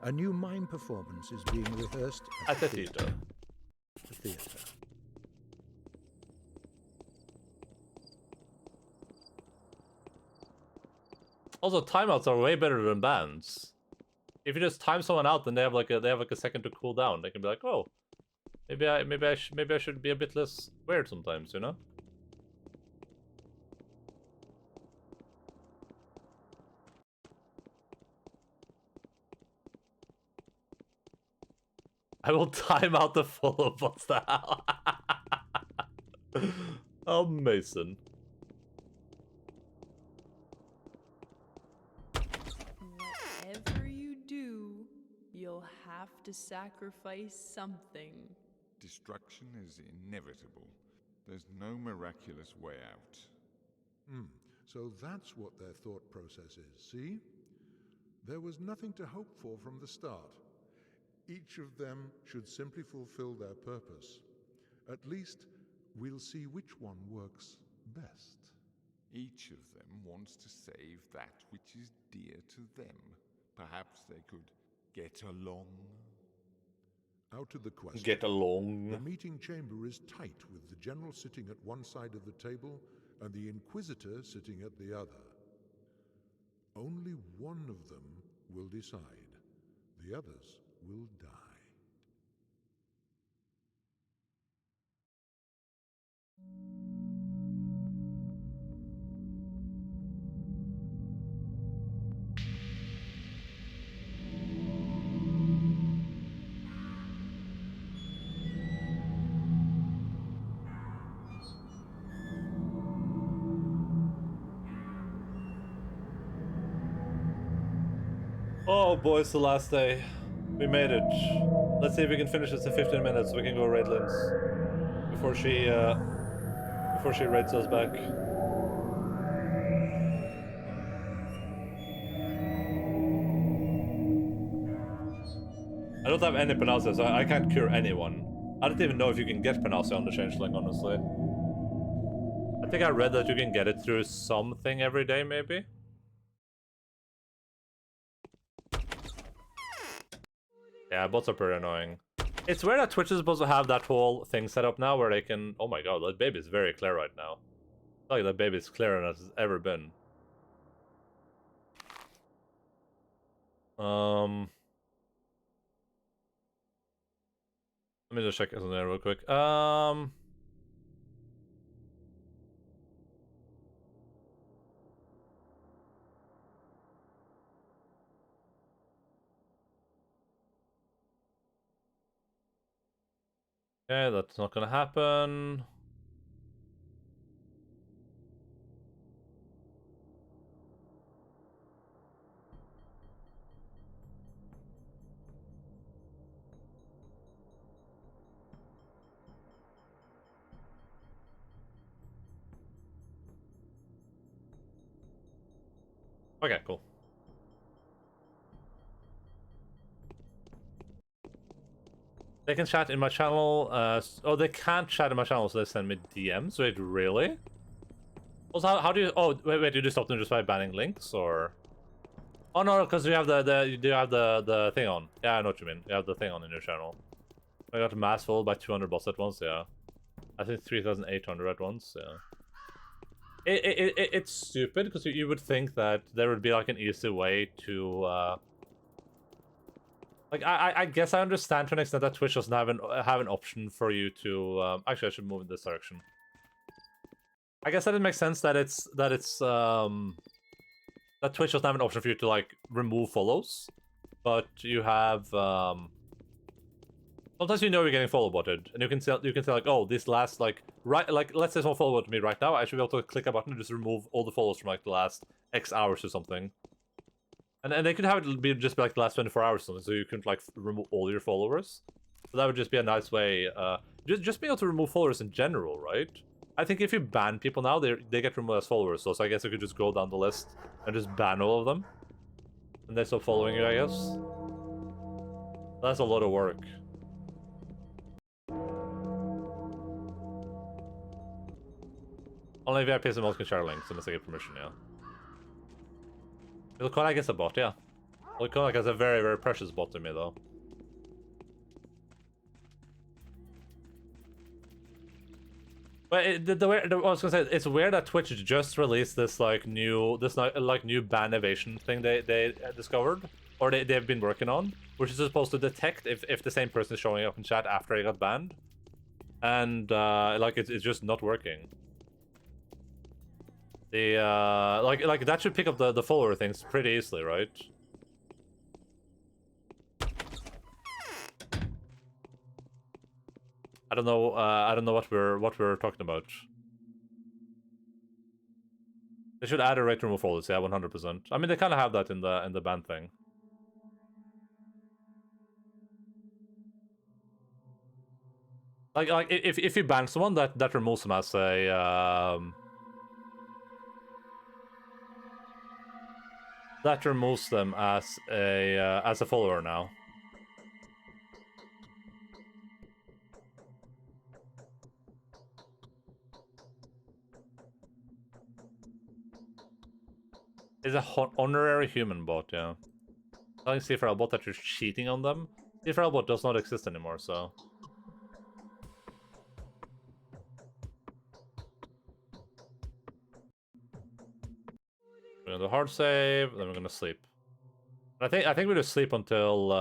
A new mime performance is being rehearsed at the theater. The theater. Also, timeouts are way better than bans. If you just time someone out, then they have like a second to cool down. They can be like, oh, maybe I should be a bit less weird sometimes, you know? I will time out the follow bots now. Oh, Mason. will have to sacrifice something. Destruction is inevitable. There's no miraculous way out. So that's what their thought process is, see? There was nothing to hope for from the start. Each of them should simply fulfill their purpose. At least, we'll see which one works best. Each of them wants to save that which is dear to them. Perhaps they could get along? Out to the question. Get along. The meeting chamber is tight, with the general sitting at one side of the table and the Inquisitor sitting at the other. Only one of them will decide. The others will die. Oh boy, it's the last day. We made it. Let's see if we can finish this in 15 minutes so we can go raid Lynn's before she raids us back. I don't have any Panacea, so I can't cure anyone. I don't even know if you can get Panacea on the Changeling, honestly. I think I read that you can get it through something every day, maybe? Yeah, bots are pretty annoying. It's weird that Twitch is supposed to have that whole thing set up now where they can... Oh my god, that baby is very clear right now. It's like that baby is clearer than it's ever been. Let me just check something there real quick. Okay, that's not gonna happen. Okay, cool. They can chat in my channel. Oh, they can't chat in my channel, so they send me DMs. Wait, really? Also, how do you? Oh, wait. Do you stop them just by banning links, or? Oh no, because you have the thing on. Yeah, I know what you mean. You have the thing on in your channel. I got mass followed by 200 bots at once. Yeah, I think 3,800 at once. Yeah. It's stupid because you would think that there would be like an easy way to. Like I guess I understand to an extent that Twitch doesn't have an option for you to actually I should move in this direction. I guess that it makes sense that that Twitch doesn't have an option for you to like remove follows, but you have sometimes you know you're getting follow botted, and you can say like, oh, this last like let's say someone follow botted me right now, I should be able to click a button and just remove all the follows from like the last X hours or something. And they could have it be just like the last 24 hours or something, so you couldn't like remove all your followers. So that would just be a nice way. Just being able to remove followers in general, right? I think if you ban people now, they get removed as followers. So I guess you could just go down the list and just ban all of them, and they stop following you, I guess. That's a lot of work. Only VIPs and most can share links unless they get permission, yeah. It'll call like it's a bot, yeah. It'll call like it's a very, very precious bot to me, though. But the way I was gonna say, it's weird that Twitch just released this like new ban evasion thing they discovered, or they've been working on, which is supposed to detect if the same person is showing up in chat after he got banned, and like it's just not working. The like that should pick up the follower things pretty easily, right? I don't know what we're talking about. They should add a rate to remove followers, yeah, 100%. I mean, they kind of have that in the ban thing. Like if you ban someone, that removes them as a that removes them as a follower now. It's a honorary human bot, yeah. Telling C4L bot that you're cheating on them. C4L bot does not exist anymore, so. We're gonna do hard save, then we're gonna sleep. I think we just sleep until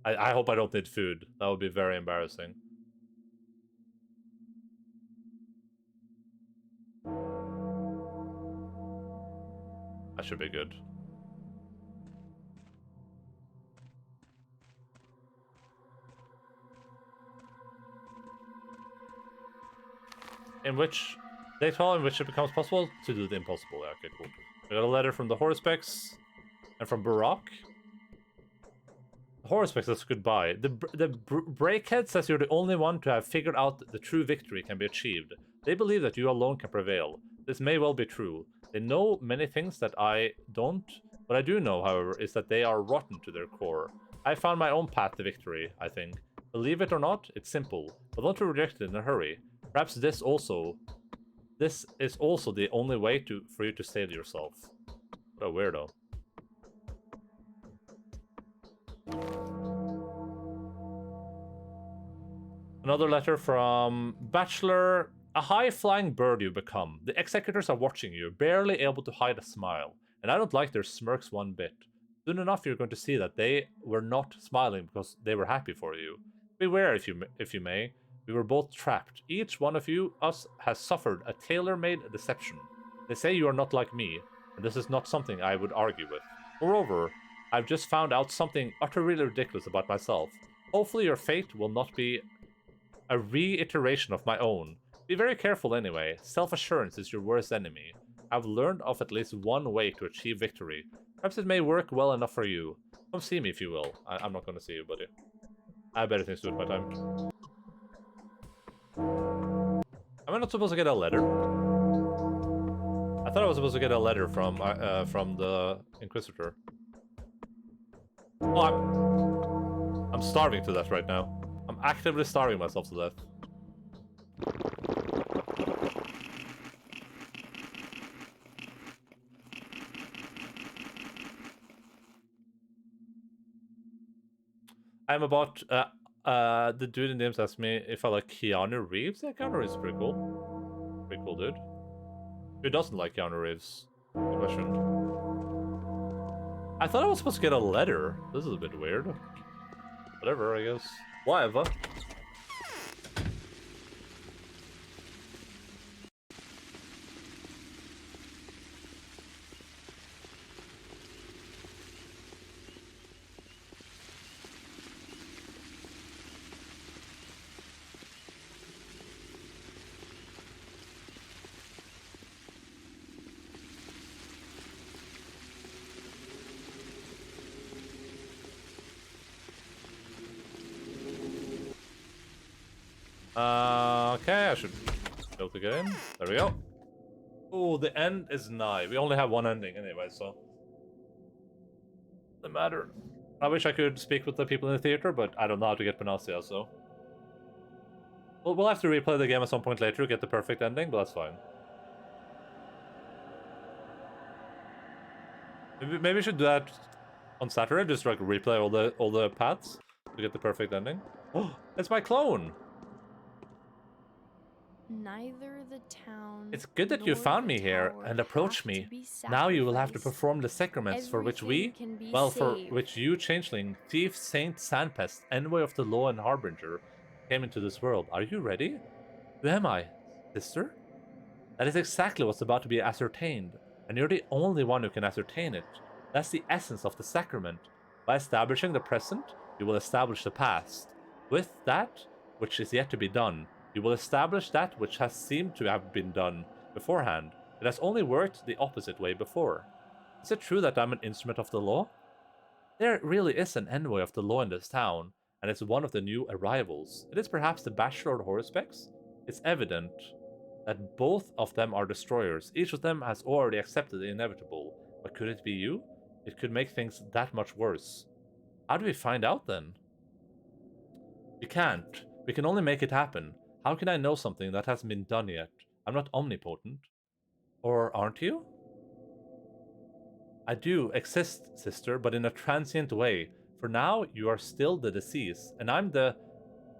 I hope I don't need food. That would be very embarrassing. That should be good. In which they tell in which it becomes possible to do the impossible. Yeah, okay, cool. We got a letter from the Horsepex and from Barak. The Horsepex says goodbye. The Breakhead says you're the only one to have figured out the true victory can be achieved. They believe that you alone can prevail. This may well be true. They know many things that I don't. What I do know, however, is that they are rotten to their core. I found my own path to victory, I think. Believe it or not, it's simple, but don't reject it in a hurry. Perhaps this is also the only way for you to save yourself. What a weirdo. Another letter from Bachelor. A high-flying bird you become. The executors are watching you, barely able to hide a smile. And I don't like their smirks one bit. Soon enough you're going to see that they were not smiling because they were happy for you. Beware if you may. We were both trapped. Each one of us has suffered a tailor-made deception. They say you are not like me, and this is not something I would argue with. Moreover, I've just found out something utterly ridiculous about myself. Hopefully your fate will not be a reiteration of my own. Be very careful anyway. Self-assurance is your worst enemy. I've learned of at least one way to achieve victory. Perhaps it may work well enough for you. Come see me if you will. I'm not going to see you, buddy. I have better things to do with my time. Am I not supposed to get a letter? I thought I was supposed to get a letter from the Inquisitor. Oh, I'm starving to death right now. I'm actively starving myself to death. I'm about the dude in the names asked me if I like Keanu Reeves. Yeah, Keanu Reeves is pretty cool. Pretty cool dude. Who doesn't like Keanu Reeves? Good question. I thought I was supposed to get a letter. This is a bit weird. Whatever, I guess. Whatever. Okay, I should be able to get in. There we go. Oh, the end is nigh. We only have one ending anyway, so doesn't matter. I wish I could speak with the people in the theater, but I don't know how to get Panacea, so we'll have to replay the game at some point later to get the perfect ending, but that's fine. Maybe we should do that on Saturday. Just like replay all the paths to get the perfect ending. Oh, it's my clone. Neither the town. It's good that you found me here and approached me. Now you will have to perform the sacraments for which which you, Changeling, Thief, Saint, Sandpest, Envoy of the Law and Harbinger, came into this world. Are you ready? Who am I? Sister? That is exactly what's about to be ascertained, and you're the only one who can ascertain it. That's the essence of the sacrament. By establishing the present, you will establish the past. With that which is yet to be done, you will establish that which has seemed to have been done beforehand. It has only worked the opposite way before. Is it true that I'm an instrument of the law? There really is an envoy of the law in this town, and it's one of the new arrivals. It is perhaps the Bachelor of Horospex. It's evident that both of them are destroyers. Each of them has already accepted the inevitable. But could it be you? It could make things that much worse. How do we find out then? We can't. We can only make it happen. How can I know something that hasn't been done yet? I'm not omnipotent. Or aren't you? I do exist, sister, but in a transient way. For now, you are still the disease, and I'm the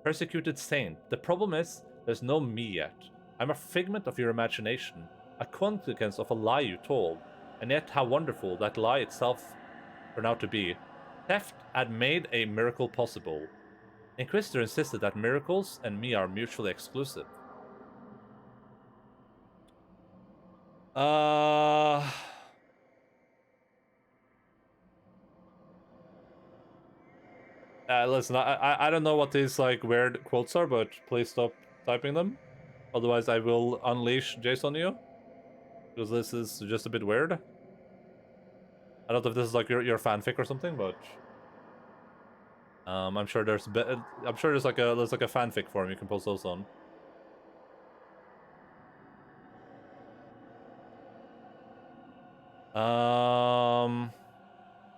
persecuted saint. The problem is, there's no me yet. I'm a figment of your imagination, a consequence of a lie you told, and yet how wonderful that lie itself turned out to be. Theft had made a miracle possible. Inquisitor insisted that miracles and me are mutually exclusive. Listen, I don't know what these like weird quotes are, but please stop typing them. Otherwise, I will unleash Jace on you. Because this is just a bit weird. I don't know if this is like your fanfic or something, but I'm sure there's like a fanfic forum you can post those on.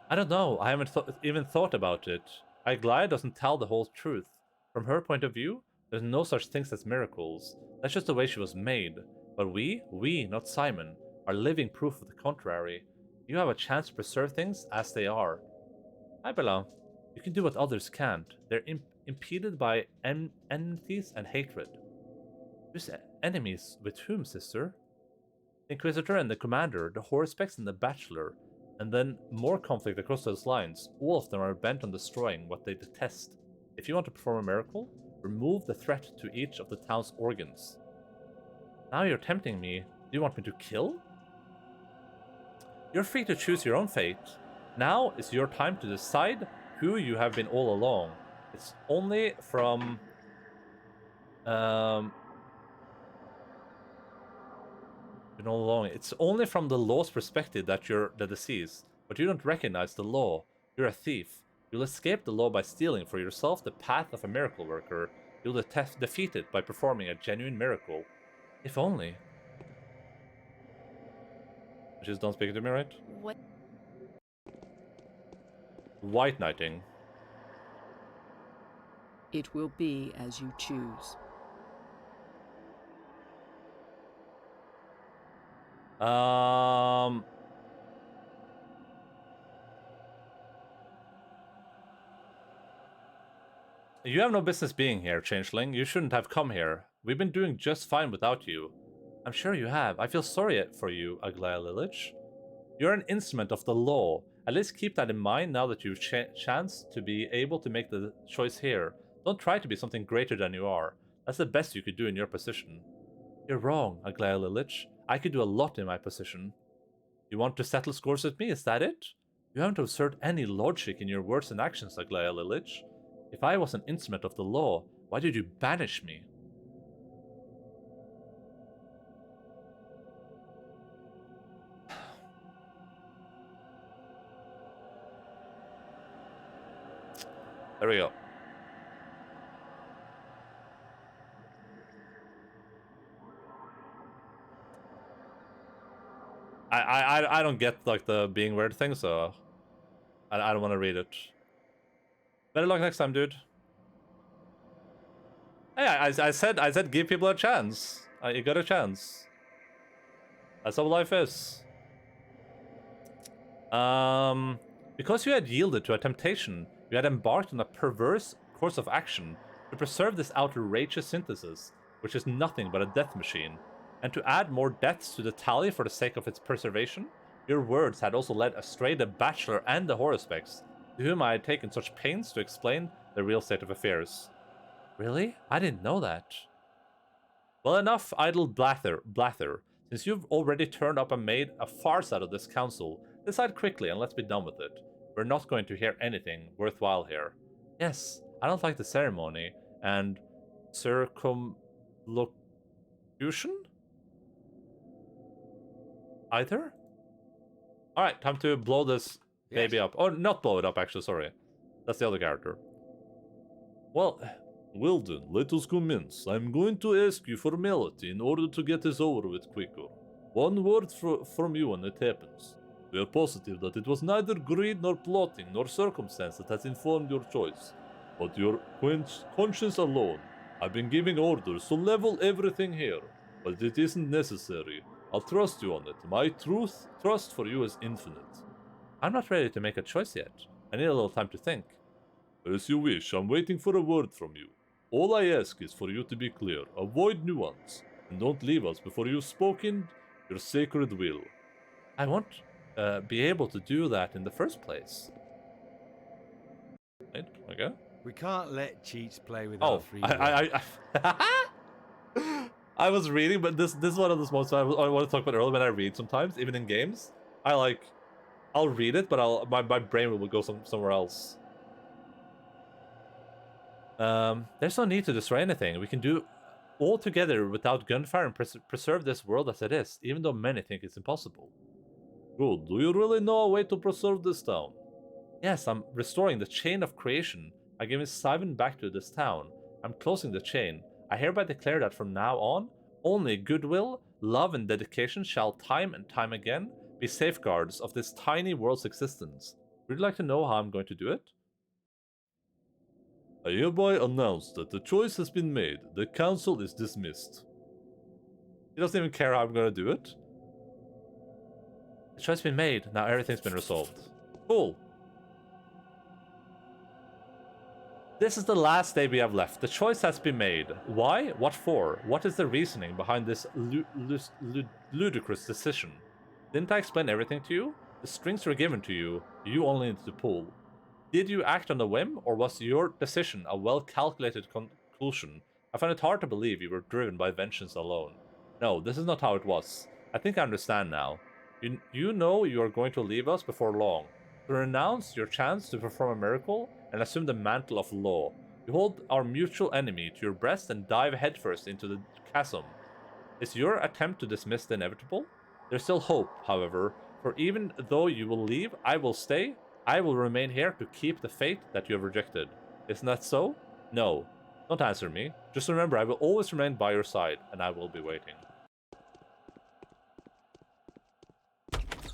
I don't know. I haven't even thought about it. Aglaia doesn't tell the whole truth. From her point of view, there's no such things as miracles. That's just the way she was made. But we, not Simon, are living proof of the contrary. You have a chance to preserve things as they are. Hi, Bella. You can do what others can't. They're impeded by enmities and hatred. Whose enemies? With whom, sister? The Inquisitor and the Commander, the Horospex and the Bachelor, and then more conflict across those lines. All of them are bent on destroying what they detest. If you want to perform a miracle, remove the threat to each of the town's organs. Now you're tempting me. Do you want me to kill? You're free to choose your own fate. Now is your time to decide who you have been all along. It's only from... been all along. It's only from the law's perspective that you're the deceased, but you don't recognize the law. You're a thief. You'll escape the law by stealing for yourself the path of a miracle worker. You'll defeat it by performing a genuine miracle. If only. Just don't speak to me, right? What? White knighting. It will be as you choose. You have no business being here, Changeling. You shouldn't have come here. We've been doing just fine without you. I'm sure you have. I feel sorry for you, Aglaia Lilich. You're an instrument of the law. At least keep that in mind now that you've chanced to be able to make the choice here. Don't try to be something greater than you are. That's the best you could do in your position. You're wrong, Aglaia Lilich. I could do a lot in my position. You want to settle scores with me, is that it? You haven't observed any logic in your words and actions, Aglaia Lilich. If I was an instrument of the law, why did you banish me? There we go. I don't get like the being weird thing, so I don't want to read it. Better luck next time, dude. Hey, I said give people a chance. You got a chance. That's how life is. Because you had yielded to a temptation, you had embarked on a perverse course of action to preserve this outrageous synthesis, which is nothing but a death machine, and to add more deaths to the tally for the sake of its preservation. Your words had also led astray the Bachelor and the Horospex, to whom I had taken such pains to explain the real state of affairs. Really? I didn't know that. Well, enough idle blather. Since you've already turned up and made a farce out of this council, decide quickly and let's be done with it. We're not going to hear anything worthwhile here. Yes, I don't like the ceremony and circumlocution either? Alright, time to blow this baby up. Oh, not blow it up, actually, sorry. That's the other character. Well then, let us commence. I'm going to ask you formality in order to get this over with quicker. One word from you and it happens. We are positive that it was neither greed nor plotting nor circumstance that has informed your choice, but your conscience alone. I've been giving orders to level everything here, but it isn't necessary. I'll trust you on it. My trust for you is infinite. I'm not ready to make a choice yet. I need a little time to think. As you wish, I'm waiting for a word from you. All I ask is for you to be clear, avoid nuance, and don't leave us before you've spoken your sacred will. I won't be able to do that in the first place. Right? Okay. We can't let cheats play with Oh, our free will. I was reading, but this is one of those moments I want to talk about earlier when I read sometimes, even in games. I'll read it, but my brain will go somewhere else. There's no need to destroy anything. We can do all together without gunfire and preserve this world as it is, even though many think it's impossible. Good. Do you really know a way to preserve this town? Yes, I'm restoring the chain of creation. I'm giving Simon back to this town. I'm closing the chain. I hereby declare that from now on, only goodwill, love, and dedication shall time and time again be safeguards of this tiny world's existence. Would you like to know how I'm going to do it? I hereby announce that the choice has been made. The council is dismissed. He doesn't even care how I'm going to do it. The choice has been made. Now everything's been resolved. Cool. This is the last day we have left. The choice has been made. Why? What for? What is the reasoning behind this ludicrous decision? Didn't I explain everything to you? The strings were given to you. You only needed to pull. Did you act on a whim, or was your decision a well-calculated conclusion? I find it hard to believe you were driven by vengeance alone. No, this is not how it was. I think I understand now. You know you are going to leave us before long. To renounce your chance to perform a miracle and assume the mantle of law. You hold our mutual enemy to your breast and dive headfirst into the chasm. Is your attempt to dismiss the inevitable? There's still hope, however, for even though you will leave, I will stay. I will remain here to keep the fate that you have rejected. Isn't that so? No. Don't answer me. Just remember, I will always remain by your side, and I will be waiting.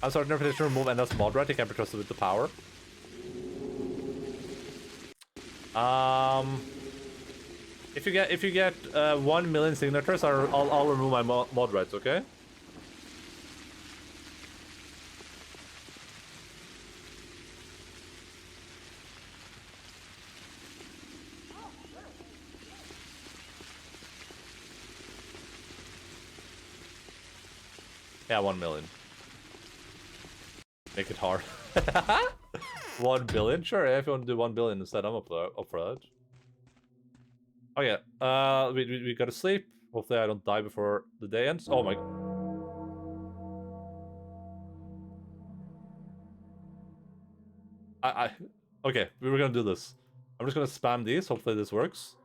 I'm starting to remove Enda's mod right. You can't be trusted with the power. If you get 1 million signatures, I'll remove my mod rights. Okay. Yeah, 1 million. Make it hard. 1 billion? Sure, if you want to do 1 billion instead, I'm up for that. Oh yeah, we gotta sleep. Hopefully I don't die before the day ends. Oh my... Okay, we were gonna do this. I'm just gonna spam these, hopefully this works.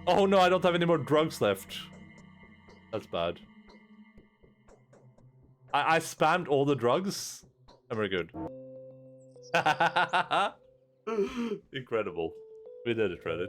Oh no, I don't have any more drugs left. That's bad. I spammed all the drugs, and we're good. Incredible. We did it, Reddit.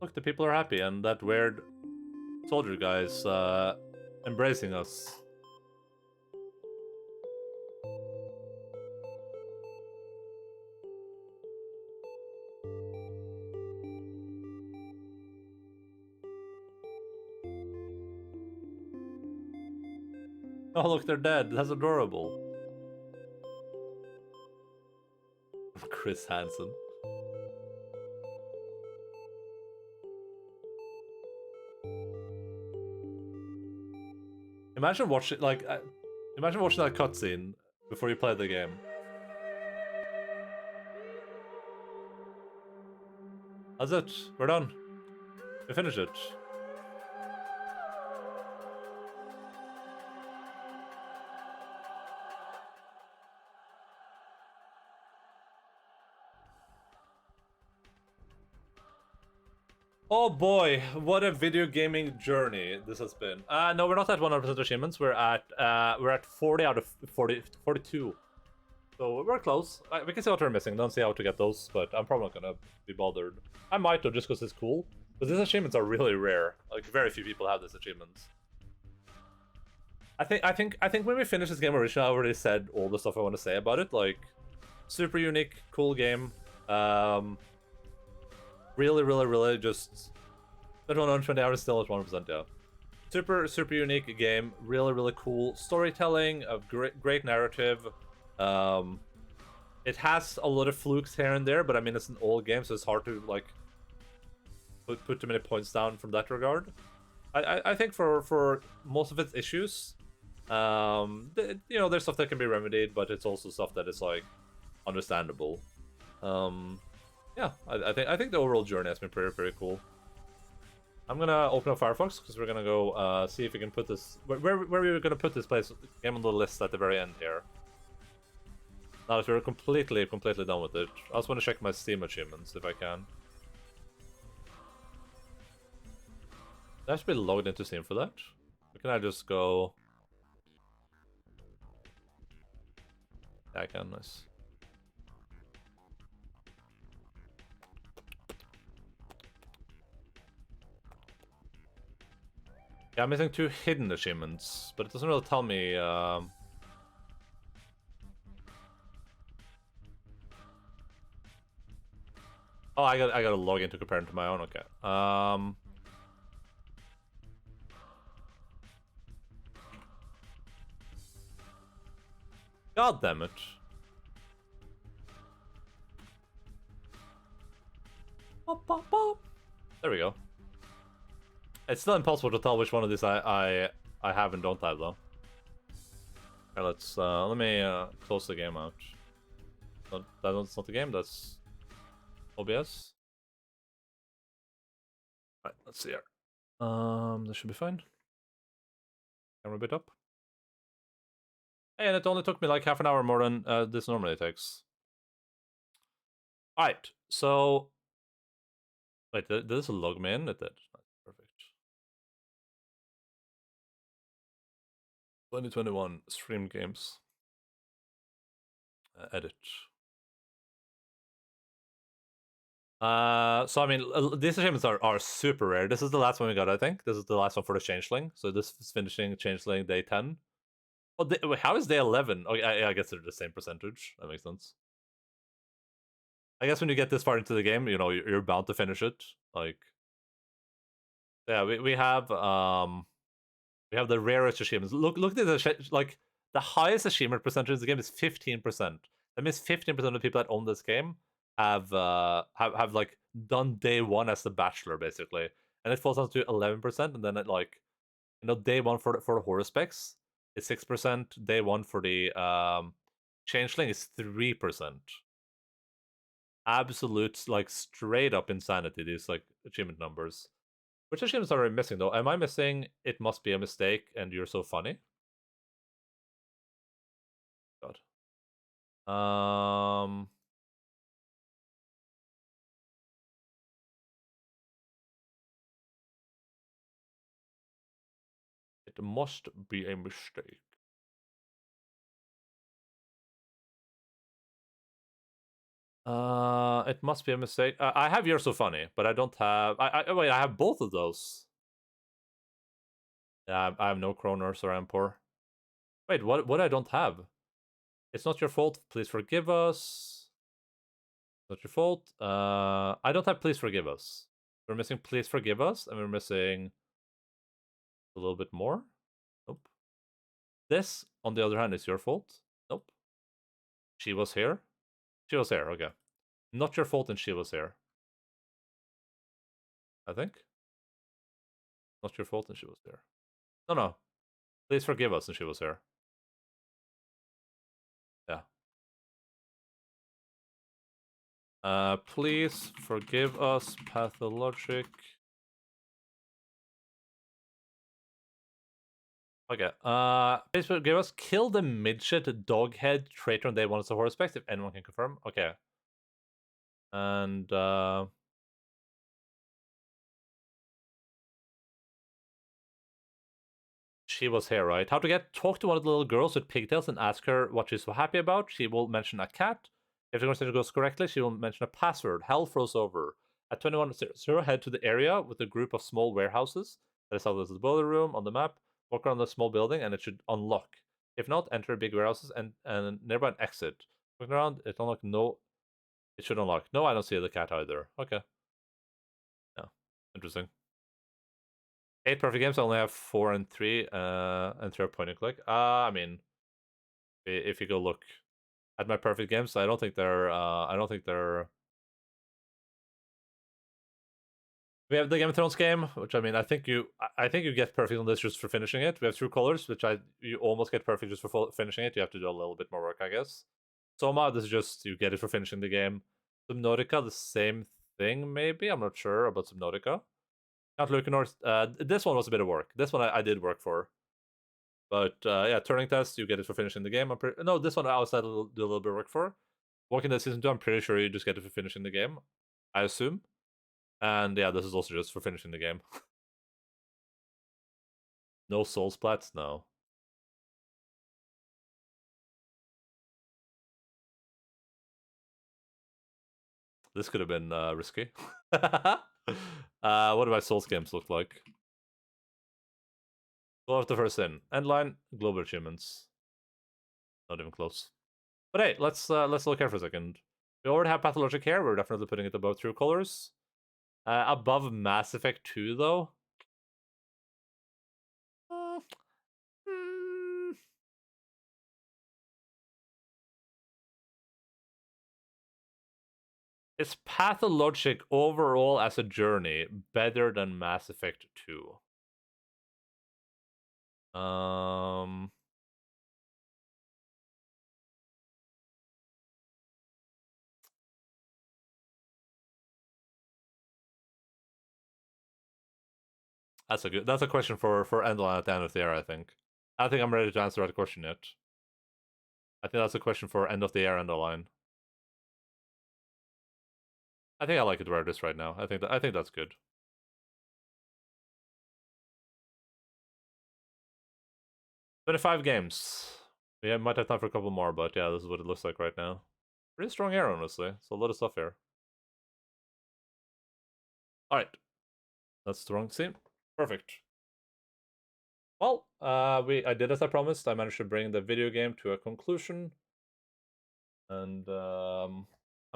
Look, the people are happy, and that weird soldier guy is embracing us. Oh, look, they're dead. That's adorable. Chris Hansen. Imagine watching, like, Imagine watching that cutscene before you play the game. That's it. We're done. We finished it. Oh boy, what a video gaming journey this has been. No, we're not at 100% achievements. We're at 40 out of 40, 42. So we're close. We can see what we're missing. Don't see how to get those, but I'm probably not gonna be bothered. I might though, just because it's cool. But these achievements are really rare. Like very few people have these achievements. I think when we finish this game originally, I already said all the stuff I want to say about it. Like, super unique, cool game. Really just 120 hours still at 1%, yeah. Super unique game. Really cool storytelling, a great narrative. It has a lot of flukes here and there, but I mean it's an old game, so it's hard to like put too many points down from that regard. I think for most of its issues, you know, there's stuff that can be remedied, but it's also stuff that is like understandable. Yeah, I think the overall journey has been pretty cool. I'm gonna open up Firefox because we're gonna go see if we can put this where we're gonna put this game on the list at the very end here. Now that we're completely done with it, I also want to check my Steam achievements if I can. I have to be logged into Steam for that. Or can I just go? Yeah, I can. Nice. Yeah, I'm missing 2 hidden achievements, but it doesn't really tell me. Oh, I gotta log in to compare them to my own. Okay. God damn it. There we go. It's still impossible to tell which one of these I have and don't have though. Okay, let's let me close the game out. That's not the game. That's OBS. Right, let's see here. This should be fine. Camera bit up. Hey, and it only took me like half an hour more than this normally takes. Alright, so... Wait, did this log me in? It did. Perfect. 2021 stream games. Edit. So I mean, these achievements are super rare. This is the last one we got, I think. This is the last one for the Changeling. So this is finishing Changeling day 10. Oh, wait, how is day 11? Okay, I guess they're the same percentage. That makes sense. I guess when you get this far into the game, you know, you're bound to finish it. Like, yeah, we have the rarest achievements. Look at the like the highest achievement percentage in the game is 15%. That means 15% of the people that own this game have like done day 1 as the bachelor basically, and it falls down to 11%, and then it like, you know, day 1 for the horror specs is 6%. Day 1 for the Changeling is 3%. Absolute like straight up insanity. These like achievement numbers. Which achievements are I missing though? Am I missing It Must Be a Mistake and You're So Funny? God. It must be a mistake. It must be a mistake. I have You're So Funny, but I don't have. Wait. I have both of those. Yeah, I have no kroners or I'm poor. Wait, what I don't have? It's not your fault. Please forgive us. Not your fault. I don't have Please Forgive Us. We're missing Please Forgive Us, and we're missing a little bit more. Nope. This, on the other hand, is your fault. Nope. She was here. She was here. Okay. Not your fault, and she was here. I think. Not your fault, and she was here. No. Please forgive us, and she was here. Please forgive us, Pathologic. Okay. Please forgive us. Kill the midget doghead traitor on day one as a horseback, if anyone can confirm. Okay. And she was here, right? How to get? Talk to one of the little girls with pigtails and ask her what she's so happy about. She will mention a cat. If the conversation goes correctly, she will mention a password. Hell froze over. At 21:00, head to the area with a group of small warehouses. That is how there's the boiler room on the map. Walk around the small building and it should unlock. If not, enter big warehouses and nearby an exit. Looking around, it unlock. No, it should unlock. No, I don't see the cat either. Okay. Yeah, interesting. 8 perfect games. I only have 4 and 3, and 3 are point and click. I mean, if you go look at my perfect games, I don't think they're. We have the Game of Thrones game, which I mean, I think you get perfect on this just for finishing it. We have True Colors, which you almost get perfect just for finishing it. You have to do a little bit more work, I guess. Soma, this is just you get it for finishing the game. Subnautica, the same thing, maybe. I'm not sure about Subnautica. Count Lucanor, this one was a bit of work. This one I did work for. But yeah, Turing Test, you get it for finishing the game. No, this one I also had to do a little bit of work for. Walking Dead Season 2, I'm pretty sure you just get it for finishing the game. I assume. And yeah, this is also just for finishing the game. No soul splats? No. This could have been risky. What do my Souls games look like? Go off the first in. Endline, global achievements. Not even close. But hey, let's look here for a second. We already have Pathologic here. We're definitely putting it above True Colors. Above Mass Effect 2, though. Is Pathologic overall as a journey better than Mass Effect 2? That's a question for Endaline at the end of the year, I think. I don't think I'm ready to answer that question yet. I think that's a question for end of the year Endaline. I think I like it where it is right now. I think that's good. "25 games. We might have time for a couple more, but yeah, this is what it looks like right now. Pretty strong air, honestly. So a lot of stuff here. Alright. That's the wrong scene. Perfect. Well, I did as I promised. I managed to bring the video game to a conclusion. And I'm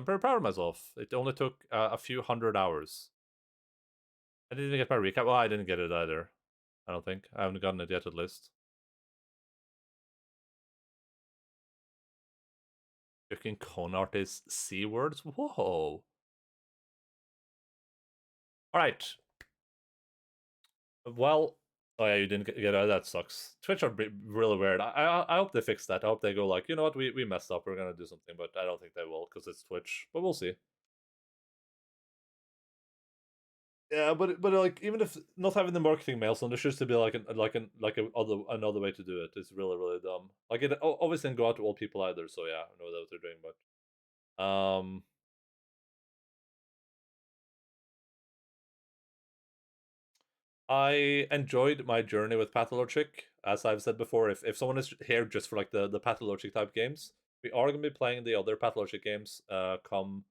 very proud of myself. It only took a few hundred hours. I didn't get my recap. Well, I didn't get it either. I don't think. I haven't gotten it yet, at least. Fucking con artist C words? Whoa. Alright. Well, oh yeah, you didn't get it. That sucks. Twitch are really weird. I hope they fix that. I hope they go like, you know what, we messed up. We're gonna do something, but I don't think they will because it's Twitch. But we'll see. Yeah, but like even if not having the marketing mails on, there should still be another way to do it. It's really dumb. Like it obviously didn't go out to all people either. So yeah, I know what they're doing, but I enjoyed my journey with Pathologic. As I've said before, if someone is here just for like the Pathologic type games, we are gonna be playing the other Pathologic games come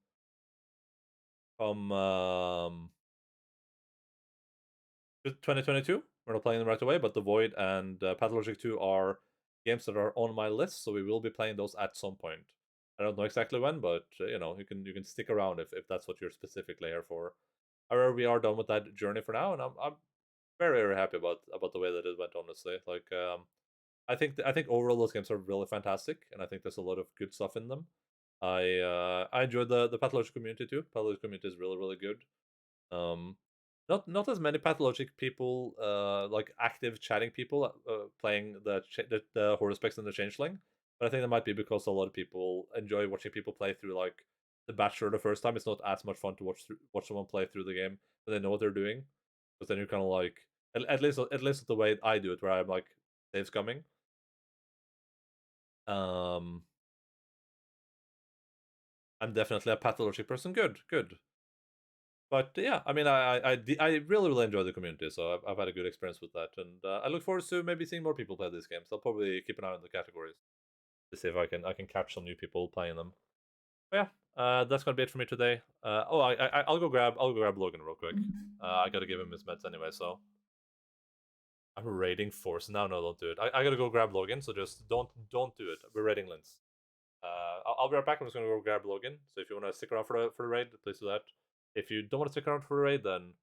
2022. We're not playing them right away, but The Void and Pathologic 2 are games that are on my list, so we will be playing those at some point. I don't know exactly when, but you know, you can stick around if that's what you're specifically here for. However, we are done with that journey for now, and I'm very happy about the way that it went. Honestly, like I think overall those games are really fantastic, and I think there's a lot of good stuff in them. I enjoyed the Pathologic community too. Pathologic community is really good. Not as many Pathologic people, like active chatting people, playing the Horospecs and the Changeling. But I think that might be because a lot of people enjoy watching people play through like the Bachelor the first time, it's not as much fun to watch someone play through the game, but they know what they're doing. Because then you're kind of like, at least the way I do it, where I'm like save scumming. I'm definitely a pathologic person. Good. But yeah, I mean, I really enjoy the community, so I've had a good experience with that, and I look forward to maybe seeing more people play these games. I'll probably keep an eye on the categories to see if I can catch some new people playing them. But yeah, that's gonna be it for me today. I'll go grab Logan real quick. I gotta give him his meds anyway, so I'm raiding Force now. No, don't do it. I gotta go grab Logan, so just don't do it. We're raiding Linz. I'll be right back. I'm just gonna go grab Logan. So if you want to stick around for the raid, please do that. If you don't want to stick around for the raid, then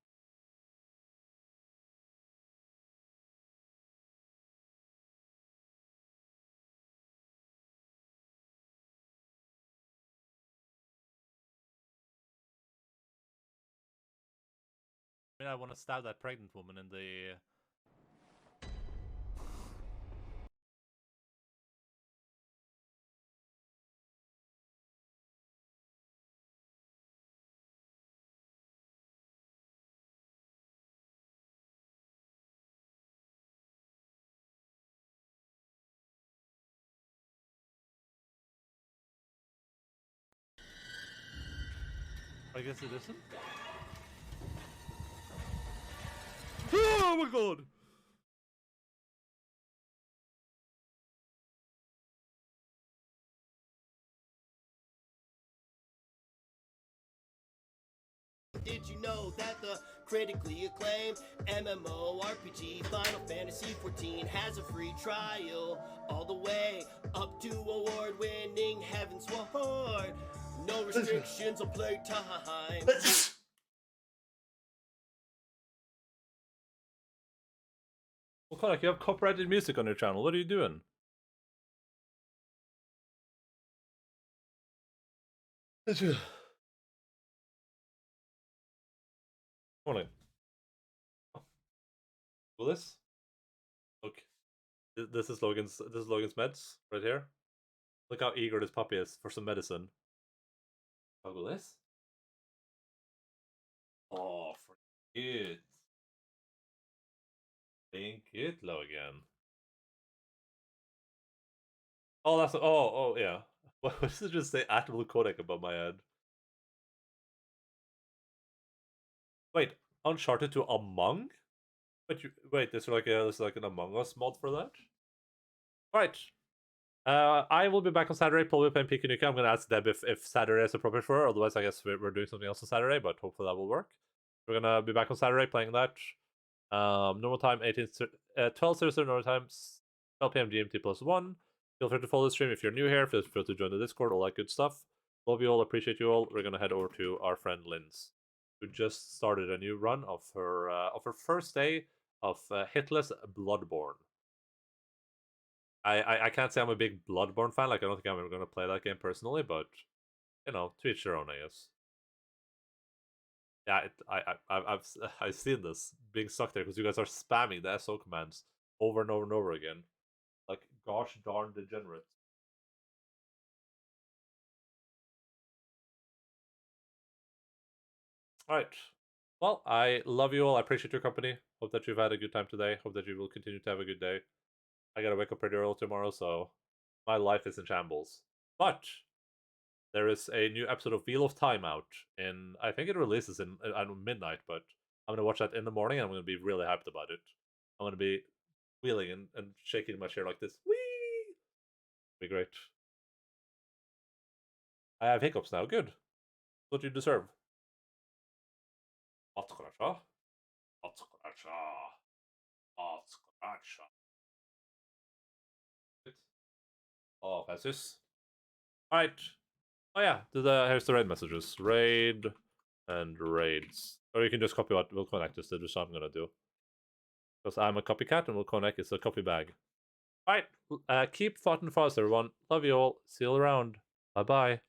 I want to stab that pregnant woman in the. I guess it isn't. Oh my god! Did you know that the critically acclaimed MMORPG Final Fantasy XIV has a free trial all the way up to award-winning Heaven's Sword? No restrictions on playtime. Well, Konak, you have copyrighted music on your channel. What are you doing? Morning. Will this? Look, this is Logan's meds right here. Look how eager this puppy is for some medicine. Toggle this. Oh, for it. Think it, Logan. Oh, that's oh yeah. What does it just say? Atable codec above my head. Wait, Uncharted to Among? Wait, there's like an Among Us mod for that? Right. I will be back on Saturday, probably playing Pika Nuka. I'm gonna ask Deb if Saturday is appropriate for her. Otherwise, I guess we're doing something else on Saturday, but hopefully that will work. We're gonna be back on Saturday playing that. Normal time 12:00 normal time, 12 p.m. GMT +1. Feel free to follow the stream if you're new here. Feel free to join the Discord, all that good stuff. Love you all, appreciate you all. We're gonna head over to our friend Linz, who just started a new run of her first day of hitless Bloodborne. I can't say I'm a big Bloodborne fan. Like, I don't think I'm ever gonna play that game personally, but you know, to each their own, I guess. Yeah, I've seen this being stuck there because you guys are spamming the SO commands over and over and over again, like gosh darn degenerate. All right. Well, I love you all. I appreciate your company. Hope that you've had a good time today. Hope that you will continue to have a good day. I gotta wake up pretty early tomorrow, so my life is in shambles. But there is a new episode of Wheel of Time out, and I think it releases in at midnight. But I'm gonna watch that in the morning, and I'm gonna be really hyped about it. I'm gonna be wheeling and shaking my chair like this. Whee! Be great. I have hiccups now. Good. What you deserve. Oh, Jesus. Alright. Oh yeah, here's the raid messages. Raid and raids. Or you can just copy what Will Connect just did, which I'm gonna do. Because I'm a copycat and Will Connect is a copy bag. Alright, keep fighting fast, everyone. Love you all. See you all around. Bye bye.